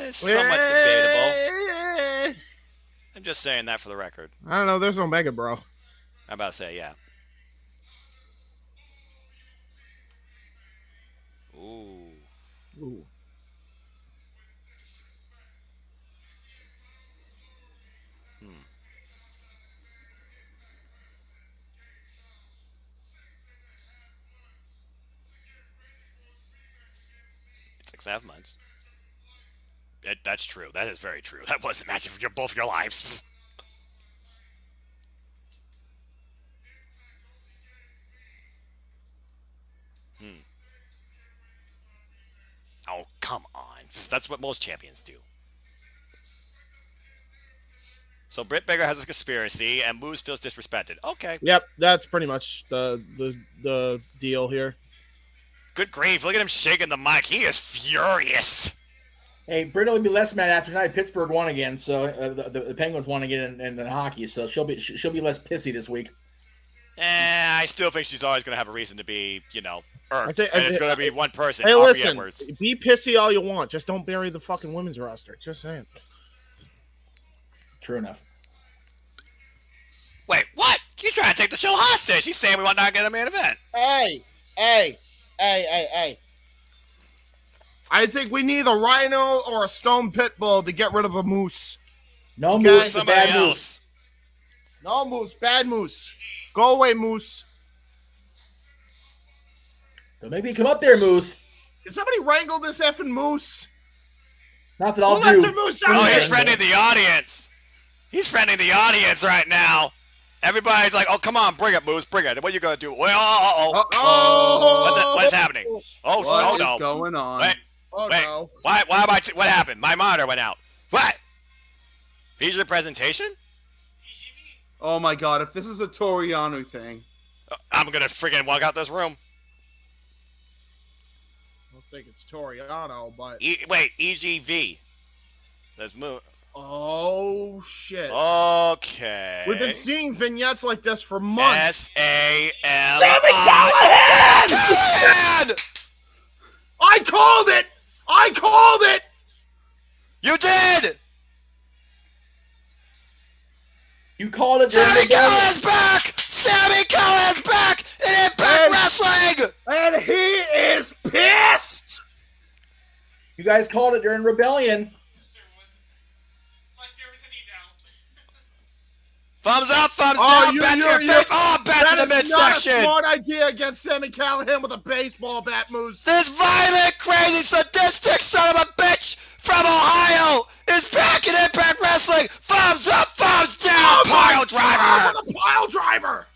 G: Somewhat debatable. I'm just saying that for the record.
C: I don't know. There's Omega, bro.
G: I'm about to say, yeah. Ooh. It's 6.5 months. That's true. That is very true. That was the match of both your lives. Oh, come on. That's what most champions do. So Britt Baker has a conspiracy, and Moose feels disrespected. Okay.
C: Yep, that's pretty much the deal here.
G: Good grief. Look at him shaking the mic. He is furious.
B: Hey, Britt will be less mad after tonight. Pittsburgh won again, so the Penguins won again in hockey, so she'll be less pissy this week.
G: I still think she's always going to have a reason to be, irked. And it's going to be one person.
C: Hey,
G: Aubrey
C: listen,
G: Edwards.
C: be pissy all you want. Just don't bury the fucking women's roster. Just saying.
B: True enough.
G: Wait, what? He's trying to take the show hostage. He's saying we want not to get a main event.
C: Hey. I think we need a Rhino or a Stone Pitbull to get rid of a Moose.
B: No
C: Okay,
B: Moose,
G: Somebody
B: bad
G: else.
B: Moose.
C: No Moose, bad Moose. Go away, Moose.
B: Don't make me come up there, Moose.
C: Can somebody wrangle this effing Moose?
B: Not that I'll
C: Who left
B: do.
C: the Moose
G: Oh,
C: out
G: he's
C: there?
G: friending the audience. He's friending the audience right now. Everybody's like, oh, come on, bring it, Moose, bring it. What are you going to do? Well,
C: Oh,
G: What's happening? Oh,
F: What
G: no.
F: is going on?
G: Wait,
C: oh
G: wait.
C: no.
G: Why am what happened? My monitor went out. What? Feature presentation?
F: Oh my god, if this is a Toriano thing.
G: I'm going to freaking walk out this room.
C: I don't think it's Toriano, but...
G: Wait, EGV. Let's move.
C: Oh, shit.
G: Okay.
C: We've been seeing vignettes like this for months.
G: S-A-M.
C: Sammy Callahan! I called it! I called it!
G: You did!
B: You called it.
G: Sammy Callahan's back! Sammy Callahan's back in Impact Wrestling!
F: And he is pissed!
B: You guys called it during Rebellion.
G: Thumbs up, thumbs
C: Oh,
G: down,
C: you-
G: back to
C: you're-
G: your face. Oh, back to the
C: That is not a
G: midsection.
C: smart idea against Sammy Callahan with a baseball bat, Moose.
G: This violent, crazy, sadistic son of a bitch from Ohio is back in Impact Wrestling. Thumbs up, thumbs down, pile driver.
C: What a pile driver!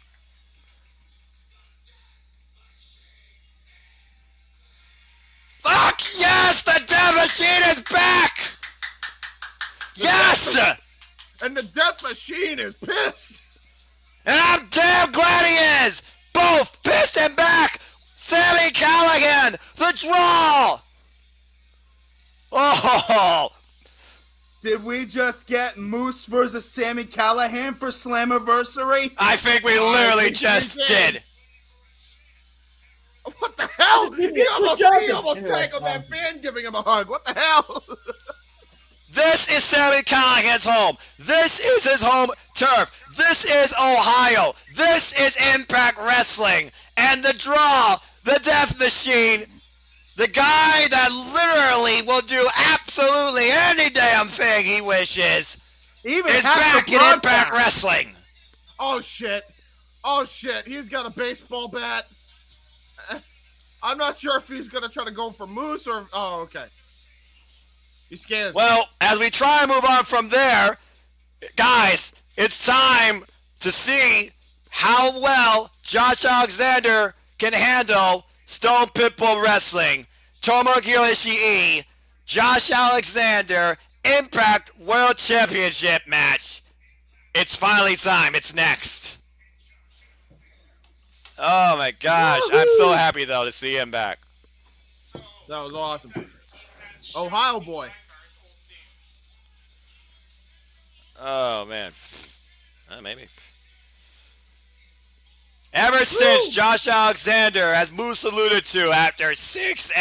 G: Fuck yes, the Death Machine is back. Yes,
C: And the Death Machine is pissed.
G: and I'm damn glad he is. Both pissed and back. Sammy Callahan, the draw. Oh.
F: Did we just get Moose versus Sammy Callahan for Slammiversary?
G: I think we literally
C: think we
G: just
C: did.
G: did.
C: What the hell? He almost
B: Anyway,
C: tackled that fan giving him a hug. What the hell?
G: This is Sammy Callahan's home. This is his home turf. This is Ohio. This is Impact Wrestling. And the draw, the Death Machine, the guy that literally will do absolutely any damn thing he wishes,
C: Even
G: is
C: half
G: back
C: the
G: in Impact
C: broadcast.
G: Wrestling.
C: Oh shit. Oh shit. He's got a baseball bat. I'm not sure if he's gonna try to go for Moose or. Oh, okay. He scans.
G: Well, as we try and move on from there, guys, it's time to see how well Josh Alexander can handle Stone Pitbull Wrestling. Tomohiro Ishii, Josh Alexander, Impact World Championship match. It's finally time. It's next. Oh my gosh. I'm so happy though to see him back.
C: That was awesome. Ohio boy.
G: Oh man. Maybe. Ever since Josh Alexander, as Moose alluded to, after 6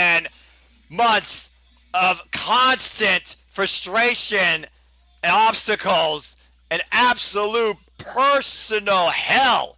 G: months of constant frustration and obstacles and absolute personal hell,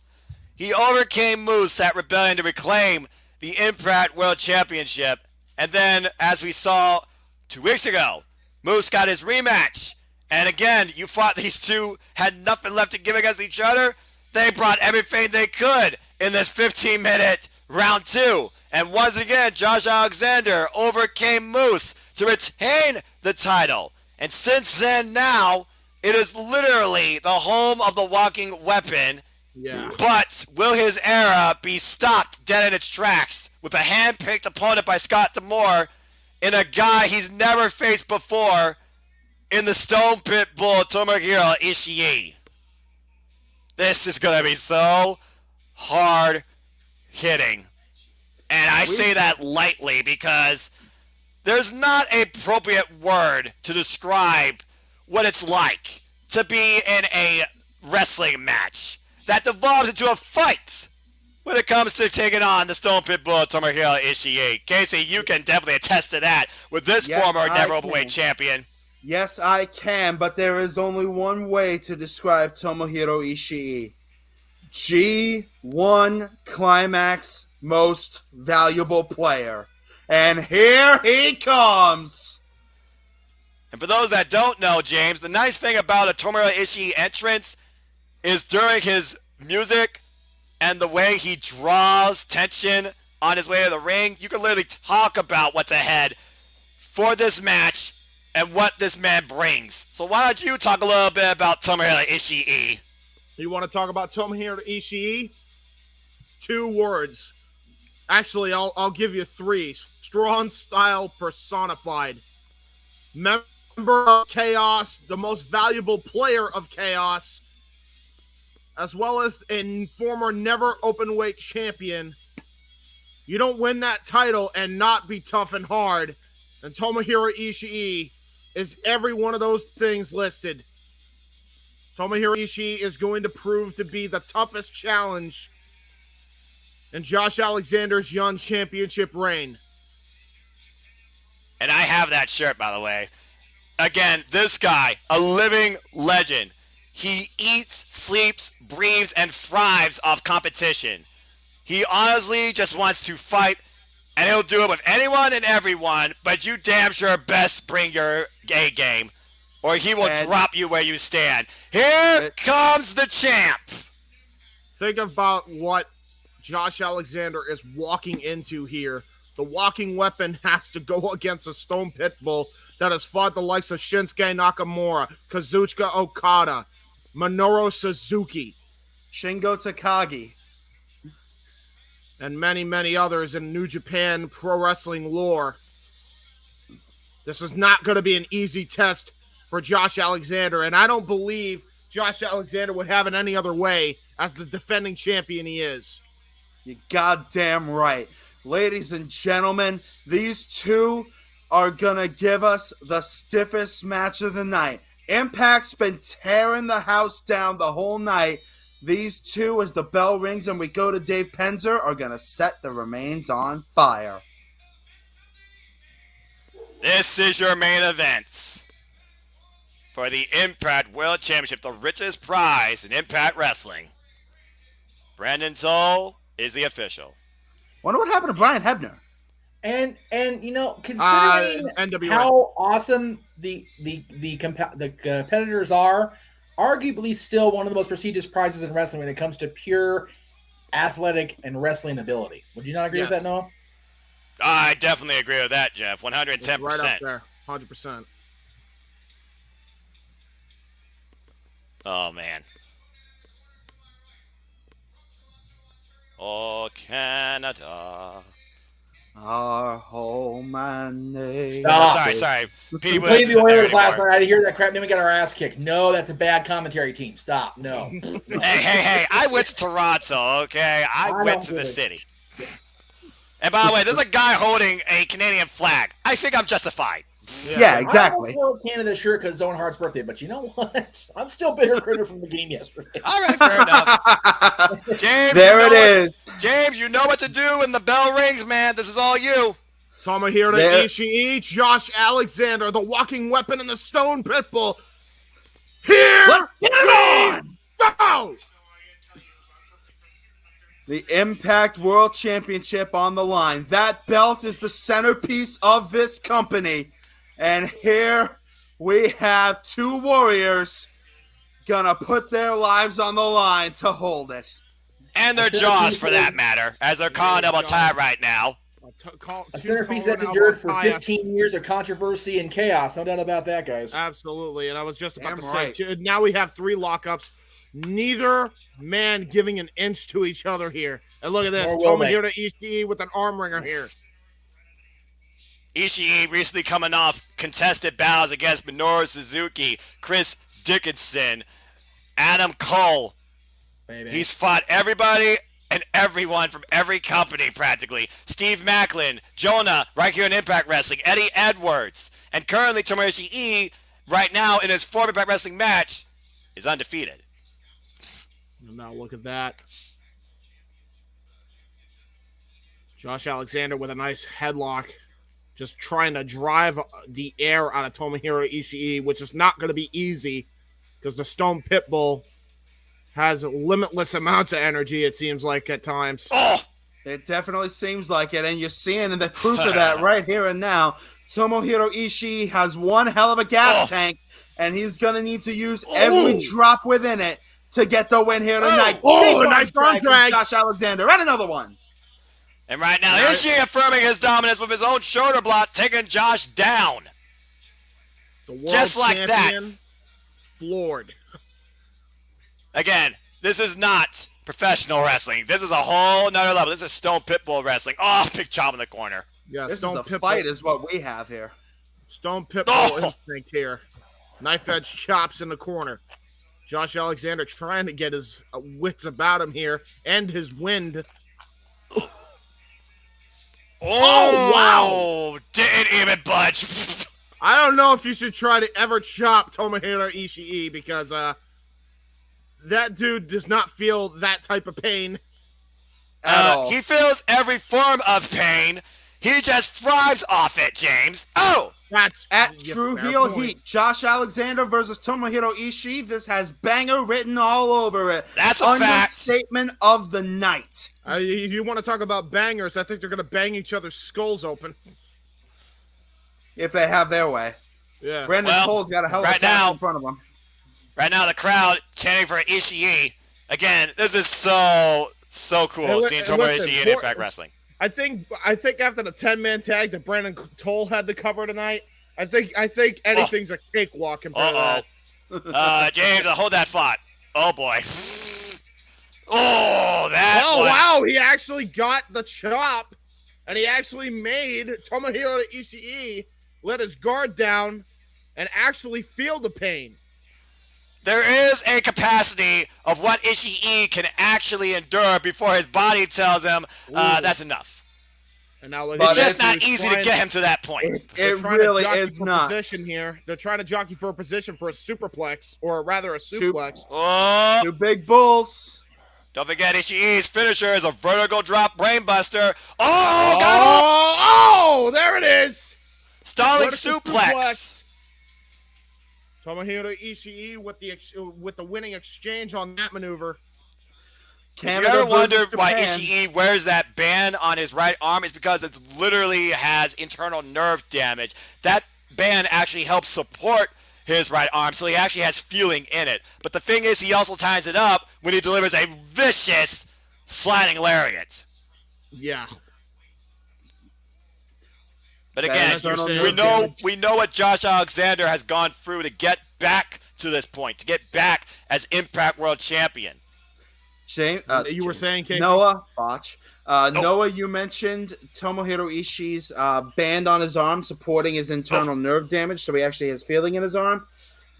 G: he overcame Moose at Rebellion to reclaim the Impact World Championship. And then, as we saw 2 weeks ago, Moose got his rematch. And again, you thought these two had nothing left to give against each other. They brought everything they could in this 15-minute round 2. And once again, Josh Alexander overcame Moose to retain the title. And since then now, it is literally the home of the walking weapon.
C: Yeah.
G: But will his era be stopped dead in its tracks with a hand-picked opponent by Scott D'Amore in a guy he's never faced before in the Stone Pitbull Tomohiro Ishii? This is going to be so hard hitting. And I say that lightly because there's not an appropriate word to describe what it's like to be in a wrestling match. that devolves into a fight when it comes to taking on the Stone Pit Bull Tomohiro Ishii. Casey, you can definitely attest to that with this former Never Openweight champion.
F: Yes, I can, but there is only one way to describe Tomohiro Ishii. G1 Climax Most Valuable Player. And here he comes!
G: And for those that don't know, James, the nice thing about a Tomohiro Ishii entrance is during his music and the way he draws tension on his way to the ring, you can literally talk about what's ahead for this match and what this man brings. So why don't you talk a little bit about Tomohiro Ishii?
C: You want to talk about Tomohiro Ishii? 2 words. Actually, I'll give you 3. Strong style personified. Member of Chaos, the most valuable player of Chaos, as well as a former Never Openweight champion. You don't win that title and not be tough and hard. And Tomohiro Ishii is every one of those things listed. Tomohiro Ishii is going to prove to be the toughest challenge in Josh Alexander's Young Championship reign.
G: And I have that shirt, by the way. Again, this guy, a living legend. He eats, sleeps, breathes, and thrives off competition. He honestly just wants to fight, and he'll do it with anyone and everyone, but you damn sure best bring your A game, or he will drop you where you stand. Here comes the champ!
C: Think about what Josh Alexander is walking into here. The walking weapon has to go against a Stone Pit Bull that has fought the likes of Shinsuke Nakamura, Kazuchika Okada, Minoru Suzuki,
F: Shingo Takagi,
C: and many, many others in New Japan pro wrestling lore. This is not going to be an easy test for Josh Alexander, and I don't believe Josh Alexander would have it any other way as the defending champion he is.
F: You goddamn right. Ladies and gentlemen, these two are going to give us the stiffest match of the night. Impact's been tearing the house down the whole night. These two, as the bell rings and we go to Dave Penzer, are going to set the remains on fire.
G: This is your main event for the Impact World Championship, the richest prize in Impact Wrestling. Brandon Toll is the official.
F: Wonder what happened to Brian Hebner.
B: And you know, considering how awesome the competitors are, arguably still one of the most prestigious prizes in wrestling when it comes to pure athletic and wrestling ability. Would you not agree with that, Noah?
G: I definitely agree with that, Jeff. 110%.
C: Right up there, 100%.
G: Oh, man. Oh, Canada.
F: Our home and name.
B: Stop.
G: Sorry.
B: We played the Oilers last night. I had to hear that crap. Then we got our ass kicked. No, that's a bad commentary team. Stop. No.
G: Hey. I went to Toronto, okay? I went to the city. And by the way, there's a guy holding a Canadian flag. I think I'm justified.
F: Yeah, exactly.
B: I don't wear Canada shirt because it's Owen Hart's birthday, but you know what? I'm still bitter critter from the game yesterday.
G: All right, fair enough. James,
F: there it is.
G: James, you know what to do when the bell rings, man. This is all you.
C: Tomohiro Ishii, Josh Alexander, the walking weapon in the Stone Pit Bull. Here,
F: let's get it on.
C: Go!
F: The Impact World Championship on the line. That belt is the centerpiece of this company. And here we have two warriors gonna put their lives on the line to hold it.
G: And their jaws, for that matter, as they're calling double tie right now.
B: A centerpiece that's endured for 15 years of controversy and chaos. No doubt about that, guys.
C: Absolutely. And I was just about to say, too, now we have 3 lockups. Neither man giving an inch to each other here. And look at this. Tomohiro Ishii with an arm wringer here.
G: Ishii recently coming off contested battles against Minoru Suzuki, Chris Dickinson, Adam Cole. Baby. He's fought everybody and everyone from every company practically. Steve Macklin, Jonah, right here in Impact Wrestling, Eddie Edwards. And currently Tomohiro Ishii, right now in his 4th Impact Wrestling match, is undefeated.
C: Now look at that. Josh Alexander with a nice headlock. Just trying to drive the air out of Tomohiro Ishii, which is not going to be easy because the Stone Pitbull has limitless amounts of energy, it seems like, at times.
G: Oh!
F: It definitely seems like it, and you're seeing the proof of that right here and now. Tomohiro Ishii has one hell of a gas tank, and he's going to need to use every drop within it to get the win here tonight.
C: Oh, a nice arm drag.
F: Josh Alexander, and another one.
G: And right now, Ishii affirming his dominance with his own shoulder block, taking Josh down.
C: The world
G: Just like
C: champion, floored.
G: Again, this is not professional wrestling. This is a whole nother level. This is Stone Pitbull wrestling. Oh, big chop in the corner.
C: Yeah,
F: This
C: Stone
F: is a
C: Pitbull.
F: fight is what we have here.
C: Stone Pitbull instinct here. Knife edge chops in the corner. Josh Alexander trying to get his wits about him here and his wind.
G: Oh,
C: wow.
G: Didn't even budge.
C: I don't know if you should try to ever chop Tomohiro Ishii because that dude does not feel that type of pain.
G: He feels every form of pain. He just thrives off it, James. Oh!
C: That's
F: At
C: yeah,
F: True
C: fair
F: Heel
C: point.
F: Heat, Josh Alexander versus Tomohiro Ishii. This has banger written all over it.
G: That's a fact.
F: Understatement of the night.
C: If you want to talk about bangers, I think they're going to bang each other's skulls open.
F: If they have their way.
C: Yeah.
F: Brandon Cole's got a hell of a
G: right
F: task
G: now-
F: in front of him.
G: Right now, the crowd chanting for Ishii. Again, this is so cool seeing Tomohiro Ishii in Impact Wrestling.
C: I think after the 10-man tag that Brandon Toll had to cover tonight, I think anything's a cakewalk compared to that.
G: James, hold that thought. Oh, boy. Oh, that
C: Oh,
G: one.
C: wow, he actually got the chop, and he actually made Tomohiro Ishii let his guard down and actually feel the pain.
G: There is a capacity of what Ishii can actually endure before his body tells him that's enough.
C: And now look,
G: It's
F: But
G: just
F: if
G: not
C: he's
G: easy to
C: trying-
G: get him to that point.
C: they're
F: It
C: trying to
F: really
C: jockey
F: is
C: for
F: not.
C: Position here. They're trying to jockey for a position for a superplex, or rather a suplex.
G: Oh,
F: Two big bulls.
G: don't forget Ishii's finisher is a vertical drop brainbuster. Oh, got him!
C: Oh, there it is.
G: Stalling
C: Vertical
G: suplex.
C: Tomohiro Ishii with the winning exchange on that maneuver.
G: If you
F: Canada
G: ever
F: versus
G: wondered why
F: Japan.
G: Ishii wears that band on his right arm, it's because it literally has internal nerve damage. That band actually helps support his right arm, so he actually has feeling in it. But the thing is, he also ties it up when he delivers a vicious sliding lariat.
C: Yeah.
G: But
F: That
G: again,
F: internal
C: nerve
G: we know what Josh Alexander has gone through to get back to this point, to get back as Impact World Champion.
F: James,
C: You were saying, Casey?
F: Noah, botch. Noah, you mentioned Tomohiro Ishii's band on his arm supporting his internal nerve damage, so he actually has feeling in his arm.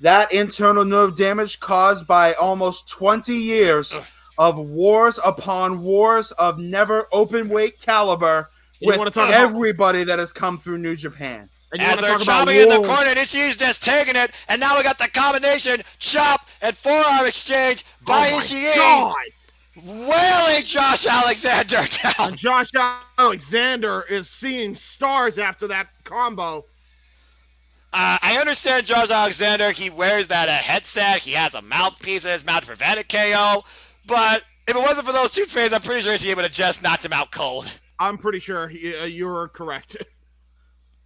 F: That internal nerve damage caused by almost 20 years of wars upon wars of never open weight caliber
C: You
F: with
C: wanna talk about-
F: everybody that has come through New Japan.
C: And you
G: As
C: want to
G: they're
C: talk about
G: chopping in the
C: wolves.
G: corner, and Ishii's just taking it, and now we got the combination chop and forearm exchange by
C: Oh my
G: Ishii,
C: God.
G: wailing Josh Alexander down.
C: And Josh Alexander is seeing stars after that combo.
G: I understand Josh Alexander, he wears that headset, he has a mouthpiece in his mouth to prevent a KO, but if it wasn't for those two things, I'm pretty sure Ishii would have just knocked him out cold.
C: I'm pretty sure you're correct.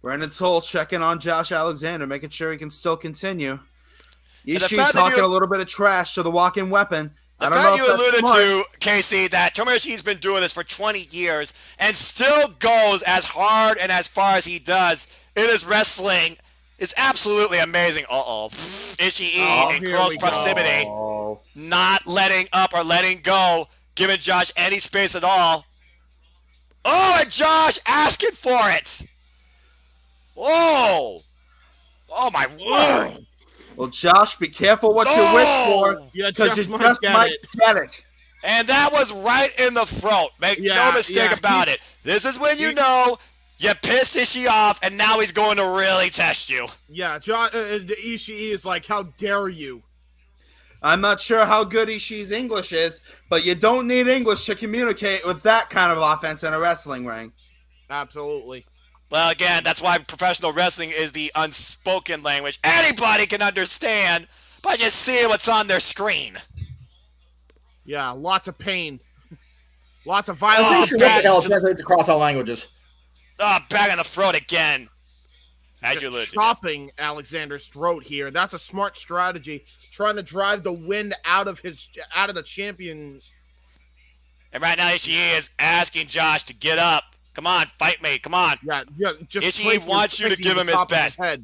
F: Brandon Toll checking on Josh Alexander, making sure he can still continue.
G: the
F: Ishii
G: fact that
F: talking
G: you-
F: a little bit of trash to the walking weapon.
G: The
F: I don't know
G: fact
F: if
G: you
F: that's
G: alluded
F: smart.
G: to, Casey, that Tomohiro Ishii's been doing this for 20 years and still goes as hard and as far as he does in his wrestling is absolutely amazing. Ishii in
C: here
G: close
C: we go.
G: proximity, not letting up or letting go, giving Josh any space at all. Oh, and Josh asking for it. Whoa. Oh, my word.
F: Well, Josh, be careful what you wish for,
C: You
F: because
C: just
F: you
C: might
F: just
C: get
F: might
C: it.
F: get it.
G: And that was right in the throat. Make no
C: Yeah,
G: mistake
C: yeah,
G: about it. This is when you know you pissed Ishii off, and now he's going to really test you.
C: Yeah, Ishii is like, how dare you?
F: I'm not sure how good Ishii's English is, but you don't need English to communicate with that kind of offense in a wrestling ring.
C: Absolutely.
G: Well, again, that's why professional wrestling is the unspoken language. Anybody can understand by just seeing what's on their screen.
C: Yeah, lots of pain. Lots of
B: I'm
C: violence.
B: pretty sure what the hell translates across all languages.
G: Back in the throat again. As you alluded to.
C: Chopping Alexander's throat here. That's a smart strategy. Trying to drive the wind out of the champion.
G: And right now, Ishii is asking Josh to get up. Come on, fight me. Come on.
C: Yeah. Just
G: Ishii wants you to give him his best.
C: He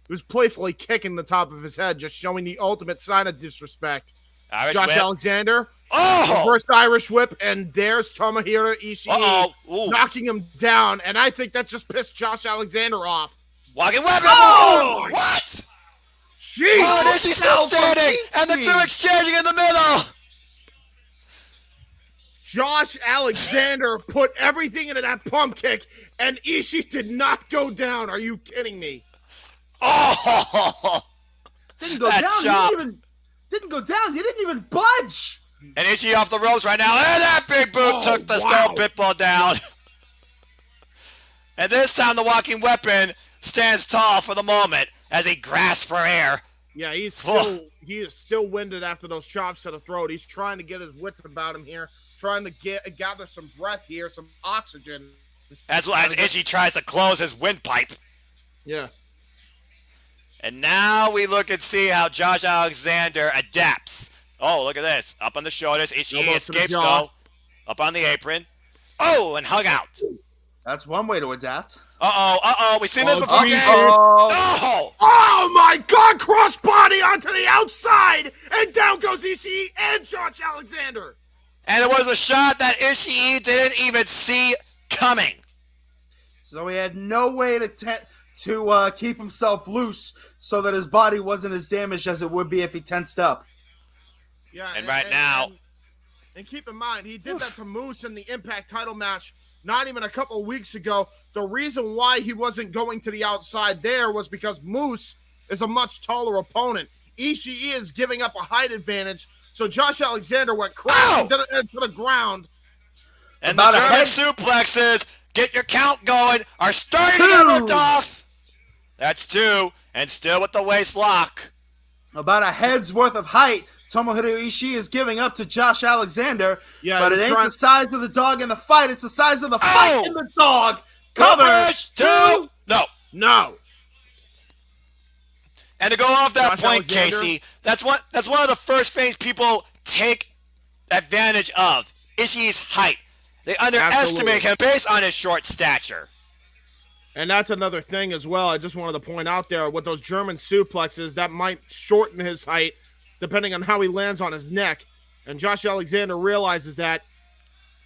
C: was playfully kicking the top of his head, just showing the ultimate sign of disrespect. Josh
G: whip.
C: Alexander.
G: Oh!
C: First Irish whip, and there's Tomohiro Ishii knocking him down. And I think that just pissed Josh Alexander off.
G: Walking weapon!
C: Oh!
G: What?
C: Jeez!
G: Oh, Ishii's still standing, and the two exchanging in the middle.
C: Josh Alexander put everything into that pump kick, and Ishii did not go down. Are you kidding me?
G: Oh!
F: Didn't go
G: That
F: down.
G: chop.
F: Didn't go down. He didn't even budge.
G: And Ishii off the ropes right now. And that big boot took the Stone Pitbull down. And this time the walking weapon stands tall for the moment as he grasps for air.
C: Yeah, he is still winded after those chops to the throat. He's trying to get his wits about him here, trying to gather some breath here, some oxygen.
G: As Ishii tries to close his windpipe.
C: Yeah.
G: And now we look and see how Josh Alexander adapts. Oh, look at this. Up on the shoulders. Ishii escapes, though. Up on the apron. Oh, and hug out.
F: That's one way to adapt.
G: Uh-oh. We've seen this before, James.
C: Oh, my God. Crossbody onto the outside. And down goes Ishii and Josh Alexander.
G: And it was a shot that Ishii didn't even see coming.
F: So he had no way to keep himself loose so that his body wasn't as damaged as it would be if he tensed up.
C: Yeah,
G: and right now...
C: And keep in mind, he did that to Moose in the Impact title match not even a couple of weeks ago. The reason why he wasn't going to the outside there was because Moose is a much taller opponent. Ishii is giving up a height advantage, so Josh Alexander went crashing to the ground.
G: And the German suplexes, get your count going, are starting to get ripped off. That's two, and still with the waist lock.
F: About a head's worth of height Tomohiro Ishii is giving up to Josh Alexander, but it ain't the size of the dog in the fight, it's the size of the fight in the dog.
G: Coverage, two. No. And to go off that point, Alexander, Casey, that's one of the first things people take advantage of. Ishii's height. They underestimate him based on his short stature.
C: And that's another thing as well. I just wanted to point out there with those German suplexes, that might shorten his height depending on how he lands on his neck. And Josh Alexander realizes that.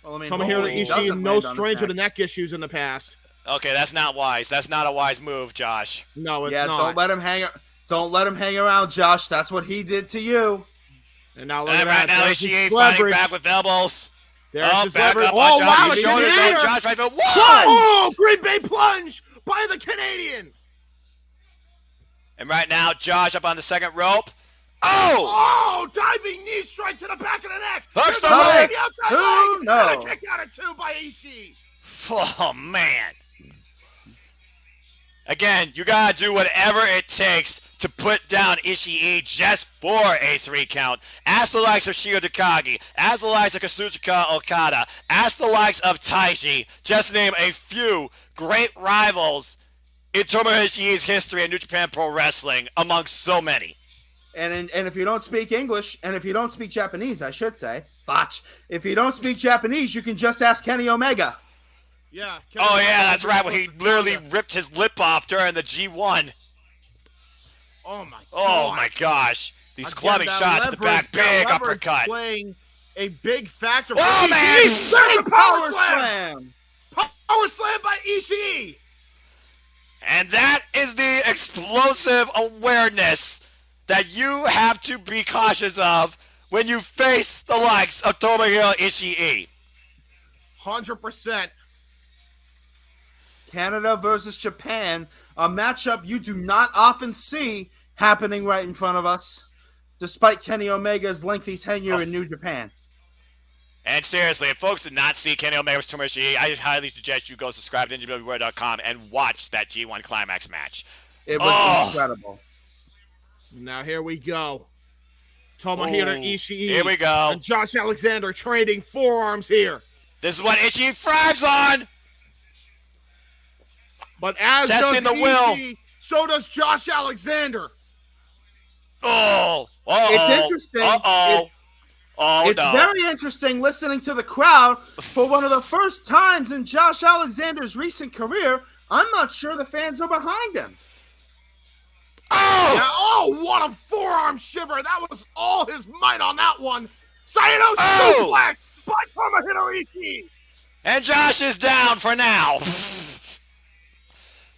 F: Well, I mean,
C: Tomohiro Ishii, no stranger to neck issues in the past.
G: Okay, that's not wise. That's not a wise move, Josh.
C: No, it's not.
F: Don't let him hang around, Josh. That's what he did to you.
C: And now look
G: at
C: that.
G: Right now, Ishii fighting back with elbows.
C: There's
G: back
C: leverage.
G: up on Josh's shoulders.
C: Josh
G: right foot.
C: Oh, Green Bay plunge by the Canadian.
G: And right now, Josh up on the second rope.
C: Oh, diving knee strike to the back of the neck.
G: Hooks the leg.
C: No. Kick out of two by Ishii.
G: Oh, man. Again, you got to do whatever it takes to put down Ishii just for a 3 count. Ask the likes of Shio Takagi. Ask the likes of Kazuchika Okada. Ask the likes of Taiji. Just name a few great rivals in Tomohiro Ishii's history in New Japan Pro Wrestling among so many.
F: And if you don't speak English, and if you don't speak Japanese, I should say, if you don't speak Japanese, you can just ask Kenny Omega.
C: Yeah.
G: That's right. When he literally ripped his lip off during the G1.
C: Oh my god.
G: Oh my gosh. These clubbing shots at the back, big uppercut.
C: Playing a big factor.
G: Oh man!
C: There's a power slam. Power slam by Ishii.
G: And that is the explosive awareness that you have to be cautious of when you face the likes of Tomohiro Ishii.
C: 100%.
F: Canada versus Japan, a matchup you do not often see happening right in front of us. despite Kenny Omega's lengthy tenure in New Japan.
G: And seriously, if folks did not see Kenny Omega vs. Tomohiro Ishii, I highly suggest you go subscribe to NJPW.com and watch that G1 Climax match.
F: It was incredible.
C: Now here we go. Tomohiro Ishii.
G: Here we go.
C: And Josh Alexander trading forearms here.
G: This is what Ishii thrives on.
C: But as
G: Testing
C: does
G: the will.
C: Ishii, so does Josh Alexander.
F: It's interesting. It's very interesting listening to the crowd. For one of the first times in Josh Alexander's recent career, I'm not sure the fans are behind him.
C: What a forearm shiver. That was all his might on that one. Sayano suplex by Tomohiro Ishii.
G: And Josh is down for now.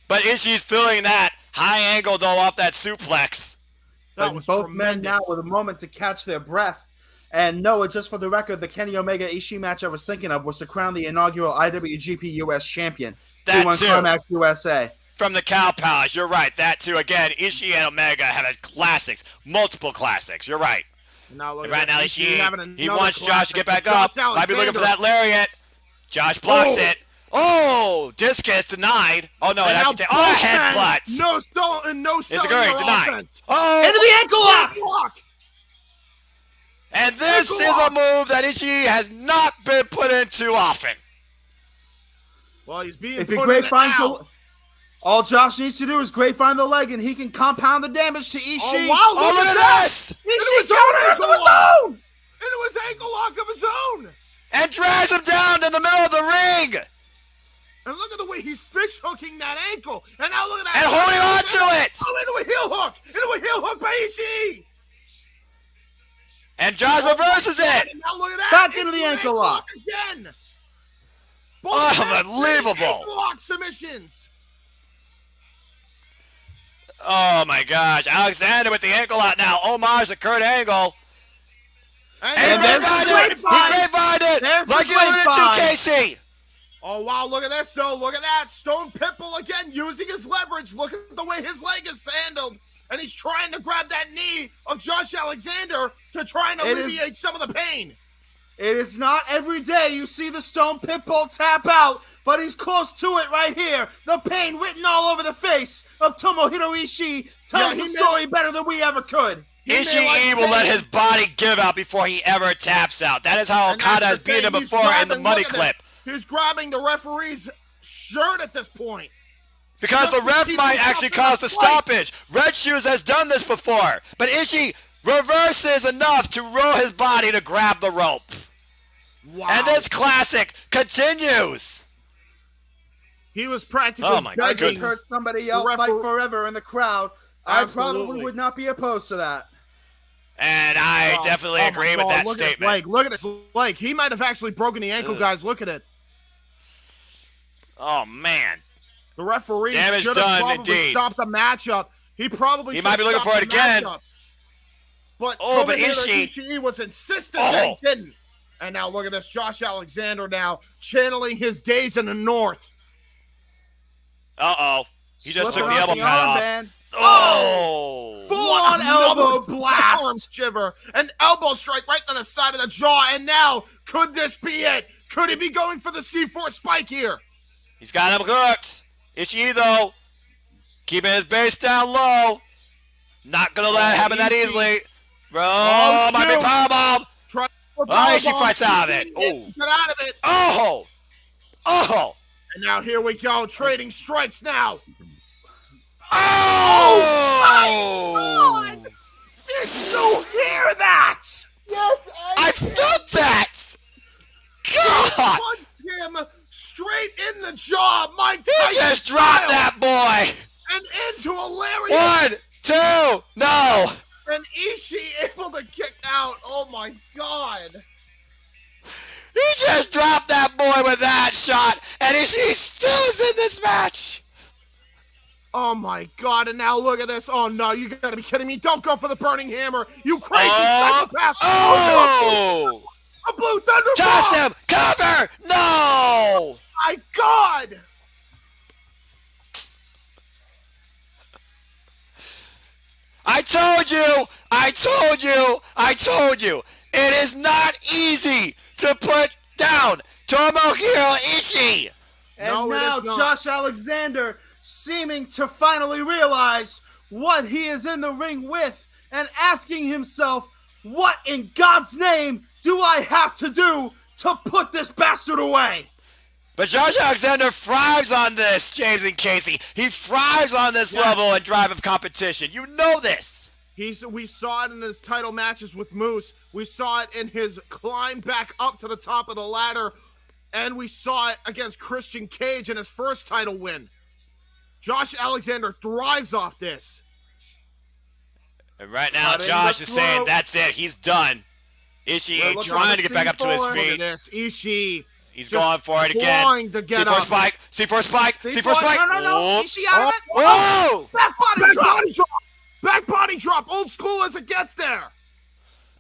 G: But Ishii's feeling that high angle, though, off that suplex.
F: That was both men now with a moment to catch their breath. And Noah, just for the record, the Kenny Omega Ishii match I was thinking of was to crown the inaugural IWGP US champion.
G: That
F: G1
G: too.
F: Climax USA.
G: From the Cow Palace, you're right. That too. Again, Ishii and Omega have had classics, multiple classics. You're right.
C: Now look
G: Right
C: at
G: now,
C: Ishii,
G: he wants Josh to get back up. Might be looking for that lariat. Josh blocks it. Discus denied. Oh no, it actually headbutts.
C: No selling
G: occurring.
C: your
G: Denied.
C: offense.
F: Into the ankle lock.
G: And this is a move that Ishii has not been put into often.
C: Well, he's being
F: If he
C: put in
F: great
C: it
F: finds
C: now.
F: all Josh needs to do is grapevine the leg, and he can compound the damage to Ishii.
C: Oh, wow, look at
G: this!
F: Ishii counter of his own!
C: Into his ankle lock of his own!
G: And drags him down in the middle of the ring!
C: And look at the way he's fish hooking that ankle! And now look at that!
G: And holding on to it!
C: Into a heel hook! Into a heel hook by Ishii!
G: And Josh reverses it!
C: And now look at that!
F: Back into the ankle lock!
C: Again!
G: Unbelievable!
C: Ankle lock submissions!
G: Oh my gosh, Alexander with the ankle out now. Homage to Kurt Angle. And he grapevined it! Like you alluded to, Casey!
C: Oh, wow, look at this, though. Look at that. Stone Pitbull again using his leverage. Look at the way his leg is handled. And he's trying to grab that knee of Josh Alexander to try and alleviate some of the pain.
F: It is not every day you see the Stone Pitbull tap out, but he's close to it right here. The pain written all over the face of Tomohiro Ishii tells the story better than we ever could.
G: Ishii will let his body give out before he ever taps out. That is how Okada has beaten him before in the money clip.
C: He's grabbing the referee's shirt at this point.
G: Because the ref might actually cause the stoppage. Red Shoes has done this before. But Ishii reverses enough to roll his body to grab the rope.
C: Wow.
G: And this classic continues.
C: He was practically
F: begging hurt somebody else fight forever in the crowd. I probably would not be opposed to that.
G: And I definitely agree with that statement.
C: Look at his leg. He might have actually broken the ankle, guys. Look at it.
G: Oh, man.
C: The referee
G: damage
C: should have
G: done,
C: probably
G: indeed.
C: stopped the matchup. He
G: might be looking for it again.
C: But
G: but
C: Ishii was insistent that he didn't. And now look at this. Josh Alexander now channeling his days in the north.
G: Uh-oh. He just took the elbow pad off.
C: Full-on elbow blast. Arm shiver. An elbow strike right on the side of the jaw. And now, could this be it? Could he be going for the C4 spike here?
G: He's got him cooked. Ishii, though, keeping his base down low. Not going to let it happen that easily. Might be powerbomb. Ishii fights out of it.
C: Get out of it.
G: Oh.
C: And now here we go. Trading strikes now.
G: Oh!
C: My God. Did you hear that?
F: Yes,
G: I felt that. God!
C: Punched him straight in the jaw. Mike
G: He just dropped that boy.
C: And into a lariat.
G: 1, 2, no.
C: And Ishii able to kick out. Oh my God.
G: He just dropped that boy with that shot, and Ishii still's in this match.
C: Oh my God, and now look at this. Oh no, you gotta be kidding me. Don't go for the burning hammer. You crazy psychopath.
G: Oh!
C: A blue thunder
G: Toss him! Cover! No!
C: My God!
G: I told you! I told you. It is not easy to put down Tomohiro Ishii.
F: And
C: No, it
F: now
C: is not.
F: Josh Alexander seeming to finally realize what he is in the ring with and asking himself, what in God's name do I have to do to put this bastard away?
G: But Josh Alexander thrives on this, James and Casey. He thrives on this level and drive of competition. You know this.
C: We saw it in his title matches with Moose. We saw it in his climb back up to the top of the ladder. And we saw it against Christian Cage in his first title win. Josh Alexander thrives off this.
G: And right now, Josh is saying that's it. He's done. Ishii trying to get back up to his
C: Look at
G: feet.
C: this. Ishii.
G: He's going for it again. C4 spike. C4 spike. C4 spike.
F: No. Ishii out of it.
G: Whoa!
F: Back body drop.
C: Back body drop. Old school as it gets there.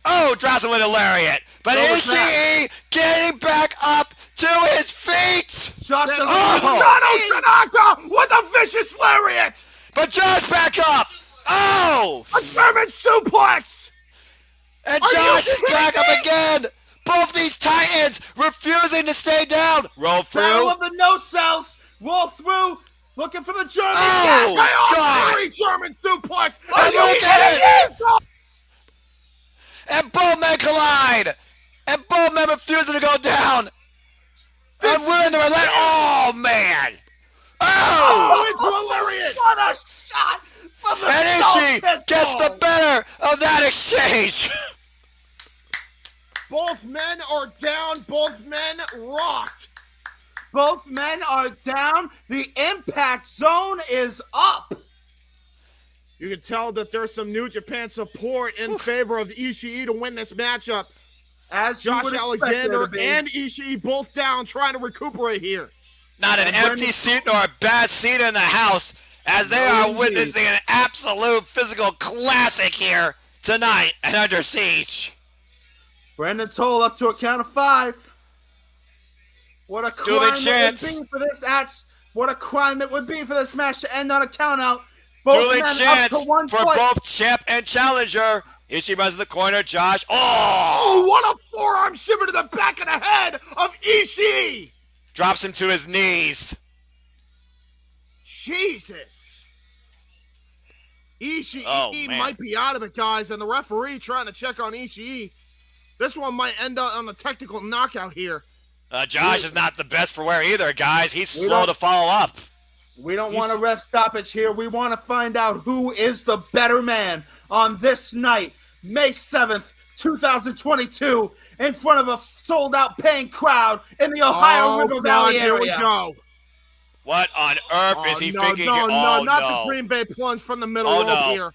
G: Oh, drops him with a lariat. But Ishii getting back up to his feet.
F: Josh
C: Tanaka with a vicious lariat.
G: But Josh back up. Oh!
C: A German suplex.
G: And Josh is back up again. Both these Titans refusing to stay down. Roll through.
F: Battle of the no cells. Roll through. Looking for the German.
G: Oh, God.
C: Three German suplex.
G: And look at it. And both men collide. And both men refusing to go down. And willing to relent. Oh, man. Oh!
C: Into a lariat.
F: What a shot from the
G: And Ishii gets the better of that exchange.
C: Both men are down. Both men rocked.
F: Both men are down. The impact zone is up.
C: You can tell that there's some New Japan support in favor of Ishii to win this matchup.
F: As
C: Josh Alexander and Ishii both down, trying to recuperate here.
G: Not an empty seat nor a bad seat in the house, as they are witnessing an absolute physical classic here tonight at Under Siege.
F: Brendan Toll up to a count of 5. What a crime it would be for this match. What a crime it would be for this match to end on a count out. Both
G: Dueling
F: men
G: chance
F: up to 1
G: for
F: point.
G: both champ and challenger. Ishii runs in the corner. Josh.
C: Oh, what a forearm shiver to the back of the head of Ishii.
G: Drops him to his knees.
C: Jesus. Ishii might be out of it, guys, and the referee trying to check on Ishii. This one might end up on a technical knockout here.
G: Josh is not the best for wear either, guys. He's slow to follow up.
F: We don't want a ref stoppage here. We want to find out who is the better man on this night, May 7th, 2022, in front of a sold-out paying crowd in the Ohio River Valley area.
C: Here we go.
G: What on earth is he thinking here?
C: No, not the Green Bay plunge from the middle rope here.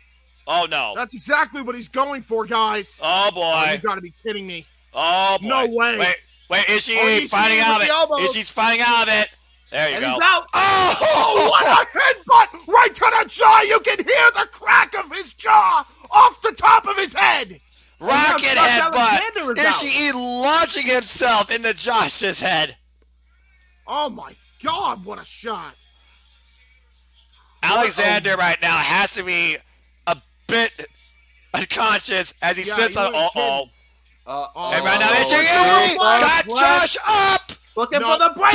G: Oh, no.
C: That's exactly what he's going for, guys.
G: Oh, boy.
C: Oh, you got to be kidding me.
G: Oh, boy.
C: No way.
G: Wait, Ishii fighting out of it. Ishii's fighting out of it. There you go.
F: He's out.
C: Oh, what a headbutt right to the jaw. You can hear the crack of his jaw off the top of his head.
G: Rocket headbutt. Ishii launching himself into Josh's head.
C: Oh, my God, what a shot.
G: Alexander right now has to be a bit unconscious as he sits on. And right now, Ishii got Josh up.
F: Looking for the break.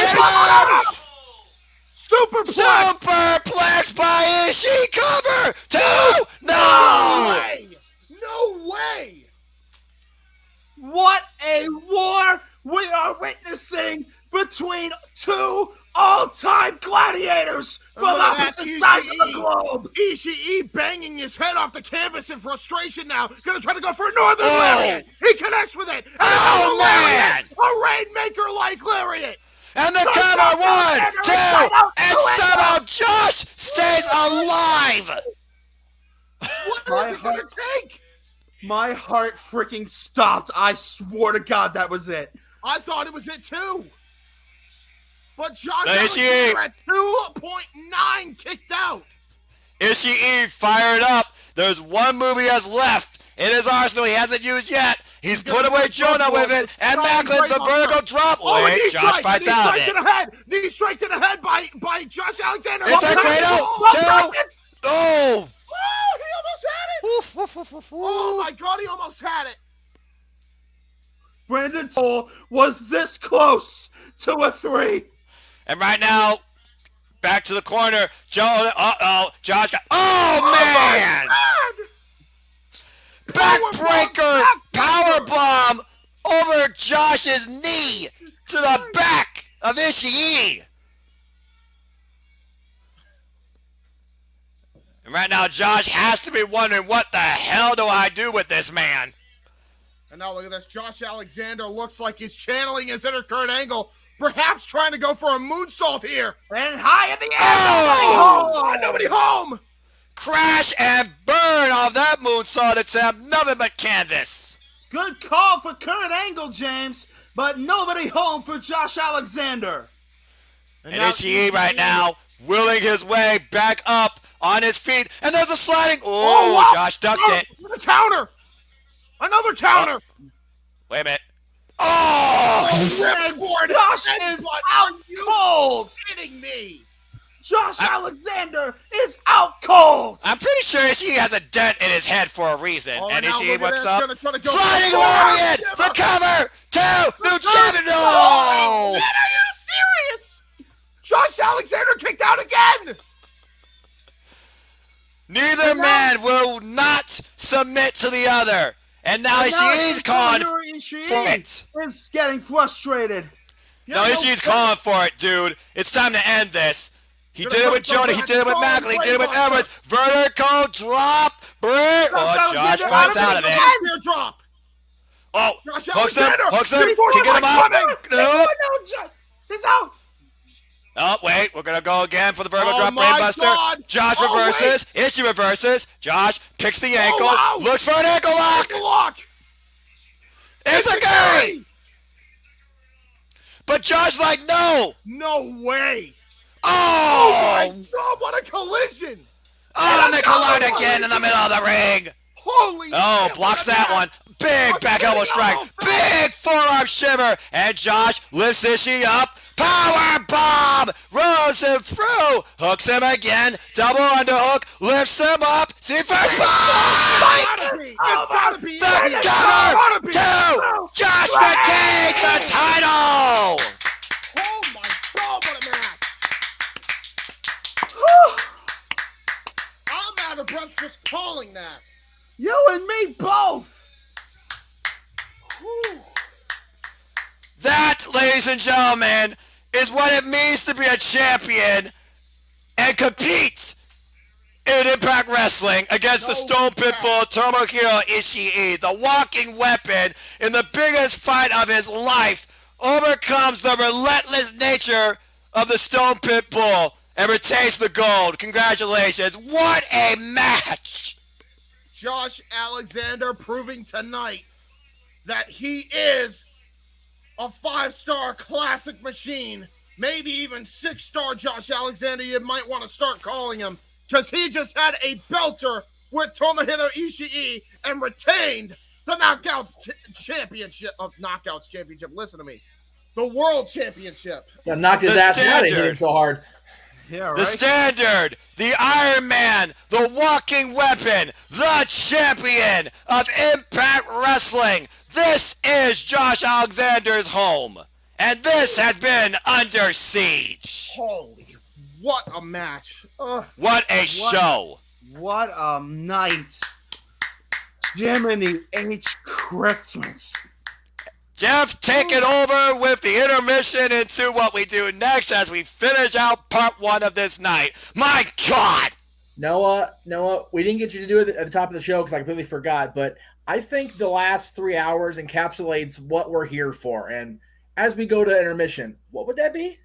G: Superplex by Ishii. Cover. 2. No.
C: No way.
F: What a war we are witnessing between two all-time gladiators from opposite sides of the globe.
C: Ishii banging his head off the canvas in frustration now. Gonna try to go for a northern lariat. He connects with it.
G: Oh, man.
C: A Rainmaker-like lariat.
G: And the cover. 1, 2, and somehow Josh stays alive.
C: What is it gonna take?
F: My heart freaking stopped. I swore to God that was it.
C: I thought it was it too. But Josh
G: Ishii
C: at 2.9 kicked out.
G: Ishii fired up. There's one move he has left in his arsenal he hasn't used yet. He's put away Jonah with it, and Macklin the vertical drop. Wait, Josh fights out of it.
C: Knee strike to the head by Josh Alexander.
G: It's a Kratos. 2. Oh.
C: He almost had it. Oh my God, he almost had it.
F: Brandon Toll was this close to a 3.
G: And right now, back to the corner. Josh got. Oh, man! Backbreaker power bomb over Josh's knee to the back of Ishii. And right now, Josh has to be wondering, what the hell do I do with this man?
C: And now look at this. Josh Alexander looks like he's channeling his inner Kurt Angle, perhaps trying to go for a moonsault here.
F: And high in the air.
G: Oh!
C: Nobody home.
G: Crash and burn off that moonsault attempt. Nothing but canvas.
F: Good call for Kurt Angle, James, but nobody home for Josh Alexander.
G: And Ishii right now willing his way back up on his feet. And there's a sliding. Oh, wow. Josh ducked it.
C: The counter. Another counter.
G: Wait a minute. Oh!
F: Josh is out cold.
C: Kidding me.
F: Josh Alexander is out cold.
G: I'm pretty sure Ishii has a dent in his head for a reason. And Ishii, what's up?
C: Sliding
G: lariat! The cover! 2! New champion! No!
C: Man, are you serious? Josh Alexander kicked out again.
G: Neither man will not submit to the other. And now Ishii's calling for it.
F: Is getting frustrated.
G: No, Ishii's calling for it, dude. It's time to end this. He did it with Jody. He did it with Mackley. He did it with Edwards. Vertical drop. Oh, Josh finds out of it.
C: Drop.
G: Oh, hooks him. Kicking him out. No.
F: He's out.
G: Oh, wait. We're going to go again for the vertical drop brainbuster. Josh reverses. Ishii reverses. Josh picks the ankle. Looks for an ankle lock. Izaguri. But Josh like, no.
C: No way.
G: Oh
C: my God, what a collision.
G: Oh, and they collide again in the middle of the ring.
C: Holy
G: shit, blocks that one. Big back elbow strike. Big forearm shiver. And Josh lifts Ishii up. Power bomb! Rolls him through. Hooks him again. Double underhook. Lifts him up. See first spike!
C: It's gotta be.
G: The cover! 2! Josh retains the title!
C: Oh my God, what a match! I'm out of breath just calling that.
F: You and me both.
C: Whew.
G: That, ladies and gentlemen, is what it means to be a champion and compete in Impact Wrestling against the Stone Pitbull Tomohiro Ishii. The walking weapon in the biggest fight of his life overcomes the relentless nature of the Stone Pitbull and retains the gold. Congratulations. What a match.
C: Josh Alexander proving tonight that he is a 5-star classic machine, maybe even 6-star Josh Alexander, you might want to start calling him, because he just had a belter with Tomohiro Ishii and retained the Knockouts Championship. Listen to me. The World Championship.
B: Yeah, knocked his ass out and hit him so hard.
F: Yeah, right.
G: The Standard, the Iron Man, the walking weapon, the champion of Impact Wrestling. This is Josh Alexander's home. And this has been Under Siege.
C: Holy, what a match.
G: What a show.
F: What a night. Jiminy H. Christmas.
G: Jeff, take it over with the intermission into what we do next as we finish out part 1 of this night. My God!
B: Noah, we didn't get you to do it at the top of the show because I completely forgot, but I think the last 3 hours encapsulates what we're here for. And as we go to intermission, what would that be?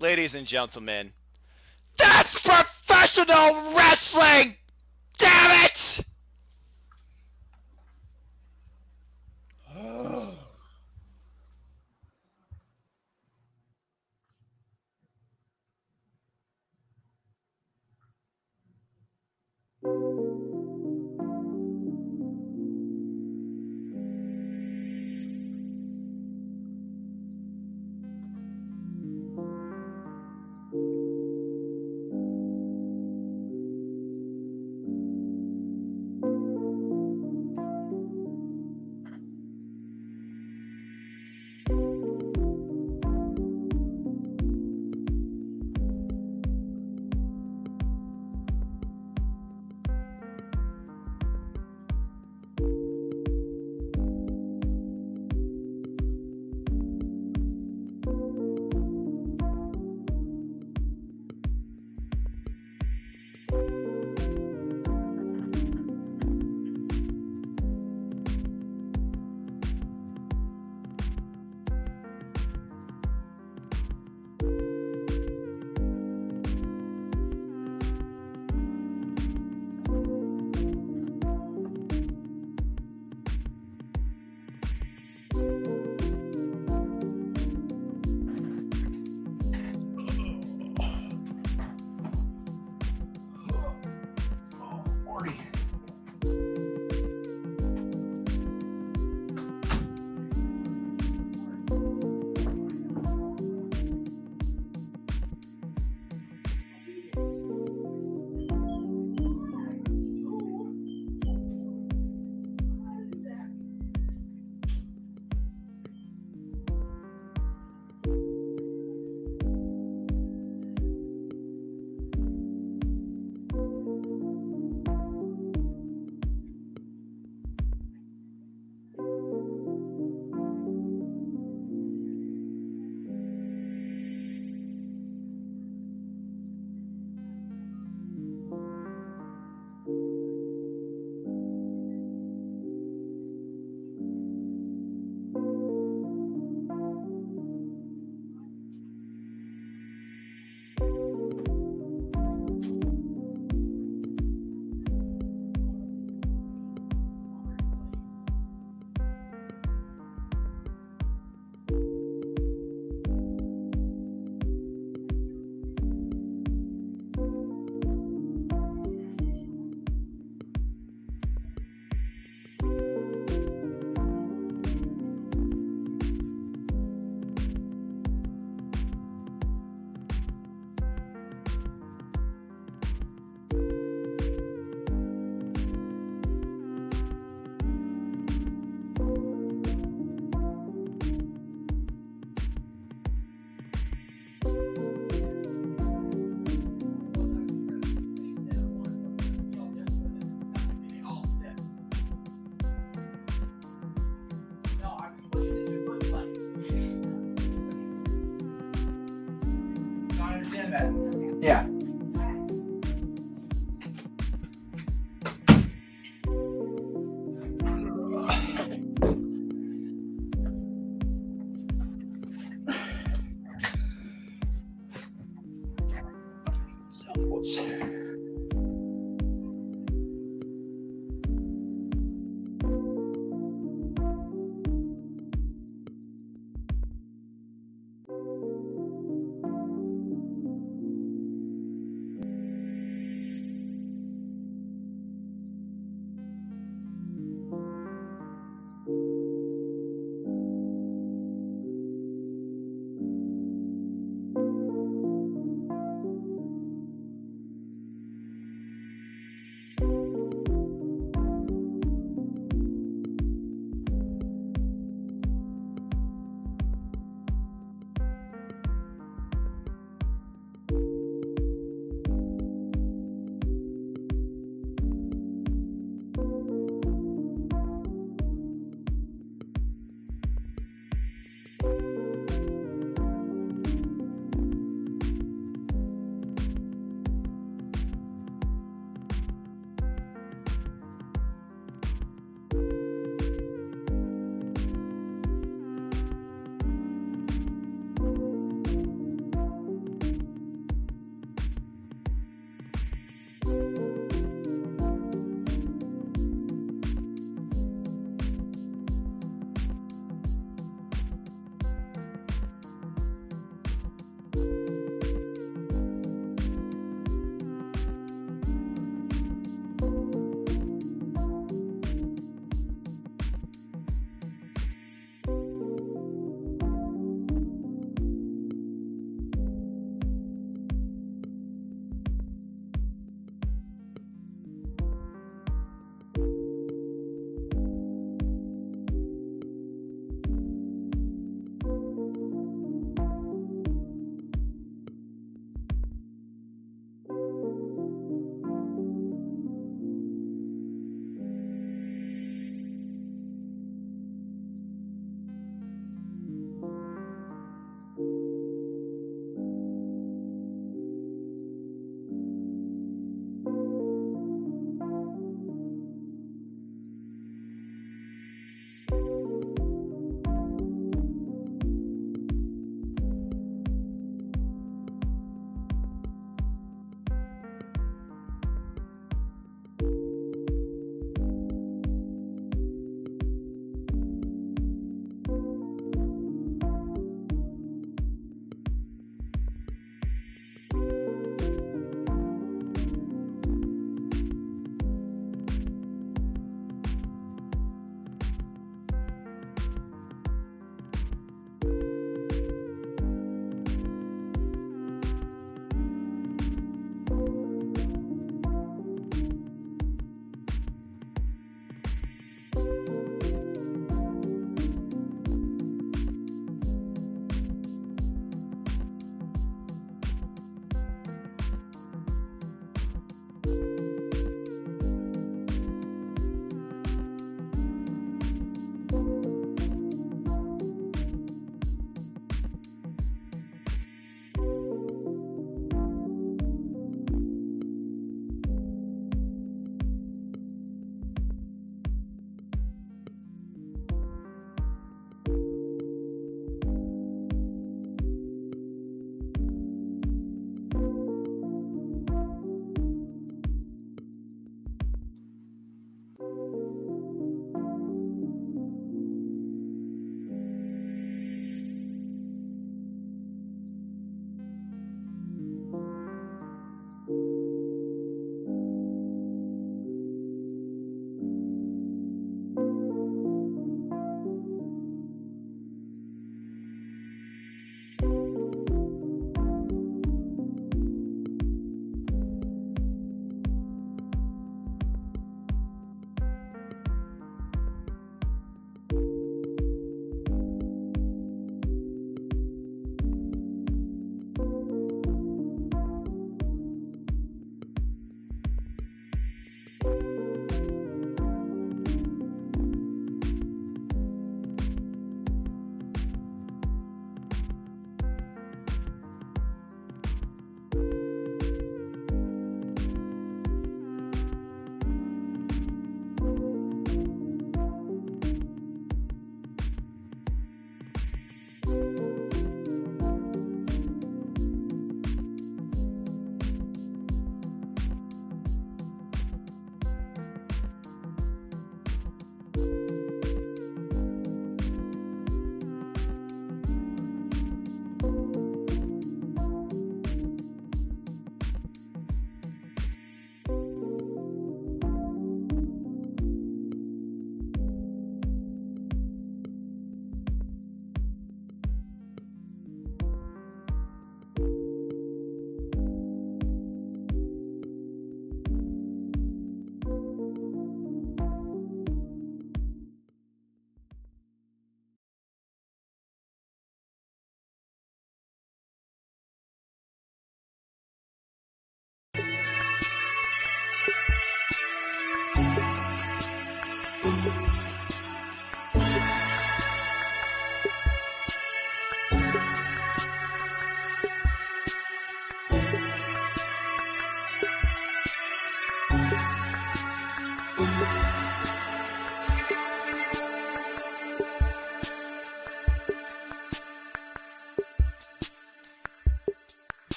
G: Ladies and gentlemen, that's professional wrestling! Damn it!
B: Yeah.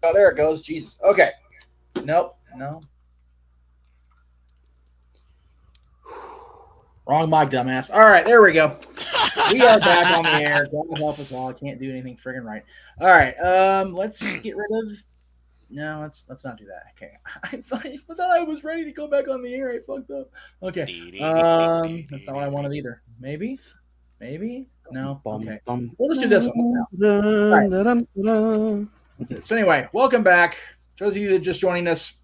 B: Oh, there it goes. Jesus. Okay. Nope. No. Wrong mic, dumbass. All right, there we go. We are back on the air. God help us all. I can't do anything friggin' right. All right. Let's get rid of. No, let's not do that. Okay. I thought I was ready to go back on the air. I fucked up. Okay. That's not what I wanted either. Maybe. No. Okay. We'll just do this one now. Right. So anyway, welcome back. For those of you that are just joining us,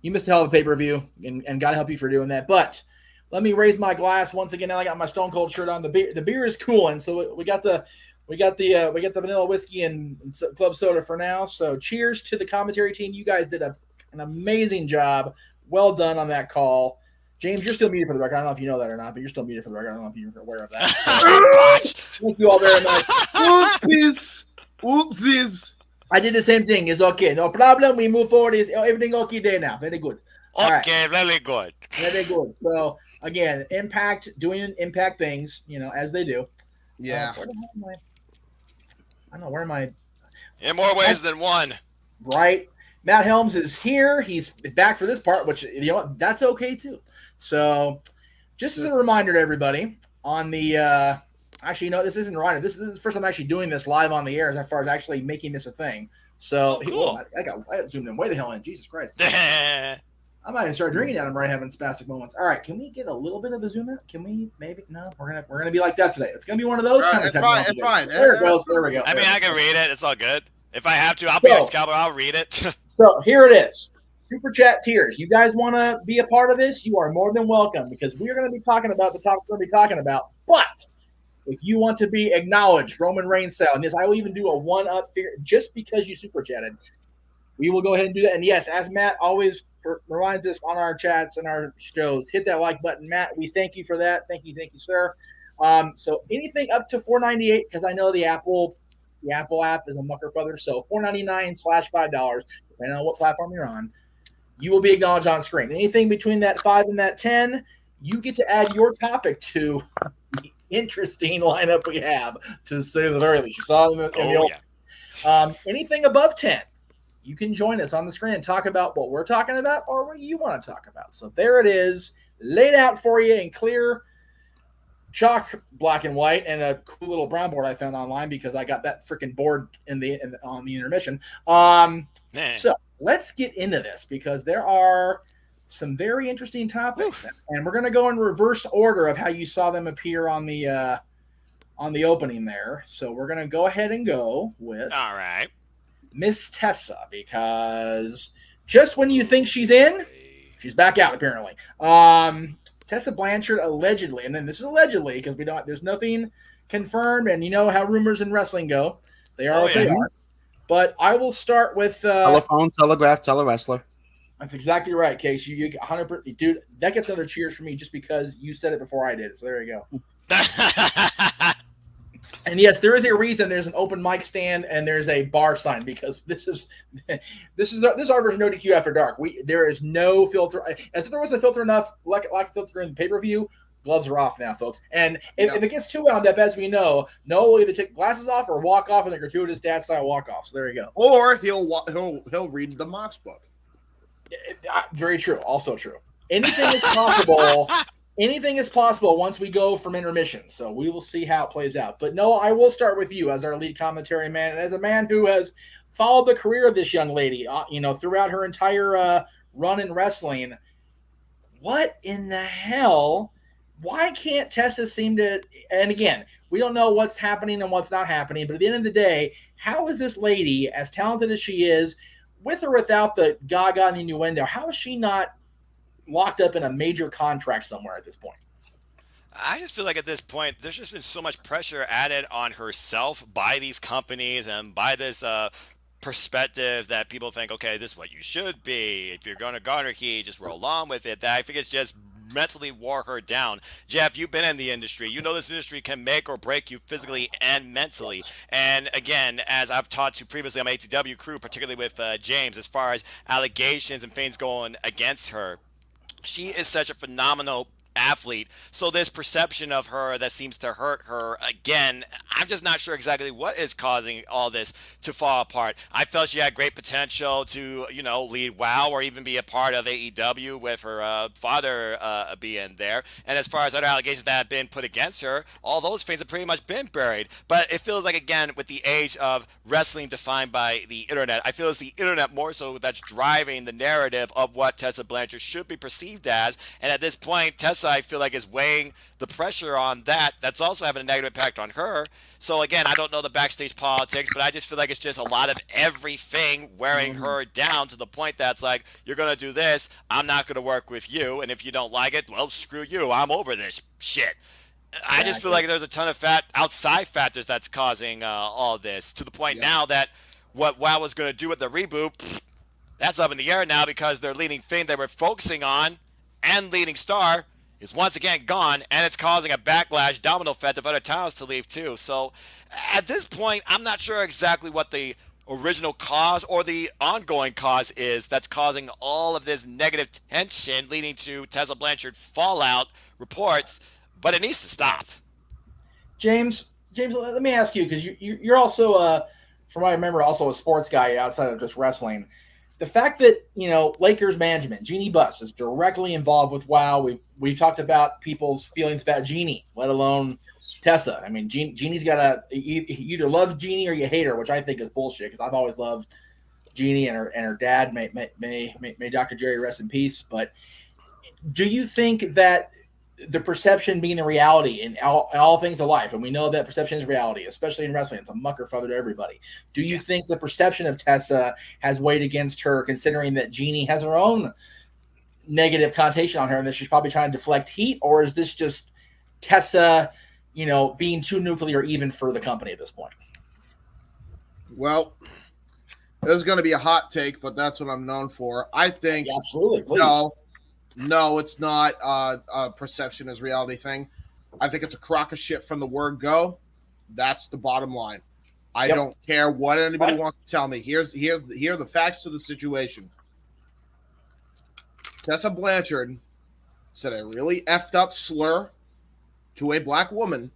B: you missed a hell of a pay-per-view, and God help you for doing that. But let me raise my glass once again. Now I got my Stone Cold shirt on. The beer is cooling, so we got the vanilla whiskey and club soda for now. So cheers to the commentary team. You guys did an amazing job. Well done on that call. James, you're still muted for the record. I don't know if you know that or not, but you're still muted for the record. I don't know if you're aware of that. Thank you all very much.
C: Oopsies.
B: I did the same thing. It's okay. No problem. We move forward. Is everything okay there now? Very good. All right.
G: Very good.
B: Very good. So again, Impact doing Impact things, as they do.
C: Yeah.
B: I don't know, where am I?
G: In more ways than one.
B: Right. Matt Helms is here. He's back for this part, which that's okay too. So, just as a reminder to everybody, on the actually, no, this isn't a reminder. This is the first time I'm actually doing this live on the air as far as actually making this a thing. So,
G: cool.
B: I zoomed in way the hell in. Jesus Christ. I might even start drinking that. I'm right having spastic moments. All right, can we get a little bit of a zoom out? Can we maybe? No, we're gonna be like that today. It's gonna be one of those kind of.
C: It's fine.
B: There it goes. There we go.
G: I mean, I can read it. It's all good. If I have to, I'll be a scalper. I'll read it.
B: So here it is. Super chat tiers. You guys want to be a part of this? You are more than welcome, because we're going to be talking about the topics we're going to be talking about. But if you want to be acknowledged, Roman Reigns style, and yes, I will even do a one-up figure just because you super chatted. We will go ahead and do that. And yes, as Matt always reminds us on our chats and our shows, hit that like button. Matt, we thank you for that. Thank you, sir. So anything up to $4.98, because I know the Apple app is a mucker further. So $4.99/$5, depending on what platform you're on, you will be acknowledged on screen. Anything between that 5 and that 10, you get to add your topic to the interesting lineup we have, to say the very least. You saw them in the old. Yeah. Anything above 10, you can join us on the screen and talk about what we're talking about or what you want to talk about. So there it is, laid out for you in clear chalk, black and white, and a cool little brown board I found online because I got that freaking board on the intermission. So let's get into this, because there are some very interesting topics, and we're going to go in reverse order of how you saw them appear on the opening there. So we're going to go ahead and go with Miss Tessa, because just when you think she's in, she's back out apparently. Tessa Blanchard allegedly, and then this is allegedly because there's nothing confirmed, and you know how rumors in wrestling go. They are what they are. But I will start with
F: telephone, telegraph, telewrestler.
B: That's exactly right, Case. You 100%, dude. That gets another cheers for me just because you said it before I did. So there you go. And yes, there is a reason there's an open mic stand and there's a bar sign, because this is our version of No DQ After Dark. There is no filter. As if there wasn't a filter enough, like a filter in the pay-per-view, gloves are off now, folks. And if it gets too wound up, as we know, Noah will either take glasses off or walk off in a gratuitous dad style walk off. So there you go.
C: Or he'll read the Mox book.
B: Very true. Also true. Anything is possible. Anything is possible once we go from intermission. So we will see how it plays out. But Noah, I will start with you as our lead commentary man, and as a man who has followed the career of this young lady, throughout her entire run in wrestling. What in the hell? Why can't Tessa seem to? And again, we don't know what's happening and what's not happening. But at the end of the day, how is this lady, as talented as she is, with or without the gaga and innuendo, how is she not locked up in a major contract somewhere at this point?
G: I just feel like at this point, there's just been so much pressure added on herself by these companies and by this perspective that people think, okay, this is what you should be. If you're going to garner heat, just roll on with it. That I think it's just mentally wore her down. Jeff, you've been in the industry. You know this industry can make or break you physically and mentally. And again, as I've talked to previously on my ATW crew, particularly with James, as far as allegations and things going against her, she is such a phenomenal athlete. So this perception of her that seems to hurt her again, I'm just not sure exactly what is causing all this to fall apart. I felt she had great potential to, lead WoW or even be a part of AEW with her father being there. And as far as other allegations that have been put against her, all those things have pretty much been buried. But it feels like, again, with the age of wrestling defined by the internet, I feel it's the internet more so that's driving the narrative of what Tessa Blanchard should be perceived as. And at this point, Tessa, I feel like, is weighing the pressure on that. That's also having a negative impact on her. So again, I don't know the backstage politics, but I just feel like it's just a lot of everything wearing her down to the point that's like, you're going to do this, I'm not going to work with you. And if you don't like it, well, screw you. I'm over this shit. I just feel like there's a ton of outside factors that's causing all this, to the point now that what WoW was going to do with the reboot, that's up in the air now, because their leading thing they were focusing on and leading star is once again gone, and it's causing a backlash, domino effect of other talents to leave too. So at this point, I'm not sure exactly what the original cause or the ongoing cause is that's causing all of this negative tension leading to Tessa Blanchard fallout reports, but it needs to stop.
B: James, let me ask you, because you're also, from what I remember, also a sports guy outside of just wrestling. The fact that, Lakers management, Jeannie Buss, is directly involved with WoW. We've talked about people's feelings about Jeannie, let alone Tessa. I mean, Jeannie's got you either love Jeannie or you hate her, which I think is bullshit, because I've always loved Jeannie and her dad. May Dr. Jerry rest in peace. But do you think that the perception being the reality in all things of life, and we know that perception is reality, especially in wrestling, it's a mucker feather to everybody. Do you think the perception of Tessa has weighed against her, considering that Jeannie has her own negative connotation on her and that she's probably trying to deflect heat? Or is this just Tessa, being too nuclear even for the company at this point?
C: Well, this is going to be a hot take, but that's what I'm known for. I think
B: absolutely, please.
C: No, it's not a perception is reality thing. I think it's a crock of shit from the word go. That's the bottom line. I don't care what anybody wants to tell me. Here are the facts of the situation. Tessa Blanchard said a really effed up slur to a black woman.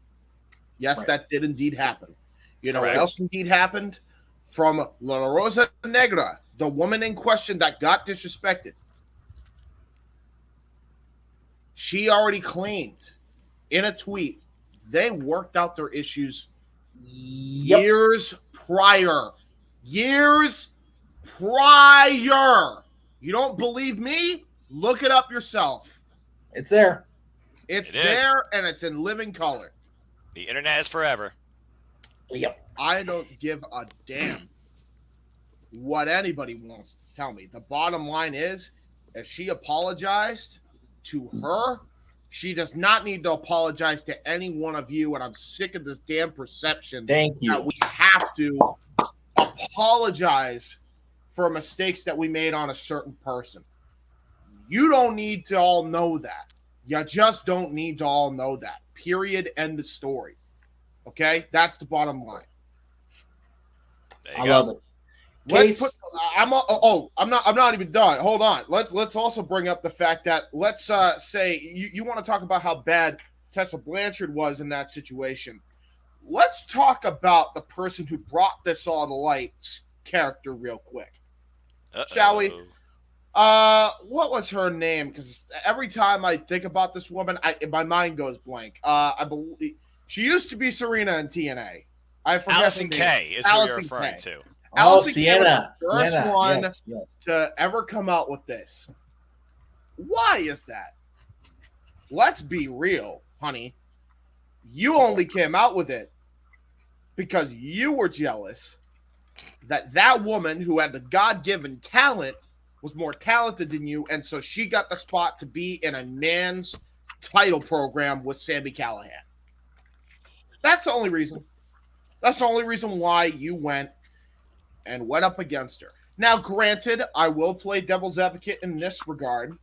C: Yes, that did indeed happen. You know what else indeed happened? From La Rosa Negra, the woman in question that got disrespected. She already claimed in a tweet they worked out their issues years prior. Years prior. You don't believe me? Look it up yourself.
B: It's there.
C: It's there, and it's in living color.
G: The internet is forever.
B: Yep.
C: I don't give a damn what anybody wants to tell me. The bottom line is, if she apologized to her, she does not need to apologize to any one of you, and I'm sick of this damn perception that we have to apologize for mistakes that we made on a certain person. You don't need to all know that. You just don't need to all know that. Period. End of story. Okay? That's the bottom line.
B: I love it.
C: I'm not even done. Hold on. Let's also bring up the fact that let's say you want to talk about how bad Tessa Blanchard was in that situation. Let's talk about the person who brought this all to light character real quick. Shall we? What was her name? Because every time I think about this woman, my mind goes blank. I believe she used to be Serena in TNA. I forget.
G: Allison Kay is who you're referring to.
C: Allison
B: Sienna.
C: Kay was the first one to ever come out with this. Why is that? Let's be real, honey. You only came out with it because you were jealous that woman who had the God-given talent was more talented than you, and so she got the spot to be in a man's title program with Sami Callihan. That's the only reason. That's the only reason why you went up against her. Now, granted, I will play devil's advocate in this regard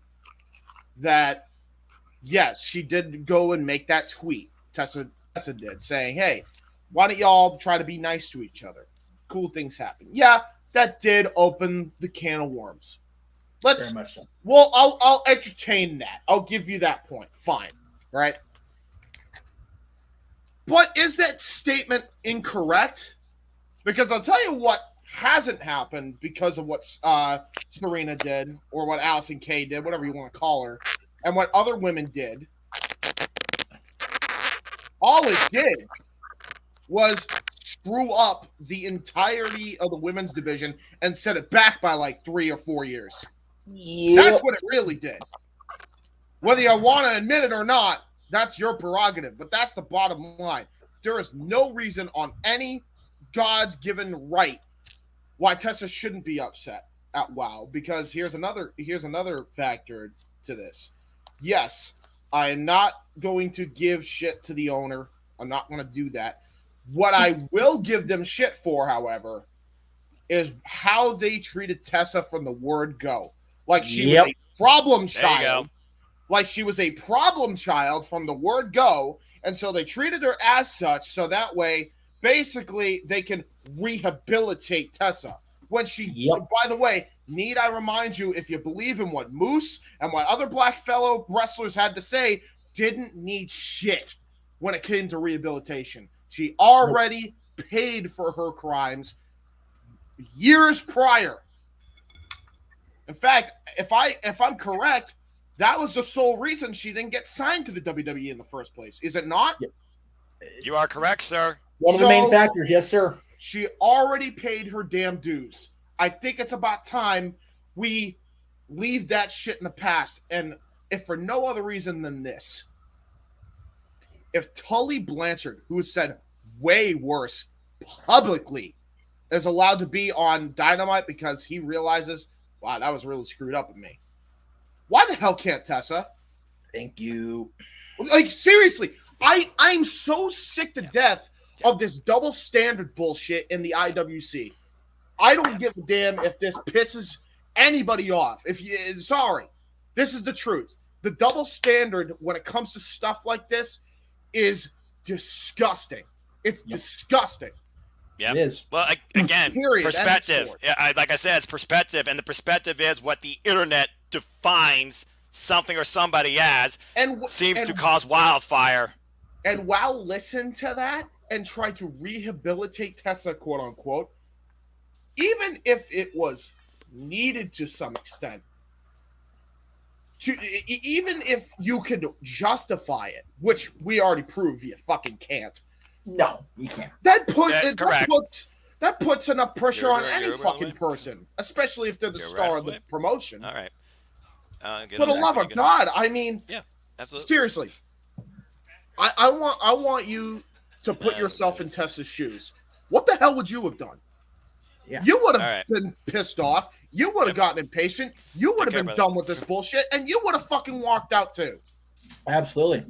C: that, yes, she did go and make that tweet. Tessa did, saying, hey, why don't y'all try to be nice to each other? Cool things happen. Yeah, that did open the can of worms. Let's.
B: Very much so.
C: Well, I'll entertain that. I'll give you that point. Fine, right? But is that statement incorrect? Because I'll tell you what hasn't happened because of what Serena did, or what Allison Kay did, whatever you want to call her, and what other women did. All it did was screw up the entirety of the women's division and set it back by like 3 or 4 years.
B: Yep.
C: That's what it really did. Whether you want to admit it or not, that's your prerogative, but that's the bottom line. There is no reason on any God's given right why Tessa shouldn't be upset at WoW, because here's another factor to this. Yes, I am not going to give shit to the owner. I'm not going to do that. What I will give them shit for, however, is how they treated Tessa from the word go. Like she was a problem child. Like she was a problem child from the word go, and so they treated her as such, so that way, basically, they can rehabilitate Tessa. When she, by the way, need I remind you, if you believe in what Moose and what other black fellow wrestlers had to say, didn't need shit when it came to rehabilitation. She already paid for her crimes years prior. In fact, if I'm correct, that was the sole reason she didn't get signed to the WWE in the first place. Is it not?
B: Yep.
G: You are correct, sir.
B: One of the main factors, yes, sir.
C: She already paid her damn dues. I think it's about time we leave that shit in the past. And if for no other reason than this, if Tully Blanchard, who has said way worse publicly, is allowed to be on Dynamite because he realizes, wow, that was really screwed up with me. Why the hell can't Tessa?
B: Thank you.
C: Like, seriously, I'm so sick to death of this double standard bullshit in the IWC. I don't give a damn if this pisses anybody off. Sorry, this is the truth. The double standard when it comes to stuff like this is disgusting. It's disgusting.
G: Yeah,
B: it is.
G: Well, again,
C: Period.
G: perspective. Like I said, it's perspective, and the perspective is what the internet defines something or somebody as, and seems to cause wildfire.
C: And while listen to that and try to rehabilitate Tessa, quote unquote, even if it was needed to some extent, even if you could justify it, which we already proved you fucking can't.
B: No, you can't.
C: That puts enough pressure on any fucking person, especially if they're the star of the promotion.
G: All right.
C: For the love of God, I mean,
G: yeah, absolutely.
C: Seriously, I want you to put yourself in Tessa's shoes. What the hell would you have done?
B: Yeah.
C: You would have been pissed off. You would have gotten impatient. You would have been done with this bullshit, and you would have fucking walked out too.
B: Absolutely.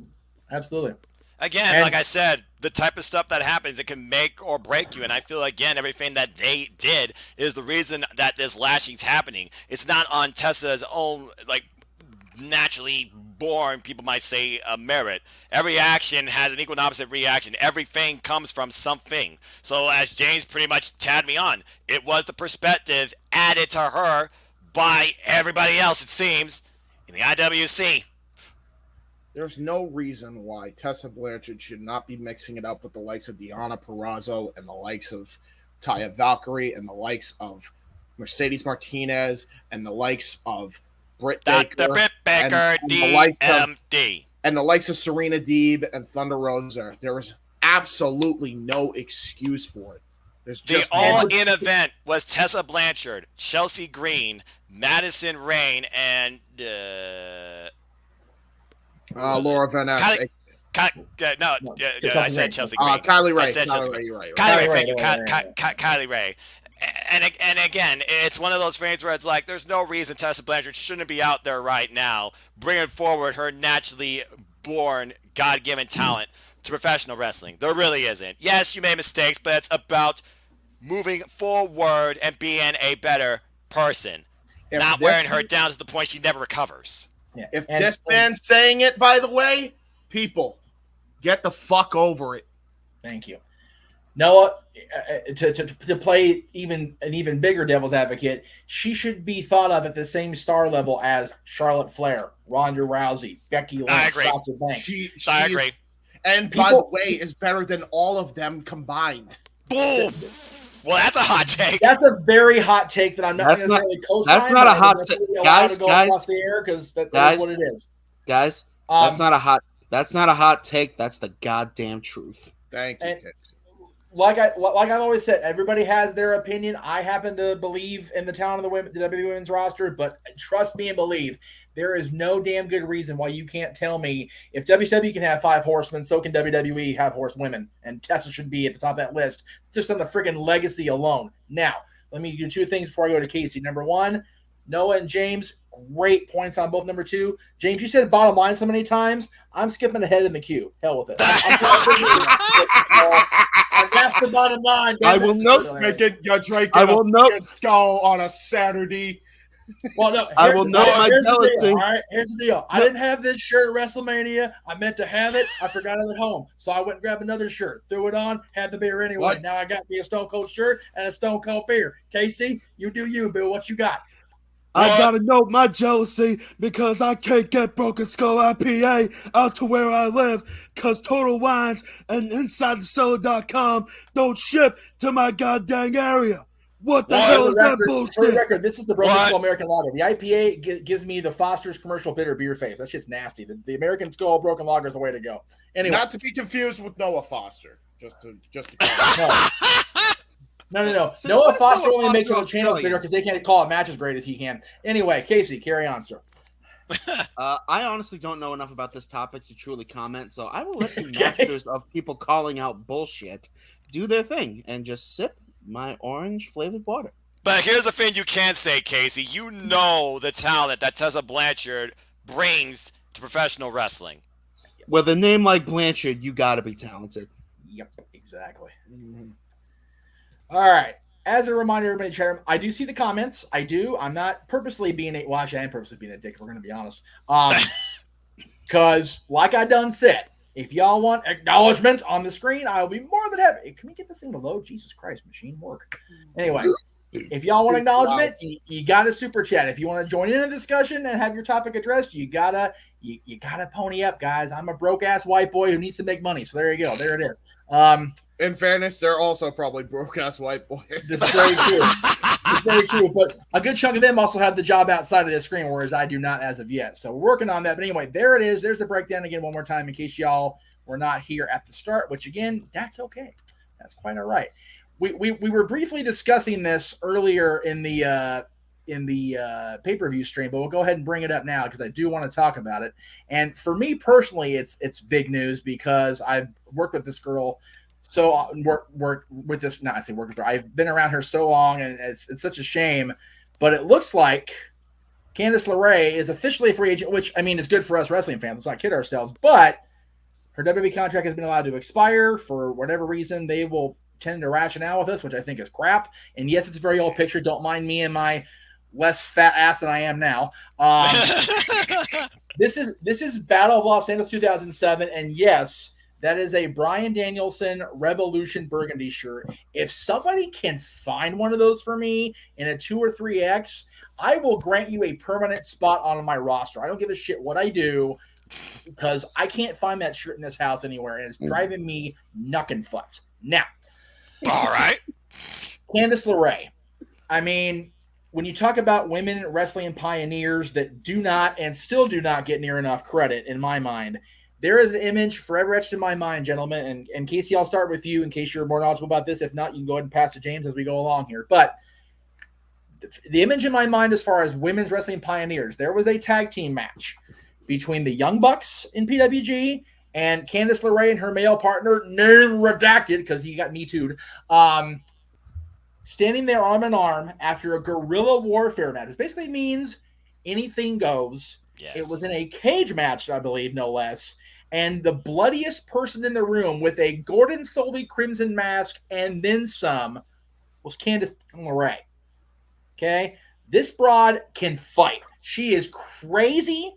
G: Again, like I said, the type of stuff that happens, it can make or break you. And I feel, again, everything that they did is the reason that this lashing's happening. It's not on Tessa's own, like, naturally born, people might say, merit. Every action has an equal and opposite reaction. Everything comes from something. So as James pretty much tagged me on, it was the perspective added to her by everybody else, it seems, in the IWC.
C: There's no reason why Tessa Blanchard should not be mixing it up with the likes of Deonna Purrazzo and the likes of Taya Valkyrie and the likes of Mercedes Martinez and the likes of Britt Baker.
G: Dr. Britt Baker, DMD.
C: And the likes of Serena Deeb and Thunder Rosa. There was absolutely no excuse for it.
G: The all-in event was Tessa Blanchard, Chelsea Green, Madison Rayne, and
C: Laura Van Ness.
G: I said Chelsea Green.
C: Kylie Ray.
G: I said Chelsea Green.
C: You're right.
G: Kylie Ray, thank you. Kylie Ray. And again, it's one of those things where it's like, there's no reason Tessa Blanchard shouldn't be out there right now, bringing forward her naturally born, God-given talent to professional wrestling. There really isn't. Yes, you made mistakes, but it's about moving forward and being a better person, not wearing her down to the point she never recovers.
C: Yeah. If this man's saying it, by the way, people, get the fuck over it.
B: Thank you. Noah, to play an even bigger devil's advocate, she should be thought of at the same star level as Charlotte Flair, Ronda Rousey, Becky Lynch,
G: I agree.
B: Sasha Banks.
G: I agree.
C: And by the way, is better than all of them combined.
G: Boom. Well, that's a hot take.
B: That's a very hot take that I'm not necessarily co-signing.
F: That's not a hot take, guys.
B: Because that's what it is.
F: Guys, that's not a hot take. That's the goddamn truth.
C: Thank you.
B: Like I've always said, everybody has their opinion. I happen to believe in the talent of the WWE women's roster, but trust me and believe, there is no damn good reason why you can't tell me if WCW can have 5 horsemen, so can WWE have horsewomen, and Tessa should be at the top of that list just on the friggin' legacy alone. Now, let me do 2 things before I go to Casey. Number 1, Noah and James, great points on both. Number 2, James, you said bottom line so many times. I'm skipping ahead in the queue. Hell with it. That's the bottom line.
F: I will note.
C: I will note. Skull on a Saturday.
B: Well, no.
F: I will note my jealousy.
B: All right, here's the deal. I didn't have this shirt at WrestleMania. I meant to have it. I forgot it at home, so I went and grabbed another shirt, threw it on, had the beer anyway. What? Now I got me a Stone Cold shirt and a Stone Cold beer. Casey, you do you, Bill. What you got?
F: I gotta note my jealousy because I can't get Broken Skull IPA out to where I live because Total Wines and InsideTheCellar.com don't ship to my goddamn area. What the hell is that bullshit?
B: For the record, this is the Broken Skull American Lager. The IPA gives me the Foster's commercial bitter beer face. That shit's nasty. The American Skull Broken Lager is the way to go. Anyway,
C: not to be confused with Noah Foster. Just to
B: No. Noah Foster only makes all the channels bigger because they can't call it match as great as he can. Anyway, Casey, carry on, sir.
F: I honestly don't know enough about this topic to truly comment, so I will let the masters of people calling out bullshit do their thing and just sip my orange flavored water.
G: But here's the thing you can say, Casey. You know the talent that Tessa Blanchard brings to professional wrestling.
F: With a name like Blanchard, you gotta be talented.
B: Yep, exactly. Mm-hmm. All right. As a reminder, everybody, chat, I do see the comments. I do. I'm not purposely being I am purposely being a dick, if we're going to be honest. Because, like I done said, if y'all want acknowledgement on the screen, I'll be more than happy. Can we get this thing to load? Jesus Christ, machine work. Anyway, if y'all want acknowledgement, you got to super chat. If you want to join in a discussion and have your topic addressed, you gotta pony up, guys. I'm a broke ass white boy who needs to make money. So there you go. There it is.
C: In fairness, they're also probably broke-ass white boys.
B: This is very true. It's very true. But a good chunk of them also have the job outside of the screen, whereas I do not as of yet. So we're working on that. But anyway, there it is. There's the breakdown again one more time in case y'all were not here at the start, which, again, that's okay. That's quite all right. We were briefly discussing this earlier in the pay-per-view stream, but we'll go ahead and bring it up now because I do want to talk about it. And for me personally, it's big news because I've worked with this girl – so work with this. Not I say work with her. I've been around her so long, and it's such a shame. But it looks like Candice LeRae is officially a free agent, which I mean is good for us wrestling fans. Let's not kid ourselves. But her WWE contract has been allowed to expire for whatever reason. They will tend to rationale with us, which I think is crap. And yes, it's a very old picture. Don't mind me and my less fat ass than I am now. This is Battle of Los Angeles 2007, and yes. That is a Bryan Danielson Revolution Burgundy shirt. If somebody can find one of those for me in a 2 or 3X, I will grant you a permanent spot on my roster. I don't give a shit what I do because I can't find that shirt in this house anywhere, and it's driving me knuckin' fucks. Now,
G: all right,
B: Candice LeRae. I mean, when you talk about women wrestling pioneers that do not and still do not get near enough credit, in my mind, there is an image forever etched in my mind, gentlemen. And Casey, I'll start with you in case you're more knowledgeable about this. If not, you can go ahead and pass to James as we go along here. But the image in my mind as far as women's wrestling pioneers, there was a tag team match between the Young Bucks in PWG and Candice LeRae and her male partner, name redacted because he got Me Too'd, standing there arm in arm after a guerrilla warfare match. It basically means anything goes.
G: Yes.
B: It was in a cage match, I believe, no less. And the bloodiest person in the room with a Gordon Soley Crimson mask and then some was Candice LeRae. Okay? This broad can fight. She is crazy,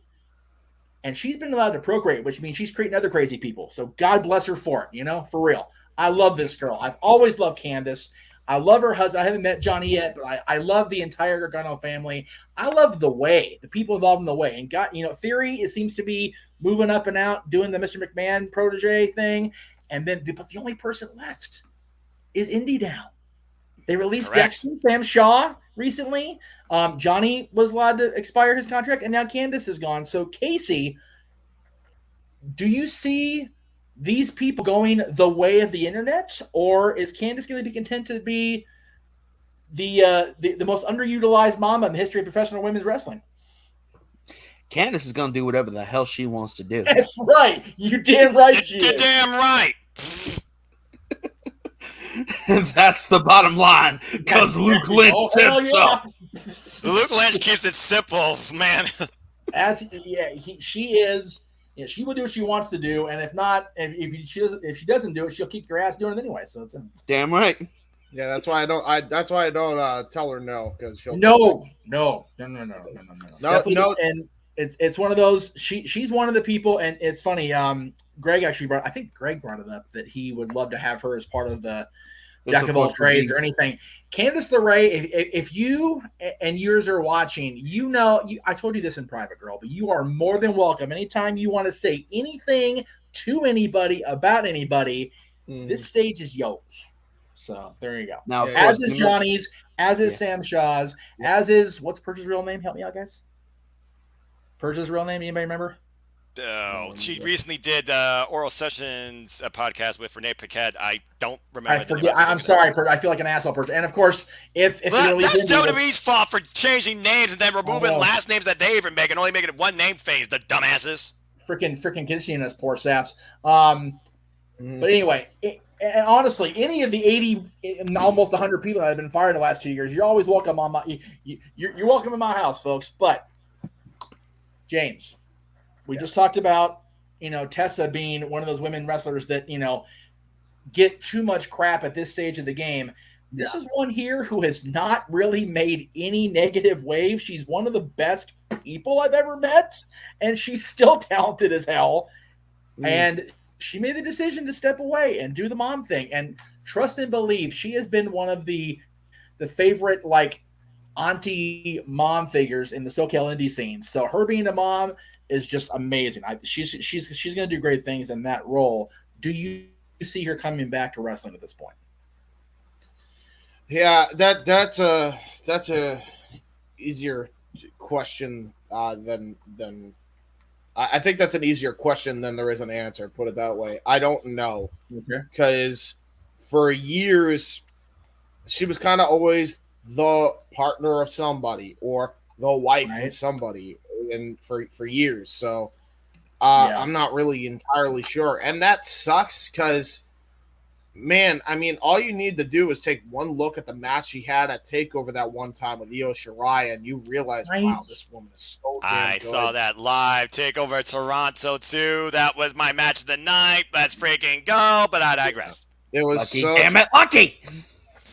B: and she's been allowed to procreate, which means she's creating other crazy people. So God bless her for it, for real. I love this girl. I've always loved Candice. I love her husband. I haven't met Johnny yet, but I love the entire Gargano family. I love the way, the people involved in the way. And got, Theory, it seems to be moving up and out, doing the Mr. McMahon protege thing. And then, but the only person left is Indy Down. They released Dexter, Sam Shaw recently. Johnny was allowed to expire his contract, and now Candice is gone. So, Casey, do you see these people going the way of the internet, or is Candice going to be content to be the most underutilized mama in the history of professional women's wrestling?
F: Candice is going to do whatever the hell she wants to do.
B: That's right. You're damn right.
G: You're damn right.
F: That's the bottom line, because Luke Lynch said so.
G: Luke Lynch keeps it simple, man.
B: She is. Yeah, she will do what she wants to do, and if not, if she doesn't do it, she'll kick your ass doing it anyway. So it's
F: damn right.
C: Yeah, that's why I don't tell her no, because she'll
B: no. And it's one of those. She's one of the people, and it's funny. Greg actually brought it up that he would love to have her as part of the Jack of all trades or anything. Candice LeRae, if you and yours are watching, I told you this in private, girl, but you are more than welcome. Anytime you want to say anything to anybody about anybody, this stage is yours. So there you go.
F: Now,
B: as is Johnny's, as is Sam Shaw's, as is, what's Perch's real name? Help me out, guys. Perch's real name, anybody remember?
G: She recently did Oral Sessions podcast with Renee Paquette. I don't remember.
B: I forget. I'm sorry, I feel like an asshole person. And of course, if
G: that's WWE's fault for changing names and then removing last names that they even make and only making it one name phase. The dumbasses.
B: Freaking conditioning us, poor saps. But anyway, honestly, any of the 80, almost 100 people that have been fired in the last 2 years, you're always welcome on my. You're welcome in my house, folks. But James. We just talked about, Tessa being one of those women wrestlers that, get too much crap at this stage of the game. This is one here who has not really made any negative waves. She's one of the best people I've ever met, and she's still talented as hell. And she made the decision to step away and do the mom thing. And trust and believe, she has been one of the favorite, auntie mom figures in the SoCal indie scene. So her being a mom is just amazing. She's going to do great things in that role. Do you see her coming back to wrestling at this point?
C: Yeah, that's a easier question than I think that's an easier question than there is an answer. Put it that way. I don't know, because for years she was kind of always the partner of somebody or the wife of somebody, and for years. So I'm not really entirely sure, and that sucks because, man, I mean, all you need to do is take one look at the match she had at TakeOver that one time with Io Shirai, and you realize, wow, this woman is so damn good.
G: Saw that live TakeOver Toronto too. That was my match of the night. Let's freaking go! But I digress.
C: It was
F: lucky.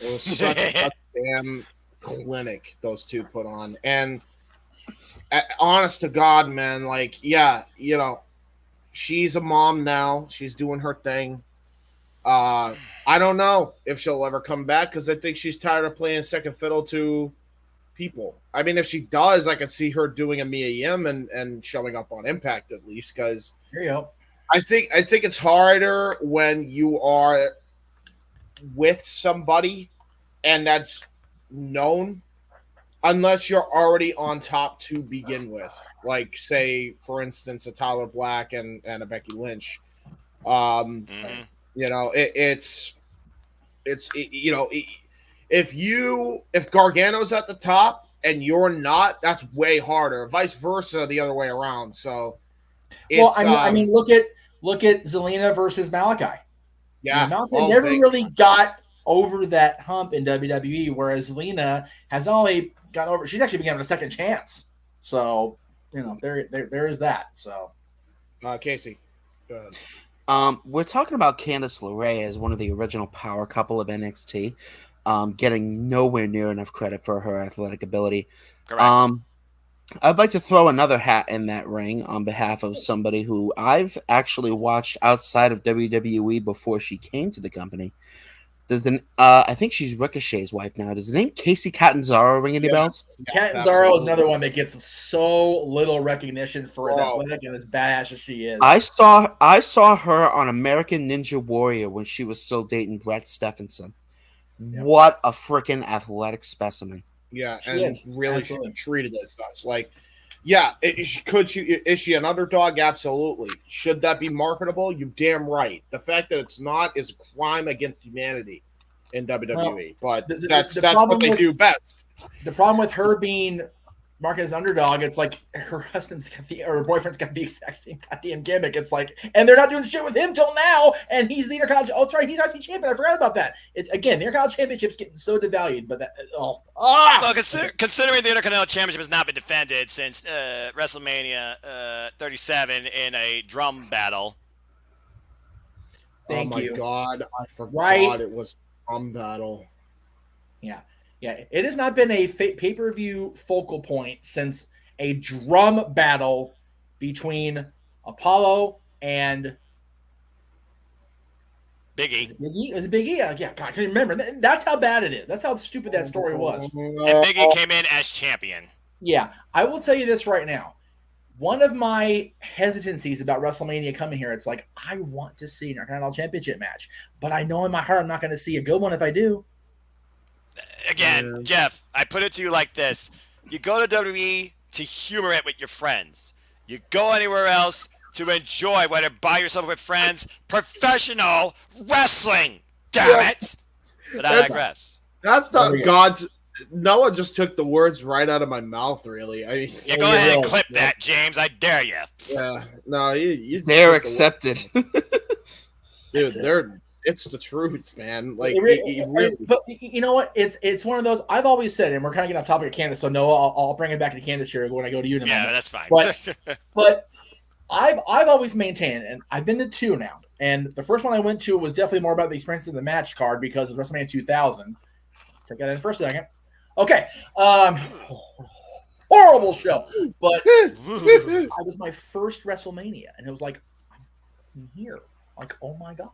C: It was such a damn clinic those two put on, and honest to God, man, she's a mom now. She's doing her thing. I don't know if she'll ever come back because I think she's tired of playing second fiddle to people. I mean, if she does, I could see her doing a Mia Yim and showing up on Impact at least, because
B: there you go.
C: I think it's harder when you are with somebody and that's known, unless you're already on top to begin with. Like, say, for instance, a Tyler Black and a Becky Lynch. If Gargano's at the top and you're not, that's way harder. Vice versa, the other way around. So,
B: I mean, look at Zelina versus Malachi.
C: Yeah,
B: Malachi never really got over that hump in WWE, whereas Zelina has not only got over, she's actually been given a second chance. So, there is that. So,
C: Casey, go ahead.
F: We're talking about Candice LeRae as one of the original power couple of NXT, getting nowhere near enough credit for her athletic ability.
G: Correct.
F: I'd like to throw another hat in that ring on behalf of somebody who I've actually watched outside of WWE before she came to the company. I think she's Ricochet's wife now. Does the name Casey Catanzaro ring any bells?
B: Catanzaro is another one that gets so little recognition for as athletic and as badass as she is.
F: I saw her on American Ninja Warrior when she was still dating Brett Stephenson. Yep. What a freaking athletic specimen!
C: Yeah, and really should be treated as such. Like, yeah, is she an underdog? Absolutely. Should that be marketable? You damn right. The fact that it's not is a crime against humanity in WWE. Well, but that's what they do best.
B: The problem with her being marketed as underdog, it's like her boyfriend's got the exact same goddamn gimmick. It's like, and they're not doing shit with him till now, and he's the Intercontinental. Oh, sorry, he's IC champion. I forgot about that. It's again, the Intercontinental Championship's getting so devalued, but that
G: Well, considering the Intercontinental Championship has not been defended since WrestleMania 37 in a drum battle.
B: Thank you.
C: Oh my God, I forgot it was a drum battle.
B: Yeah, it has not been a pay-per-view focal point since a drum battle between Apollo and
G: Big E.
B: Is it Big E? Yeah, God, I can remember. That's how bad it is. That's how stupid that story was.
G: And Big E came in as champion.
B: Yeah, I will tell you this right now. One of my hesitancies about WrestleMania coming here, it's like, I want to see an Intercontinental Championship match, but I know in my heart I'm not going to see a good one if I do.
G: Again, Jeff, I put it to you like this. You go to WWE to humor it with your friends. You go anywhere else to enjoy, whether by yourself or with friends, professional wrestling. Damn it! But I digress.
C: That's not God's... Noah just took the words right out of my mouth, really. I mean,
G: go ahead and clip that, James. I dare you.
C: Yeah. No,
F: they're accepted.
C: Dude, it's the truth, man. Like,
B: but you know what? It's one of those. I've always said, and we're kind of getting off topic of Candace, so Noah, I'll bring it back to Candace here when I go to you in a moment.
G: Yeah, that's fine.
B: But I've always maintained, and I've been to two now, and the first one I went to was definitely more about the experience of the match card because of WrestleMania 2000. Let's take that in for a second. Okay, horrible show, but it was my first WrestleMania, and it was like, I'm here, like, oh my God.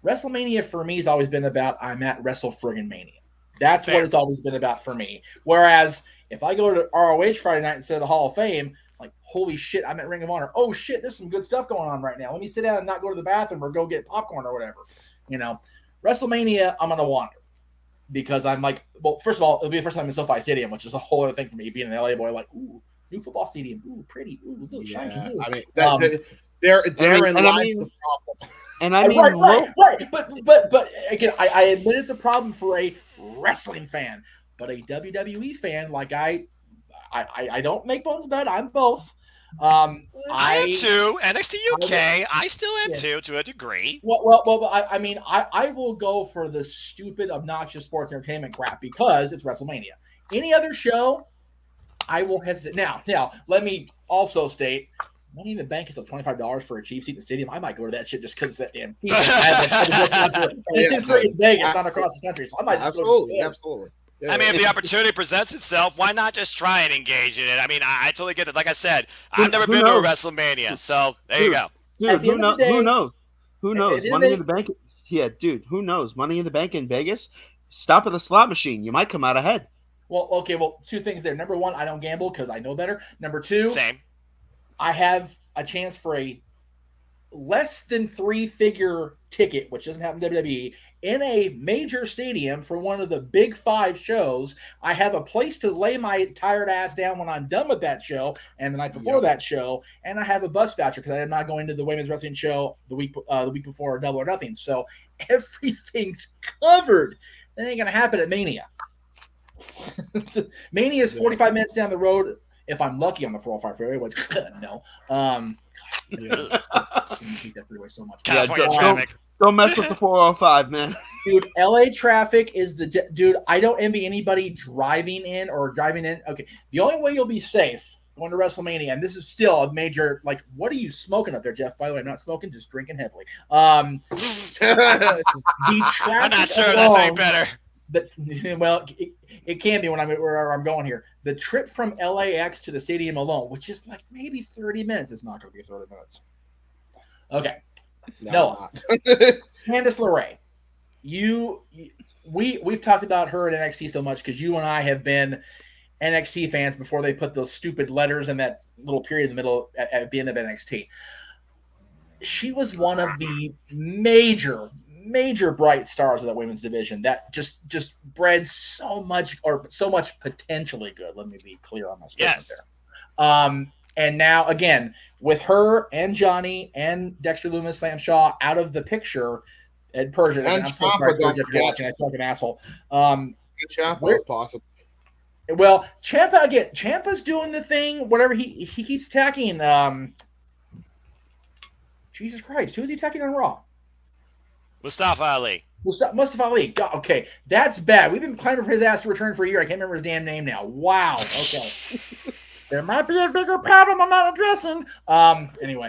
B: WrestleMania for me has always been about I'm at Wrestle-friggin-Mania. That's what it's always been about for me. Whereas if I go to ROH Friday night instead of the Hall of Fame, like, holy shit, I'm at Ring of Honor. Oh shit, there's some good stuff going on right now. Let me sit down and not go to the bathroom or go get popcorn or whatever. You know, WrestleMania, I'm gonna wander because I'm like, well, first of all, it'll be the first time in SoFi Stadium, which is a whole other thing for me. Being an LA boy, like, ooh, new football stadium, ooh, pretty, ooh, look, shiny. Ooh.
C: I mean, therein lies the problem.
F: And I mean,
B: right. But again, I admit it's a problem for a wrestling fan, but a WWE fan, like I don't make bones about it. I'm both.
G: I am too. NXT UK, I still am too, to a degree.
B: Well, I mean, I will go for the stupid, obnoxious sports entertainment crap because it's WrestleMania. Any other show, I will hesitate. Now, let me also state, Money in the Bank is $25 for a cheap seat in the stadium. I might go to that shit just because that damn. It's in Vegas, not across the country, so I might just
C: absolutely.
G: Yeah, I mean, if the opportunity presents itself, why not just try and engage in it? I mean, I totally get it. Like I said, I've never been to a WrestleMania, so there you go.
F: Dude, who knows? Who knows? Money in the Bank. Yeah, dude, who knows? Money in the Bank in Vegas. Stop at the slot machine. You might come out ahead.
B: Well, okay. Well, two things there. Number one, I don't gamble because I know better. Number two,
G: same.
B: I have a chance for a less than 3-figure ticket, which doesn't happen in WWE, in a major stadium for one of the big 5 shows. I have a place to lay my tired ass down when I'm done with that show and the night before that show, and I have a bus voucher because I'm not going to the women's wrestling show the week before Double or Nothing. So everything's covered. That ain't gonna happen at Mania. Mania is 45 minutes down the road. If I'm lucky on the 405 freeway, which no. I hate that freeway so much.
F: Don't mess with the 405, man.
B: Dude, LA traffic is dude. I don't envy anybody driving in. Okay, the only way you'll be safe going to WrestleMania, and this is still a major, like, what are you smoking up there, Jeff? By the way, I'm not smoking, just drinking heavily.
G: I'm not sure that's any better.
B: Well, it can be where I'm going here. The trip from LAX to the stadium alone, which is like maybe 30 minutes, is not going to be 30 minutes. Okay. No. Candice LeRae. We've talked about her in NXT so much because you and I have been NXT fans before they put those stupid letters in that little period in the middle at the end of NXT. She was one of the major bright stars of the women's division that just bred so much potentially good. Let me be clear on my statement there. And now again with her and Johnny and Dexter Lumis, Slam Shaw out of the picture, Ed Persian.
C: And
B: I'm so sorry if you're watching. I feel like an asshole.
C: Ciampa, possible.
B: Well, Ciampa's doing the thing. Whatever he keeps attacking. Jesus Christ, who is he attacking on Raw?
G: Mustafa Ali.
B: Mustafa Ali. God, okay, that's bad. We've been clamoring for his ass to return for a year. I can't remember his damn name now. Wow. Okay. There might be a bigger problem I'm not addressing. Anyway.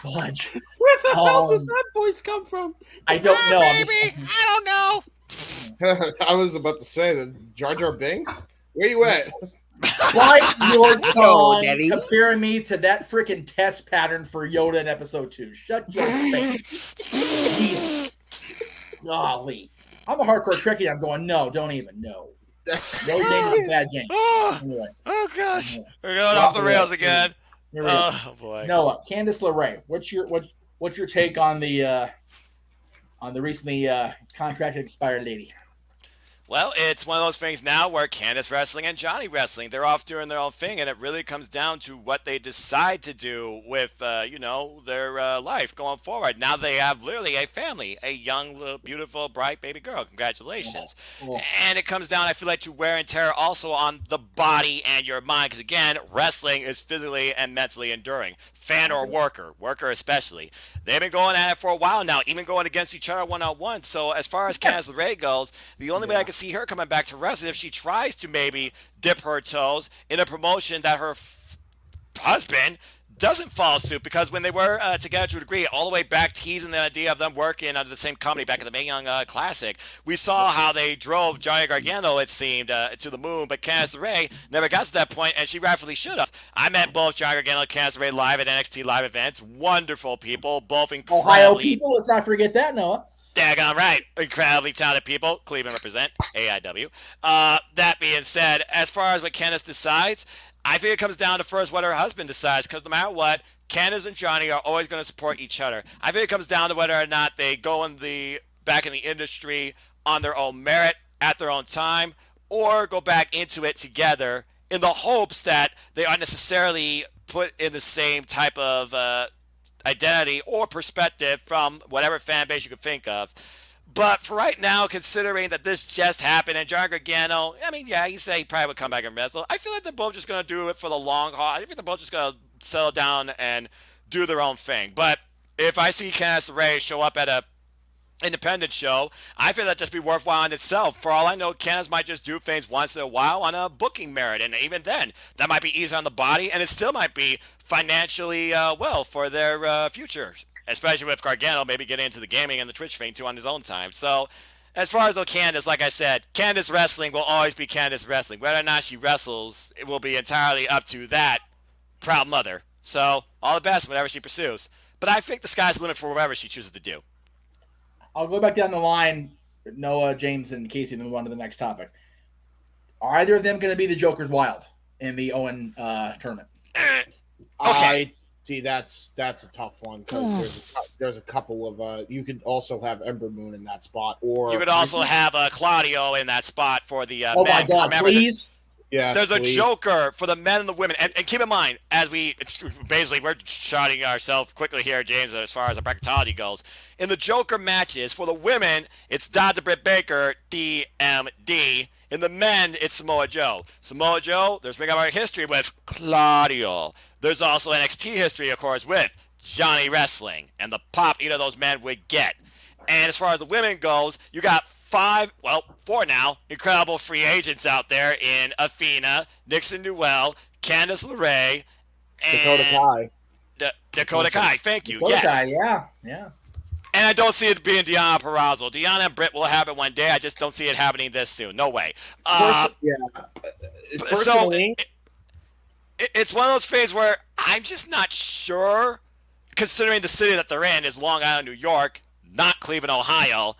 B: Fudge.
F: Where the hell did that voice come from?
B: I don't know.
G: Baby, I don't know.
C: I was about to say that Jar Jar Binks. Where you at?
B: Bite your tongue comparing me to that freaking test pattern for Yoda in episode 2. Shut your face. Jesus. Golly. I'm a hardcore Trekkie. I'm going, no, don't even. No. No game is a bad game. Anyway.
G: Oh gosh. We're going off the rails again. Oh boy.
B: Noah, Candice LeRae, what's your take on the recently contracted expired lady?
G: Well, it's one of those things now where Candice Wrestling and Johnny Wrestling, they're off doing their own thing, and it really comes down to what they decide to do with, their life going forward. Now they have literally a family, a young, little, beautiful, bright baby girl. Congratulations. Oh. And it comes down, I feel like, to wear and tear also on the body and your mind, because, again, wrestling is physically and mentally enduring. Fan or worker especially. They've been going at it for a while now, even going against each other one-on-one. So as far as Candice LeRae goes, the only way I can see her coming back to wrestling if she tries to maybe dip her toes in a promotion that her husband doesn't follow suit, because when they were together to a degree, all the way back teasing the idea of them working under the same company back in the Mae Young Classic, we saw how they drove Johnny Gargano, it seemed, to the moon, but Candice LeRae never got to that point, and she rightfully should have. I met both Johnny Gargano and Candice LeRae live at NXT live events. Wonderful people, both incredibly...
B: Ohio people, let's not forget that, Noah.
G: Daggone right. Incredibly talented people. Cleveland represent. AIW. That being said, as far as what Candice decides, I think it comes down to first what her husband decides, because no matter what, Candice and Johnny are always going to support each other. I think it comes down to whether or not they go back in the industry on their own merit, at their own time, or go back into it together in the hopes that they aren't necessarily put in the same type of identity or perspective from whatever fan base you could think of. But for right now, considering that this just happened, and Johnny Gargano, I mean, yeah, you say he probably would come back and wrestle. I feel like they're both just going to do it for the long haul. I think they're both just going to settle down and do their own thing. But if I see Candice LeRae show up at a independent show, I feel that'd just be worthwhile in itself. For all I know, Candice might just do things once in a while on a booking merit, and even then, that might be easy on the body, and it still might be financially well for their future, especially with Gargano maybe getting into the gaming and the Twitch thing too on his own time. So as far as though Candice, like I said, Candice Wrestling will always be Candice Wrestling. Whether or not she wrestles, it will be entirely up to that proud mother. So all the best whatever she pursues. But I think the sky's the limit for whatever she chooses to do.
B: I'll go back down the line. Noah, James, and Casey, and then move on to the next topic. Are either of them going to be the Joker's Wild in the Owen tournament?
C: Okay. See, that's a tough one, because there's a couple of you could also have Ember Moon in that spot, or
G: you could also have Claudio in that spot for the
B: oh
G: men.
B: My God, please.
C: Yeah,
G: there's a Joker for the men and the women, and keep in mind, as we're shouting ourselves quickly here, James, as far as our bracketology goes. In the Joker matches for the women, it's Dr. Britt Baker, DMD. In the men, it's Samoa Joe. Samoa Joe, there's Ring of Honor history with Claudio. There's also NXT history, of course, with Johnny Wrestling and the pop either of those men would get. And as far as the women goes, you got four now, incredible free agents out there in Athena, Nixon Newell, Candice LeRae, and
C: Dakota Kai.
G: Dakota Kai, thank you.
B: Dakota
G: Yes.
B: Kai, yeah.
G: And I don't see it being Deonna Purrazzo. Deonna and Britt will happen one day. I just don't see it happening this soon. No way.
C: Personally,
G: It's one of those things where I'm just not sure, considering the city that they're in is Long Island, New York, not Cleveland, Ohio.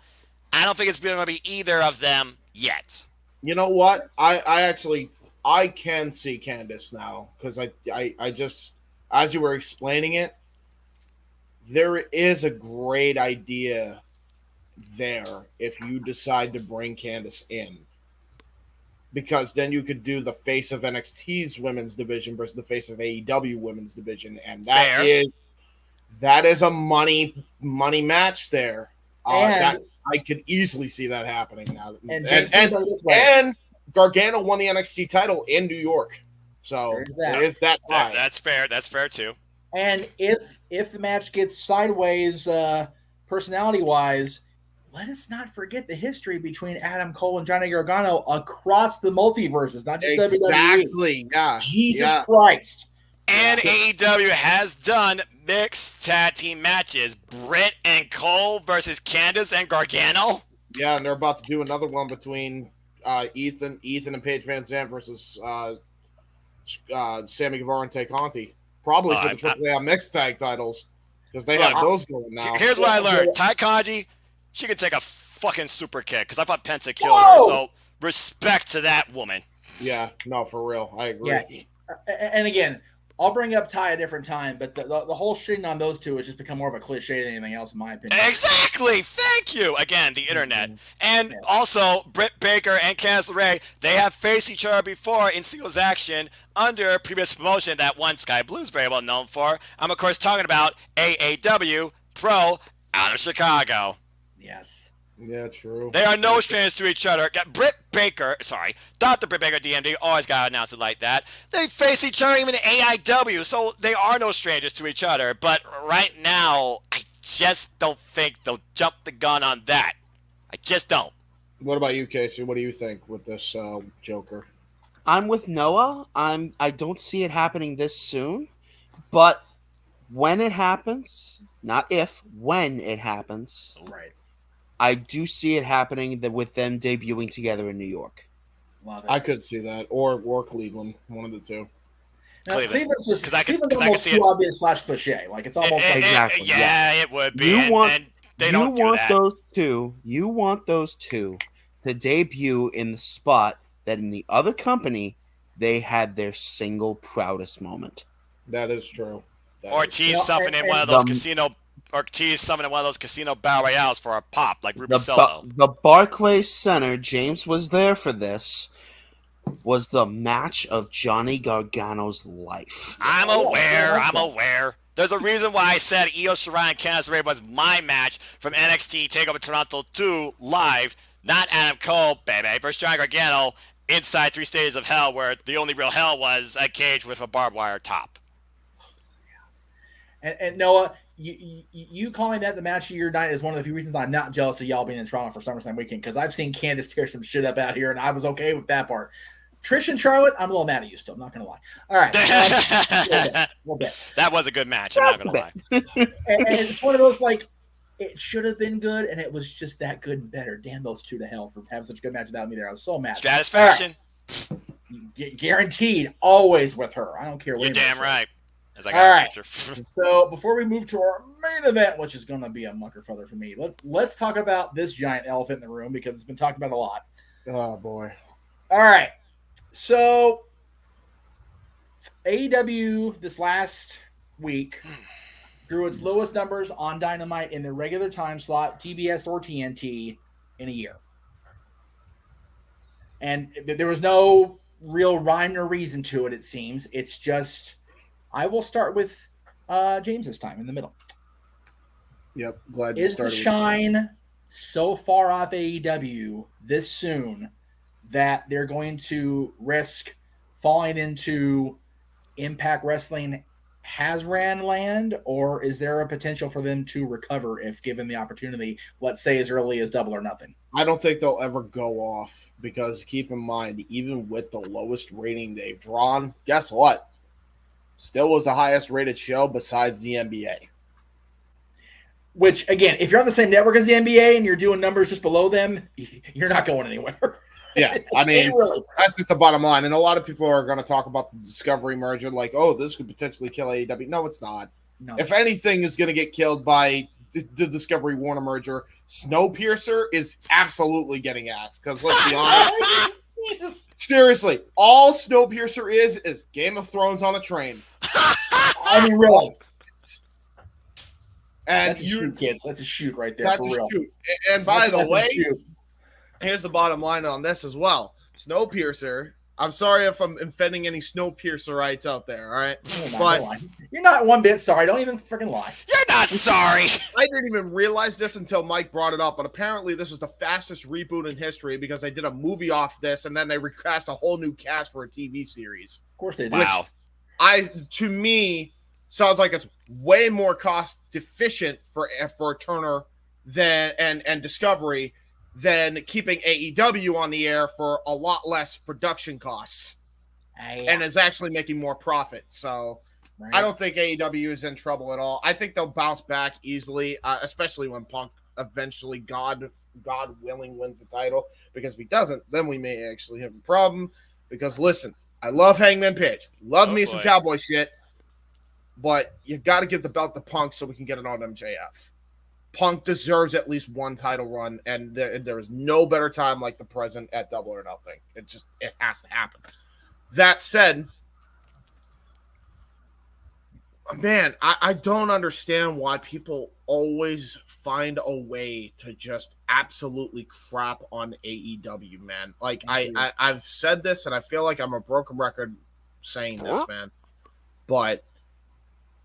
G: I don't think it's going to be either of them yet.
C: you know what? I can see Candice now because I just, as you were explaining it, there is a great idea there if you decide to bring Candice in. Because then you could do the face of NXT's women's division versus the face of AEW women's division, and that is a money match there. That I could easily see that happening now. And Gargano won the NXT title in New York, so there is that.
G: That's fair. That's fair too.
B: And if the match gets sideways, personality-wise, let us not forget the history between Adam Cole and Johnny Gargano across the multiverses, not just
C: exactly.
B: WWE.
C: Yeah,
B: Jesus Christ.
G: And AEW has done mixed tag team matches: Britt and Cole versus Candice and Gargano.
C: Yeah, and they're about to do another one between Ethan and Paige Van Zandt versus Sammy Guevara and Tay Conti. Probably for the AAA mixed tag titles because they have those going now.
G: Here's what I learned: Tay Conti, she can take a fucking super kick because I thought Penta killed her. So respect to that woman.
C: Yeah, no, for real, I agree.
B: Yeah, and again, I'll bring up Ty a different time, but the whole shitting on those two has just become more of a cliche than anything else, in my opinion.
G: Exactly. Thank you. Again, the internet. And also, Britt Baker and Candice LeRae, they have faced each other before in singles action under a previous promotion that one Sky Blue's very well known for. I'm, of course, talking about AAW Pro out of Chicago.
B: Yes.
C: Yeah, true.
G: They are no strangers to each other. Britt Baker, Dr. Britt Baker, DMD, always got to announce it like that. They face each other even in AIW, so they are no strangers to each other. But right now, I just don't think they'll jump the gun on that. I just don't.
C: What about you, Casey? What do you think with this Joker?
F: I'm with Noah. I don't see it happening this soon, but when it happens, not if, when it happens,
B: right.
F: I do see it happening with them debuting together in New York.
C: I could see that, or Cleveland, one of the two.
B: Now, Cleveland's just
G: because I could see
B: too
G: it.
B: obvious / cliche. Like it's almost
F: exactly.
G: Yeah, it would be.
F: You want
G: those
F: two. You want those two to debut in the spot that in the other company they had their single proudest moment.
C: That is true.
G: Ortiz summoning one of those casino battle royales for a pop like Ruby Solo.
F: The Barclays Center, James was there for this, was the match of Johnny Gargano's life.
G: I'm aware. There's a reason why I said Io Shirai and Candice LeRae was my match from NXT TakeOver Toronto 2 live, not Adam Cole, baby, versus Johnny Gargano inside 3 Stages of Hell, where the only real hell was a cage with a barbed wire top.
B: And Noah, you calling that the match of your night is one of the few reasons I'm not jealous of y'all being in Toronto for SummerSlam weekend, because I've seen Candice tear some shit up out here, and I was okay with that part. Trish and Charlotte, I'm a little mad at you still. I'm not going to lie. All right. We'll bet.
G: That was a good match. I'm not going to lie.
B: And it's one of those, like, it should have been good, and it was just that good and better. Damn those two to hell for having such a good match without me there. I was so mad.
G: Stratisfaction.
B: Right. Guaranteed. Always with her. I don't care what.
G: You're damn right.
B: All right. So before we move to our main event, which is going to be a mucker feather for me, let's talk about this giant elephant in the room because it's been talked about a lot.
C: Oh, boy.
B: All right. So AEW this last week drew its lowest numbers on Dynamite in the regular time slot, TBS or TNT, in a year. And there was no real rhyme or reason to it, it seems. It's just... I will start with James this time in the middle.
C: Yep, glad
B: you started. Is the shine so far off AEW this soon that they're going to risk falling into Impact Wrestling has-ran land, or is there a potential for them to recover if given the opportunity, let's say as early as Double or Nothing?
C: I don't think they'll ever go off because keep in mind, even with the lowest rating they've drawn, guess what? Still was the highest rated show besides the NBA.
B: Which, again, if you're on the same network as the NBA and you're doing numbers just below them, you're not going anywhere.
C: Yeah, I mean,
B: really.
C: that's just the bottom line. And a lot of people are going to talk about the Discovery merger like, oh, this could potentially kill AEW. No, it's not.
B: No.
C: If anything is going to get killed by the Discovery Warner merger, Snowpiercer is absolutely getting axed. Because let's be honest, seriously, all Snowpiercer is Game of Thrones on a train.
B: I mean, really.
C: And
B: that's a shoot, kids. That's a shoot right there.
C: That's
B: for
C: a
B: real.
C: shoot. And by the way, here's the bottom line on this as well. Snowpiercer. I'm sorry if I'm offending any Snowpiercerites out there, all right?
B: But you're not one bit sorry. Don't even freaking lie.
G: You're not sorry.
C: I didn't even realize this until Mike brought it up, but apparently this was the fastest reboot in history because they did a movie off this and then they recast a whole new cast for a TV series.
B: Of course they did.
G: Wow.
C: To me, sounds like it's way more cost deficient for Turner than and Discovery than keeping AEW on the air for a lot less production costs, and is actually making more profit. So right. I don't think AEW is in trouble at all. I think they'll bounce back easily, especially when Punk eventually, God willing, wins the title. Because if he doesn't, then we may actually have a problem. Because listen, I love Hangman Page, love me some cowboy shit, but you got to give the belt to Punk so we can get it on MJF. Punk deserves at least one title run, and there is no better time like the present at Double or Nothing. It has to happen. That said, man, I don't understand why people always find a way to just absolutely crap on AEW, man. Like, I've said this, and I feel like I'm a broken record saying this, man. But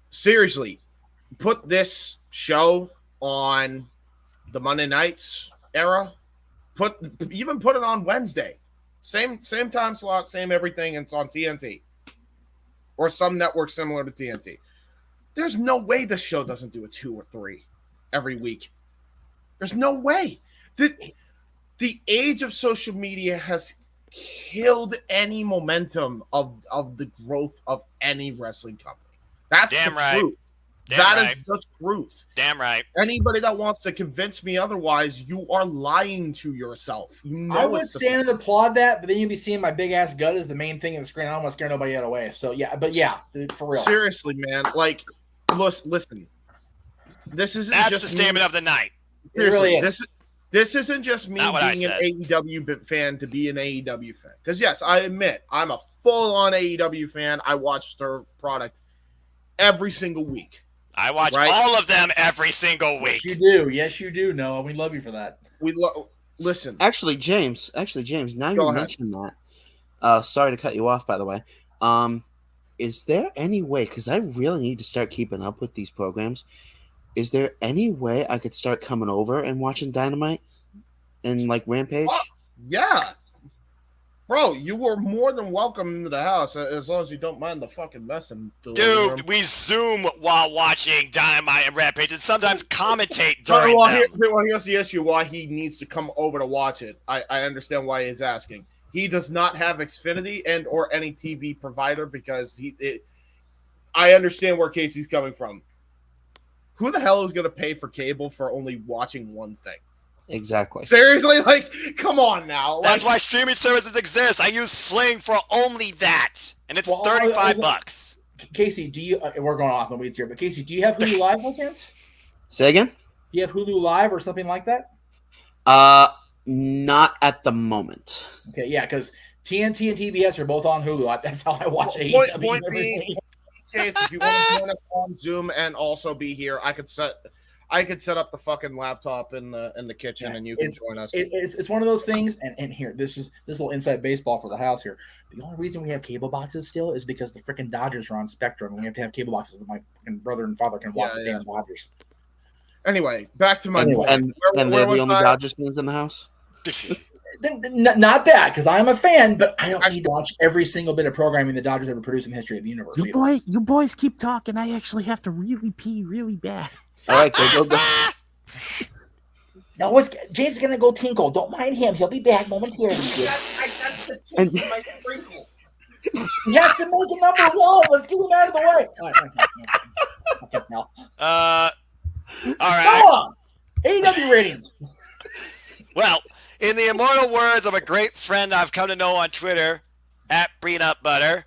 C: seriously, put this show on the Monday nights era, put it on Wednesday, same time slot, same everything, and it's on TNT or some network similar to TNT. There's no way this show doesn't do a 2 or 3 every week. There's no way. The age of social media has killed any momentum of the growth of any wrestling company. That's
G: damn
C: the
G: right.
C: truth.
G: Damn
C: that
G: right.
C: is the truth.
G: Damn right.
C: Anybody that wants to convince me otherwise, you are lying to yourself. You know
B: I would stand and applaud that, but then you'd be seeing my big ass gut as the main thing on the screen. I don't want to scare nobody out of the way. So yeah, but yeah, dude, for real.
C: Seriously, man. Like, listen. This isn't
G: That's
C: just
G: the statement of the night.
C: Seriously,
B: It really is.
C: this isn't just me
G: Not what I
C: being an
G: said.
C: AEW fan to be an AEW fan. Because yes, I admit I'm a full-on AEW fan. I watch their product every single week.
G: I watch all of them every single week.
B: Yes, you do. Yes, you do, Noah. We love you for that.
C: Listen.
H: Actually, James, now you mentioned that. Sorry to cut you off, by the way. Is there any way, because I really need to start keeping up with these programs, is there any way I could start coming over and watching Dynamite and like Rampage?
C: Yeah. Bro, you were more than welcome into the house as long as you don't mind the fucking mess.
G: Dude, we Zoom while watching Dynamite and Rampage and sometimes commentate during them.
C: Here's the issue why he needs to come over to watch it. I understand why he's asking. He does not have Xfinity and or any TV provider because I understand where Casey's coming from. Who the hell is going to pay for cable for only watching one thing?
H: Exactly.
C: Seriously? Like, come on now.
G: That's why streaming services exist. I use Sling for only that. And it's $35.
B: Casey, do you we're going off the weeds here, but Casey, do you have Hulu Live by chance?
H: Say again?
B: Do you have Hulu Live or something like that?
H: Not at the moment.
B: Okay, yeah, because TNT and TBS are both on Hulu. That's how I watch AEW.
C: Point being, case, if you want to join us on Zoom and also be here, I could set up the fucking laptop in the kitchen and you can join us.
B: It's one of those things, and here, this little inside baseball for the house here. The only reason we have cable boxes still is because the freaking Dodgers are on Spectrum, and we have to have cable boxes so my brother and father can watch the damn Dodgers.
C: Anyway, back to my point.
H: And they're the only Dodgers games in the house?
B: Not that, because I'm a fan, but I don't need to watch every single bit of programming the Dodgers ever produced in the history of the universe.
I: You boys keep talking. I actually have to really pee really bad.
H: All right, go.
B: Now, James is going to go tinkle. Don't mind him. He'll be back momentarily.
C: He has to make
B: a number one. Let's get him out of the way. All right, okay, now.
G: All right.
B: Noah, AEW ratings.
G: Well, in the immortal words of a great friend I've come to know on Twitter, at @BreanUpButter,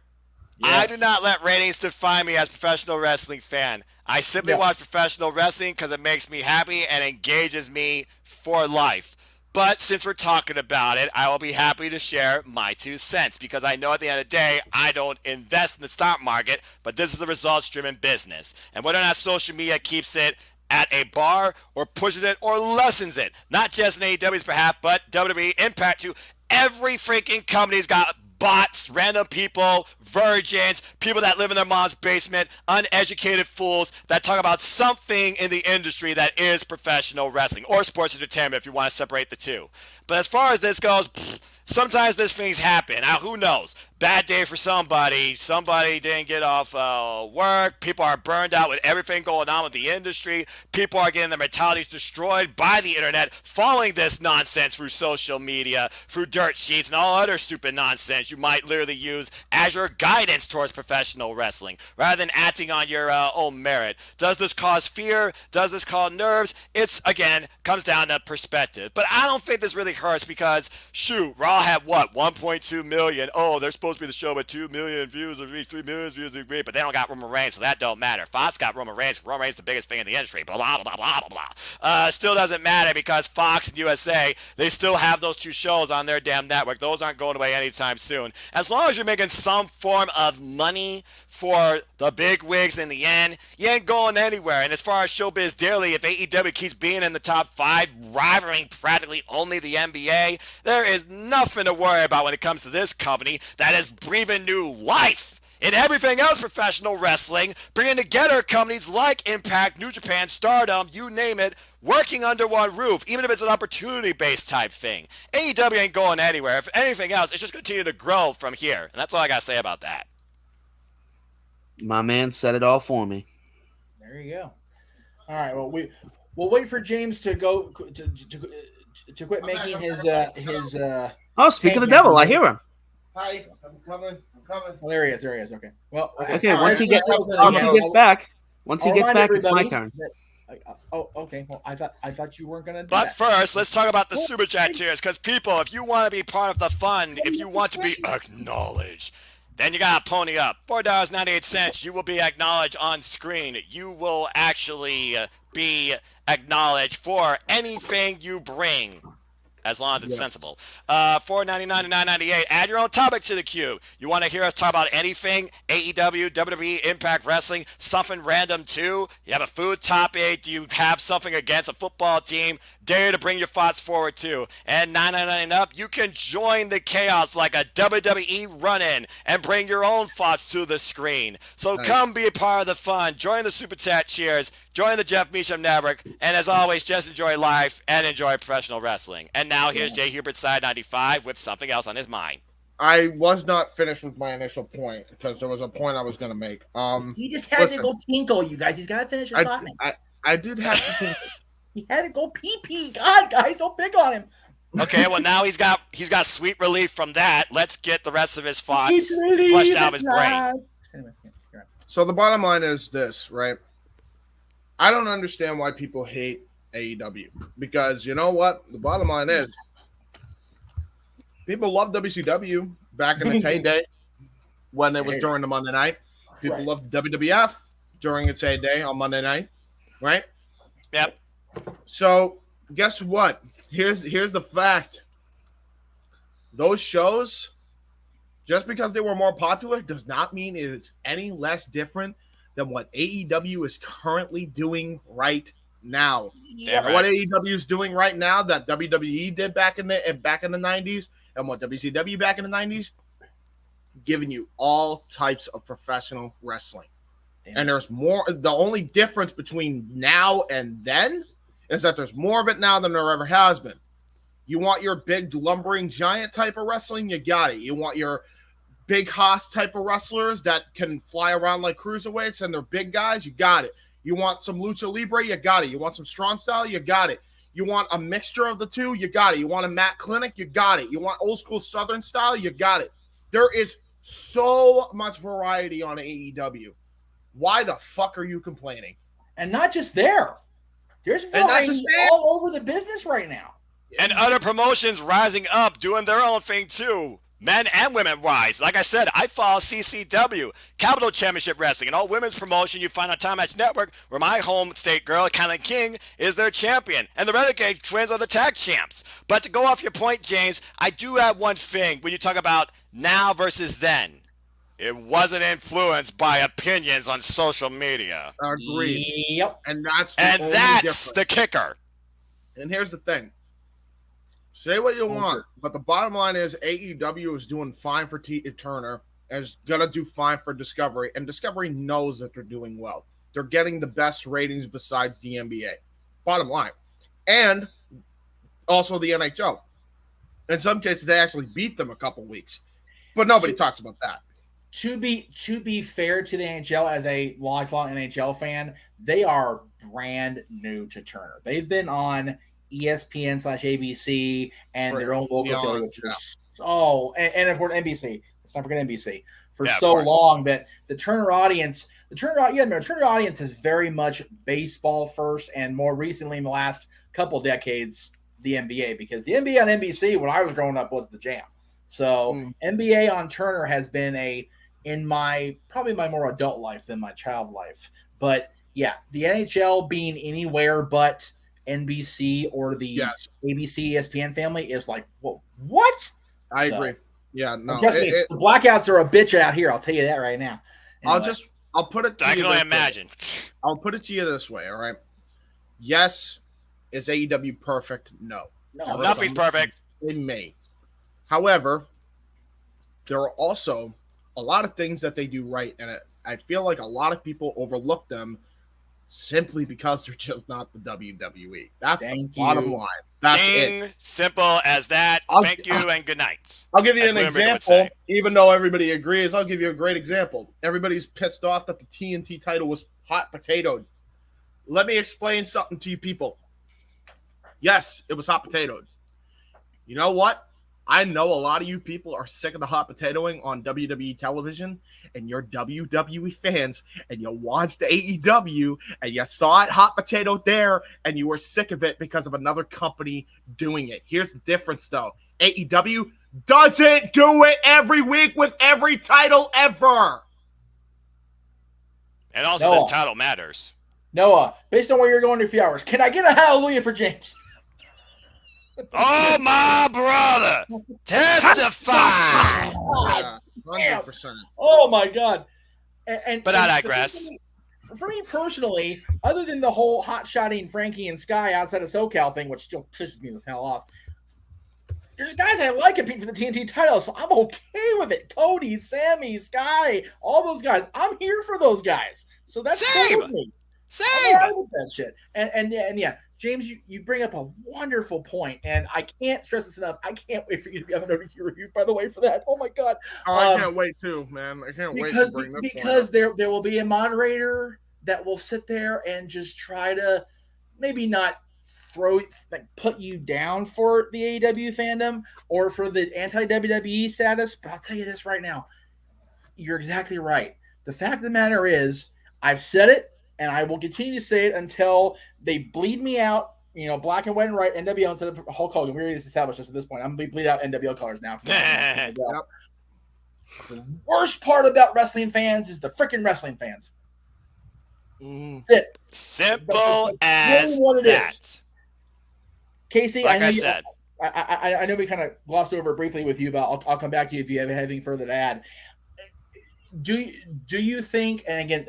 B: Yes.
G: I do not let ratings define me as a professional wrestling fan. I simply watch professional wrestling because it makes me happy and engages me for life. But since we're talking about it, I will be happy to share my 2 cents because I know at the end of the day, I don't invest in the stock market, but this is a results-driven business. And whether or not social media keeps it at a bar or pushes it or lessens it, not just in AEW's behalf, but WWE, Impact too, every freaking company's got bots, random people, virgins, people that live in their mom's basement, uneducated fools that talk about something in the industry that is professional wrestling or sports entertainment if you want to separate the two. But as far as this goes, sometimes these things happen. Now, who knows? Bad day for somebody. Somebody didn't get off work. People are burned out with everything going on with the industry. People are getting their mentalities destroyed by the internet, following this nonsense through social media, through dirt sheets, and all other stupid nonsense you might literally use as your guidance towards professional wrestling, rather than acting on your own merit. Does this cause fear? Does this cause nerves? It's, again, comes down to perspective. But I don't think this really hurts because, shoot, Raw had what, 1.2 million? Oh, they're supposed to be the show with 2 million views a week, 3 million views a week, but they don't got Roman Reigns, so that don't matter. Fox got Roman Reigns. Roman Reigns is the biggest thing in the industry. Blah, blah, blah, blah, blah, blah. Still doesn't matter because Fox and USA, they still have those 2 shows on their damn network. Those aren't going away anytime soon. As long as you're making some form of money for the big wigs in the end, you ain't going anywhere. And as far as Showbiz Daily, if AEW keeps being in the top 5, rivaling practically only the NBA, there is nothing to worry about when it comes to this company that is breathing new life in everything else professional wrestling, bringing together companies like Impact, New Japan, Stardom, you name it, working under one roof, even if it's an opportunity-based type thing. AEW ain't going anywhere. If anything else, it's just continue to grow from here. And that's all I got to say about that.
H: My man said it all for me.
B: There you go. All right. Well, we'll wait for James to go to quit making his.
H: Oh, speak of the devil, I hear him.
C: Hi, I'm coming.
B: Well, there he is. Okay. Well,
H: okay. Once he gets back, it's my turn.
B: Okay. Well, I thought you weren't gonna do
G: But
B: that.
G: first, let's talk about the Super Chat tiers, because people, if you want to be part of the fun, if you want to be acknowledged, then you gotta pony up. $4.98, you will be acknowledged on screen. You will actually be acknowledged for anything you bring, as long as it's sensible. $4.99 to $9.98. Add your own topic to the queue. You want to hear us talk about anything? AEW, WWE, Impact Wrestling, something random too? You have a food topic? Do you have something against a football team? Dare to bring your thoughts forward too. And $9.99 up, you can join the chaos like a WWE run-in and bring your own thoughts to the screen. So come be a part of the fun. Join the Super Chat cheers. Join the Jeff Meacham Network. And as always, just enjoy life and enjoy professional wrestling. And now here's Jay Hubert, Side 95, with something else on his mind.
C: I was not finished with my initial point because there was a point I was going to make.
B: He just had to go tinkle, you guys. He's got to finish his thought.
C: I did have to think.
B: He had to go pee. God, guys, don't pick on him.
G: Okay, well now he's got sweet relief from that. Let's get the rest of his thoughts flushed out of his brain.
C: So the bottom line is this, right? I don't understand why people hate AEW because you know what? The bottom line is people love WCW back in its heyday when it was during the Monday night. People loved WWF during its heyday on Monday night, right?
G: Yep.
C: So guess what? Here's the fact. Those shows, just because they were more popular, does not mean it's any less different than what AEW is currently doing right now.
G: Yeah, right.
C: What AEW is doing right now that WWE did back in the 90s and what WCW back in the 90s, giving you all types of professional wrestling. And there's more. The only difference between now and then is that there's more of it now than there ever has been. You want your big lumbering giant type of wrestling, you got it. You want your big Haas type of wrestlers that can fly around like cruiserweights and they're big guys, you got it. You want some lucha libre, you got it. You want some strong style, you got it. You want a mixture of the two, you got it. You want a mat clinic, you got it. You want old school Southern style, you got it. There is so much variety on AEW. Why the fuck are you complaining?
B: And not just there. There's variety all over the business right now.
G: And other promotions rising up, doing their own thing too. Men and women wise. Like I said, I follow CCW, Capital Championship Wrestling, an all women's promotion you find on Time Match Network, where my home state girl, Kylan King, is their champion. And the Renegade Twins are the tag champs. But to go off your point, James, I do have one thing when you talk about now versus then. It wasn't influenced by opinions on social media.
C: Agreed.
B: Yep.
C: And that's
G: the kicker.
C: And here's the thing. Say what you want, but the bottom line is AEW is doing fine for Turner, and is going to do fine for Discovery, and Discovery knows that they're doing well. They're getting the best ratings besides the NBA. Bottom line. And also the NHL. In some cases, they actually beat them a couple weeks, but nobody talks about that.
B: To be fair to the NHL, as a lifelong NHL fan, they are brand new to Turner. They've been on ESPN/ABC and their own local affiliates. And of course NBC. Let's not forget NBC for so long. But the Turner audience is very much baseball first, and more recently in the last couple decades, the NBA, because the NBA on NBC when I was growing up was the jam. So NBA on Turner has been probably my more adult life than my child life. But yeah, the NHL being anywhere but NBC or the ABC ESPN family is like, whoa, what?
C: I agree. Yeah, no.
B: Trust me, the blackouts are a bitch out here. I'll tell you that right now.
C: Anyway, I'll put it to you.
G: I can only imagine.
C: I'll put it to you this way, all right? Yes, is AEW perfect? No.
G: Nothing's perfect.
C: They may. However, there are also a lot of things that they do right, and I feel like a lot of people overlook them simply because they're just not the WWE. That's the bottom line. That's it.
G: Simple as that. Thank you and good night.
C: I'll give you an example. Even though everybody agrees, I'll give you a great example. Everybody's pissed off that the TNT title was hot potatoed. Let me explain something to you people. Yes, it was hot potatoed. You know what? I know a lot of you people are sick of the hot potatoing on WWE television, and you're WWE fans, and you watched AEW, and you saw it hot potato there, and you were sick of it because of another company doing it. Here's the difference, though. AEW doesn't do it every week with every title ever.
G: And also, this title matters.
B: Noah, based on where you're going in a few hours, can I get a hallelujah for James?
G: Oh, my brother! Testify!
C: Yeah, 100%.
B: Oh, my God.
G: But I digress.
B: For me personally, other than the whole hot-shotting Frankie and Sky outside of SoCal thing, which still pisses me the hell off, there's guys I like competing for the TNT title, so I'm okay with it. Cody, Sammy, Sky, all those guys. I'm here for those guys. So that's cool with me.
G: Same.
B: I'm all right with that shit. And yeah, James, you bring up a wonderful point, and I can't stress this enough. I can't wait for you to be on an ODQ review, by the way, for that. Oh my God!
C: I can't wait too, man. I can't wait to bring this
B: because there will be a moderator that will sit there and just try to maybe not put you down for the AEW fandom or for the anti-WWE status. But I'll tell you this right now: you're exactly right. The fact of the matter is, I've said it. And I will continue to say it until they bleed me out, black and white and right, NWO instead of Hulk Hogan. We already established this at this point. I'm going to bleed out NWO colors now. The worst part about wrestling fans is the freaking wrestling fans. That's it.
G: Simple as that.
B: Casey,
G: like I said.
B: I know we kind of glossed over it briefly with you, but I'll come back to you if you have anything further to add. Do you think, and again,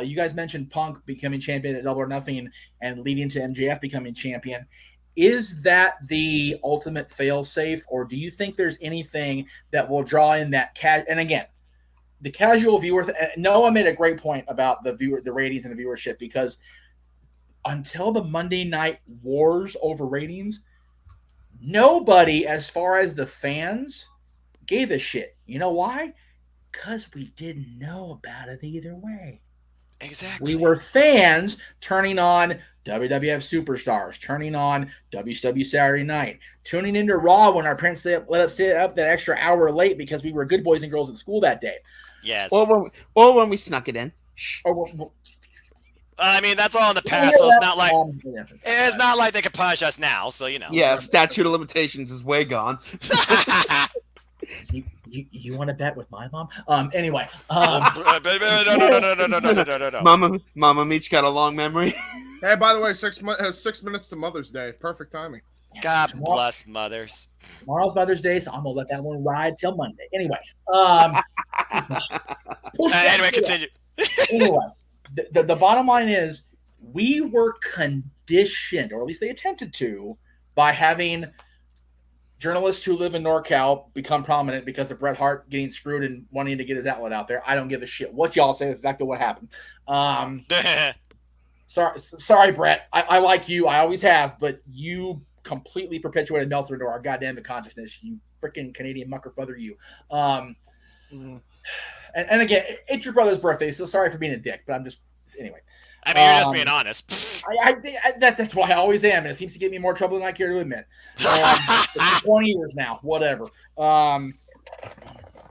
B: you guys mentioned Punk becoming champion at Double or Nothing and leading to MJF becoming champion. Is that the ultimate fail-safe, or do you think there's anything that will draw in that and again, the casual viewer? Noah made a great point about the ratings and the viewership, because until the Monday Night Wars over ratings, nobody, as far as the fans, gave a shit. You know why? Because we didn't know about it either way.
G: Exactly.
B: We were fans turning on WWF Superstars, turning on WCW Saturday Night, tuning into Raw when our parents let us stay up that extra hour late because we were good boys and girls at school that day.
G: Yes.
H: Or when we snuck it in.
G: I mean, that's all in the past, so it's not like
B: it's
G: not like they can punish us now. So you know.
H: Yeah, statute of limitations is way gone.
B: You want to bet with my mom? Anyway.
G: No.
H: Mama Meach got a long memory.
C: Hey, by the way, 6 minutes to Mother's Day. Perfect timing.
G: God bless mothers.
B: Tomorrow's Mother's Day, so I'm gonna let that one ride till Monday. Anyway.
G: Anyway, continue.
B: Anyway, the bottom line is we were conditioned, or at least they attempted to, by having journalists who live in NorCal become prominent because of Bret Hart getting screwed and wanting to get his outlet out there. I don't give a shit what y'all say. That's exactly what happened. Sorry, Bret. I like you. I always have, but you completely perpetuated Meltzer into our goddamn consciousness. You freaking Canadian muckerfuther, you. And again, it's your brother's birthday, so sorry for being a dick, but I'm just anyway.
G: I mean, you're just being honest.
B: That's why I always am, and it seems to get me more trouble than I care to admit. It's 20 years now, whatever.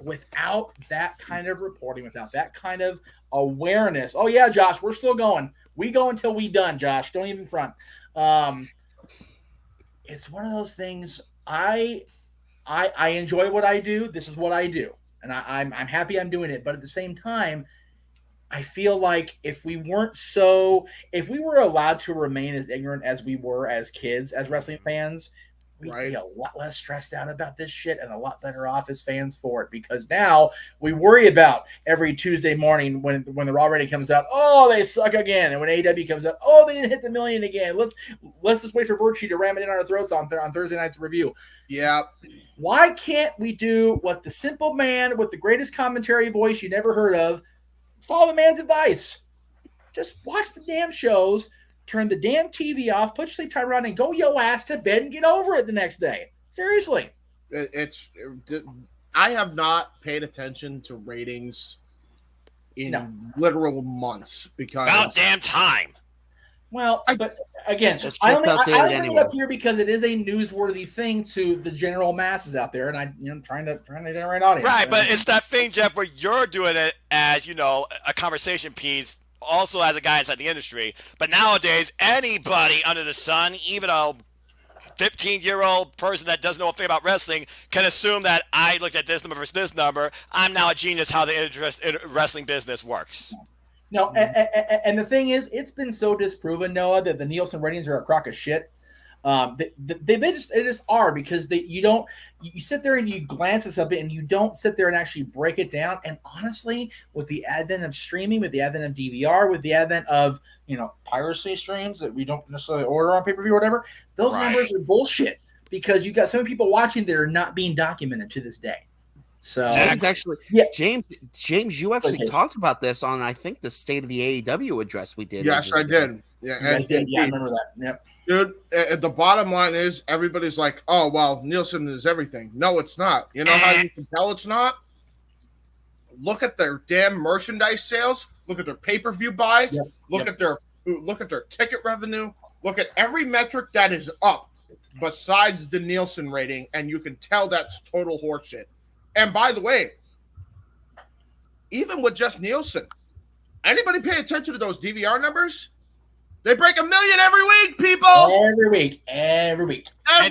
B: Without that kind of reporting, without that kind of awareness, oh yeah, Josh, we're still going. We go until we done, Josh. Don't even front. It's one of those things. I enjoy what I do. This is what I do, and I'm happy I'm doing it. But at the same time, I feel like if we were allowed to remain as ignorant as we were as kids, as wrestling fans, we'd be a lot less stressed out about this shit and a lot better off as fans for it. Because now we worry about every Tuesday morning when the Raw rating comes out, oh, they suck again. And when AEW comes out, oh, they didn't hit the million again. Let's just wait for Virtue to ram it in our throats on Thursday night's review.
C: Yeah.
B: Why can't we do what the simple man with the greatest commentary voice you never heard of, follow the man's advice? Just watch the damn shows, turn the damn TV off, put your sleep timer on, and go yo ass to bed and get over it the next day. Seriously.
C: I have not paid attention to ratings in literal months because
G: about damn time.
B: Well, but again, I only bring it up here because it is a newsworthy thing to the general masses out there, and I'm trying to generate audience.
G: Right, but it's that thing, Jeff, where you're doing it as a conversation piece, also as a guy inside the industry. But nowadays, anybody under the sun, even a 15-year-old person that doesn't know a thing about wrestling, can assume that I looked at this number versus this number. I'm now a genius how the wrestling business works.
B: No, and the thing is, it's been so disproven, Noah, that the Nielsen ratings are a crock of shit. They just are, because you sit there and you glance at something and you don't sit there and actually break it down. And honestly, with the advent of streaming, with the advent of DVR, with the advent of piracy streams that we don't necessarily order on pay-per-view or whatever, those numbers are bullshit, because you got so many people watching that are not being documented to this day. So
H: James, James, you actually talked about this on, I think, the State of the AEW address we did.
C: Yes, I did. Yeah,
B: I remember that. Yep.
C: Dude, the bottom line is everybody's like, oh, well, Nielsen is everything. No, it's not. You know how you can tell it's not? Look at their damn merchandise sales. Look at their pay-per-view buys. Yep. Look at their ticket revenue. Look at every metric that is up besides the Nielsen rating, and you can tell that's total horseshit. And by the way, even with just Nielsen, anybody pay attention to those DVR numbers? They break 1 million every week, people.
B: Every week.
G: And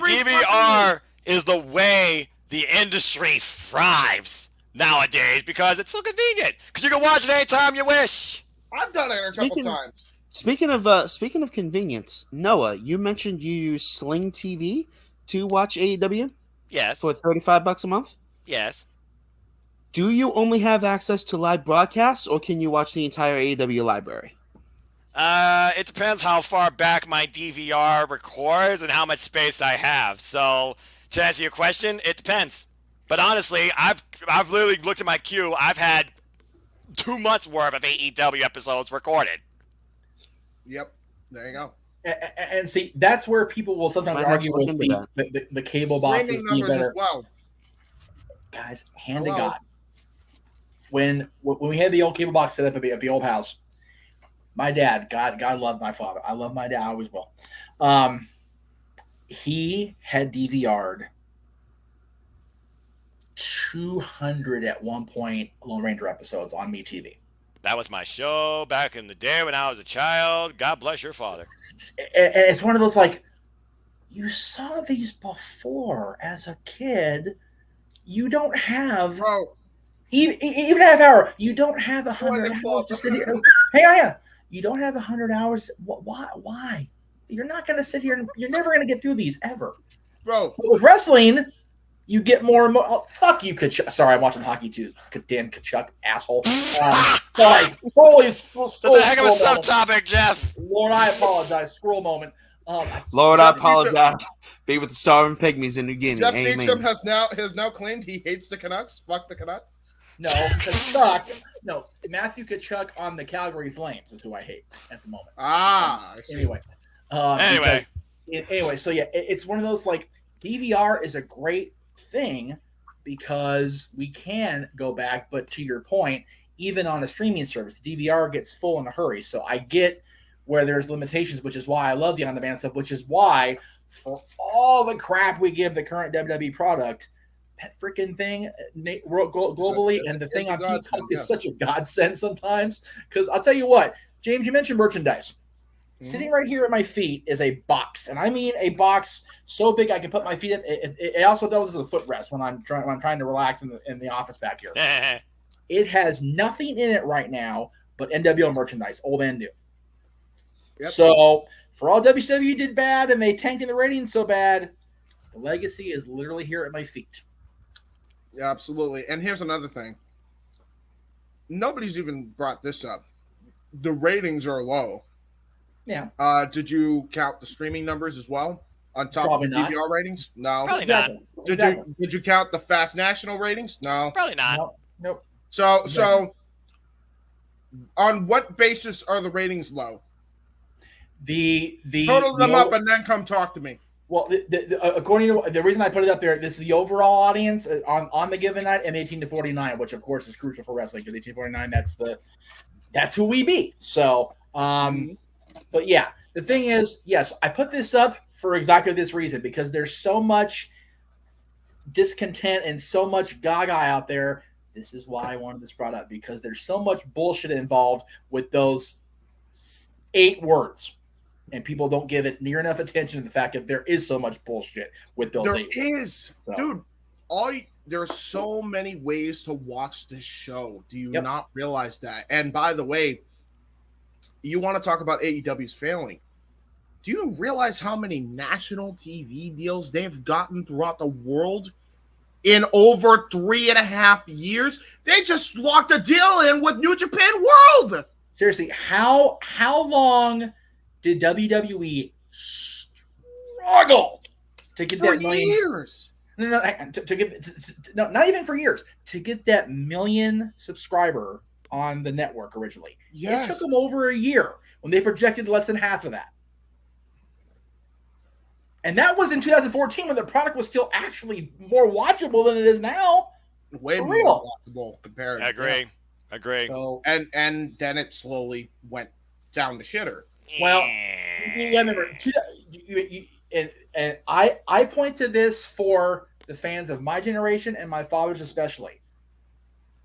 G: DVR is the way the industry thrives nowadays, because it's so convenient. Because you can watch it anytime you wish.
C: I've done it a couple times.
H: Speaking of convenience, Noah, you mentioned you use Sling TV to watch AEW.
G: Yes.
H: For $35 a month.
G: Yes.
H: Do you only have access to live broadcasts, or can you watch the entire AEW library?
G: It depends how far back my DVR records and how much space I have. So, to answer your question, it depends. But honestly, I've literally looked at my queue. I've had 2 months worth of AEW episodes recorded.
C: Yep. There you go.
B: And see, that's where people will sometimes argue with the cable boxes being better.
C: Well.
B: Guys, hand to God. When we had the old cable box set up at the old house, my dad, God loved my father. I love my dad. I always will. He had DVR'd 200 at one point Lone Ranger episodes on MeTV.
G: That was my show back in the day when I was a child. God bless your father.
B: And it's one of those like, you saw these before as a kid. You don't have even a half hour. You don't have 100 hours to sit here. Hang on. You don't have 100 hours. Why? You're not going to sit here. You're never going to get through these ever.
C: Bro.
B: But with wrestling, you get more and more. Oh, fuck you, Kachuk. Sorry, I'm watching hockey too. Dan Kachuk, asshole. Sorry.
G: That's a heck of a subtopic, Jeff.
B: Lord, I apologize. Scroll moment.
H: Lord, I apologize. Be with the starving pygmies in New Guinea.
C: Jeff
H: Amen.
C: Meacham has now claimed he hates the Canucks. Fuck the Canucks.
B: No, Kachuk. No, Matthew Kachuk on the Calgary Flames is who I hate at the moment.
C: Anyway.
B: Anyway, so yeah, it's one of those like DVR is a great thing because we can go back, but to your point, even on a streaming service, the DVR gets full in a hurry. So I get where there's limitations, which is why I love the on-demand stuff, which is why for all the crap we give the current WWE product, that freaking thing globally and the thing on Peacock is such a godsend sometimes. Because I'll tell you what, James, you mentioned merchandise. Sitting right here at my feet is a box, and I mean a box so big I can put my feet up. It also does as a footrest when I'm trying to relax in the office back here. It has nothing in it right now but NWO merchandise, old and new. Yep. So for all WCW did bad and they tanked in the ratings so bad, the legacy is literally here at my feet.
C: Yeah, absolutely. And here's another thing. Nobody's even brought this up. The ratings are low.
B: Yeah.
C: Did you count the streaming numbers as well on top of the DVR ratings? No.
G: Probably not.
C: Did you count the Fast National ratings? No.
G: Probably not.
B: Nope.
C: So on what basis are the ratings low?
B: The
C: total them up and then come talk to me.
B: Well, according to the reason I put it up there, this is the overall audience on the given night, and 18 to 49, which of course is crucial for wrestling because 18 to 49, that's who we be. So, but yeah, the thing is, yes, I put this up for exactly this reason because there's so much discontent and so much gaga out there. This is why I wanted this brought up because there's so much bullshit involved with those 8 words. And people don't give it near enough attention to the fact that there is so much bullshit with those.
C: There is, dude. There are so many ways to watch this show. Do you not realize that? And by the way, you want to talk about AEW's failing. Do you realize how many national TV deals they've gotten throughout the world in over 3.5 years? They just locked a deal in with New Japan World.
B: Seriously, how long did WWE struggle to get that million?
C: Years.
B: No, not even for years. To get that million subscriber on the network originally. Yes. It took them over a year when they projected less than half of that. And that was in 2014 when the product was still actually more watchable than it is now.
C: Way more watchable compared.
G: Agree.
B: So,
C: and then it slowly went down the shitter.
B: Well, you remember, and I point to this for the fans of my generation and my father's especially.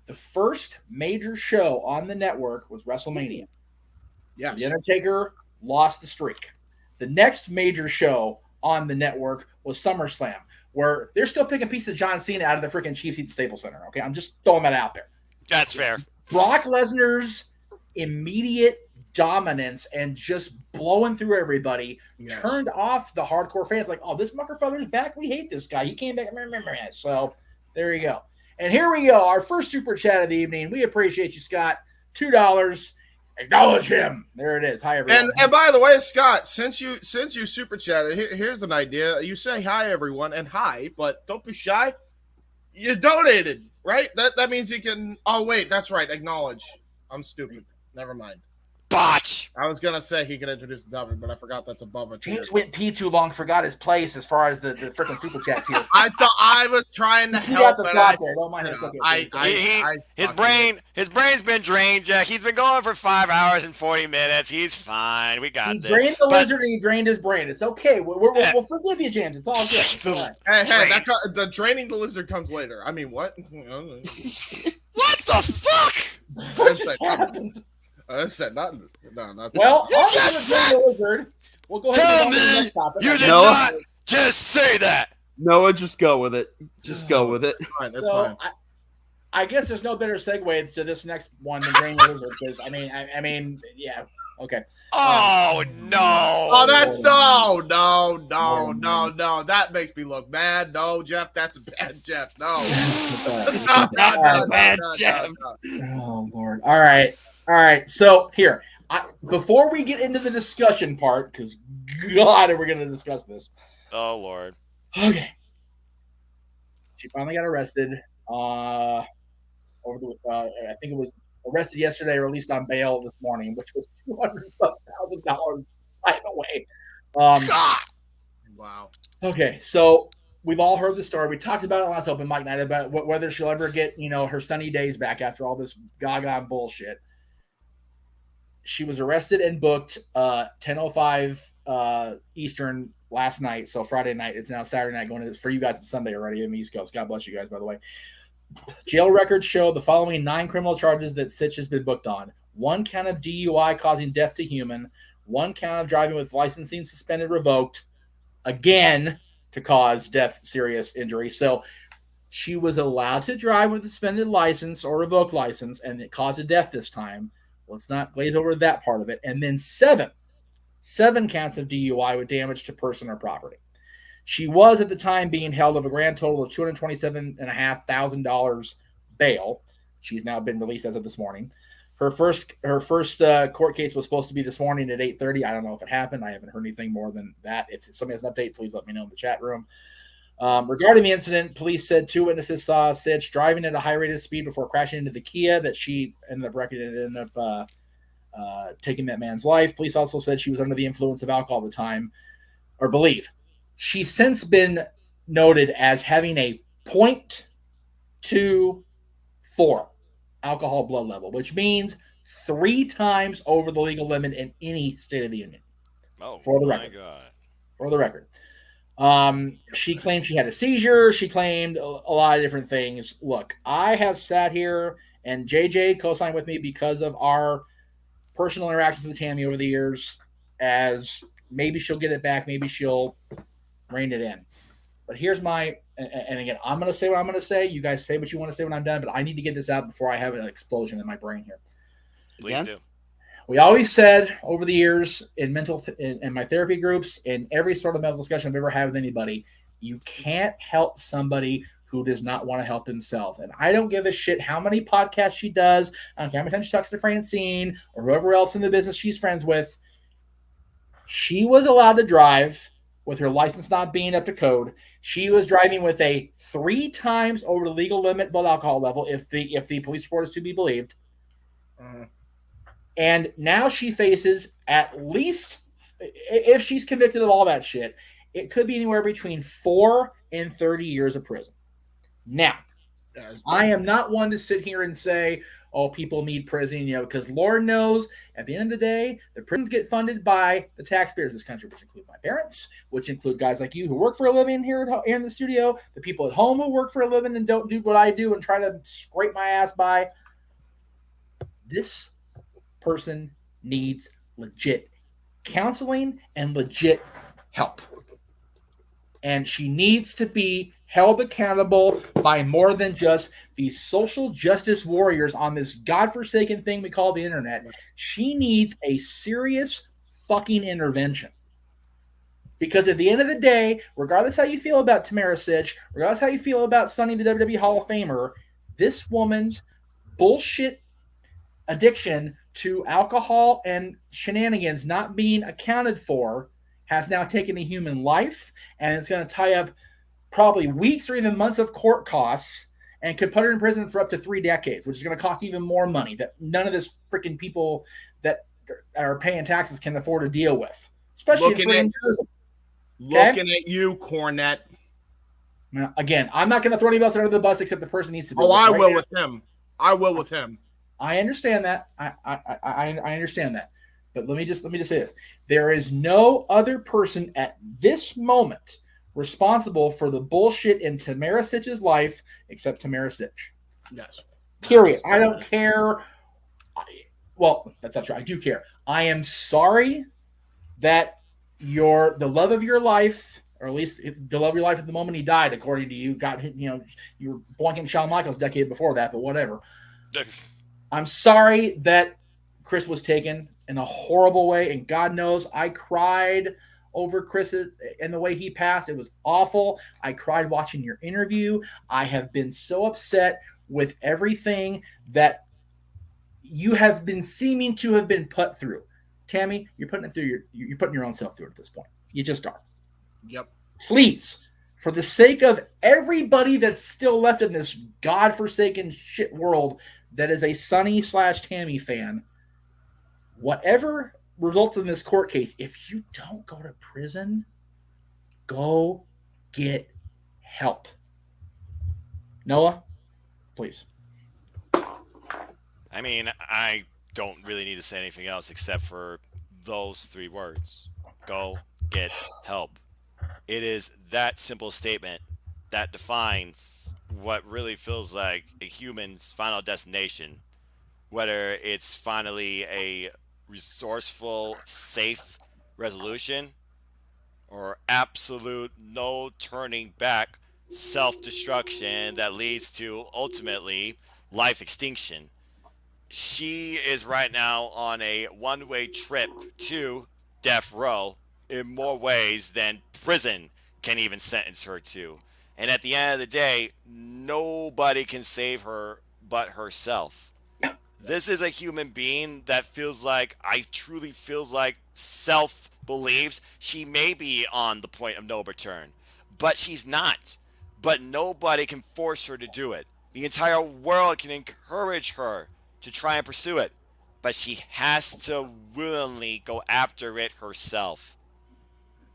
B: The first major show on the network was WrestleMania.
C: Yes.
B: The Undertaker lost the streak. The next major show on the network was SummerSlam, where they're still picking pieces of John Cena out of the freaking Chiefs Seat Staples Center. Okay, I'm just throwing that out there.
G: That's fair.
B: Brock Lesnar's immediate dominance and just blowing through everybody turned off the hardcore fans. Like, oh, this motherfucker's back. We hate this guy. He came back. So there you go. And here we go. Our first super chat of the evening. We appreciate you, Scott. $2. Acknowledge him. There it is. Hi, everyone.
C: And by the way, Scott, since you super chatted, here's an idea. You say hi, everyone, and hi, but don't be shy. You donated, right? That means you can. Oh wait, that's right. Acknowledge. I'm stupid. Never mind.
G: Botch.
C: I was gonna say he could introduce the topic, but I forgot that's above a tier.
B: James went pee too long, forgot his place as far as the freaking super chat tier.
C: I thought I was trying to help.
B: Don't mind him.
G: His brain's been drained, Jack. He's been going for 5 hours and 40 minutes. He's fine. We got this.
B: He drained the lizard and he drained his brain. It's okay. We'll forgive you, James. It's all good.
C: Hey, the draining the lizard comes later. I mean, what?
G: What the fuck?
C: As
B: just happened?
C: I said nothing. No, that's
B: Well,
G: You just said.
B: Lizard. We'll go ahead
G: Tell
B: and move on to the
G: me
B: next topic.
G: you did
H: No.
G: not just say that.
H: Noah, just go with it. Just go with it.
C: fine. That's
B: So,
C: fine.
B: I guess there's no better segue to this next one than Drain the Lizard, because I mean, yeah, okay.
G: Oh no!
C: Oh, that's no. That makes me look bad. No, Jeff, that's a bad Jeff. No.
H: Bad Jeff.
B: Oh Lord! All right. So here, before we get into the discussion part, because God, are we going to discuss this?
G: Oh Lord.
B: Okay. She finally got arrested. I think it was arrested yesterday, or released on bail this morning, which was $200,000 by the way.
C: Wow.
B: Okay, so we've all heard the story. We talked about it last open mic night about whether she'll ever get, her sunny days back after all this gaga bullshit. She was arrested and booked 10:05 Eastern last night, so Friday night. It's now Saturday night. Going to for you guys. It's Sunday already in the East Coast. God bless you guys, by the way. Jail records show the following 9 criminal charges that Sitch has been booked on: 1 count of DUI causing death to human, 1 count of driving with licensing suspended revoked, again to cause death, serious injury. So she was allowed to drive with a suspended license or revoked license, and it caused a death this time. Let's not glaze over that part of it. And then 7 counts of DUI with damage to person or property. She was at the time being held of a grand total of $227,500 bail. She's now been released as of this morning. Her first court case was supposed to be this morning at 8:30. I don't know if it happened. I haven't heard anything more than that. If somebody has an update, please let me know in the chat room. Regarding the incident, police said 2 witnesses saw Sitch driving at a high rate of speed before crashing into the Kia that she ended up wrecking and ended up taking that man's life. Police also said she was under the influence of alcohol at the time, or believe. She's since been noted as having a 0.24 alcohol blood level, which means 3 times over the legal limit in any state of the union.
G: Oh,
B: for the
G: my
B: record.
G: God.
B: For the record. She claimed she had a seizure. She claimed a lot of different things. Look, I have sat here, and JJ co-signed with me because of our personal interactions with Tammy over the years, as maybe she'll get it back, maybe she'll rein it in. But here's my, and again, I'm going to say what I'm going to say. You guys say what you want to say when I'm done, but I need to get this out before I have an explosion in my brain here.
G: Please do.
B: We always said over the years in my therapy groups, in every sort of mental discussion I've ever had with anybody, you can't help somebody who does not want to help himself. And I don't give a shit how many podcasts she does. I don't care how many times she talks to Francine or whoever else in the business she's friends with. She was allowed to drive with her license not being up to code. She was driving with a 3 times over the legal limit blood alcohol level, if the police report is to be believed. And now she faces, at least, if she's convicted of all that shit, it could be anywhere between 4 and 30 years of prison. Now, I am not one to sit here and say, oh, people need prison, because Lord knows, at the end of the day, the prisons get funded by the taxpayers of this country, which include my parents, which include guys like you who work for a living here in the studio, the people at home who work for a living and don't do what I do and try to scrape my ass by. This person needs legit counseling and legit help. And she needs to be held accountable by more than just these social justice warriors on this godforsaken thing we call the internet. She needs a serious fucking intervention. Because at the end of the day, regardless how you feel about Tamara Sitch, regardless how you feel about Sonny the WWE Hall of Famer, this woman's bullshit addiction to alcohol and shenanigans not being accounted for has now taken a human life, and it's going to tie up probably weeks or even months of court costs and could put her in prison for up to 3 decades, which is going to cost even more money that none of this freaking people that are paying taxes can afford to deal with, especially
C: looking at you, Cornette.
B: Now, again, I'm not going to throw anybody else under the bus except the person needs to be.
C: Oh, I will with him. I will with him.
B: I understand that. I understand that. But let me just say this. There is no other person at this moment responsible for the bullshit in Tamara Sitch's life except Tamara Sitch.
C: Yes.
B: Period. I don't care Well, that's not true. I do care. I am sorry that the love of your life, or at least the love of your life at the moment he died, according to you, you were blanking Shawn Michaels decade before that, but whatever. I'm sorry that Chris was taken in a horrible way, and God knows I cried over Chris and the way he passed. It was awful. I cried watching your interview. I have been so upset with everything that you have been seeming to have been put through. Tammy, you're putting it through you're putting your own self through it at this point. You just are.
C: Yep.
B: Please, for the sake of everybody that's still left in this godforsaken shit world that is a Sonny/Tammy fan, whatever results in this court case, if you don't go to prison, go get help. Noah, please.
G: I mean, I don't really need to say anything else except for those 3 words. Go get help. It is that simple statement that defines what really feels like a human's final destination. Whether it's finally a resourceful, safe resolution or absolute no turning back self-destruction that leads to ultimately life extinction. She is right now on a one-way trip to death row in more ways than prison can even sentence her to. And at the end of the day, nobody can save her but herself. This is a human being that truly feels like self-believes she may be on the point of no return. But she's not. But nobody can force her to do it. The entire world can encourage her to try and pursue it, but she has to willingly go after it herself.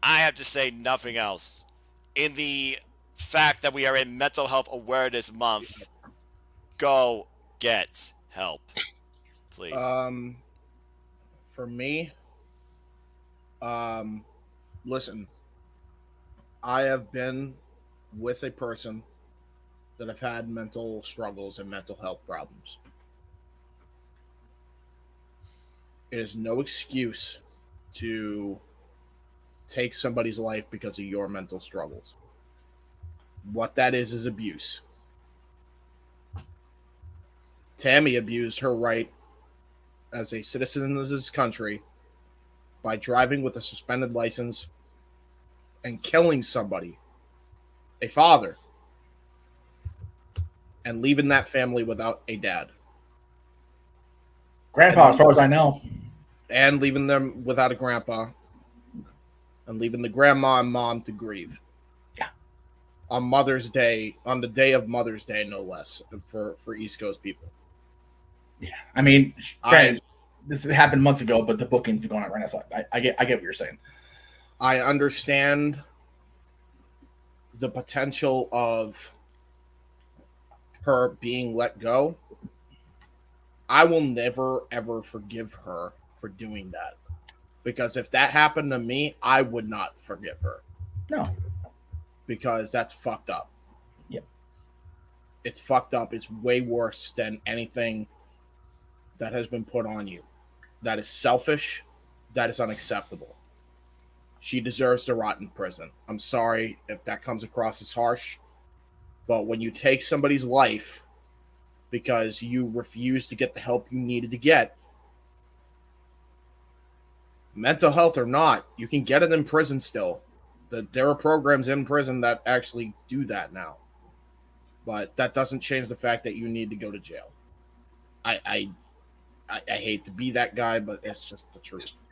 G: I have to say nothing else. In the fact that we are in Mental Health Awareness Month, go get help, please.
C: For me, listen, I have been with a person that have had mental struggles and mental health problems. It is no excuse to take somebody's life because of your mental struggles. What that is abuse. Tammy abused her right as a citizen of this country by driving with a suspended license and killing somebody, a father, and leaving that family without a dad.
B: Grandpa, as far as I know.
C: And leaving them without a grandpa. And leaving the grandma and mom to grieve.
B: Yeah.
C: On Mother's Day, on the day of Mother's Day, no less, for East Coast people.
B: Yeah. I mean, granted, this happened months ago, but the booking's been going on right now. So I get what you're saying.
C: I understand the potential of her being let go. I will never, ever forgive her for doing that. Because if that happened to me, I would not forgive her.
B: No.
C: Because that's fucked up.
B: Yep.
C: It's fucked up. It's way worse than anything that has been put on you. That is selfish. That is unacceptable. She deserves to rot in prison. I'm sorry if that comes across as harsh. But when you take somebody's life because you refuse to get the help you needed to get, mental health or not, you can get it in prison still. There are programs in prison that actually do that now. But that doesn't change the fact that you need to go to jail. I hate to be that guy, but it's just the truth.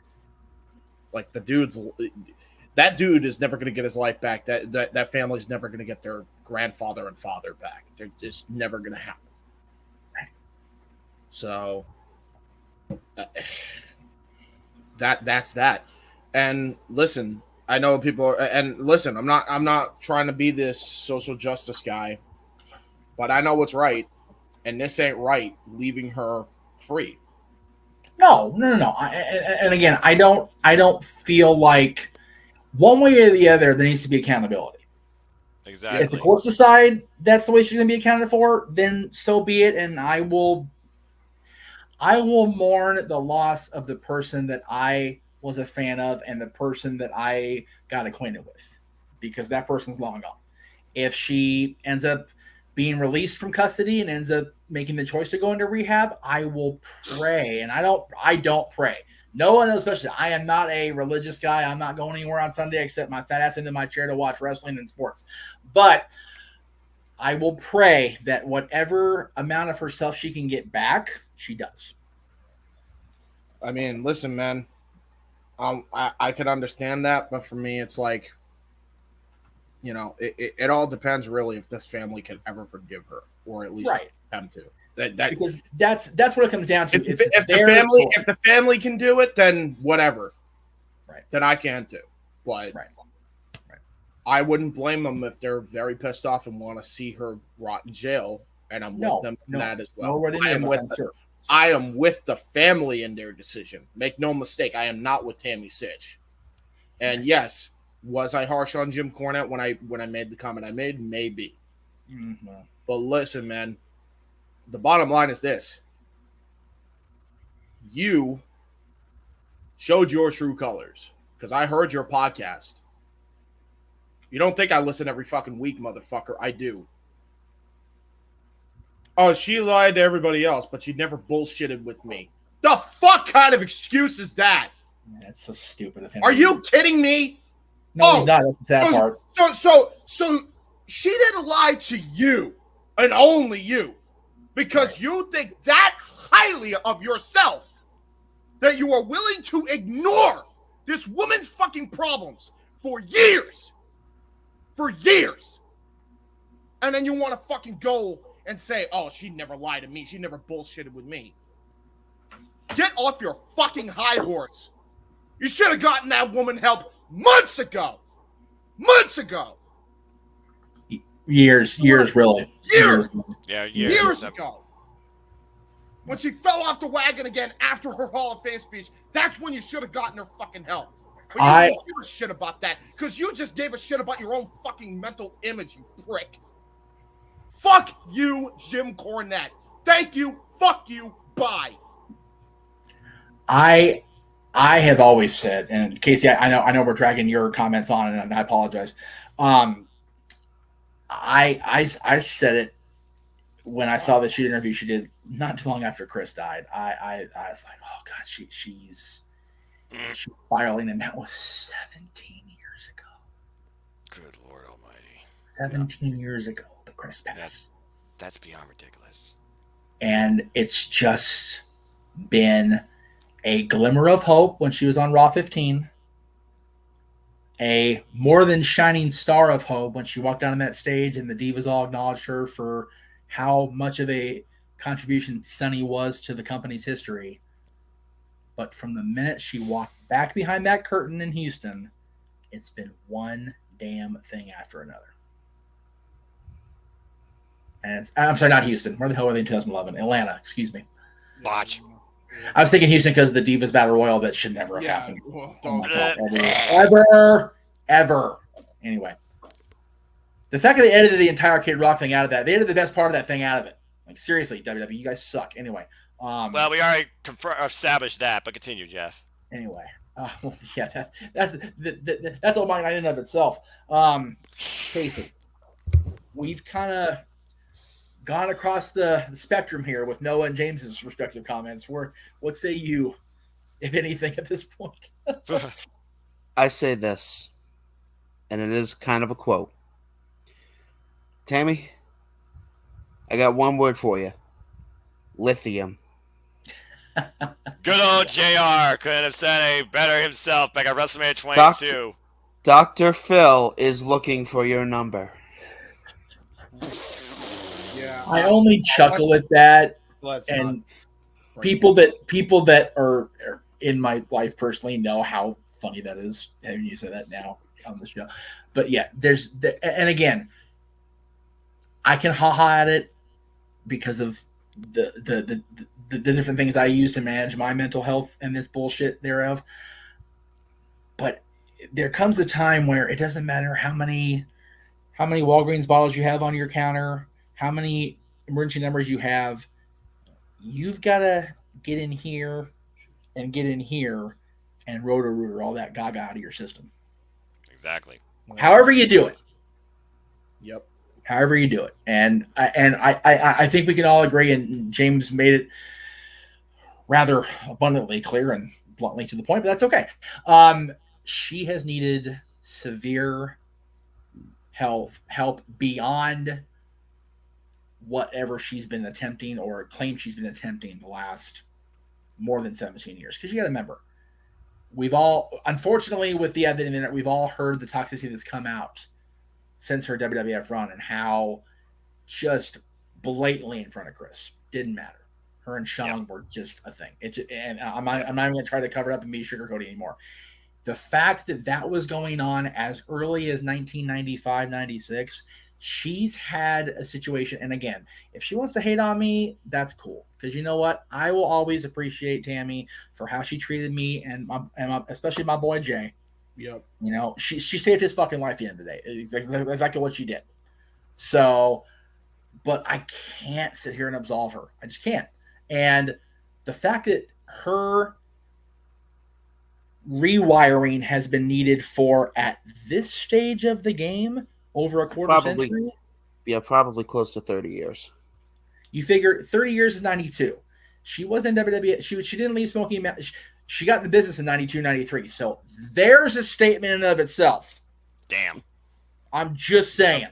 C: Like that dude is never going to get his life back. That family's never going to get their grandfather and father back. They're just never going to happen. So that's that. And listen, I know people are, and listen, I'm not trying to be this social justice guy, but I know what's right, and this ain't right. Leaving her free.
B: No. And again, I don't feel like one way or the other there needs to be accountability.
G: Exactly.
B: If the courts decide that's the way she's going to be accounted for, then so be it, and I will mourn the loss of the person that I was a fan of and the person that I got acquainted with, because that person's long gone. If she ends up being released from custody and ends up making the choice to go into rehab, I will pray. And I don't pray. No one knows, especially I am not a religious guy. I'm not going anywhere on Sunday except my fat ass into my chair to watch wrestling and sports. But I will pray that whatever amount of herself she can get back, she does.
C: I mean, listen, man. I could understand that, but for me, it's like, you know, it all depends really if this family can ever forgive her, or at least attempt to.
B: Because that's what it comes down to.
C: If the family can do it, then whatever.
B: Right.
C: Then I can too. But I wouldn't blame them if they're very pissed off and want to see her rot in jail, and I'm with them in that as well. I am with the family in their decision. Make no mistake, I am not with Tammy Sytch. And yes, was I harsh on Jim Cornette when I made the comment I made? Maybe.
B: Mm-hmm.
C: But listen, man, the bottom line is this. You showed your true colors, because I heard your podcast. You don't think I listen every fucking week, motherfucker. I do. Oh, she lied to everybody else, but she never bullshitted with me. The fuck kind of excuse is that?
B: That's so stupid.
C: Are you kidding me?
B: No, he's not. That's the sad part.
C: So she didn't lie to you, and only you, because you think that highly of yourself that you are willing to ignore this woman's fucking problems for years. For years. And then you want to fucking go and say, oh, she never lied to me. She never bullshitted with me. Get off your fucking high horse. You should have gotten that woman help months ago. Months ago.
B: Years, really.
C: Years.
G: Yeah,
C: years ago. When she fell off the wagon again after her Hall of Fame speech, that's when you should have gotten her fucking help. But you don't give a shit about that, because you just gave a shit about your own fucking mental image, you prick. Fuck you, Jim Cornette. Thank you. Fuck you. Bye.
B: I have always said, and Casey, I know we're dragging your comments on, and I apologize. I said it when I saw the shoot interview she did not too long after Chris died. I was like, oh god, she's spiraling, and that was 17 years ago.
G: Good Lord Almighty.
B: 17 years ago, the Chris passed.
G: That's beyond ridiculous.
B: And it's just been a glimmer of hope when she was on Raw 15. A more than shining star of hope when she walked down on that stage and the Divas all acknowledged her for how much of a contribution Sunny was to the company's history. But from the minute she walked back behind that curtain in Houston, it's been one damn thing after another. And I'm sorry, not Houston. Where the hell were they in 2011? Atlanta, excuse me.
G: Watch.
B: I was thinking Houston because of the Divas Battle Royal. That should never have happened.
C: Well,
B: ever. Anyway. The fact that they edited the entire Kid Rock thing out of that, they edited the best part of that thing out of it. Like, seriously, WWE, you guys suck. Anyway.
G: Well, we already established that, but continue, Jeff.
B: Anyway. Yeah, that's all mine in and of itself. Casey, we've kind of gone across the spectrum here with Noah and James's respective comments. What say you, if anything, at this point?
H: I say this, and it is kind of a quote. Tammy, I got one word for you. Lithium.
G: Good old JR couldn't have said it better himself back at WrestleMania 22.
H: Dr. Phil is looking for your number.
C: Yeah,
B: I only chuckle at that, and people that are in my life personally know how funny that is. Having you say that now on the show, but yeah, and again, I can haha at it because of the different things I use to manage my mental health and this bullshit thereof. But there comes a time where it doesn't matter how many Walgreens bottles you have on your counter, how many emergency numbers you have. You've got to get in here and get in here and roto-rooter all that gaga out of your system.
G: Exactly.
B: However you do it.
C: Yep.
B: However you do it. And I think we can all agree, and James made it rather abundantly clear and bluntly to the point, but that's okay. She has needed severe help beyond whatever she's been attempting or claims she's been attempting the last more than 17 years. Because you got to remember, we've all, unfortunately, with the advent of the internet, we've all heard the toxicity that's come out since her WWF run and how just blatantly in front of Chris. Didn't matter. Her and Sean were just a thing. And I'm not even going to try to cover it up and be sugarcoated anymore. The fact that was going on as early as 1995, 96, she's had a situation. And again, if she wants to hate on me, that's cool. Because you know what? I will always appreciate Tammy for how she treated me and especially my boy Jay.
C: Yep.
B: You know, she saved his fucking life at the end of the day. It's exactly what she did. So, but I can't sit here and absolve her. I just can't. And the fact that her rewiring has been needed for, at this stage of the game, over a quarter century.
H: Yeah, probably close to 30 years.
B: You figure 30 years is 92. She wasn't in WWE. She didn't leave Smoky Mountain. She got in the business in 92, 93. So there's a statement in and of itself.
G: Damn.
B: I'm just saying.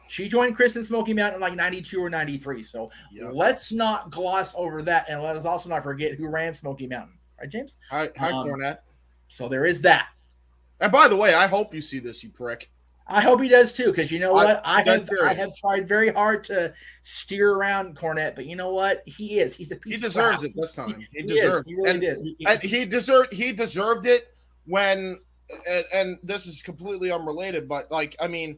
B: She joined Chris in Smoky Mountain in like 92 or 93. So let's not gloss over that. And let us also not forget who ran Smoky Mountain. Right, James?
C: Hi, Cornette.
B: So there is that.
C: And by the way, I hope you see this, you prick.
B: I hope he does too, because you know what? I have tried very hard to steer around Cornette, but you know what? He's a piece of crap.
C: He deserves it this time. He
B: really did.
C: And he deserved it when, and this is completely unrelated, but like, I mean,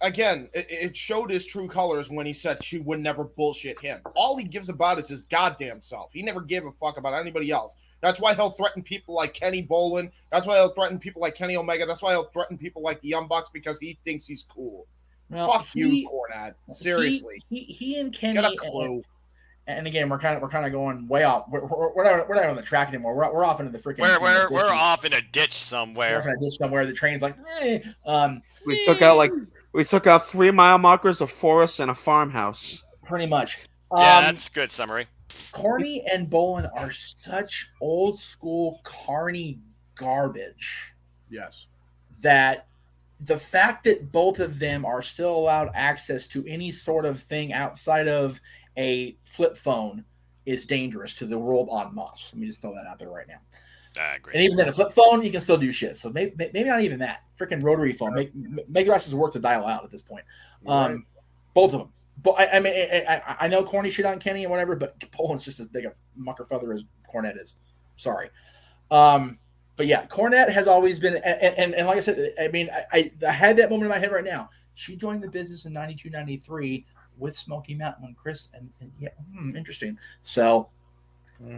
C: again, it showed his true colors when he said she would never bullshit him. All he gives about is his goddamn self. He never gave a fuck about anybody else. That's why he'll threaten people like Kenny Bolin. That's why he'll threaten people like Kenny Omega. That's why he'll threaten people like the Young Bucks, because he thinks he's cool.
B: Well,
C: fuck you, Cornette. Seriously.
B: He and Kenny.
C: Get a clue.
B: And again, we're kind of going way off. We're not on the track anymore. We're off into the freaking.
G: We're off in a ditch somewhere.
B: We're in a ditch somewhere. The train's like.
H: We took out 3 mile markers, a forest, and a farmhouse.
B: Pretty much.
G: Yeah, that's a good summary.
B: Corny and Bolin are such old school carny garbage.
C: Yes.
B: That the fact that both of them are still allowed access to any sort of thing outside of a flip phone is dangerous to the world en masse. Let me just throw that out there right now.
G: I agree.
B: And even then, a flip phone, you can still do shit. So maybe not even that. Freaking rotary phone. Make your asses work to dial out at this point.
C: Right.
B: Both of them. But I know corny shit on Kenny and whatever, but Poland's just as big a mucker feather as Cornette is. Sorry. But yeah, Cornette has always been, and like I said, I mean, I had that moment in my head right now. She joined the business in 92, 93 with Smoky Mountain when Chris, and yeah, interesting. So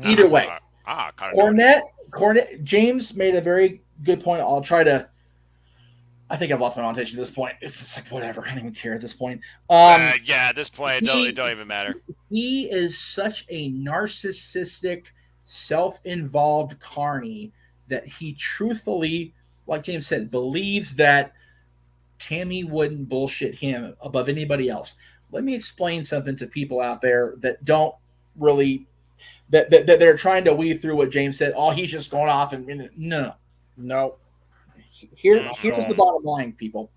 B: either way. Cornette, James made a very good point. I think I've lost my orientation at this point. It's just like, whatever. I don't even care at this point.
G: Yeah, at this point, it don't even matter.
B: He is such a narcissistic, self-involved carny that he truthfully, like James said, believes that Tammy wouldn't bullshit him above anybody else. Let me explain something to people out there that don't really... That they're trying to weave through what James said. Oh, he's just going off and no. Here's the bottom line, people.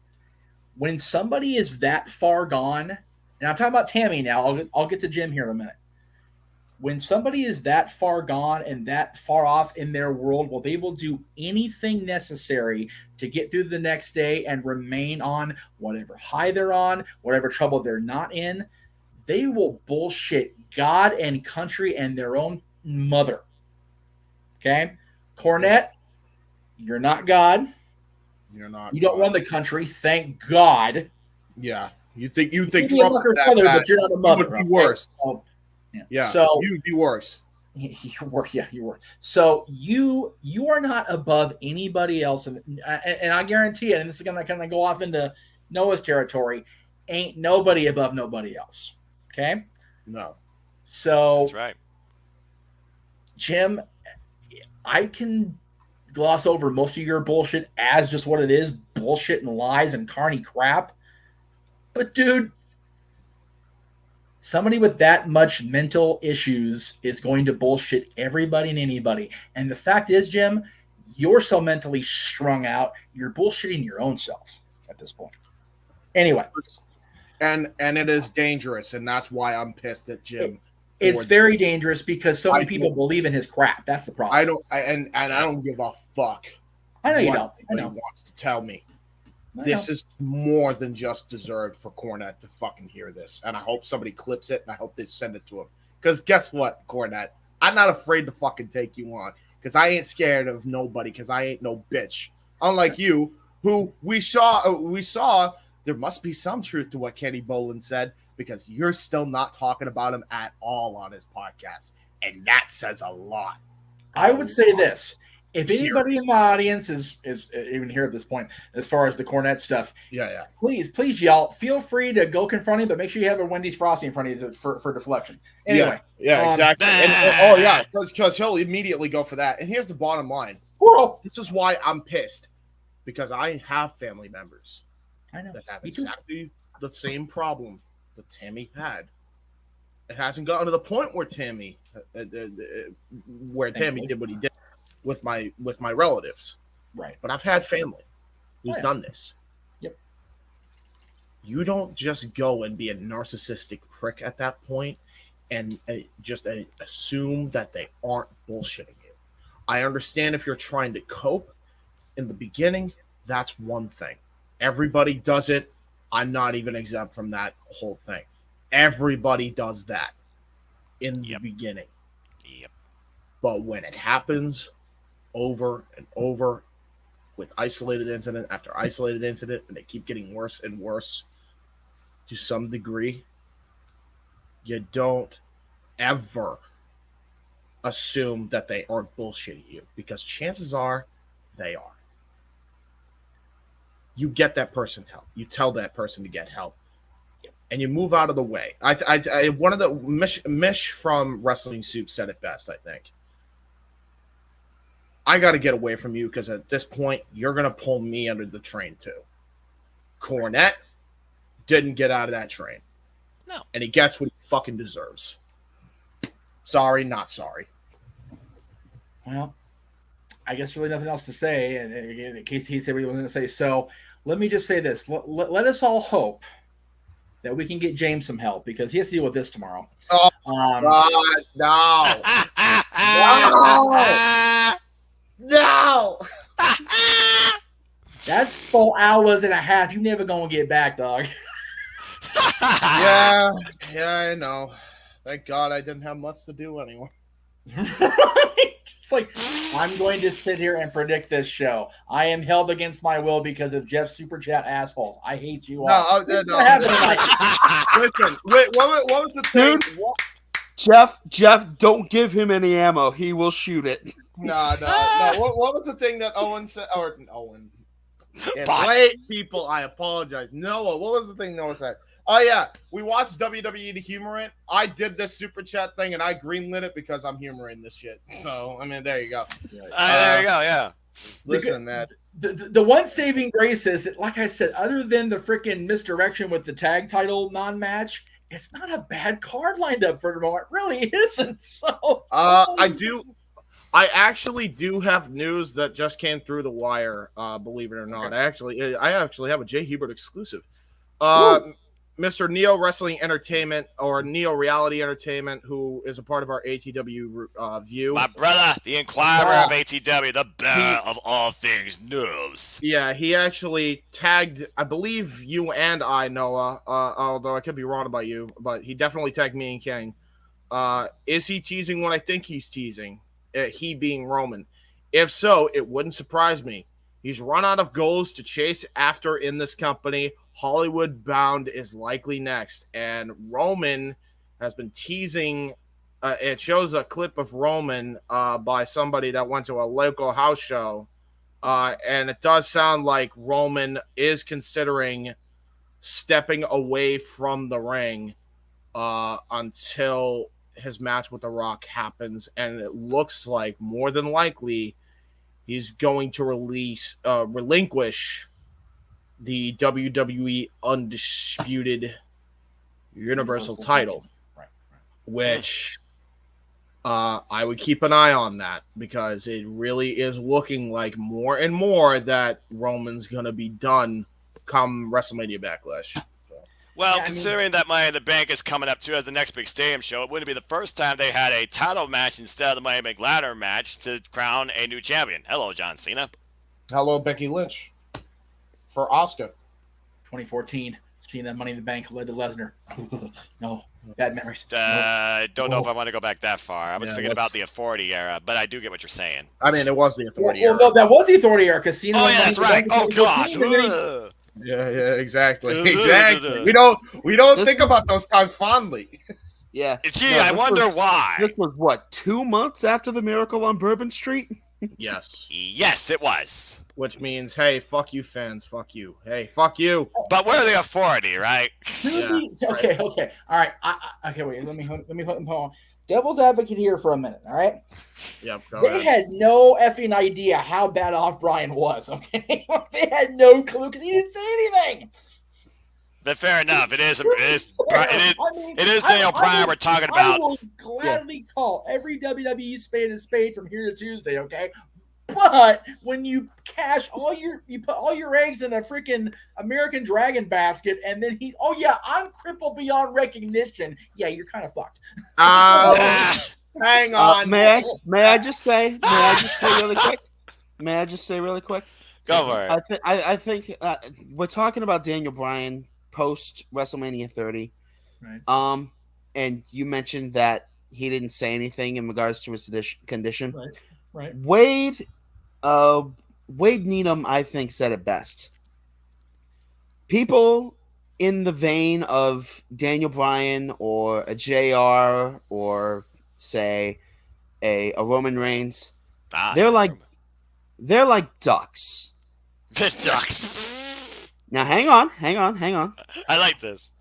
B: When somebody is that far gone, and I'm talking about Tammy now. I'll get to Jim here in a minute. When somebody is that far gone and that far off in their world, well, they will do anything necessary to get through the next day and remain on whatever high they're on, whatever trouble they're not in. They will bullshit God and country and their own mother. Okay? Cornette, you're not God.
C: You're not.
B: You don't run the country, thank God.
C: Yeah. You think Trump is
B: that bad, but you're not a mother.
C: You would be worse.
B: So,
C: yeah.
B: So
C: you'd be worse.
B: You're worse. Yeah, you're worse. So you are not above anybody else. And I guarantee it, and this is going to kind of go off into Noah's territory, ain't nobody above nobody else. Okay?
C: No.
B: So
G: that's right.
B: Jim, I can gloss over most of your bullshit as just what it is, bullshit and lies and carny crap. But dude, somebody with that much mental issues is going to bullshit everybody and anybody. And the fact is, Jim, you're so mentally strung out, you're bullshitting your own self at this point. Anyway.
C: And it is dangerous, and that's why I'm pissed at Jim.
B: It's very dangerous because so many people believe in his crap. That's the problem.
C: I don't give a fuck.
B: I know you don't. I know.
C: Wants to tell me this is more than just deserved for Cornette to fucking hear this, and I hope somebody clips it, and I hope they send it to him. Because guess what, Cornette, I'm not afraid to fucking take you on. Because I ain't scared of nobody. Because I ain't no bitch. Unlike you, who we saw. There must be some truth to what Kenny Bolin said, because you're still not talking about him at all on his podcast. And that says a lot.
B: I would say this. If anybody in the audience is even here at this point, as far as the Cornette stuff, please yell. Feel free to go confront him, but make sure you have a Wendy's Frosty in front of you for deflection. Anyway.
C: Yeah, exactly. Because he'll immediately go for that. And here's the bottom line. This is why I'm pissed. Because I have family members.
B: I know.
C: That have exactly the same problem that Tammy had. It hasn't gotten to the point where Tammy did what he did with my relatives.
B: Right.
C: But I've had family who's done this.
B: Yep.
C: You don't just go and be a narcissistic prick at that point and just assume that they aren't bullshitting you. I understand if you're trying to cope in the beginning, that's one thing. Everybody does it. I'm not even exempt from that whole thing. Everybody does that in the beginning.
G: Yep.
C: But when it happens over and over with isolated incident after isolated incident, and they keep getting worse and worse to some degree, you don't ever assume that they aren't bullshitting you, because chances are they are. You get that person help. You tell that person to get help, and you move out of the way. I one of the Mish from Wrestling Soup said it best. I think I got to get away from you, because at this point you're gonna pull me under the train too. Cornette didn't get out of that train,
G: no,
C: and he gets what he fucking deserves. Sorry, not sorry.
B: Well, I guess really nothing else to say, and in case he said what he was going to say. So let me just say this. Let us all hope that we can get James some help, because he has to deal with this tomorrow.
C: Oh, God, no. No.
B: That's 4 hours and a half. You never going to get back, dog.
C: Yeah, I know. Thank God I didn't have much to do anyway.
B: It's like, I'm going to sit here and predict this show. I am held against my will because of Jeff's super chat assholes. I hate you all.
C: No. Listen, wait, what was the thing?
E: Jeff, don't give him any ammo. He will shoot it.
C: No. What was the thing that Owen said? Or Owen. Wait, people, I apologize. Noah, what was the thing Noah said? Oh, yeah, we watched WWE to humor it. I did this super chat thing, and I greenlit it because I'm humoring this shit. So, I mean, there you go.
G: There you go, yeah.
C: Listen, man.
B: The one saving grace is that, like I said, other than the freaking misdirection with the tag title non-match, it's not a bad card lined up for tomorrow. It really isn't. So,
C: I actually do have news that just came through the wire, believe it or not. Okay. I actually have a Jay Hebert exclusive. Mr. Neo Wrestling Entertainment, or Neo Reality Entertainment, who is a part of our ATW view.
G: My brother, the Inquirer of ATW, the bearer of all things news.
C: Yeah, he actually tagged, I believe, you and I, Noah, although I could be wrong about you, but he definitely tagged me and King. Is he teasing what I think he's teasing? He being Roman. If so, it wouldn't surprise me. He's run out of goals to chase after in this company. Hollywood Bound is likely next. And Roman has been teasing. It shows a clip of Roman by somebody that went to a local house show. And it does sound like Roman is considering stepping away from the ring until his match with The Rock happens, and it looks like more than likely he's going to relinquish the WWE Undisputed Universal title, which I would keep an eye on that, because it really is looking like more and more that Roman's going to be done come WrestleMania Backlash.
G: Well, considering that Money in the Bank is coming up, too, as the next big stadium show, it wouldn't be the first time they had a title match instead of the Money in the Bank ladder match to crown a new champion. Hello, John Cena.
C: Hello, Becky Lynch. For Asuka.
B: 2014. Cena, Money in the Bank led to Lesnar. No, bad memories.
G: Don't know if I want to go back that far. I was thinking about the Authority era, but I do get what you're saying.
C: I mean, it was the Authority era.
B: No, that was the Authority era, because Cena.
G: Oh, yeah, that's right. Oh, gosh.
C: Yeah, exactly. We don't think about those times fondly.
H: Yeah.
G: Gee, I wonder why.
H: This was what, 2 months after the Miracle on Bourbon Street?
C: Yes.
G: Yes, it was.
C: Which means, hey, fuck you, fans. Fuck you. Hey, fuck you.
G: But we're the Authority, right?
B: Yeah, okay. All right. Okay, wait. Let me put them on. Devil's advocate here for a minute. All right.
C: Yep.
B: They had no effing idea how bad off Bryan was. Okay, they had no clue because he didn't say anything.
G: Then fair enough. It is Daniel Bryan we're talking about.
B: I will gladly call every WWE spade a spade from here to Tuesday. Okay. But when you put all your eggs in a freaking American Dragon basket, and then I'm crippled beyond recognition. Yeah, you're kind of fucked.
C: Hang on.
H: May I just say really quick?
G: Go for it.
H: I think we're talking about Daniel Bryan post WrestleMania 30.
B: Right.
H: And you mentioned that he didn't say anything in regards to his condition.
B: Right.
H: Wade Needham, I think, said it best. People in the vein of Daniel Bryan or a JR or say a Roman Reigns, they're like ducks.
G: The ducks.
H: Now hang on.
G: I like this.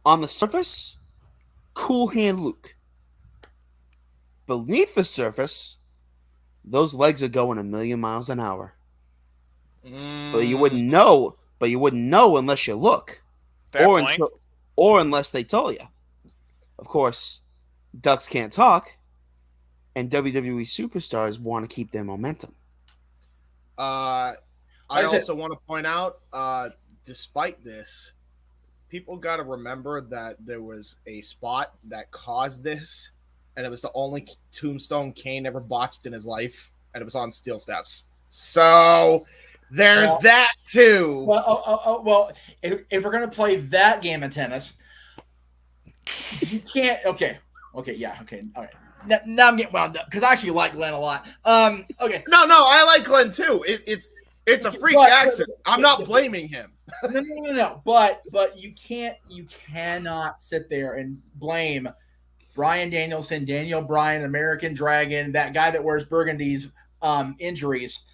H: On the surface, cool hand Luke. Beneath the surface, those legs are going 1,000,000 miles an hour. But you wouldn't know. Unless you look,
G: Fair point.
H: Or unless they told you. Of course, ducks can't talk, and WWE superstars want to keep their momentum.
C: I also want to point out, despite this, people got to remember that there was a spot that caused this, and it was the only tombstone Kane ever botched in his life, and it was on steel steps. So there's that too.
B: Well, if we're gonna play that game of tennis, you can't. Okay, yeah, okay, all right. Now I'm getting wound up because I actually like Glenn a lot. Okay.
C: No, I like Glenn too. It's a freak accident. I'm not blaming him.
B: No. But you cannot sit there and blame Bryan Danielson, Daniel Bryan, American Dragon, that guy that wears burgundies, injuries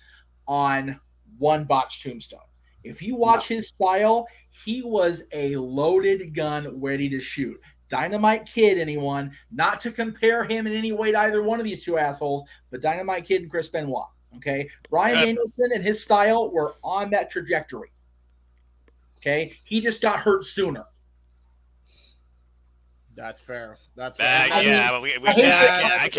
B: on one botched tombstone. If you watch his style, he was a loaded gun ready to shoot. Dynamite Kid, anyone, not to compare him in any way to either one of these two assholes, but Dynamite Kid and Chris Benoit. Okay, Bryan Danielson and his style were on that trajectory. Okay, he just got hurt sooner.
C: That's fair.
G: But I can't argue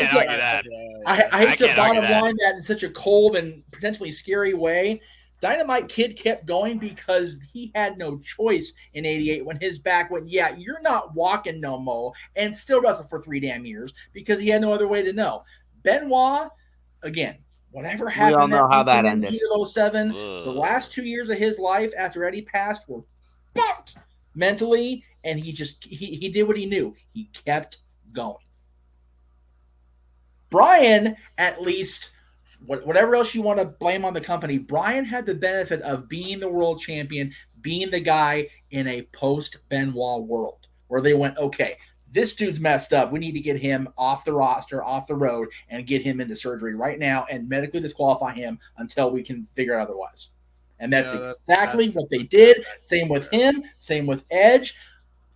G: that.
B: I hate to bottom line that in such a cold and potentially scary way. Dynamite Kid kept going because he had no choice in '88 when his back went, yeah, you're not walking no more, and still wrestled for 3 damn years because he had no other way to know. Benoit, again, whatever happened,
H: we all know how that ended.
B: In 07, the last 2 years of his life after Eddie passed were fucked mentally, and he did what he knew. He kept going. Bryan, at least, whatever else you want to blame on the company, Bryan had the benefit of being the world champion, being the guy in a post-Benoit world where they went, okay, this dude's messed up. We need to get him off the roster, off the road, and get him into surgery right now and medically disqualify him until we can figure out otherwise. And that's exactly what they did. Same with him. Same with Edge.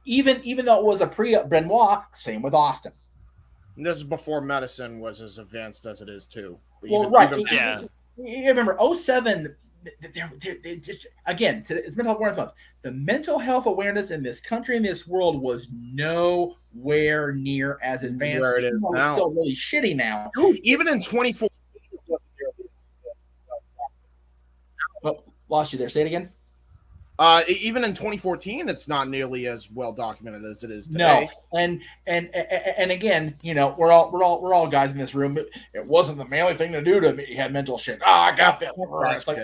B: even though it was a pre-Benoit, same with Austin.
C: And this is before medicine was as advanced as it is too.
B: Well, right. You remember 07. They just, again, it's mental health awareness month. The mental health awareness in this country and this world was nowhere near as advanced.
C: Where it is now.
B: It's still really shitty now.
C: Dude, even in 2014.
B: Oh, lost you there. Say it again.
C: Even in 2014, it's not nearly as well documented as it is today.
B: No, and again, you know, we're all guys in this room. It wasn't the manly thing to do to me. He had mental shit. Oh, I got that. It's like,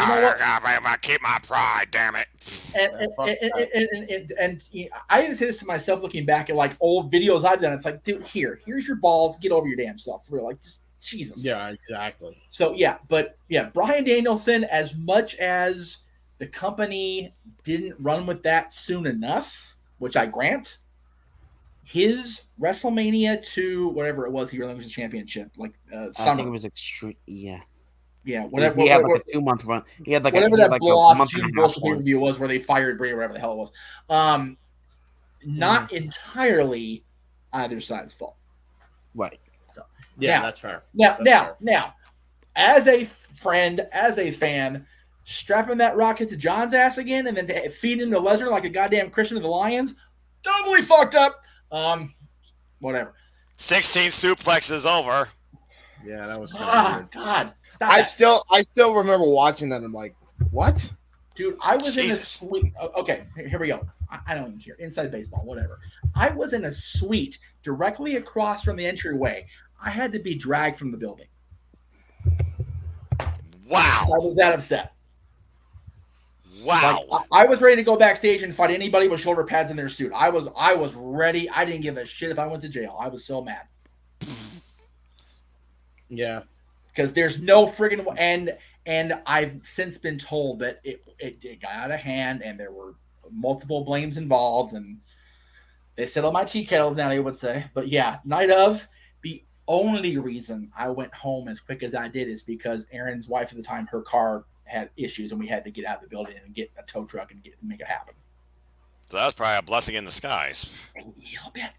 B: you know what?
D: I keep my pride, damn it.
B: And you know, I even say this to myself, looking back at like old videos I've done. It's like, dude, here's your balls. Get over your damn self. For real, like, just Jesus.
C: Yeah, exactly.
B: So yeah, but yeah, Bryan Danielson, as much as the company didn't run with that soon enough, which I grant, his WrestleMania 2, whatever it was, he relinquished the championship. Like
H: I
B: summer.
H: think it was extreme. Yeah.
B: Yeah, whatever.
H: He had like a 2-month run. He had like
B: whatever
H: he had
B: that
H: like
B: blow
H: a
B: off
H: month
B: June
H: and a half
B: bullshit pay-per-view was, where they fired Bray or whatever the hell it was. Not entirely either side's fault.
H: Right.
B: So
C: Yeah,
B: now,
C: that's fair.
B: Now, as a friend, as a fan, strapping that rocket to John's ass again and then feeding him to Lesnar like a goddamn Christian to the Lions, doubly fucked up. Whatever.
G: 16 suplexes over.
C: Yeah, that was kind of weird.
B: God, stop
C: I
B: that.
C: still remember watching that. I'm like, what?
B: Dude, I was
G: Jesus.
B: in a suite. Okay, here we go. I don't even care. Inside baseball, whatever. I was in a suite directly across from the entryway. I had to be dragged from the building.
G: Wow.
B: I was that upset.
G: Wow.
B: Like, I was ready to go backstage and fight anybody with shoulder pads in their suit. I was ready. I didn't give a shit if I went to jail. I was so mad.
C: Yeah.
B: Because there's no friggin' and I've since been told that it got out of hand and there were multiple blames involved and they settled my tea kettles now, they would say. But yeah, night of, the only reason I went home as quick as I did is because Aaron's wife at the time, her car had issues and we had to get out of the building and get a tow truck and make it happen.
G: So that was probably a blessing in disguise.
B: A little bit.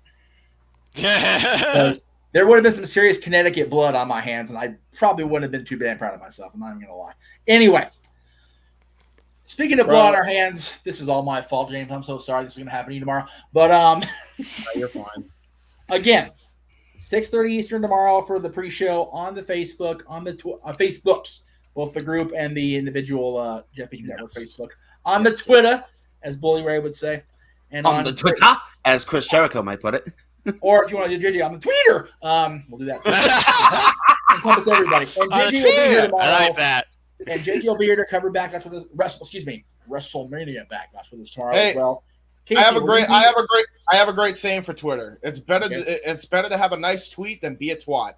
B: There would have been some serious Connecticut blood on my hands, and I probably wouldn't have been too damn proud of myself. I'm not even going to lie. Anyway, speaking of blood on our hands, this is all my fault, James. I'm so sorry this is going to happen to you tomorrow. But
C: You're fine.
B: Again, 6:30 Eastern tomorrow for the pre-show on the Facebook, on the Facebooks, both the group and the individual Jeff Meacham Network Facebook. On the Twitter, as Bully Ray would say. And
H: on the Twitter, as Chris Jericho might put it.
B: Or if you want to do JJ on the Twitter, we'll do that too. Encompass everybody. And JJ will be here tomorrow.
G: I like that.
B: And JJ will be here to cover Backlash with us. WrestleMania Backlash with us tomorrow
C: Hey,
B: as well. Casey,
C: I have a great saying for Twitter. It's better to have a nice tweet than be a twat.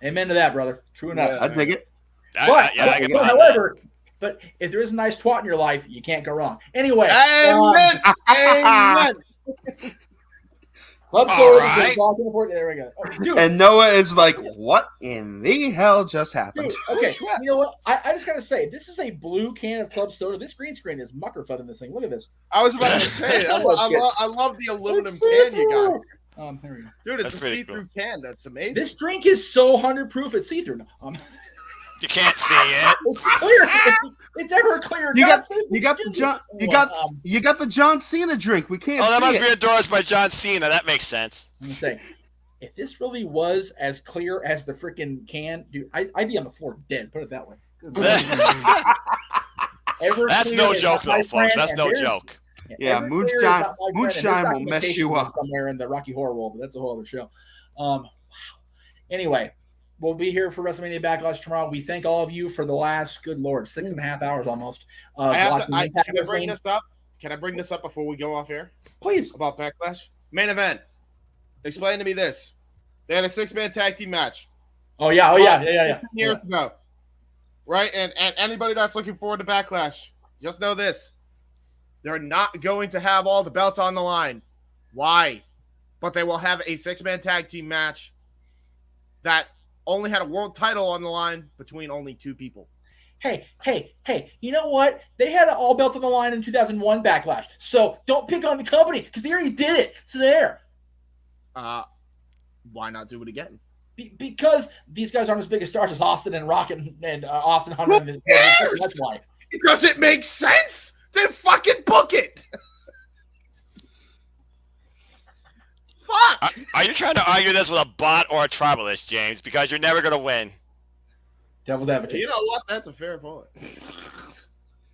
B: Amen to that, brother. True enough.
C: Yeah.
H: I dig it.
B: However, but if there is a nice twat in your life, you can't go wrong. Anyway.
C: Amen. Amen.
B: Let's go. Right. There we go. Oh, dude.
H: And Noah is like, what in the hell just happened?
B: Dude, okay, you know what? I just got to say, this is a blue can of club soda. This green screen is muckerfud in this thing. Look at this.
C: I was about to say, I love the aluminum can you got.
B: There we go.
C: Dude, it's a see-through can. That's amazing.
B: This drink is so 100 proof. It's see-through.
G: You can't see it.
B: It's clear. It's ever clear.
H: You got the John Cena drink. We can't.
G: Oh, that must
H: it.
G: be endorsed by John Cena. That makes sense.
B: I'm saying, if this really was as clear as the freaking can, dude, I'd be on the floor dead. Put it that way.
G: That's no joke, though, folks. That's no joke.
H: Yeah, moonshine will mess you up
B: somewhere in the Rocky Horror World, but that's a whole other show. Wow. Anyway. We'll be here for WrestleMania Backlash tomorrow. We thank all of you for the last, good Lord, 6.5 hours almost.
C: Can I bring this up before we go off air?
B: Please.
C: About Backlash? Main event. Explain to me this. They had a 6-man tag team match.
B: Oh, yeah.
C: Years ago. Right? And anybody that's looking forward to Backlash, just know this. They're not going to have all the belts on the line. Why? But they will have a 6-man tag team match that only had a world title on the line between only 2 people.
B: hey, you know what? They had all belts on the line in 2001 Backlash. So don't pick on the company because they already did it. So there.
C: Why not do it again?
B: Because these guys aren't as big as stars as Austin and Rock and Austin Hunter. That's why.
C: Does it make sense? Then fucking book it. Fuck.
G: Are you trying to argue this with a bot or a tribalist, James? Because you're never gonna win.
B: Devil's advocate.
C: You know what? That's a fair point.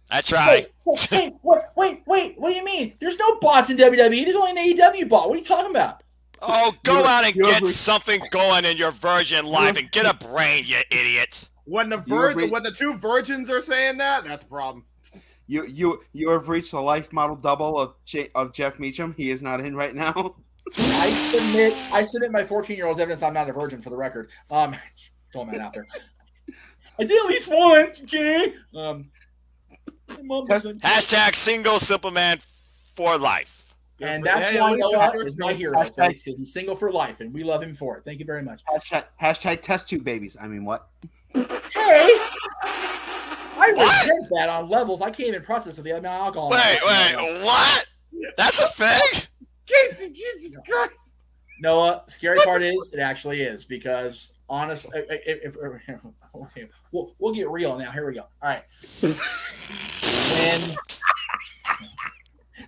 G: I tried.
B: Wait, what do you mean? There's no bots in WWE. There's only an AEW bot. What are you talking about?
G: Oh, go out and get something going in your virgin life and get a brain, you idiot.
C: When the two virgins are saying that, that's a problem.
H: You have reached the life model double of Jeff Meacham. He is not in right now.
B: I submit my 14-year-old's evidence I'm not a virgin for the record. Throwing that out there. I did at least once, okay?
G: Hashtag single simple man for life.
B: And that's why Noah is my hero, because he's single for life, and we love him for it. Thank you very much.
H: Hashtag test tube babies. I mean, what?
B: Hey! I resent that on levels. I can't even process the amount of alcohol.
G: Wait, what? That's a thing?
C: Casey, Jesus Christ.
B: Noah, scary part is it actually is, because honestly, okay, we'll get real now. Here we go. All right.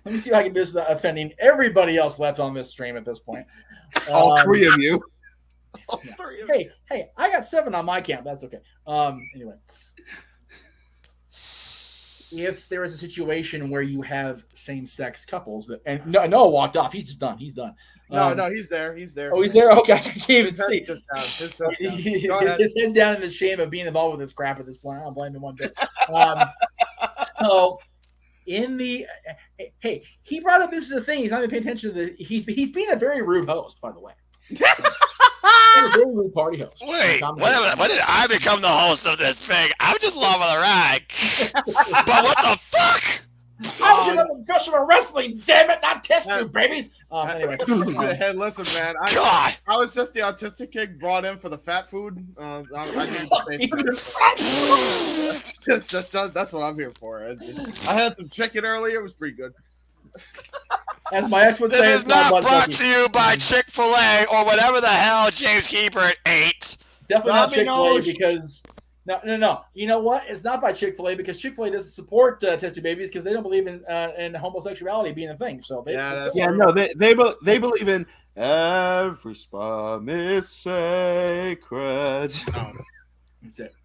B: Let me see if I can do this without offending everybody else left on this stream at this point.
H: All three of you.
C: All three of you.
B: Hey, I got 7 on my count. That's okay. Anyway. If there is a situation where you have same-sex couples and Noah walked off, he's done. He's done.
C: No, he's there.
B: Oh, he's there. Okay, I can't even see.
C: Just down.
B: His head's down in the shame of being involved with this crap at this point. I don't blame him one bit. So, he brought up this is a thing. He's not even paying attention to the. He's being a very rude host, by the way. He's a very rude party host.
G: Wait, when did I become the host of this thing? I'm just along for the ride. But what the fuck?
B: I'm just professional wrestling, damn it, not test tube babies. Anyway.
C: Hey, listen, man. I was just the autistic kid brought in for the fat food. That's what I'm here for. I had some chicken earlier. It was pretty good.
B: As my ex would say,
G: this is not brought to you by Chick-fil-A or whatever the hell James Hebert ate.
B: Definitely not Chick-fil-A because no. You know what? It's not by Chick-fil-A because Chick-fil-A doesn't support test tube babies because they don't believe in homosexuality being a thing. So
H: they believe in every sperm is sacred.
B: That's it.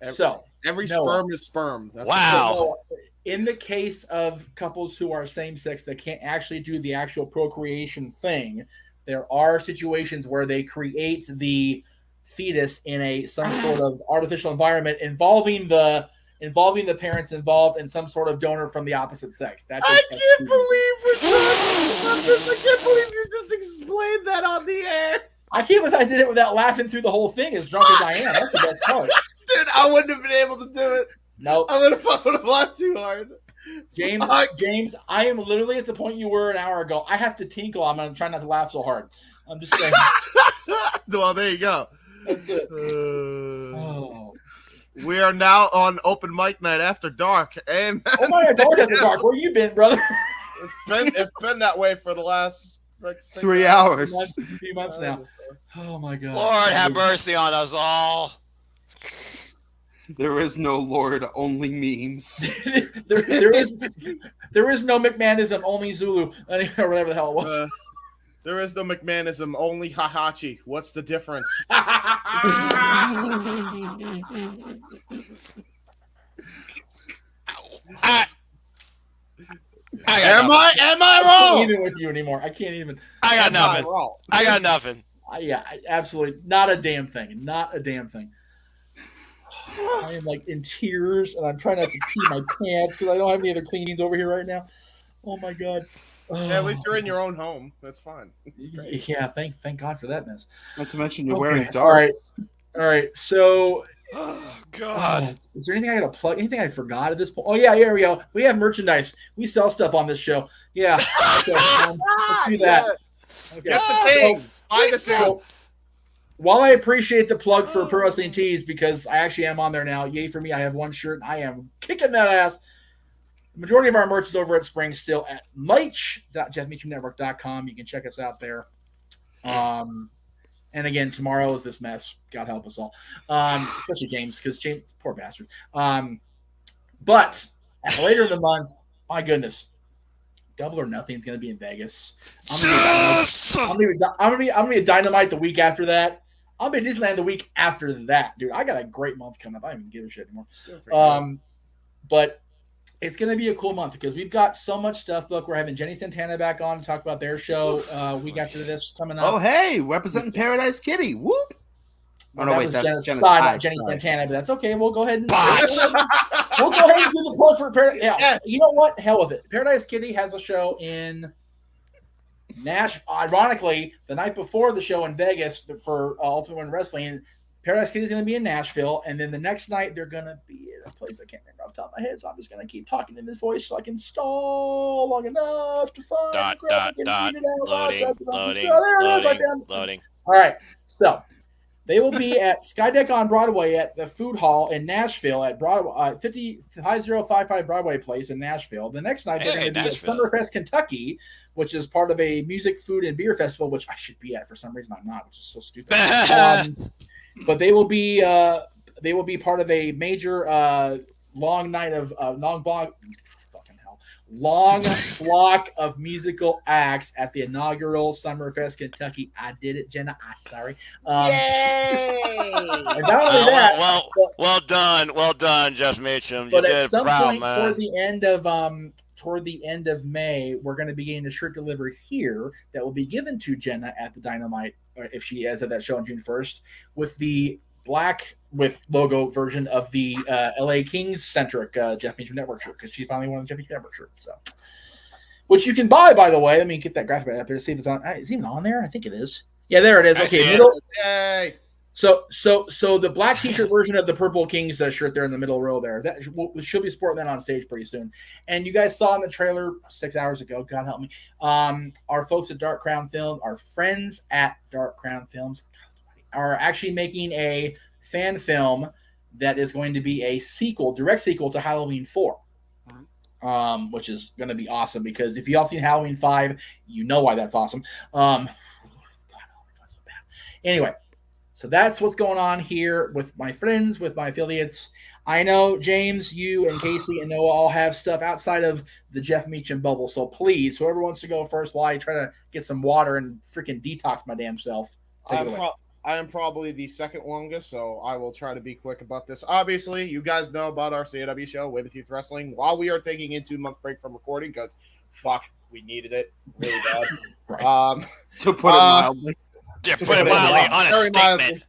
C: Every sperm is sperm.
G: Wow.
B: In the case of couples who are same-sex that can't actually do the actual procreation thing, there are situations where they create the fetus in some sort of artificial environment involving the parents involved and some sort of donor from the opposite sex.
C: I can't believe we're talking about this. I can't believe you just explained that on the air.
B: I can't believe I did it without laughing through the whole thing as drunk as I am. That's the best part.
C: Dude, I wouldn't have been able to do it.
B: Nope.
C: I would have laughed too hard.
B: James, I am literally at the point you were an hour ago. I have to tinkle. I'm going to try not to laugh so hard. I'm just saying.
C: Well, there you go.
B: That's it.
C: We are now on open mic night after dark. And
B: oh my God, it's after dark. Where you been, brother?
C: It's been that way for the last
H: 3 hours.
B: A few months now. Oh my God.
G: Lord have mercy on us all.
H: There is no Lord, only memes.
B: there is no McMahonism, only Zulu, or whatever the hell it was.
C: There is no McMahonism, only Hahachi. What's the difference?
G: Am
C: I wrong?
B: I can't even with you anymore. I can't even.
G: I got nothing.
B: Yeah, absolutely. Not a damn thing. Not a damn thing. I am like in tears, and I'm trying not to pee my pants because I don't have any other cleanings over here right now. Oh my God!
C: Yeah, at least you're in your own home. That's fine.
B: That's yeah, thank God for that mess.
H: Not to mention you're wearing dark.
B: All right. So,
G: oh God,
B: is there anything I got to plug? Anything I forgot at this point? Oh yeah, here we go. We have merchandise. We sell stuff on this show. Yeah. Okay, let's do that. Okay.
C: Get the thing. Buy the thing.
B: while I appreciate the plug for Pro Wrestling Tees because I actually am on there now, yay for me, I have one shirt and I am kicking that ass. The majority of our merch is over at Spring still at merch.jeffmeachamnetwork.com. You can check us out there. And again, tomorrow is this mess. God help us all. Especially James, because James, poor bastard. But later in the month, my goodness, Double or Nothing is going to be in Vegas. I'm going to be at Dynamite the week after that. I'll be at Disneyland the week after that, dude. I got a great month coming up. I don't even give a shit anymore. But it's going to be a cool month because we've got so much stuff. Look, we're having Jenny Santana back on to talk about their show week after this coming up.
H: Oh, hey, representing Paradise Kitty. Whoop.
B: Well, oh, no, wait, that's Jenny Santana, but that's okay. We'll go ahead and we'll go ahead and do the plug for Paradise. Yeah, you know what? Hell with it. Paradise Kitty has a show in Nashville. Ironically, the night before the show in Vegas for Ultimate Women Wrestling, Paradise Kitty is going to be in Nashville, and then the next night they're going to be in a place I can't remember off the top of my head. So I'm just going to keep talking in this voice so I can stall long enough to find loading. All right, so. They will be at Skydeck on Broadway at the Food Hall in Nashville at 5055 Broadway Place in Nashville. The next night, they're going to be at Summerfest, Kentucky, which is part of a music, food, and beer festival, which I should be at. For some reason, I'm not, which is so stupid. But they will be part of a major long night of long block of musical acts at the inaugural Summerfest Kentucky. I did it, Jenna. I'm sorry.
G: Yay!
B: And not only that,
G: well done, Jeff Meacham.
B: You did some proud, point man. Toward the end of May, we're going to be getting a shirt delivered here that will be given to Jenna at the Dynamite, if she is at that show on June 1st, with the black with logo version of the LA Kings centric Jeff Meacham Network shirt because she finally won the Jeff Meacham Network shirt. So, which you can buy, by the way. Let me get that graphic up there to see if it's on. Is it even on there? I think it is. Yeah, there it is. Okay, middle. Yay. So the black T-shirt version of the Purple Kings shirt there in the middle row there. That we should be sporting that on stage pretty soon. And you guys saw in the trailer 6 hours ago. God help me. Our folks at Dark Crown Films, our friends at Dark Crown Films, are actually making a fan film that is going to be a direct sequel to Halloween 4, which is going to be awesome because if y'all seen Halloween 5, you know why that's awesome. Anyway, so that's what's going on here with my friends, with my affiliates. I know James, you, and Casey and Noah all have stuff outside of the Jeff Meacham bubble, so please, whoever wants to go first while I try to get some water and freaking detox my damn self.
C: I am probably the second longest, so I will try to be quick about this. Obviously, you guys know about our CAW show, Weymouth Youth Wrestling, while we are taking a 2-month break from recording because, we needed it really bad.
H: Right. To put it mildly.
G: Yeah, put it mildly on a statement.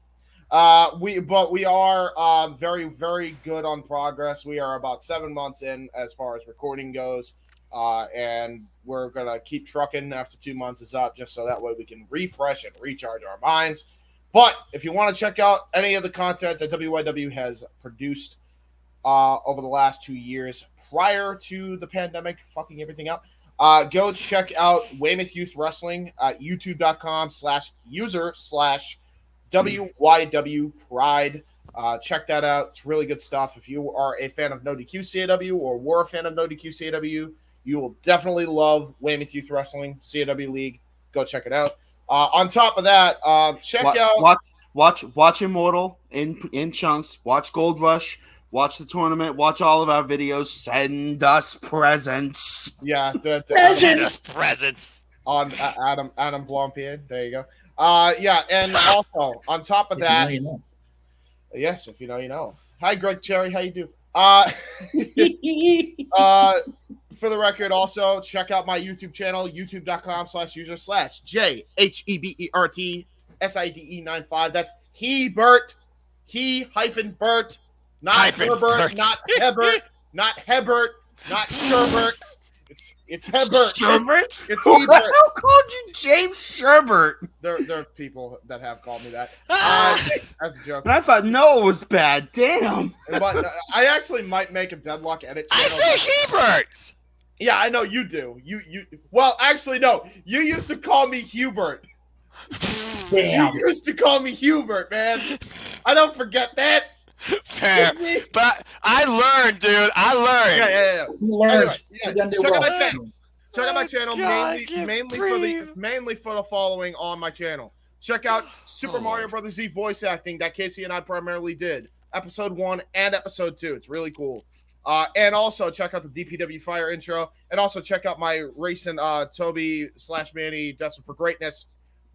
C: We are very, very good on progress. We are about 7 months in as far as recording goes, and we're going to keep trucking after 2 months is up just so that way we can refresh and recharge our minds. But if you want to check out any of the content that WYW has produced over the last 2 years prior to the pandemic fucking everything up, go check out Weymouth Youth Wrestling at youtube.com/user/WYW Pride. Check that out. It's really good stuff. If you are a fan of No DQ CAW or were a fan of No DQ CAW, you will definitely love Weymouth Youth Wrestling CAW League. Go check it out. On top of that, check out
H: watch Immortal in chunks. Watch Gold Rush. Watch the tournament. Watch all of our videos. Send us presents.
C: Yeah,
G: send us presents
C: on Adam Blompied. There you go. Yeah, and also on top of that,
B: you know.
C: Yes, if you know, you know. Hi, Greg Cherry. How you do? For the record, also check out my YouTube channel, youtube.com/user/JHEBERTSIDE95. That's Hebert, He-Bert, not Herbert, not Hebert, not Hebert, not Sherbert. It's Hebert.
H: Sherbert?
C: It's Hebert.
H: Who called you James Sherbert?
C: There are people that have called me that. That's a joke.
H: And I thought Noah was bad. Damn.
C: But I actually might make a Deadlock edit channel.
G: I say Hebert.
C: Yeah, I know you do. You. Well, actually, no. You used to call me Hubert.
B: Damn.
C: You used to call me Hubert, man. I don't forget that.
G: Fair. But I learned, dude. I learned.
C: Yeah.
B: You learned.
C: Anyway,
B: You done did
C: check out
B: well.
C: my channel. Check out my channel
G: God,
C: mainly for the following on my channel. Check out Super Mario Brothers Z voice acting that Casey and I primarily did. Episode 1 and Episode 2. It's really cool. And also check out the DPW Fire intro. And also check out my recent Toby/Manny Destined for Greatness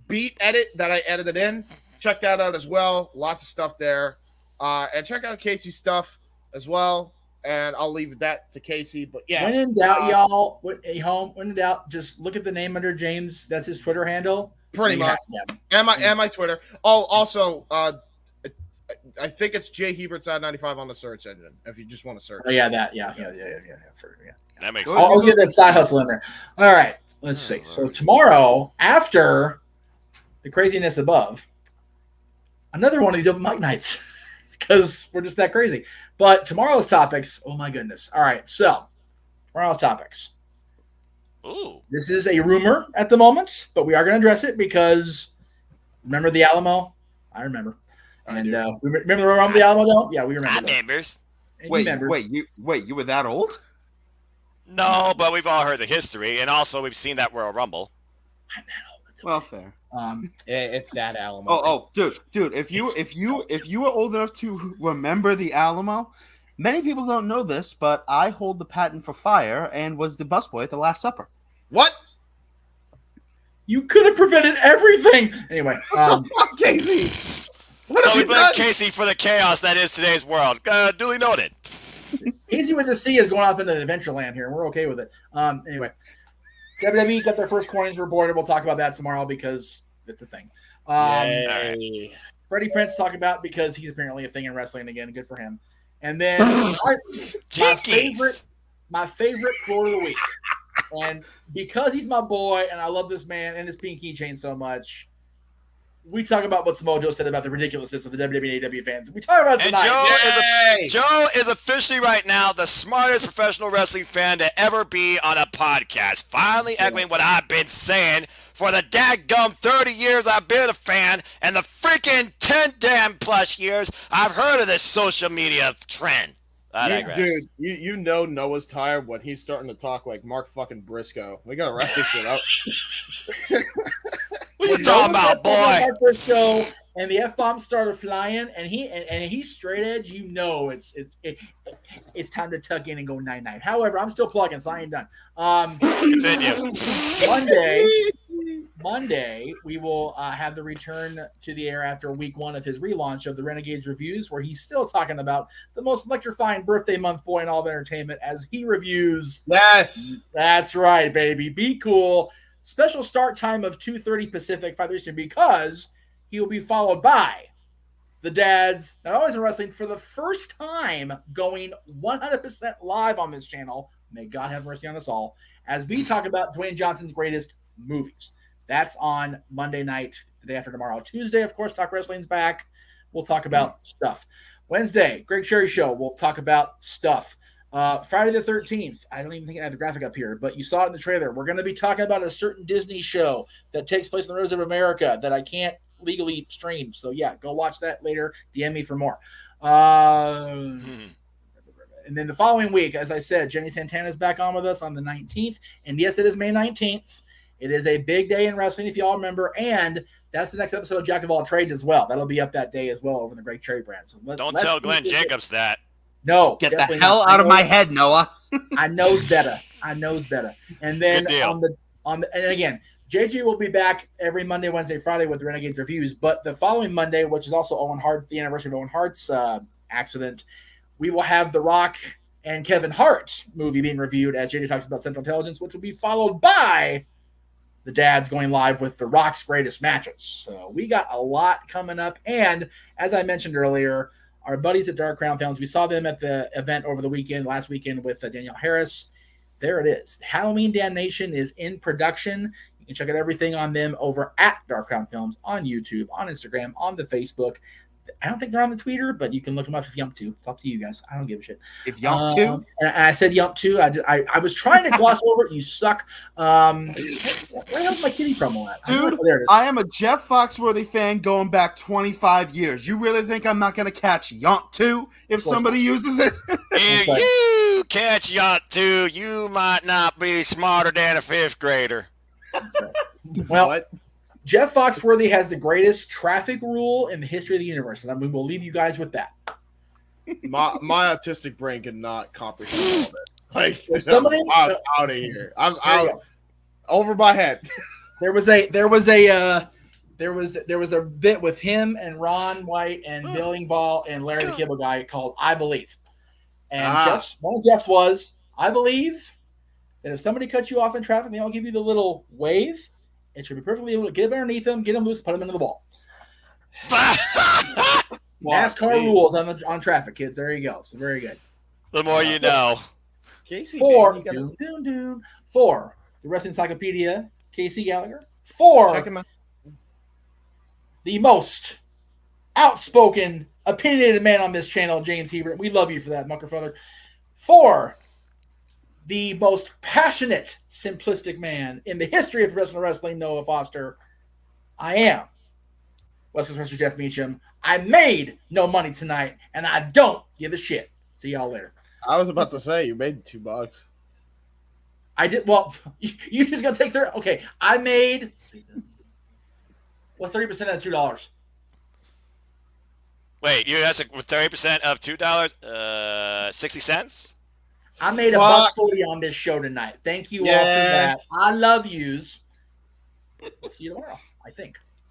C: beat edit that I edited in. Check that out as well. Lots of stuff there. And check out Casey's stuff as well. And I'll leave that to Casey. But yeah.
B: When in doubt, y'all, when in doubt, just look at the name under James. That's his Twitter handle.
C: Pretty much. And my Twitter. Oh, also, I think it's J Hebertside 95 on the search engine. If you just want to search.
B: Oh yeah, that yeah.
G: That makes
B: sense. I'll get that side hustle in there. All right, let's see. So tomorrow, after the craziness above, another one of these open mic nights because we're just that crazy. But tomorrow's topics. Oh my goodness! All right, so tomorrow's topics.
G: Ooh.
B: This is a rumor at the moment, but we are going to address it because remember the Alamo? I remember. And remember the Royal the Alamo, though? Yeah, we remember.
G: Members.
J: Wait, you were that old?
G: No, but we've all heard the history, and also we've seen that Royal Rumble.
B: I'm that old. It's
J: okay.
B: Well, fair.
K: It's that Alamo.
J: Oh, dude! If you were old enough to remember the Alamo, many people don't know this, but I hold the patent for fire and was the busboy at the Last Supper.
C: What?
B: You could have prevented everything. Anyway,
C: Casey.
G: So we blame Casey for the chaos that is today's world. Duly noted.
B: Casey with the C is going off into Adventureland here, and we're okay with it. Anyway, WWE got their first coins reported. We'll talk about that tomorrow because it's a thing. Freddie Prinze talk about because he's apparently a thing in wrestling again. Good for him. And then my favorite quote of the week. And because he's my boy and I love this man and his pink keychain so much, we talk about what Samoa Joe said about the ridiculousness of the WWE and AEW fans. We talk about it tonight.
G: Joe is officially right now the smartest professional wrestling fan to ever be on a podcast. Finally echoing what I've been saying for the dadgum 30 years I've been a fan and the freaking 10 damn plus years I've heard of this social media trend.
C: Dude, you know Noah's tired when he's starting to talk like Mark fucking Briscoe. We gotta wrap this shit up.
G: What you talking about, boy?
B: Mark Briscoe and the F-bomb started flying, and he's straight edge. You know, it's time to tuck in and go 9-9. However, I'm still plugging, so I ain't done.
G: Continue.
B: Monday, we will have the return to the air after week 1 of his relaunch of the Renegades Reviews, where he's still talking about the most electrifying birthday month boy in all of entertainment as he reviews.
C: Yes.
B: That's right, baby. Be cool. Special start time of 2:30 Pacific, 5 Eastern, because he will be followed by the dads, not always in wrestling, for the first time going 100% live on this channel. May God have mercy on us all, as we talk about Dwayne Johnson's greatest movies. That's on Monday night, the day after tomorrow. Tuesday, of course, Talk Wrestling's back. We'll talk about stuff. Wednesday, Greg Cherry Show. We'll talk about stuff. Friday the 13th. I don't even think I have the graphic up here, but you saw it in the trailer. We're going to be talking about a certain Disney show that takes place on the roads of America that I can't legally stream. So, yeah, go watch that later. DM me for more. And then the following week, as I said, Jenny Santana is back on with us on the 19th. And, yes, it is May 19th. It is a big day in wrestling, if you all remember, and that's the next episode of Jack of All Trades as well. That'll be up that day as well over the Greg Cherry brand. So
G: don't tell Glenn Jacobs that.
B: No,
J: get the hell out of my head, Noah.
B: I knows better. And then and again, JG will be back every Monday, Wednesday, Friday with Renegades Reviews. But the following Monday, which is also Owen Hart, the anniversary of Owen Hart's accident, we will have The Rock and Kevin Hart movie being reviewed as JJ talks about Central Intelligence, which will be followed by the dads going live with The Rock's greatest matches. So we got a lot coming up. And as I mentioned earlier, our buddies at Dark Crown Films, we saw them at the event over the weekend, last weekend with Danielle Harris. There it is. Halloween Damnation is in production. You can check out everything on them over at Dark Crown Films on YouTube, on Instagram, on the Facebook. I don't think they're on the Twitter, but you can look them up if you want to. It's up to you guys. I don't give a shit.
J: If you want to,
B: and I said yump too. I was trying to gloss over it. You suck. Where the hell's my kitty promo at?
J: Dude,
B: there it is.
J: I am a Jeff Foxworthy fan going back 25 years. You really think I'm not going to catch Yonk 2 if somebody uses it?
G: If you catch Yonk 2, you might not be smarter than a 5th grader.
B: Well,
C: What?
B: Jeff Foxworthy has the greatest traffic rule in the history of the universe, and we'll leave you guys with that.
C: My autistic brain cannot comprehend all this. Like,
B: Well, somebody-
C: I'm out of here. I'm out over my head.
B: There was a bit with him and Ron White and Bill Engvall and Larry the Cable Guy called "I Believe," and one of Jeff's was, "I believe that if somebody cuts you off in traffic, they don't give you the little wave. It should be perfectly able to get underneath them, get them loose, put them into the wall." NASCAR rules on traffic, kids. There you go. So very good.
G: The more you know.
C: Casey,
B: For
C: man, you gotta
B: for the Wrestling Encyclopedia, Casey Gallagher. For
C: check him out.
B: the most outspoken, opinionated man on this channel, James Hebert. We love you for that, Muckerfeller. For the most passionate, simplistic man in the history of professional wrestling, Noah Foster, I am West Coast Wrestler Jeff Meacham. I made no money tonight, and I don't give a shit. See y'all later.
C: I was about to say you made $2.
B: I did well. You just gotta take 30. Okay, I made 30% of $2.
G: Wait, you asked with 30% of $2, 60 cents?
B: I made $1.40 on this show tonight. Thank you all for that. I love yous. See you tomorrow, I think.